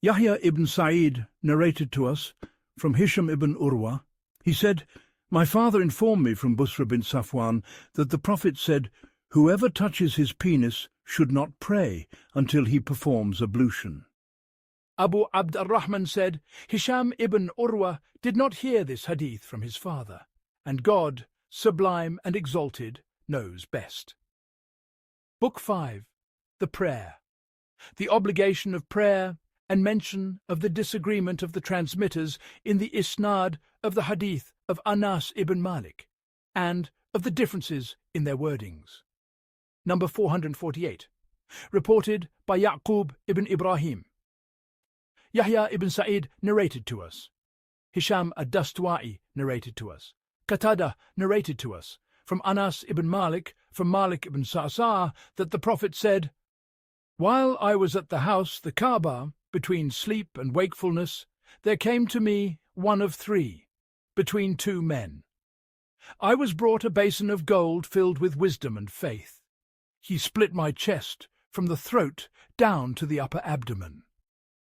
Yahya ibn Sa'id narrated to us from Hisham ibn Urwa. He said, my father informed me from Busra bin Safwan that the Prophet said, whoever touches his penis should not pray until he performs ablution. Abu Abd al-Rahman said, Hisham ibn Urwa did not hear this hadith from his father, and God, sublime and exalted, knows best. Book 5, The Prayer. The obligation of prayer and mention of the disagreement of the transmitters in the isnad of the hadith of Anas ibn Malik, and of the differences in their wordings. Number 448, reported by Yaqub ibn Ibrahim. Yahya ibn Sa'id narrated to us. Hisham ad-Dastuwa'i narrated to us. Qatada narrated to us from Anas ibn Malik, from Malik ibn Sa'sa, that the Prophet said, while I was at the house, the Kaaba, between sleep and wakefulness, there came to me one of 3, between 2 men. I was brought a basin of gold filled with wisdom and faith. He split my chest from the throat down to the upper abdomen.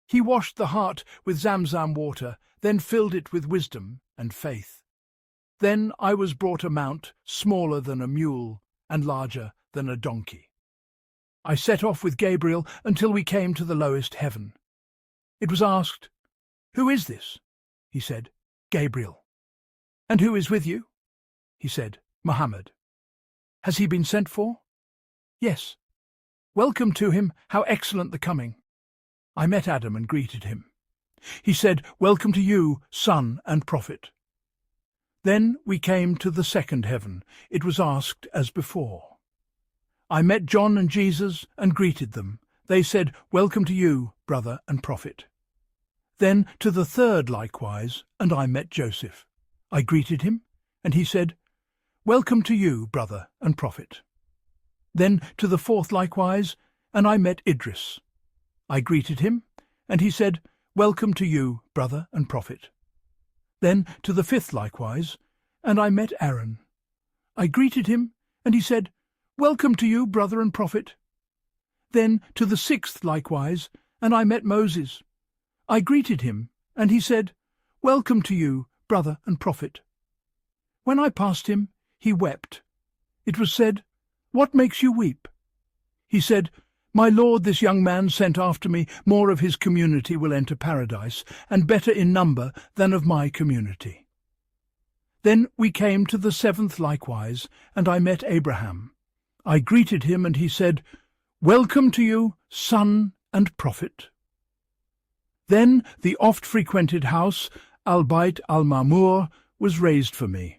He washed the heart with Zamzam water, then filled it with wisdom and faith. Then I was brought a mount smaller than a mule and larger than a donkey. I set off with Gabriel until we came to the lowest heaven. It was asked, who is this? He said, Gabriel. And who is with you? He said, Muhammad. Has he been sent for? Yes. Welcome to him, how excellent the coming. I met Adam and greeted him. He said, welcome to you, son and prophet. Then we came to the second heaven. It was asked as before. I met John and Jesus and greeted them. They said, welcome to you, brother and prophet. Then to the third likewise, and I met Joseph. I greeted him, and he said, "Welcome to you, brother and prophet." Then to the fourth likewise, and I met Idris. I greeted him, and he said, "Welcome to you, brother and prophet." Then to the fifth likewise, and I met Aaron. I greeted him, and he said, "Welcome to you, brother and prophet." Then to the sixth likewise, and I met Moses. I greeted him, and he said, "Welcome to you, brother and prophet." When I passed him, he wept. It was said, "What makes you weep?" He said, "My Lord, this young man sent after me, more of his community will enter paradise, and better in number than of my community." Then we came to the seventh likewise, and I met Abraham. I greeted him, and he said, "Welcome to you, son and prophet." Then the oft-frequented house, al-Bayt al-Ma'mur, was raised for me.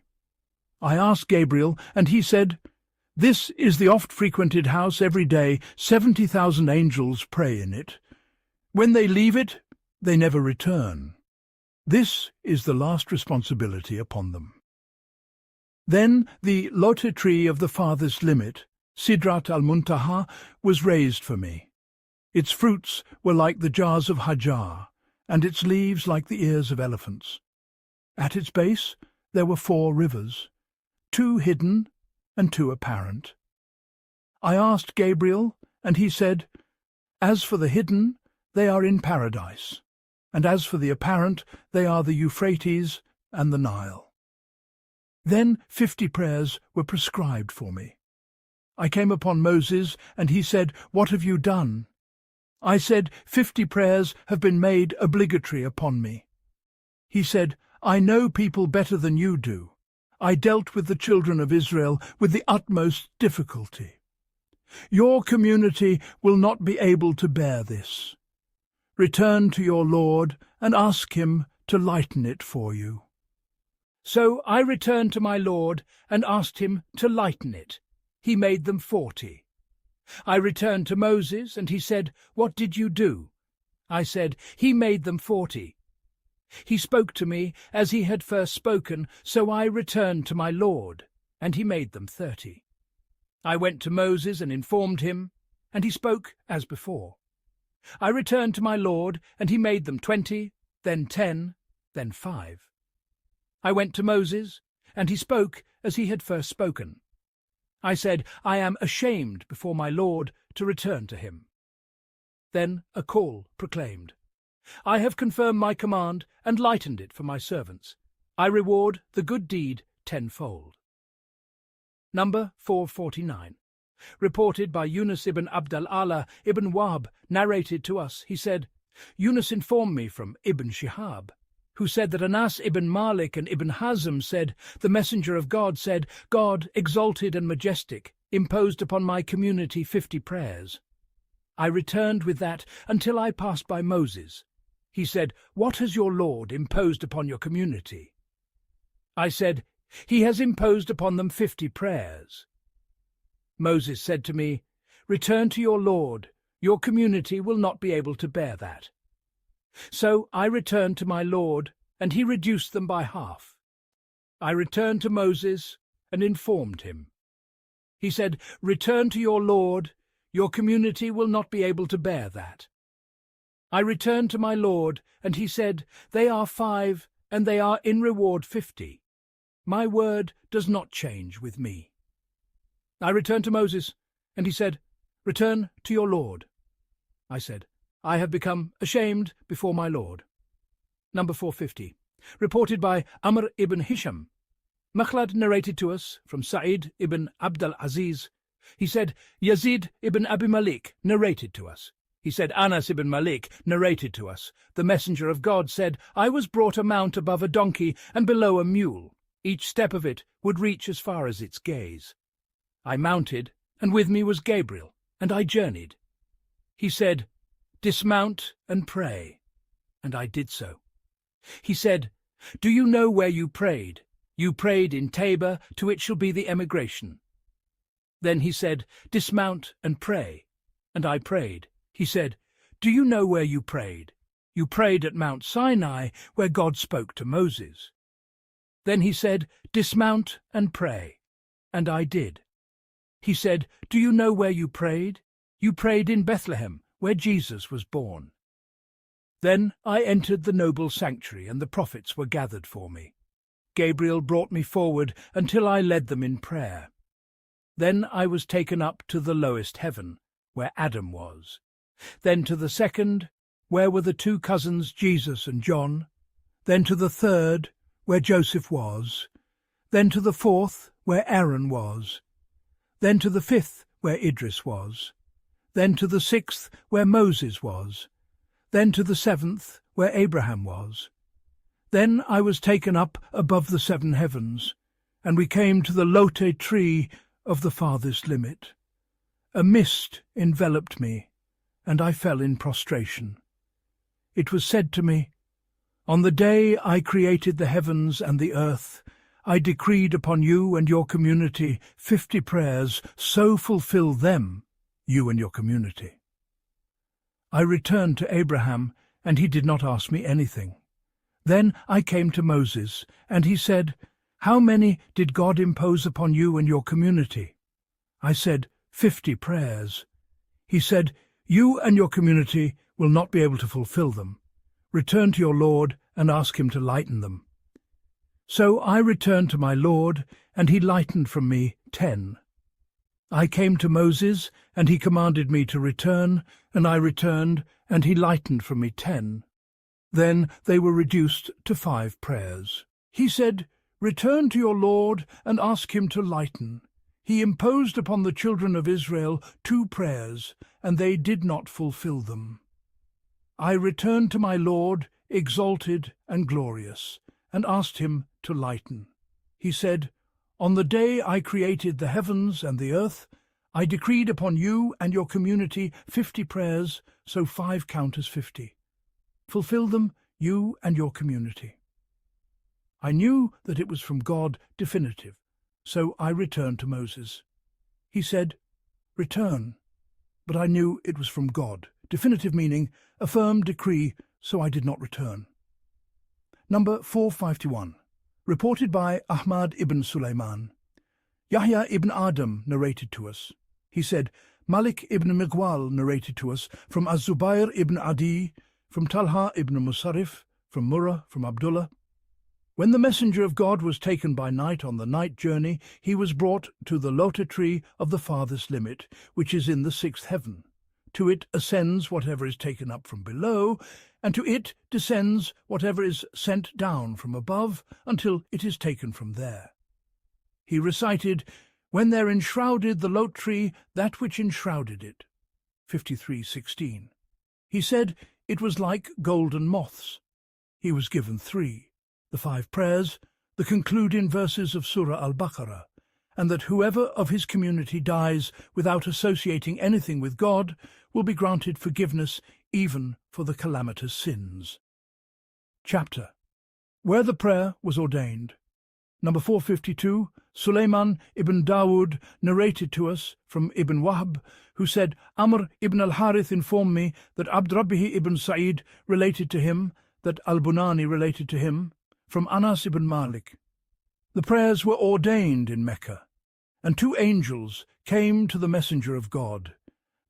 I asked Gabriel, and he said, "This is the oft-frequented house. Every day 70,000 angels pray in it. When they leave it, they never return. This is the last responsibility upon them." Then the lote tree of the farthest limit, Sidrat al-Muntaha, was raised for me. Its fruits were like the jars of Hajar, and its leaves like the ears of elephants. At its base there were 4 rivers, 2 hidden and 2 apparent. I asked Gabriel, and he said, "As for the hidden, they are in paradise, and as for the apparent, they are the Euphrates and the Nile." Then 50 prayers were prescribed for me. I came upon Moses, and he said, "What have you done?" I said, 50 prayers have been made obligatory upon me." He said, "I know people better than you do. I dealt with the children of Israel with the utmost difficulty. Your community will not be able to bear this. Return to your Lord and ask him to lighten it for you." So I returned to my Lord and asked him to lighten it. He made them 40. I returned to Moses, and he said, "What did you do?" I said, "He made them 40. He spoke to me as he had first spoken, so I returned to my Lord, and he made them 30. I went to Moses and informed him, and he spoke as before. I returned to my Lord, and he made them 20, then 10, then 5. I went to Moses, and he spoke as he had first spoken. I said, "I am ashamed before my Lord to return to him." Then a call proclaimed, "I have confirmed my command and lightened it for my servants. I reward the good deed 10-fold. Number 449. Reported by Yunus ibn Abdul-Allah ibn Wahb, narrated to us, he said, Yunus informed me from Ibn Shihab, who said that Anas ibn Malik and Ibn Hazm said, "The Messenger of God said, God, exalted and majestic, imposed upon my community 50 prayers. I returned with that until I passed by Moses. He said, 'What has your Lord imposed upon your community?' I said, 'He has imposed upon them 50 prayers. Moses said to me, 'Return to your Lord, your community will not be able to bear that.' So I returned to my Lord, and he reduced them by half. I returned to Moses and informed him. He said, 'Return to your Lord, your community will not be able to bear that.' I returned to my Lord, and he said, 'They are 5, and they are in reward 50. My word does not change with me.' I returned to Moses, and he said, 'Return to your Lord.' I said, 'I have become ashamed before my Lord.' Number 450. Reported by Amr ibn Hisham. Makhlad narrated to us from Sa'id ibn Abdul Aziz. He said, Yazid ibn Abi Malik narrated to us. He said, Anas ibn Malik narrated to us. The Messenger of God said, I was brought a mount above a donkey and below a mule. Each step of it would reach as far as its gaze. I mounted, and with me was Gabriel, and I journeyed. He said, Dismount and pray. And I did so. He said, Do you know where you prayed? You prayed in Tabor, to it shall be the emigration. Then he said, Dismount and pray. And I prayed. He said, Do you know where you prayed? You prayed at Mount Sinai, where God spoke to Moses. Then he said, Dismount and pray. and I did. He said, "Do you know where you prayed? You prayed in Bethlehem, where Jesus was born." Then I entered the noble sanctuary, and the prophets were gathered for me. Gabriel brought me forward until I led them in prayer. Then I was taken up to the lowest heaven, where Adam was. Then to the second, where were the two cousins Jesus and John. Then to the third, where Joseph was. Then to the fourth, where Aaron was. Then to the fifth, where Idris was. Then to the sixth, where Moses was. Then to the seventh, where Abraham was. Then I was taken up above the seven heavens, and we came to the lote tree of the farthest limit. A mist enveloped me, and I fell in prostration. It was said to me, "On the day I created the heavens and the earth, I decreed upon you and your community 50 prayers, so fulfill them, you and your community." I returned to Abraham, and he did not ask me anything. Then I came to Moses, and he said, "How many did God impose upon you and your community?" I said, 50 prayers. He said, "You and your community will not be able to fulfill them. Return to your Lord and ask him to lighten them." So I returned to my Lord, and he lightened from me 10. I came to Moses, and he commanded me to return, and I returned, and he lightened from me 10. Then they were reduced to 5 prayers. He said, "Return to your Lord and ask him to lighten." He imposed upon the children of Israel 2 prayers, and they did not fulfill them. I returned to my Lord, exalted and glorious, and asked him to lighten. He said, "On the day I created the heavens and the earth, I decreed upon you and your community 50 prayers, so 5 count as 50. Fulfill them, you and your community." I knew that it was from God, definitive, so I returned to Moses. He said, "Return," but I knew it was from God, definitive meaning a firm decree, so I did not return. Number 451, reported by Ahmad ibn Sulaiman. Yahya ibn Adam narrated to us. He said, Malik ibn Miqwal narrated to us from Az-Zubayr ibn Adi, from Talha ibn Musarrif, from Murrah, from Abdullah. When the messenger of God was taken by night on the night journey, he was brought to the lote tree of the farthest limit, which is in the 6th heaven. To it ascends whatever is taken up from below, and to it descends whatever is sent down from above, until it is taken from there. He recited, "When there enshrouded the lote tree that which enshrouded it," 53:16. He said it was like golden moths. He was given 3, the 5 prayers, the concluding verses of Surah Al-Baqarah, and that whoever of his community dies without associating anything with God will be granted forgiveness even for the calamitous sins. Chapter, where the prayer was ordained. Number 452, Sulaiman ibn Dawood narrated to us from Ibn Wahb, who said, Amr ibn al-Harith informed me that Abdrabbihi ibn Sa'id related to him, that al-Bunani related to him, from Anas ibn Malik. The prayers were ordained in Mecca, and 2 angels came to the messenger of God,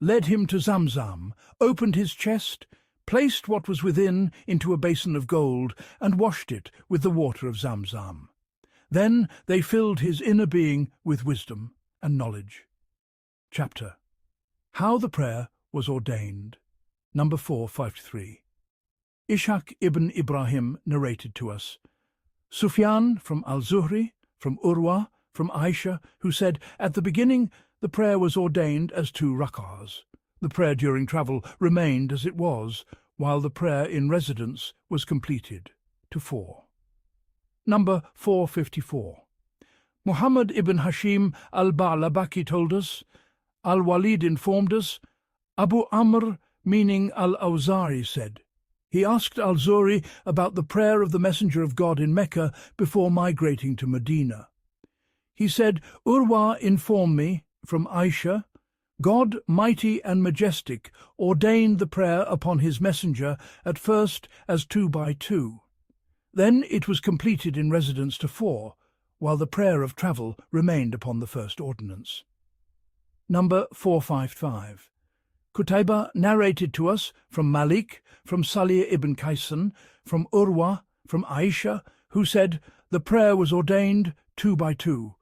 led him to Zamzam, opened his chest, placed what was within into a basin of gold, and washed it with the water of Zamzam. Then they filled his inner being with wisdom and knowledge. Chapter, how the prayer was ordained. Number 453. Ishaq ibn Ibrahim narrated to us. Sufyan from al-Zuhri, from Urwa, from Aisha, who said, at the beginning the prayer was ordained as 2 rak'ahs. The prayer during travel remained as it was, while the prayer in residence was completed to 4. Number 454. Muhammad ibn Hashim al-Ba'labaki told us, Al-Walid informed us, Abu Amr, meaning al-Awza'i, said, he asked al-Zuri about the prayer of the Messenger of God in Mecca before migrating to Medina. He said, Urwa informed me, from Aisha, God, mighty and majestic, ordained the prayer upon his messenger at first as 2 by 2. Then it was completed in residence to 4, while the prayer of travel remained upon the first ordinance. Number 455. Qutayba narrated to us from Malik, from Salih ibn Qaysan, from Urwa, from Aisha, who said, the prayer was ordained 2 by 2.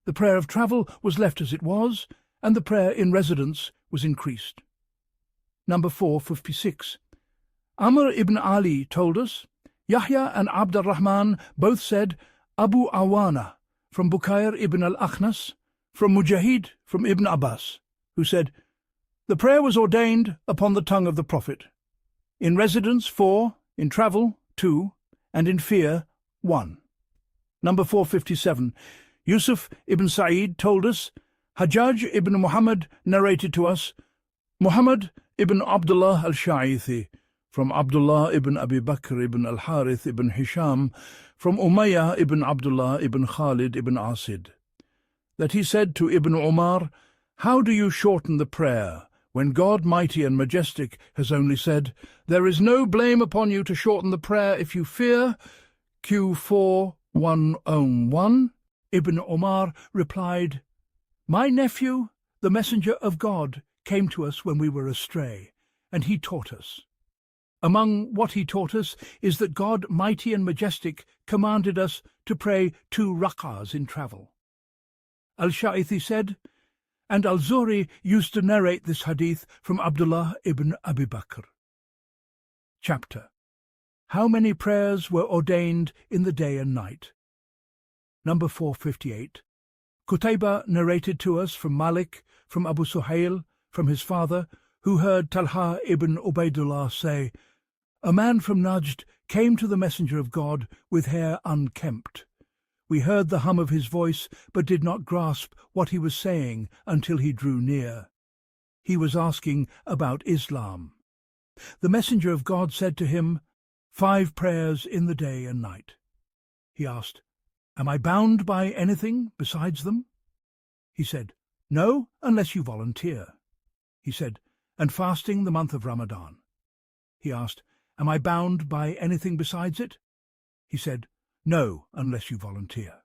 The prayer of travel was left as it was, and the prayer in residence was increased. Number 456. Amr ibn Ali told us, Yahya and Abd al-Rahman both said, Abu Awana, from Bukair ibn al-Akhnas, from Mujahid, from Ibn Abbas, who said, the prayer was ordained upon the tongue of the Prophet. In residence 4, in travel 2, and in fear 1. Number 457. Yusuf ibn Sa'id told us, Hajjaj ibn Muhammad narrated to us, Muhammad ibn Abdullah al-Sha'ithi, from Abdullah ibn Abi Bakr ibn al-Harith ibn Hisham, from Umayyah ibn Abdullah ibn Khalid ibn Asid, that he said to Ibn Umar, how do you shorten the prayer, when God mighty and majestic has only said, there is no blame upon you to shorten the prayer if you fear? Q4101. Ibn Umar replied, my nephew, the messenger of God, came to us when we were astray, and he taught us. Among what he taught us is that God mighty and majestic commanded us to pray 2 rak'ahs in travel. Al-Sha'ithi said, and Al-Zuhri used to narrate this hadith from Abdullah ibn Abi Bakr. Chapter. How many prayers were ordained in the day and night? Number 458. Qutayba narrated to us from Malik, from Abu Suhail, from his father, who heard Talha ibn Ubaidullah say, a man from Najd came to the Messenger of God with hair unkempt. We heard the hum of his voice, but did not grasp what he was saying until he drew near. He was asking about Islam. The Messenger of God said to him, 5 prayers in the day and night. He asked, am I bound by anything besides them? He said, no, unless you volunteer. He said, and fasting the month of Ramadan. He asked, am I bound by anything besides it? He said, no, unless you volunteer.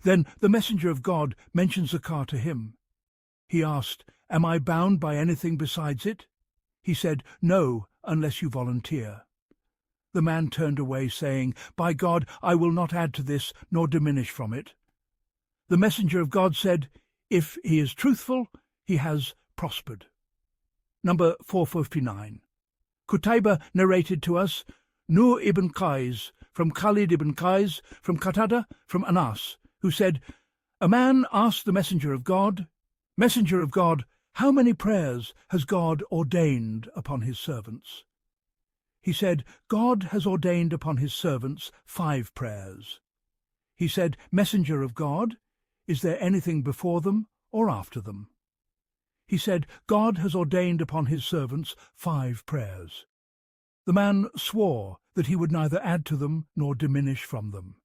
Then the Messenger of God mentioned zakah to him. He asked, am I bound by anything besides it? He said, no, unless you volunteer. The man turned away, saying, by God, I will not add to this, nor diminish from it. The Messenger of God said, if he is truthful, he has prospered. Number 459. Qutayba narrated to us, Nur ibn Qais, from Khalid ibn Qais, from Qatada, from Anas, who said, a man asked the Messenger of God, how many prayers has God ordained upon his servants? He said, God has ordained upon his servants 5 prayers. He said, Messenger of God, is there anything before them or after them? He said, God has ordained upon his servants 5 prayers. The man swore that he would neither add to them nor diminish from them.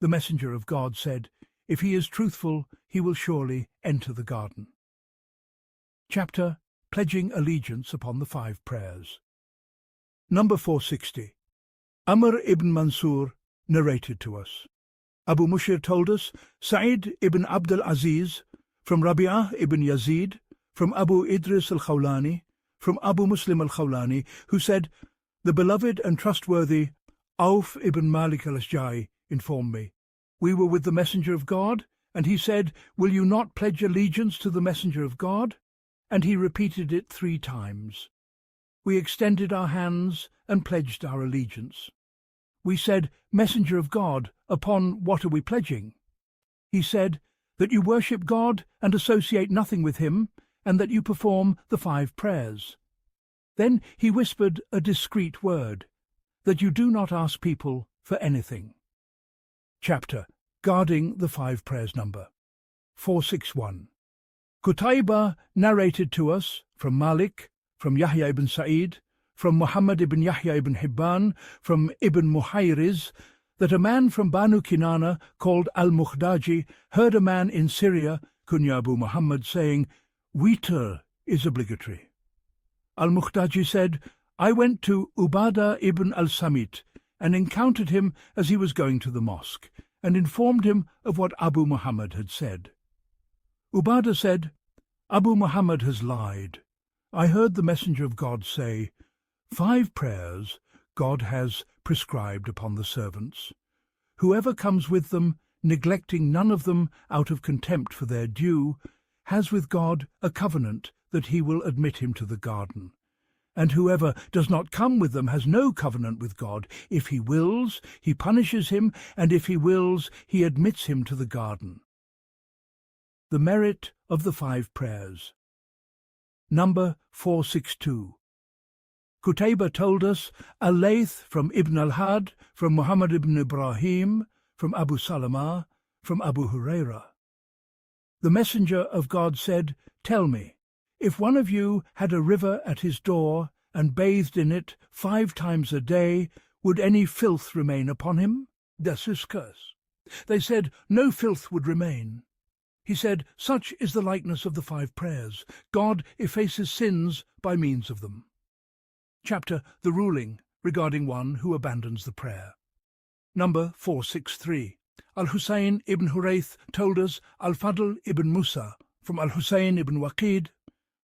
The Messenger of God said, if he is truthful, he will surely enter the garden. Chapter, Pledging Allegiance upon the 5 prayers. Number 460. Amr ibn Mansur narrated to us. Abu Mushir told us, Sa'id ibn Abd al-Aziz, from Rabi'ah ibn Yazid, from Abu Idris al-Khawlani, from Abu Muslim al-Khawlani, who said, the beloved and trustworthy Auf ibn Malik al-Ashja'i informed me, we were with the Messenger of God, and he said, will you not pledge allegiance to the Messenger of God? And he repeated it 3 times. We extended our hands and pledged our allegiance. We said, Messenger of God, upon what are we pledging? He said, that you worship God and associate nothing with him, and that you perform the 5 prayers. Then he whispered a discreet word, that you do not ask people for anything. Chapter, Guarding the 5 prayers. Number 461. Qutayba narrated to us from Malik, from Yahya ibn Sa'id, from Muhammad ibn Yahya ibn Hibban, from Ibn Muhayriz, that a man from Banu Kinana called al-Mukhdaji heard a man in Syria, Kunya Abu Muhammad, saying, Witr is obligatory. Al-Mukhdaji said, I went to Ubadah ibn al-Samit and encountered him as he was going to the mosque, and informed him of what Abu Muhammad had said. Ubadah said, Abu Muhammad has lied. I heard the Messenger of God say, 5 prayers God has prescribed upon the servants. Whoever comes with them, neglecting none of them out of contempt for their due, has with God a covenant that he will admit him to the garden. And whoever does not come with them has no covenant with God. If he wills, he punishes him, and if he wills, he admits him to the garden. The merit of the 5 prayers. Number 462. Qutayba told us, Al-Layth from Ibn al-Had, from Muhammad ibn Ibrahim, from Abu Salama, from Abu Huraira. The Messenger of God said, Tell me, if one of you had a river at his door and bathed in it 5 times a day, would any filth remain upon him? Das ist curse. They said, No filth would remain. He said, Such is the likeness of the 5 prayers. God effaces sins by means of them. Chapter, The Ruling regarding one who abandons the prayer. Number 463. Al-Husayn ibn Hurayth told us, Al-Fadl ibn Musa, from Al-Husayn ibn Waqid,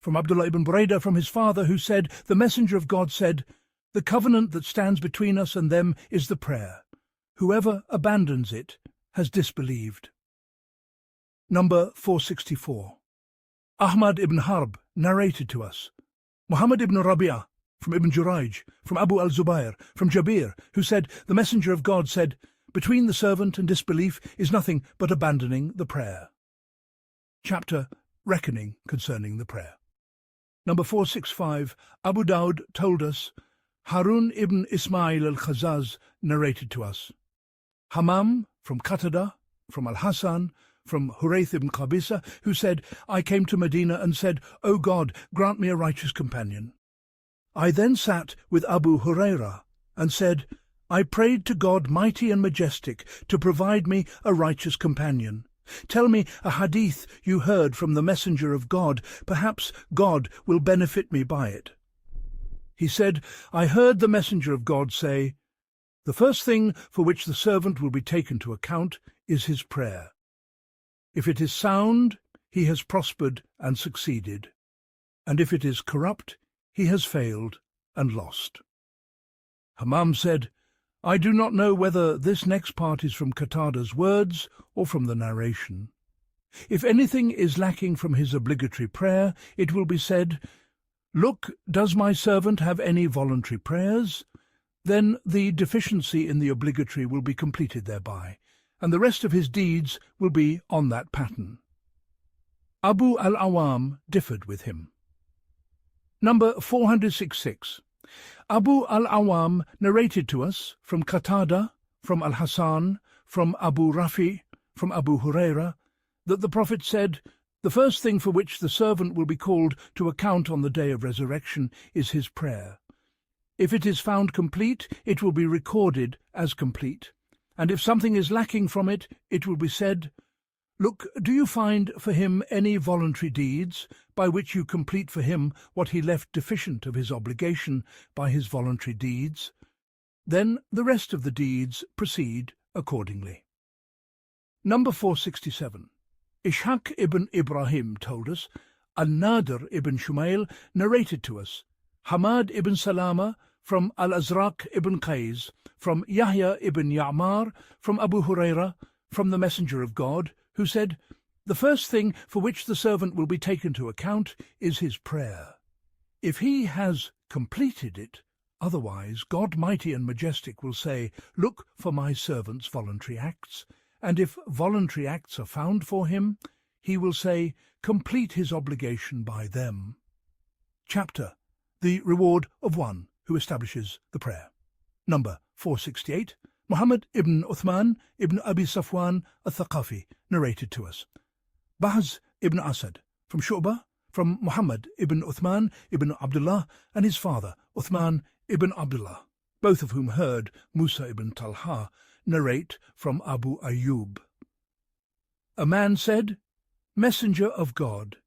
from Abdullah ibn Buraidah from his father, who said, The Messenger of God said, The covenant that stands between us and them is the prayer. Whoever abandons it has disbelieved. Number 464. Ahmad ibn Harb narrated to us, Muhammad ibn Rabi'ah, from Ibn Jurayj, from Abu al-Zubayr, from Jabir, who said, The Messenger of God said, Between the servant and disbelief is nothing but abandoning the prayer. Chapter, Reckoning concerning the prayer. Number 465. Abu Dawud told us, Harun ibn Ismail al-Khazaz narrated to us, Hammam from Qatada, from al-Hasan, from Hurayth ibn Qabisa, who said, I came to Medina and said, O God, grant me a righteous companion. I then sat with Abu Huraira and said, I prayed to God mighty and majestic to provide me a righteous companion. Tell me a hadith you heard from the Messenger of God. Perhaps God will benefit me by it. He said, I heard the Messenger of God say, The first thing for which the servant will be taken to account is his prayer. If it is sound, he has prospered and succeeded, and if it is corrupt, he has failed and lost. Hammam said, I do not know whether this next part is from Qatada's words or from the narration. If anything is lacking from his obligatory prayer, it will be said, Look, does my servant have any voluntary prayers? Then the deficiency in the obligatory will be completed thereby, and the rest of his deeds will be on that pattern. Abu al-Awam differed with him. Number 466. Abu al-Awam narrated to us from Qatada, from al-Hasan, from Abu Rafi, from Abu Huraira, that the Prophet said, The first thing for which the servant will be called to account on the day of resurrection is his prayer. If it is found complete, it will be recorded as complete, and if something is lacking from it, it will be said, Look, do you find for him any voluntary deeds, by which you complete for him what he left deficient of his obligation by his voluntary deeds? Then the rest of the deeds proceed accordingly. Number 467. Ishaq ibn Ibrahim told us, Al-Nadir ibn Shumail narrated to us, Hamad ibn Salama from Al-Azraq ibn Qais, from Yahya ibn Ya'mar, from Abu Huraira, from the Messenger of God, who said, The first thing for which the servant will be taken to account is his prayer. If he has completed it, otherwise God mighty and majestic will say, Look for my servant's voluntary acts, and if voluntary acts are found for him, he will say, Complete his obligation by them. Chapter, The Reward of One Who Establishes the Prayer. Number 468. Muhammad ibn Uthman ibn Abi Safwan al-Thaqafi narrated to us. Bahz ibn Asad, from Shu'bah, from Muhammad ibn Uthman ibn Abdullah and his father, Uthman ibn Abdullah, both of whom heard Musa ibn Talha narrate from Abu Ayyub. A man said, Messenger of God,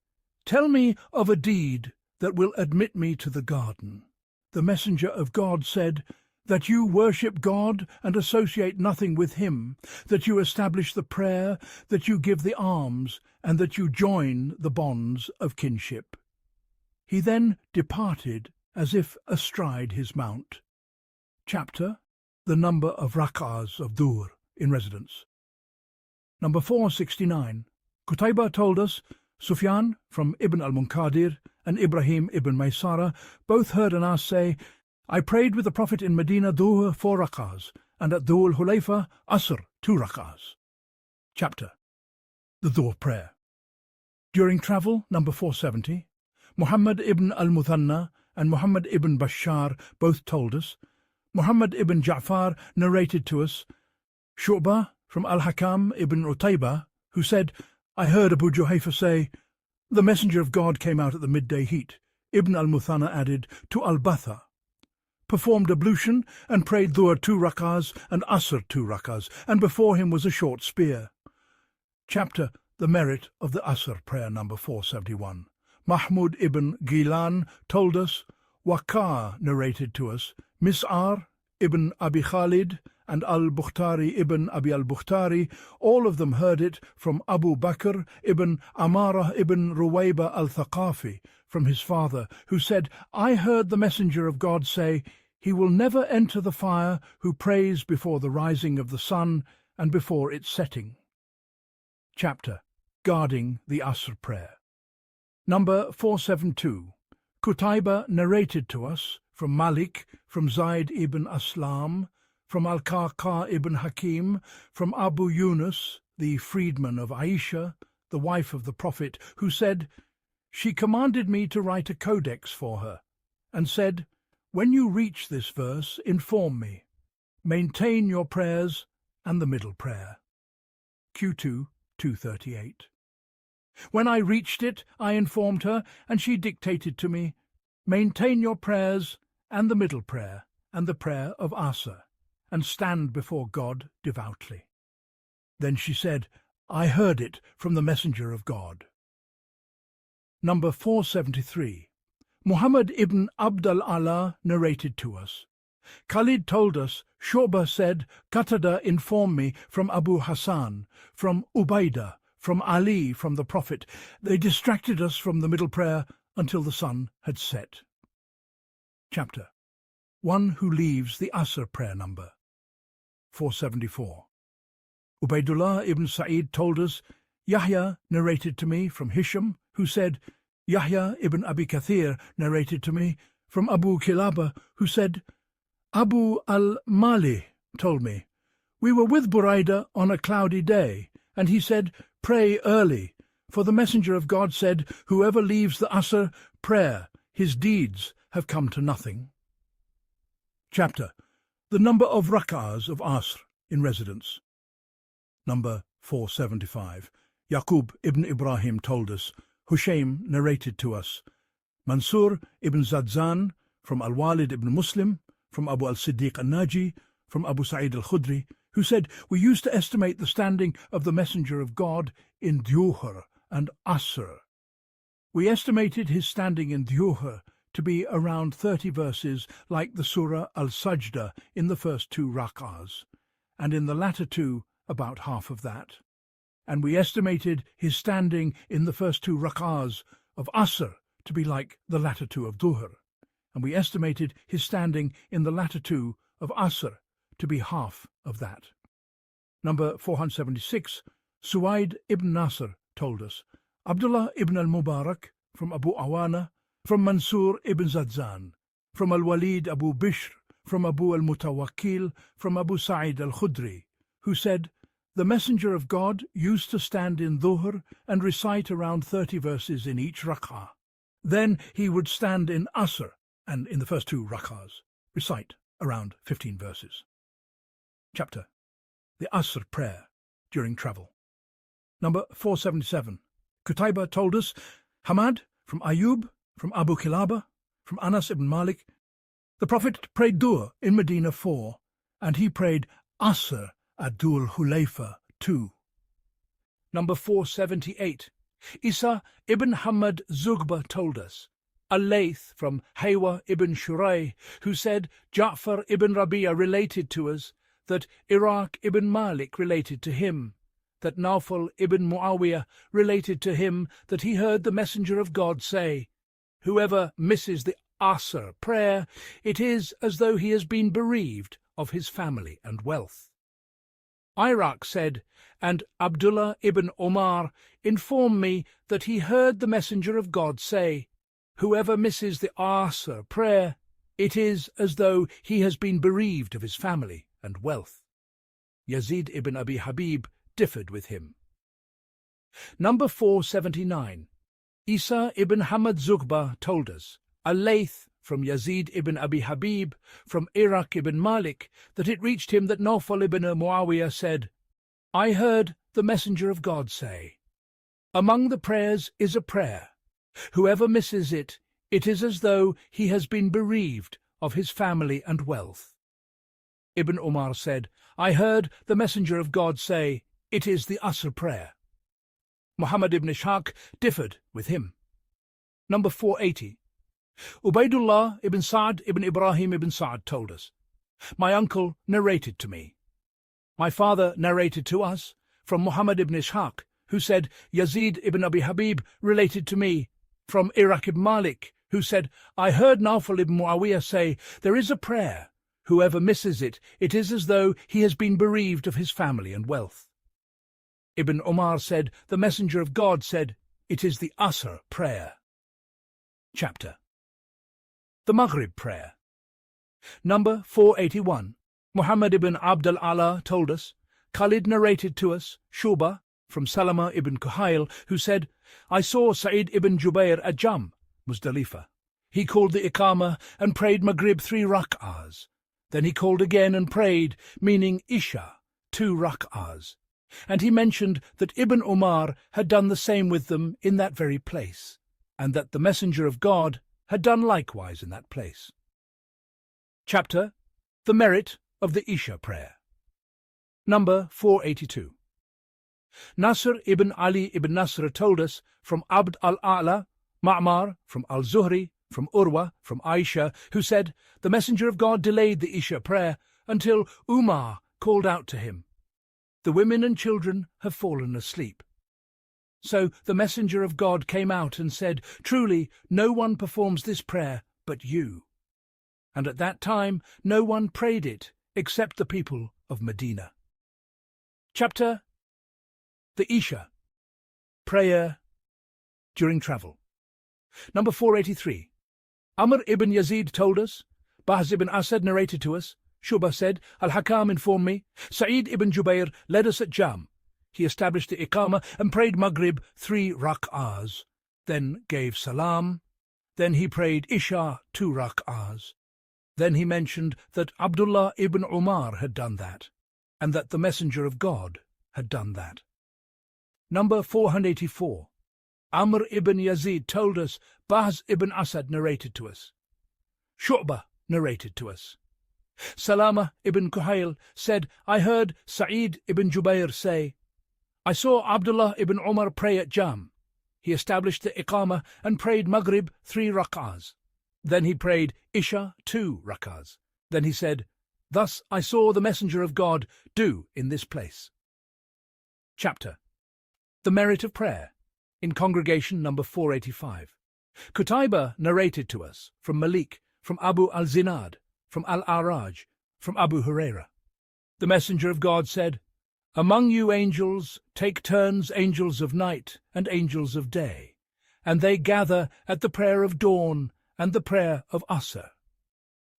tell me of a deed that will admit me to the garden. The Messenger of God said, that you worship God and associate nothing with him, that you establish the prayer, that you give the alms, and that you join the bonds of kinship." He then departed as if astride his mount. Chapter: The number of rak'ahs of Dhuhr in residence. Number 469. Qutayba told us, Sufyan from Ibn al-Munkadir and Ibrahim ibn Maysara both heard Anas say, "I prayed with the Prophet in Medina Dhuhr 4 rak'ahs, and at Dhul Hulayfa Asr 2 rak'ahs. Chapter: The Dhuhr prayer. During travel, number 470, Muhammad ibn al-Muthanna and Muhammad ibn Bashar both told us. Muhammad ibn Ja'far narrated to us, Shu'bah from al-Hakam ibn Utayba, who said, "I heard Abu Juhayfa say, 'The Messenger of God came out at the midday heat.' Ibn al-Muthanna added, 'to al-Batha, performed ablution and prayed Dhuhr 2 rak'ahs and Asr 2 rak'ahs, and before him was a short spear." Chapter: The merit of the Asr prayer, number 471. Mahmud ibn Gilan told us, Waqar narrated to us, Mis'ar ibn Abi Khalid and al-Bukhtari ibn Abi al-Bukhtari, all of them heard it from Abu Bakr ibn Amarah ibn Ruwayba al-Thaqafi, from his father, who said, "I heard the Messenger of God say, 'He will never enter the fire who prays before the rising of the sun and before its setting.'" Chapter: Guarding the Asr prayer. Number 472. Qutayba narrated to us from Malik, from Zayd ibn Aslam, from al-Qaqa ibn Hakim, from Abu Yunus, the freedman of Aisha, the wife of the Prophet, who said, "She commanded me to write a codex for her, and said, 'When you reach this verse, inform me. Maintain your prayers and the middle prayer.'" Q2 238. When I reached it, I informed her, and she dictated to me, "Maintain your prayers and the middle prayer and the prayer of Asr, and stand before God devoutly." Then she said, "I heard it from the Messenger of God." Number 473. Muhammad ibn Abd al-Ala narrated to us. Khalid told us, Shu'bah said, Qatada informed me from Abu Hassan, from Ubaidah, from Ali, from the Prophet. They distracted us from the middle prayer until the sun had set. Chapter: One who leaves the Asr prayer, number 474. Ubaidullah ibn Sa'id told us, Yahya narrated to me from Hisham, who said, Yahya ibn Abi Kathir narrated to me from Abu Kilaba, who said, Abu al-Mali told me, "We were with Buraidah on a cloudy day, and he said, 'Pray early,' for the Messenger of God said, 'Whoever leaves the Asr prayer, his deeds have come to nothing.'" Chapter: The number of rak'ahs of Asr in residence. Number 475. Yaqub ibn Ibrahim told us, Hushaym narrated to us, Mansur ibn Zadzan from al-Walid ibn Muslim, from Abu al-Siddiq al-Naji, from Abu Sa'id al-Khudri, who said, "We used to estimate the standing of the Messenger of God in Dhuhr and Asr. We estimated his standing in Dhuhr to be around 30 verses, like the Surah al-Sajda in the first 2 rak'ahs, and in the latter 2 about half of that. And we estimated his standing in the first 2 rak'ahs of Asr to be like the latter 2 of Dhuhr, and we estimated his standing in the latter 2 of Asr to be half of that." Number 476. Suwaid ibn Nasr told us, Abdullah ibn al-Mubarak from Abu Awana, from Mansur ibn Zadzan, from al-Walid Abu Bishr, from Abu al-Mutawakkil, from Abu Sa'id al-Khudri, who said, "The Messenger of God used to stand in Dhuhr and recite around 30 verses in each rak'ah. Then he would stand in Asr, and in the first 2 rak'ahs, recite around 15 verses. Chapter: The Asr prayer during travel. Number 477. Qutayba told us, Hamad from Ayub, from Abu Kilaba, from Anas ibn Malik, the Prophet prayed Dhuhr in Medina 4, and he prayed Asr at Dhul Hulayfa 2. Number 478. Isa ibn Hamad Zughba told us, al-Layth from Haywa ibn Shuray, who said Ja'far ibn Rabi'a related to us, that Iraq ibn Malik related to him, that Nawfal ibn Muawiyah related to him that he heard the Messenger of God say, "Whoever misses the Asr prayer, it is as though he has been bereaved of his family and wealth." Iraq said, and Abdullah ibn Omar informed me that he heard the Messenger of God say, "Whoever misses the Asr prayer, it is as though he has been bereaved of his family and wealth." Yazid ibn Abi Habib differed with him. Number 479. Isa ibn Hamad Zughba told us, al-Layth from Yazid ibn Abi Habib, from Iraq ibn Malik, that it reached him that Nawfal ibn Muawiyah said, "I heard the Messenger of God say, among the prayers is a prayer. Whoever misses it, it is as though he has been bereaved of his family and wealth." Ibn Umar said, "I heard the Messenger of God say, it is the Asr prayer." Muhammad ibn Ishaq differed with him. Number 480. Ubaidullah ibn Sa'd ibn Ibrahim ibn Sa'd told us, "My uncle narrated to me. My father narrated to us from Muhammad ibn Ishaq, who said Yazid ibn Abi Habib related to me from Iraq ibn Malik, who said, I heard Nawfal ibn Muawiyah say, there is a prayer. Whoever misses it, it is as though he has been bereaved of his family and wealth." Ibn Umar said, the Messenger of God said, it is the Asr prayer. Chapter. The Maghrib prayer. Number 481. Muhammad ibn Abd al-Ala told us, Khalid narrated to us, Shuba, from Salama ibn Kuhail, who said, I saw Sa'id ibn Jubair at Jam, Muzdalifah. He called the Iqamah and prayed Maghrib 3 rak'ahs. Then he called again and prayed, meaning Isha, 2 rak'ahs. And he mentioned that Ibn Umar had done the same with them in that very place, and that the Messenger of God had done likewise in that place. Chapter. The Merit of the Isha Prayer. Number 482. Nasr ibn Ali ibn Nasr told us from Abd al-A'la, Ma'mar, from al-Zuhri, from Urwa, from Aisha, who said, the Messenger of God delayed the Isha prayer until Umar called out to him, the women and children have fallen asleep. So the Messenger of God came out and said, truly, no one performs this prayer but you. And at that time no one prayed it except the people of Medina. Chapter. The Isha. Prayer during travel. Number 483. Amr ibn Yazid told us, Bahz ibn Asad narrated to us, Shuba said, Al-Hakam informed me, Sa'id ibn Jubair led us at Jam. He established the Iqamah and prayed Maghrib 3 rak'ahs, then gave salam, then he prayed Isha 2 rak'ahs. Then he mentioned that Abdullah ibn Umar had done that, and that the Messenger of God had done that. Number 484. Amr ibn Yazid told us, Bahz ibn Asad narrated to us. Shu'bah narrated to us. Salama ibn Kuhail said, I heard Sa'id ibn Jubair say, I saw Abdullah ibn Umar pray at Jam. He established the Iqamah and prayed Maghrib 3 rak'ahs. Then he prayed Isha 2 rak'ahs. Then he said, thus I saw the Messenger of God do in this place. Chapter. The Merit of Prayer. In congregation number 485. Qutayba narrated to us from Malik, from Abu al-Zinad, from al-Araj, from Abu Huraira. The Messenger of God said, among you angels take turns angels of night and angels of day, and they gather at the prayer of dawn and the prayer of Asr.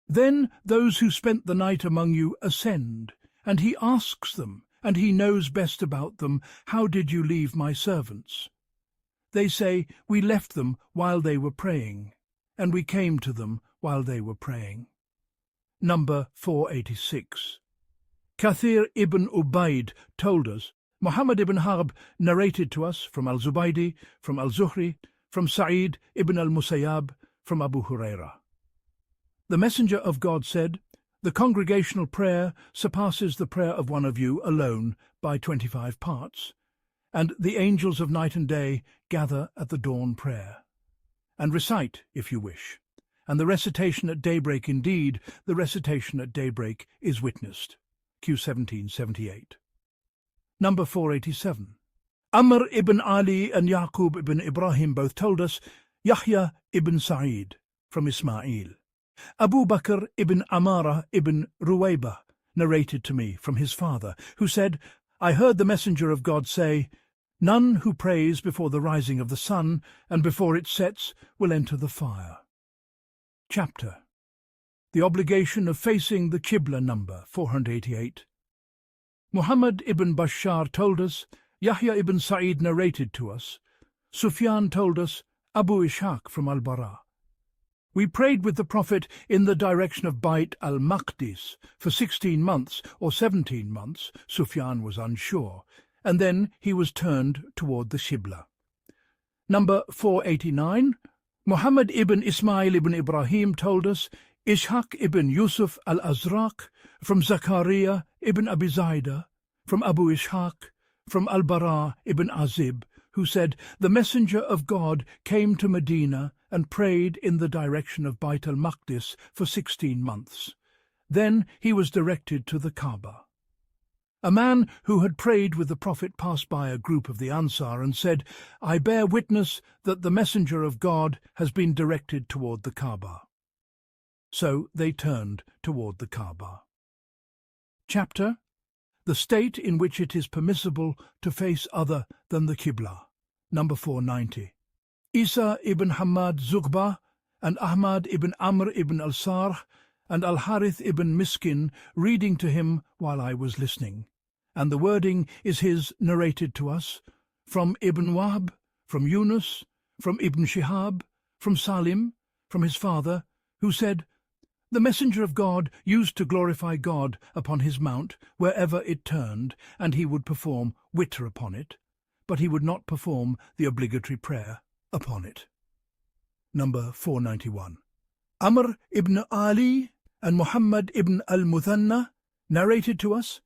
Then those who spent the night among you ascend, and he asks them, and he knows best about them, how did you leave my servants? They say, we left them while they were praying, and we came to them while they were praying. Number 486. Kathir ibn Ubaid told us, Muhammad ibn Harb narrated to us from al-Zubaydi, from al-Zuhri, from Sa'id ibn al-Musayyab, from Abu Huraira. The Messenger of God said, the congregational prayer surpasses the prayer of one of you alone by 25 parts, and the angels of night and day gather at the dawn prayer. and recite if you wish. And the recitation at daybreak, indeed, the recitation at daybreak is witnessed. Q 1778. Number 487. Amr ibn Ali and Yaqub ibn Ibrahim both told us, Yahya ibn Sa'id from Ismail. Abu Bakr ibn Amara ibn Ruwayba narrated to me from his father, who said, I heard the Messenger of God say, None who prays before the rising of the sun and before it sets will enter the fire. Chapter. The obligation of facing the Qibla, number 488. Muhammad ibn Bashar told us, Yahya ibn Sa'id narrated to us, Sufyan told us, Abu Ishaq from al-Bara. We prayed with the Prophet in the direction of Bayt al-Maqdis for 16 months or 17 months, Sufyan was unsure, and then he was turned toward the Qibla. Number 489. Muhammad ibn Ismail ibn Ibrahim told us, Ishaq ibn Yusuf al-Azraq from Zakaria ibn Abi Zaidah, from Abu Ishaq, from al-Bara ibn Azib, who said, The Messenger of God came to Medina and prayed in the direction of Bayt al-Maqdis for 16 months. Then he was directed to the Kaaba. A man who had prayed with the Prophet passed by a group of the Ansar and said, I bear witness that the Messenger of God has been directed toward the Kaaba. So they turned toward the Kaaba. Chapter. The state in which it is permissible to face other than the Qibla, number 490. Isa ibn Hamad Zughba and Ahmad ibn Amr ibn al-Sarh and al-Harith ibn Miskin reading to him while I was listening, and the wording is his narrated to us, from Ibn Wahb, from Yunus, from Ibn Shihab, from Salim, from his father, who said, The Messenger of God used to glorify God upon his mount wherever it turned, and he would perform witr upon it, but he would not perform the obligatory prayer upon it. Number 491. Amr ibn Ali and Muhammad ibn al-Muthanna narrated to us,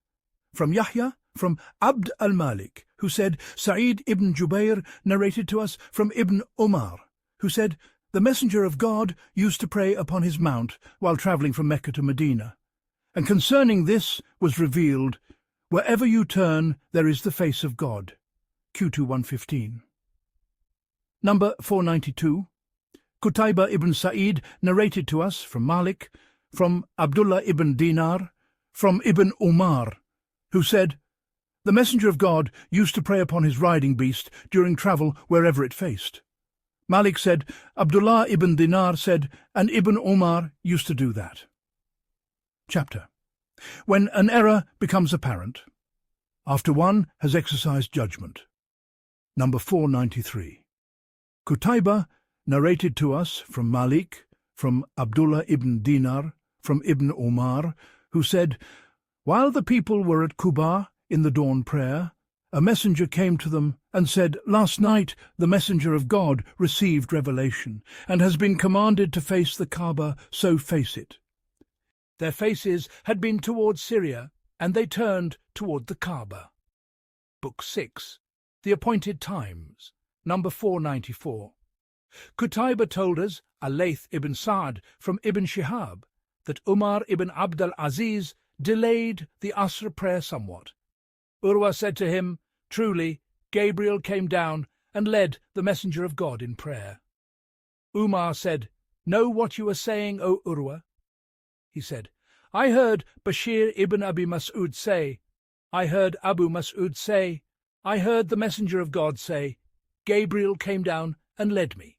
from Yahya, from Abd al-Malik, who said, Sa'id ibn Jubair narrated to us from Ibn Umar, who said, The Messenger of God used to pray upon his mount while travelling from Mecca to Medina, and concerning this was revealed, Wherever you turn, there is the face of God. Q2 115. Number 492. Qutayba ibn Sa'id narrated to us from Malik, from Abdullah ibn Dinar, from Ibn Umar, who said, The Messenger of God used to pray upon his riding beast during travel wherever it faced. Malik said, Abdullah ibn Dinar said, and Ibn Umar used to do that. Chapter. When an error becomes apparent, after one has exercised judgment. Number 493. Qutayba narrated to us from Malik, from Abdullah ibn Dinar, from Ibn Umar, who said, While the people were at Quba in the dawn prayer, a messenger came to them and said, Last night the Messenger of God received revelation, and has been commanded to face the Kaaba, so face it. Their faces had been toward Syria, and they turned toward the Kaaba. Book 6. The Appointed Times, number 494. Qutayba told us, al-Layth ibn Sa'd from Ibn Shihab, that Umar ibn Abd al-Aziz delayed the Asr prayer somewhat. Urwa said to him, Truly, Gabriel came down and led the Messenger of God in prayer. Umar said, Know what you are saying, O Urwa? He said, I heard Bashir ibn Abi Mas'ud say, I heard Abu Mas'ud say, I heard the Messenger of God say, Gabriel came down and led me.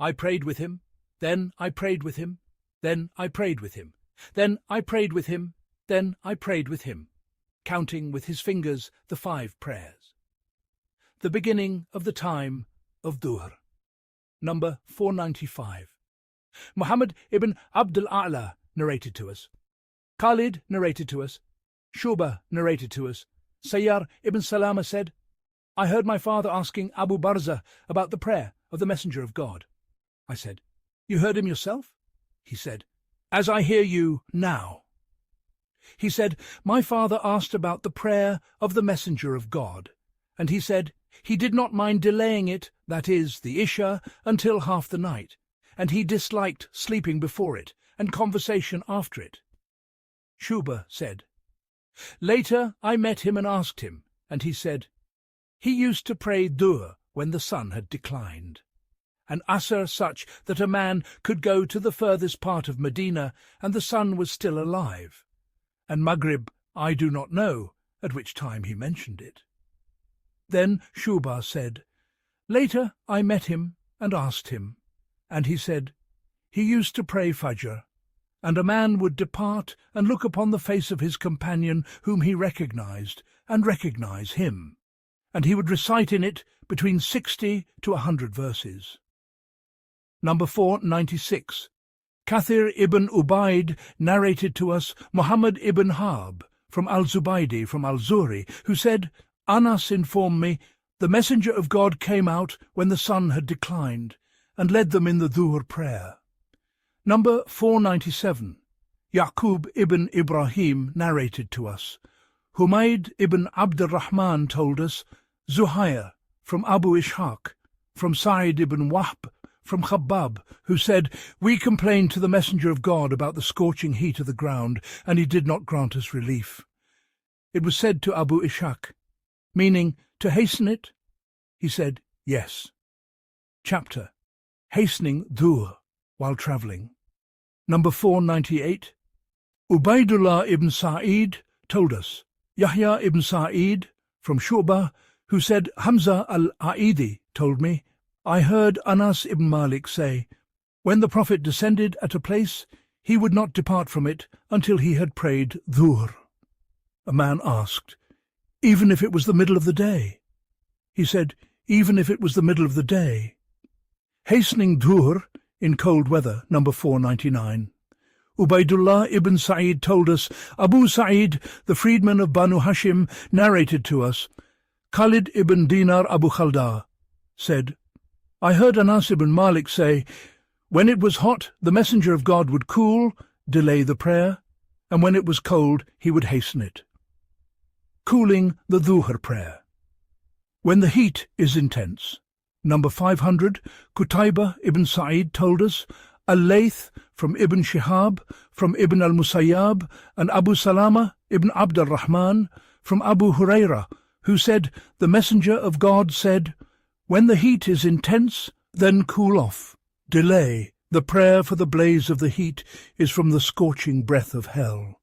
I prayed with him, then I prayed with him, then I prayed with him, then I prayed with him, then I prayed with him, counting with his fingers the 5 prayers. The beginning of the time of Dhuhr. Number 495. Muhammad ibn Abd al-A'la narrated to us. Khalid narrated to us. Shuba narrated to us. Sayyar ibn Salama said, I heard my father asking Abu Barza about the prayer of the Messenger of God. I said, You heard him yourself? He said, As I hear you now. He said, My father asked about the prayer of the Messenger of God, and he said he did not mind delaying it that is, the Isha, until half the night, and he disliked sleeping before it and conversation after it. Shuba said, Later I met him and asked him, and he said, he used to pray Dhuhr when the sun had declined, and Asr such that a man could go to the furthest part of Medina and the sun was still alive, and Maghrib I do not know at which time he mentioned it. Then Shuba said, Later I met him and asked him, and he said, he used to pray Fajr, and a man would depart and look upon the face of his companion whom he recognized, and recognize him, and he would recite in it between 60 to 100 verses. Number 496. Kathir ibn Ubaid narrated to us Muhammad ibn Harb from al-Zubaydi from al-Zuhri, who said, Anas informed me, the messenger of God came out when the sun had declined, and led them in the Dhuhr prayer. Number 497. Yaqub ibn Ibrahim narrated to us. Humayd ibn Abd al-Rahman told us, Zuhair from Abu Ishaq, from Sa'id ibn Wahb, from Khabbab, who said, we complained to the messenger of God about the scorching heat of the ground, and he did not grant us relief. It was said to Abu Ishaq, meaning, to hasten it? He said, yes. Chapter, Hastening Dhuhr while travelling. Number 498. Ubaidullah ibn Sa'id told us, Yahya ibn Sa'id from Shu'bah, who said, Hamza al-A'idi told me, I heard Anas ibn Malik say, when the Prophet descended at a place, he would not depart from it until he had prayed Dhuhr. A man asked, even if it was the middle of the day? He said, even if it was the middle of the day. Hastening Dhuhr in cold weather, number 499. Ubaidullah ibn Sa'id told us, Abu Sa'id, the freedman of Banu Hashim, narrated to us, Khalid ibn Dinar Abu Khalda said, I heard Anas ibn Malik say, when it was hot, the messenger of God would cool, delay the prayer, and when it was cold, he would hasten it. Cooling the Dhuhr prayer. When the heat is intense. Number 500, Qutaybah ibn Sa'id told us, Al-Layth from Ibn Shihab, from Ibn al-Musayyab, and Abu Salama ibn Abd al-Rahman, from Abu Hurairah, who said, the messenger of God said, when the heat is intense, then cool off, delay. The prayer for the blaze of the heat is from the scorching breath of hell.